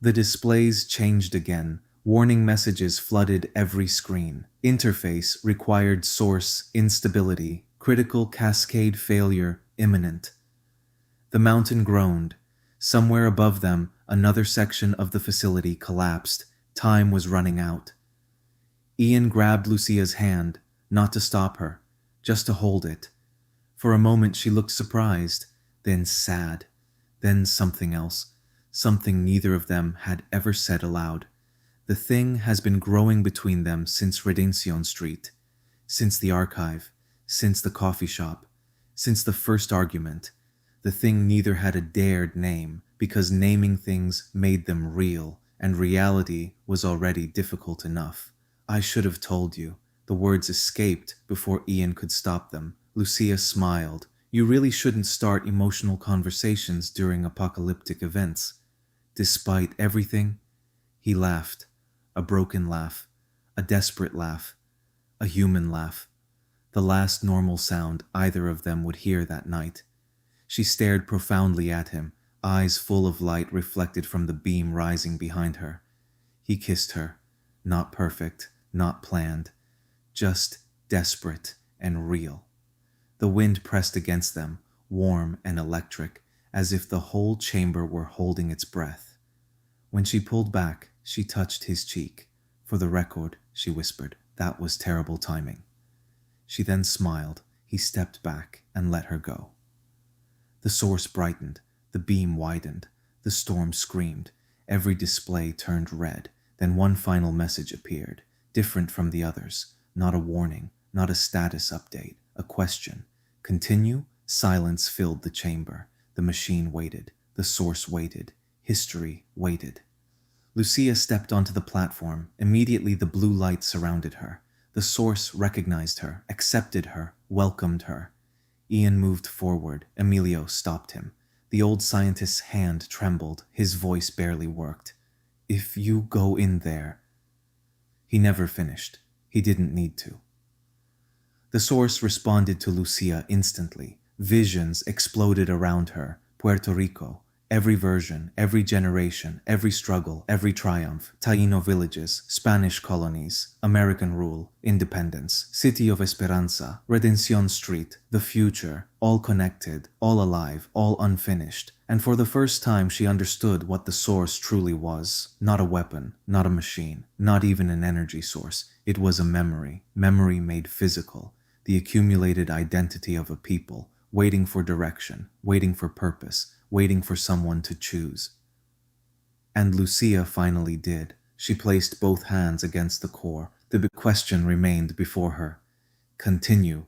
The displays changed again. Warning messages flooded every screen. Interface required source instability, critical cascade failure imminent. The mountain groaned. Somewhere above them, another section of the facility collapsed. Time was running out. Ian grabbed Lucia's hand, not to stop her, just to hold it. For a moment she looked surprised, then sad, then something else, something neither of them had ever said aloud. The thing has been growing between them since Redención Street, since the archive, since the coffee shop, since the first argument. The thing neither had a dared name, because naming things made them real, and reality was already difficult enough. "I should have told you." The words escaped before Ian could stop them. Lucia smiled. "You really shouldn't start emotional conversations during apocalyptic events." "Despite everything?" He laughed. A broken laugh. A desperate laugh. A human laugh. The last normal sound either of them would hear that night. She stared profoundly at him, eyes full of light reflected from the beam rising behind her. He kissed her. Not perfect, not planned. Just desperate and real. The wind pressed against them, warm and electric, as if the whole chamber were holding its breath. When she pulled back, she touched his cheek. "For the record," she whispered, "that was terrible timing." She then smiled. He stepped back and let her go. The source brightened. The beam widened. The storm screamed. Every display turned red. Then one final message appeared, different from the others. Not a warning, not a status update, a question. "Continue?" Silence filled the chamber. The machine waited. The source waited. History waited. Lucia stepped onto the platform. Immediately the blue light surrounded her. The source recognized her, accepted her, welcomed her. Ian moved forward. Emilio stopped him. The old scientist's hand trembled. His voice barely worked. "If you go in there..." He never finished. He didn't need to. The source responded to Lucia instantly. Visions exploded around her. Puerto Rico. Every version, every generation, every struggle, every triumph. Taino villages, Spanish colonies, American rule, independence, City of Esperanza, Redención Street, the future, all connected, all alive, all unfinished. And for the first time she understood what the source truly was. Not a weapon, not a machine, not even an energy source. It was a memory made physical, the accumulated identity of a people, waiting for direction, waiting for purpose, waiting for someone to choose. And Lucia finally did. She placed both hands against the core. The question remained before her. Continue.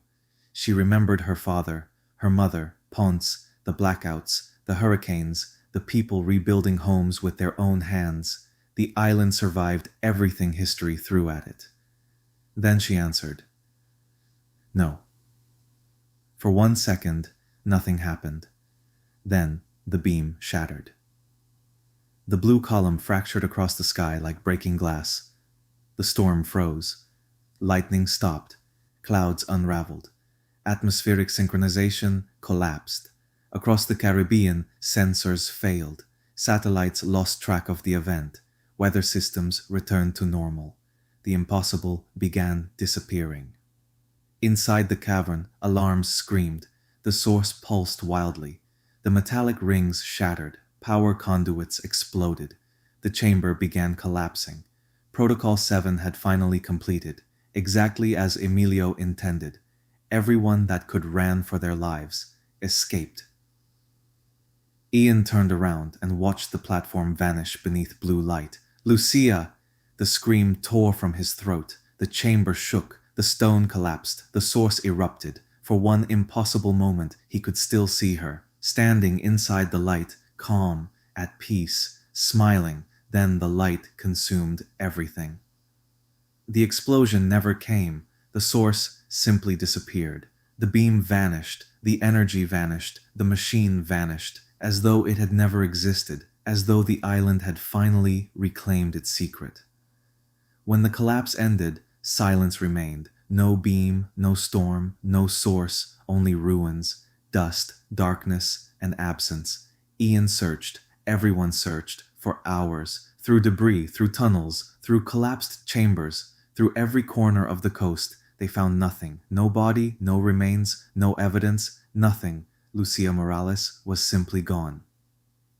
She remembered her father, her mother, Ponce, the blackouts, the hurricanes, the people rebuilding homes with their own hands. The island survived everything history threw at it. Then she answered, "No." For 1 second, nothing happened. Then the beam shattered. The blue column fractured across the sky like breaking glass. The storm froze. Lightning stopped. Clouds unraveled. Atmospheric synchronization collapsed. Across the Caribbean, sensors failed. Satellites lost track of the event. Weather systems returned to normal. The impossible began disappearing. Inside the cavern, alarms screamed. The source pulsed wildly. The metallic rings shattered. Power conduits exploded. The chamber began collapsing. Protocol 7 had finally completed, exactly as Emilio intended. Everyone that could ran for their lives, escaped. Ian turned around and watched the platform vanish beneath blue light. "Lucia!" The scream tore from his throat. The chamber shook. The stone collapsed. The source erupted. For one impossible moment, he could still see her, standing inside the light, calm, at peace, smiling. Then the light consumed everything. The explosion never came. The source simply disappeared. The beam vanished. The energy vanished. The machine vanished, as though it had never existed, as though the island had finally reclaimed its secret. When the collapse ended, silence remained. No beam, no storm, no source, only ruins, dust, darkness, and absence. Ian searched. Everyone searched. For hours. Through debris, through tunnels, through collapsed chambers, through every corner of the coast. They found nothing. No body, no remains, no evidence, nothing. Lucia Morales was simply gone.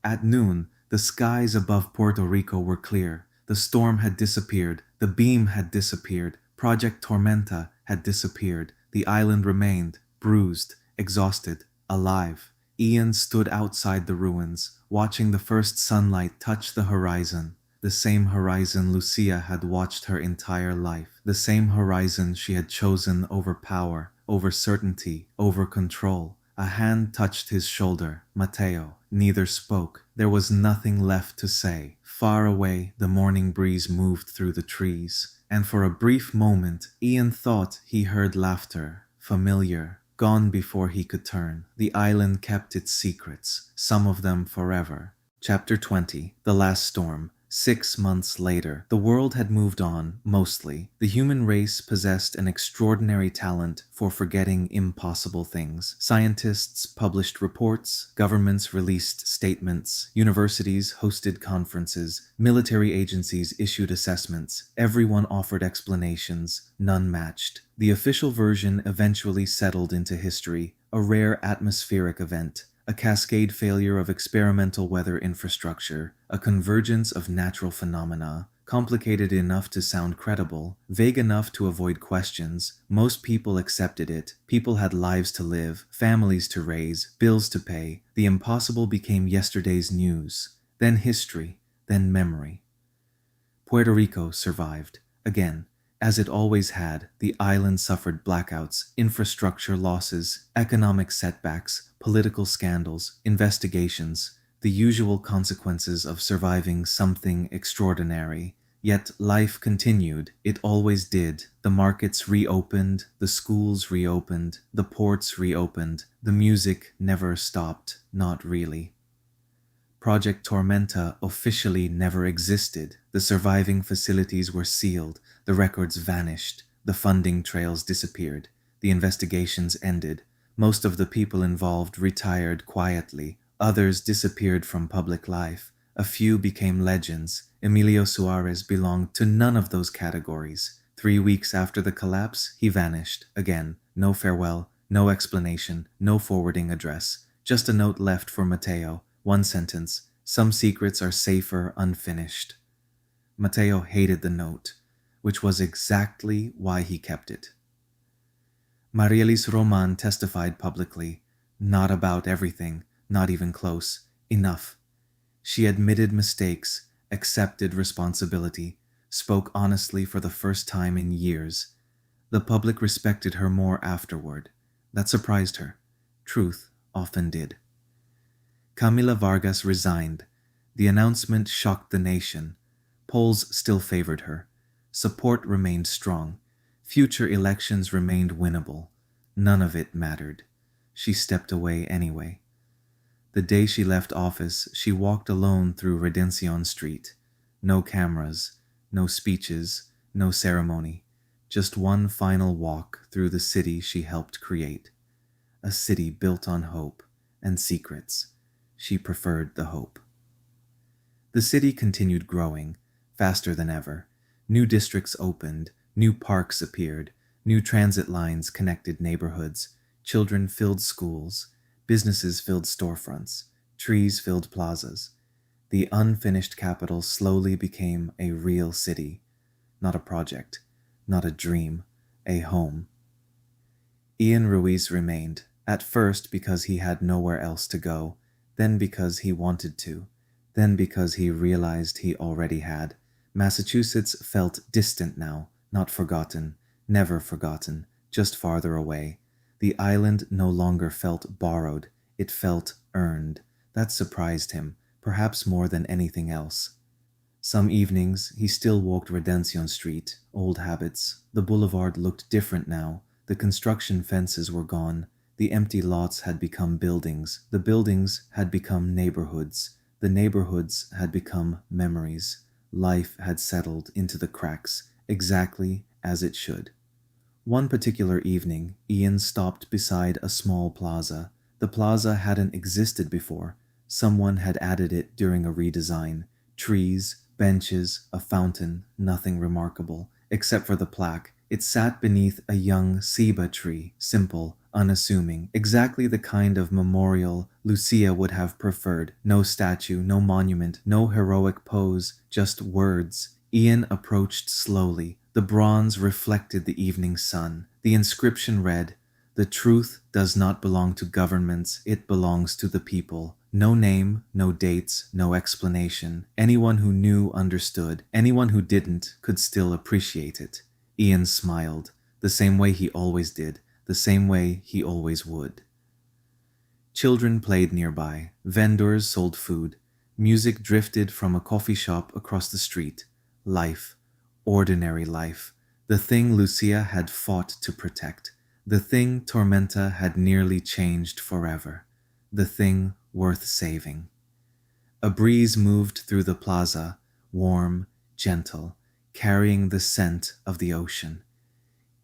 At noon, the skies above Puerto Rico were clear. The storm had disappeared. The beam had disappeared. Project Tormenta had disappeared. The island remained, bruised, exhausted, alive. Ian stood outside the ruins, watching the first sunlight touch the horizon. The same horizon Lucia had watched her entire life. The same horizon she had chosen over power, over certainty, over control. A hand touched his shoulder. Mateo. Neither spoke. There was nothing left to say. Far away, the morning breeze moved through the trees. And for a brief moment, Ian thought he heard laughter. Familiar. Gone before he could turn. The island kept its secrets. Some of them forever. Chapter 20. The Last Storm. 6 months later, the world had moved on, mostly. The human race possessed an extraordinary talent for forgetting impossible things. Scientists published reports, governments released statements, universities hosted conferences, military agencies issued assessments. Everyone offered explanations, none matched. The official version eventually settled into history, a rare atmospheric event. A cascade failure of experimental weather infrastructure, a convergence of natural phenomena, complicated enough to sound credible, vague enough to avoid questions. Most people accepted it. People had lives to live, families to raise, bills to pay. The impossible became yesterday's news, then history, then memory. Puerto Rico survived. Again, as it always had, the island suffered blackouts, infrastructure losses, economic setbacks, political scandals, investigations, the usual consequences of surviving something extraordinary. Yet life continued. It always did. The markets reopened, the schools reopened, the ports reopened. The music never stopped, not really. Project Tormenta officially never existed. The surviving facilities were sealed. The records vanished. The funding trails disappeared. The investigations ended. Most of the people involved retired quietly. Others disappeared from public life. A few became legends. Emilio Suarez belonged to none of those categories. 3 weeks after the collapse, he vanished. Again, no farewell, no explanation, no forwarding address. Just a note left for Mateo. One sentence. Some secrets are safer unfinished. Mateo hated the note, which was exactly why he kept it. Marielis Roman testified publicly. Not about everything, not even close. Enough. She admitted mistakes, accepted responsibility, spoke honestly for the first time in years. The public respected her more afterward. That surprised her. Truth often did. Camila Vargas resigned. The announcement shocked the nation. Polls still favored her. Support remained strong. Future elections remained winnable. None of it mattered. She stepped away anyway. The day she left office, she walked alone through Redención Street. No cameras, no speeches, no ceremony. Just one final walk through the city she helped create. A city built on hope and secrets. She preferred the hope. The city continued growing, faster than ever. New districts opened, new parks appeared, New transit lines connected neighborhoods, children filled schools, businesses filled storefronts, trees filled plazas. The unfinished capital slowly became a real city, not a project, not a dream, a home. Ian Ruiz remained, at first because he had nowhere else to go, then because he wanted to, then because he realized he already had. Massachusetts felt distant now, not forgotten, never forgotten, just farther away. The island no longer felt borrowed, it felt earned. That surprised him, perhaps more than anything else. Some evenings, he still walked Redemption Street, old habits. The boulevard looked different now. The construction fences were gone. The empty lots had become buildings. The buildings had become neighborhoods. The neighborhoods had become memories. Life had settled into the cracks, exactly as it should. One particular evening, Ian stopped beside a small plaza. The plaza hadn't existed before. Someone had added it during a redesign. Trees, benches, a fountain, nothing remarkable, except for the plaque. It sat beneath a young ceiba tree, simple, unassuming, exactly the kind of memorial Lucia would have preferred. No statue, no monument, no heroic pose, just words. Ian approached slowly. The bronze reflected the evening sun. The inscription read, "The truth does not belong to governments, it belongs to the people." No name, no dates, no explanation. Anyone who knew understood. Anyone who didn't could still appreciate it. Ian smiled, the same way he always did, the same way he always would. Children played nearby. Vendors sold food. Music drifted from a coffee shop across the street. Life, ordinary life, the thing Lucia had fought to protect, the thing Tormenta had nearly changed forever, the thing worth saving. A breeze moved through the plaza, warm, gentle, carrying the scent of the ocean.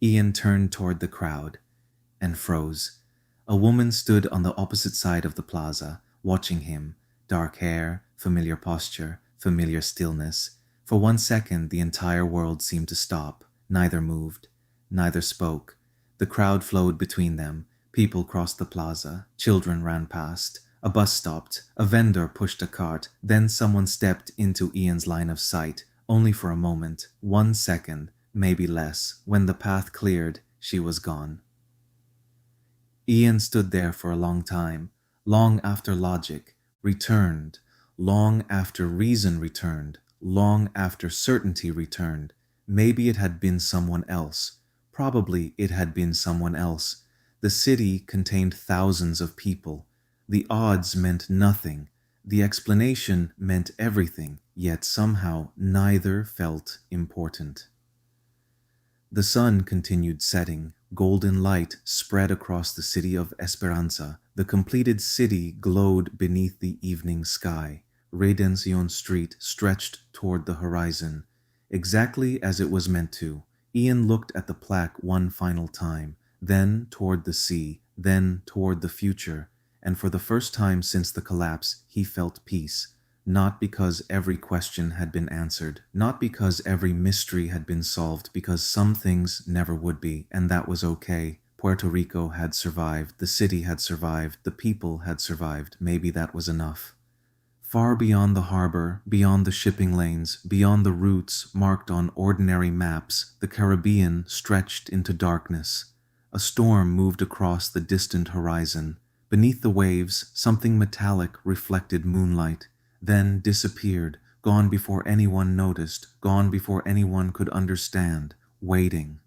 Ian turned toward the crowd and froze. A woman stood on the opposite side of the plaza, watching him. Dark hair, familiar posture, familiar stillness. For 1 second, the entire world seemed to stop. Neither moved, neither spoke. The crowd flowed between them. People crossed the plaza. Children ran past. A bus stopped. A vendor pushed a cart. Then someone stepped into Ian's line of sight, only for a moment. 1 second, maybe less. When the path cleared, she was gone. Ian stood there for a long time, long after logic returned, long after reason returned, long after certainty returned. Maybe it had been someone else. Probably it had been someone else. The city contained thousands of people. The odds meant nothing. The explanation meant everything, yet somehow neither felt important. The sun continued setting. Golden light spread across the city of Esperanza. The completed city glowed beneath the evening sky. Redemption Street stretched toward the horizon, exactly as it was meant to. Ian looked at the plaque one final time, then toward the sea, then toward the future, and for the first time since the collapse, he felt peace. Not because every question had been answered, not because every mystery had been solved, because some things never would be, and that was okay. Puerto Rico had survived, the city had survived, the people had survived. Maybe that was enough. Far beyond the harbor, beyond the shipping lanes, beyond the routes marked on ordinary maps, the Caribbean stretched into darkness. A storm moved across the distant horizon. Beneath the waves, something metallic reflected moonlight, then disappeared, gone before anyone noticed, gone before anyone could understand, waiting.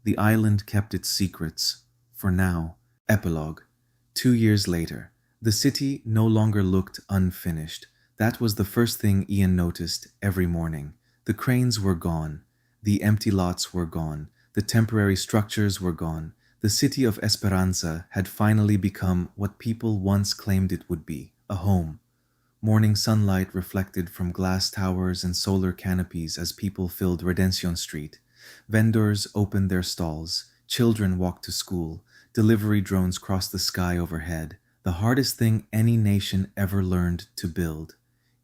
The island kept its secrets, for now. Epilogue. 2 years later. The city no longer looked unfinished. That was the first thing Ian noticed every morning. The cranes were gone. The empty lots were gone. The temporary structures were gone. The city of Esperanza had finally become what people once claimed it would be, a home. Morning sunlight reflected from glass towers and solar canopies as people filled Redemption Street. Vendors opened their stalls. Children walked to school. Delivery drones crossed the sky overhead. The hardest thing any nation ever learned to build.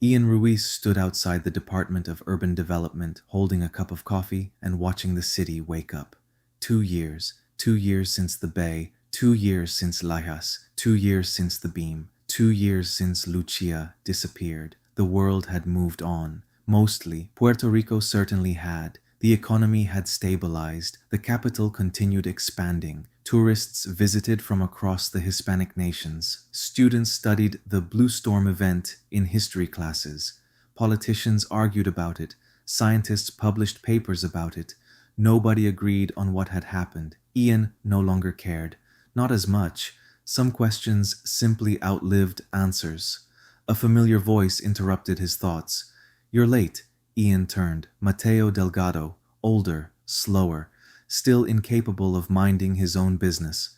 Ian Ruiz stood outside the Department of Urban Development, holding a cup of coffee and watching the city wake up. 2 years. 2 years since the bay, 2 years since Lajas, 2 years since the beam, 2 years since Lucia disappeared. The world had moved on. Mostly, Puerto Rico certainly had. The economy had stabilized. The capital continued expanding. Tourists visited from across the Hispanic nations. Students studied the Blue Storm event in history classes. Politicians argued about it. Scientists published papers about it. Nobody agreed on what had happened. Ian no longer cared. Not as much. Some questions simply outlived answers. A familiar voice interrupted his thoughts. "You're late." Ian turned. Mateo Delgado, older, slower, still incapable of minding his own business.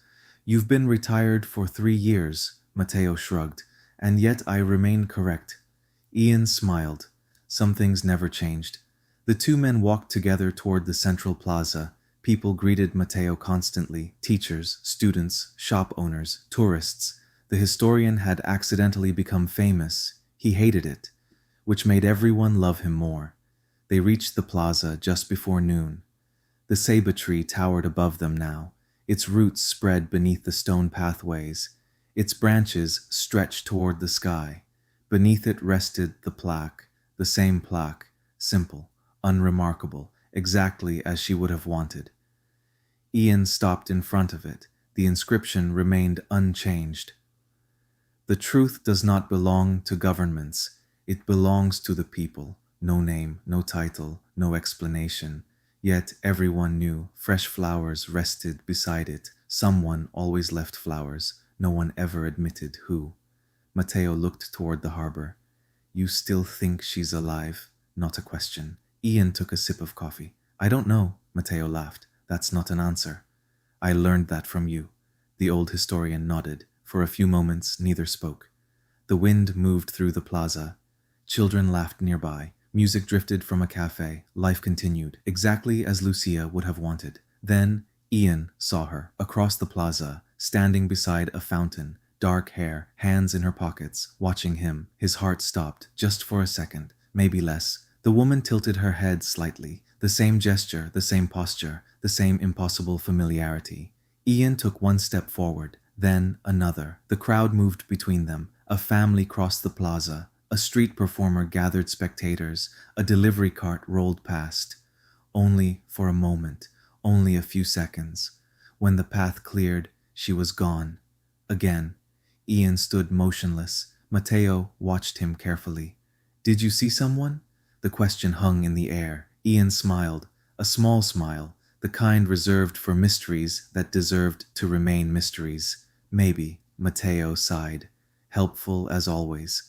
"You've been retired for 3 years," Mateo shrugged, "and yet I remain correct." Ian smiled. Some things never changed. The two men walked together toward the central plaza. People greeted Mateo constantly: teachers, students, shop owners, tourists. The historian had accidentally become famous. He hated it, which made everyone love him more. They reached the plaza just before noon. The ceiba tree towered above them now. Its roots spread beneath the stone pathways. Its branches stretched toward the sky. Beneath it rested the plaque, the same plaque, simple, unremarkable, exactly as she would have wanted. Ian stopped in front of it. The inscription remained unchanged. "The truth does not belong to governments. It belongs to the people." No name, no title, no explanation. Yet everyone knew. Fresh flowers rested beside it. Someone always left flowers. No one ever admitted who. Mateo looked toward the harbor. "You still think she's alive?" Not a question. Ian took a sip of coffee. "I don't know," Mateo laughed. "That's not an answer." "I learned that from you." The old historian nodded. For a few moments, neither spoke. The wind moved through the plaza. Children laughed nearby. Music drifted from a cafe. Life continued, exactly as Lucia would have wanted. Then Ian saw her, across the plaza, standing beside a fountain, dark hair, hands in her pockets, watching him. His heart stopped, just for a second, maybe less. The woman tilted her head slightly. The same gesture, the same posture, the same impossible familiarity. Ian took one step forward, then another. The crowd moved between them. A family crossed the plaza. A street performer gathered spectators. A delivery cart rolled past. Only for a moment, only a few seconds. When the path cleared, she was gone. Again. Ian stood motionless. Mateo watched him carefully. "Did you see someone?" The question hung in the air. Ian smiled, a small smile, the kind reserved for mysteries that deserved to remain mysteries. "Maybe," Mateo sighed, helpful as always.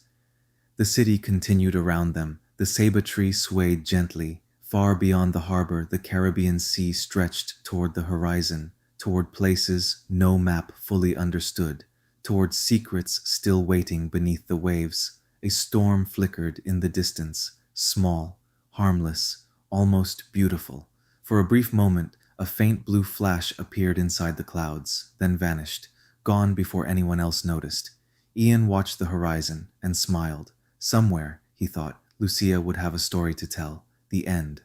The city continued around them. The ceiba tree swayed gently. Far beyond the harbor, the Caribbean Sea stretched toward the horizon, toward places no map fully understood, toward secrets still waiting beneath the waves. A storm flickered in the distance, small, harmless, almost beautiful. For a brief moment, a faint blue flash appeared inside the clouds, then vanished, gone before anyone else noticed. Ian watched the horizon and smiled. Somewhere, he thought, Lucia would have a story to tell. The end.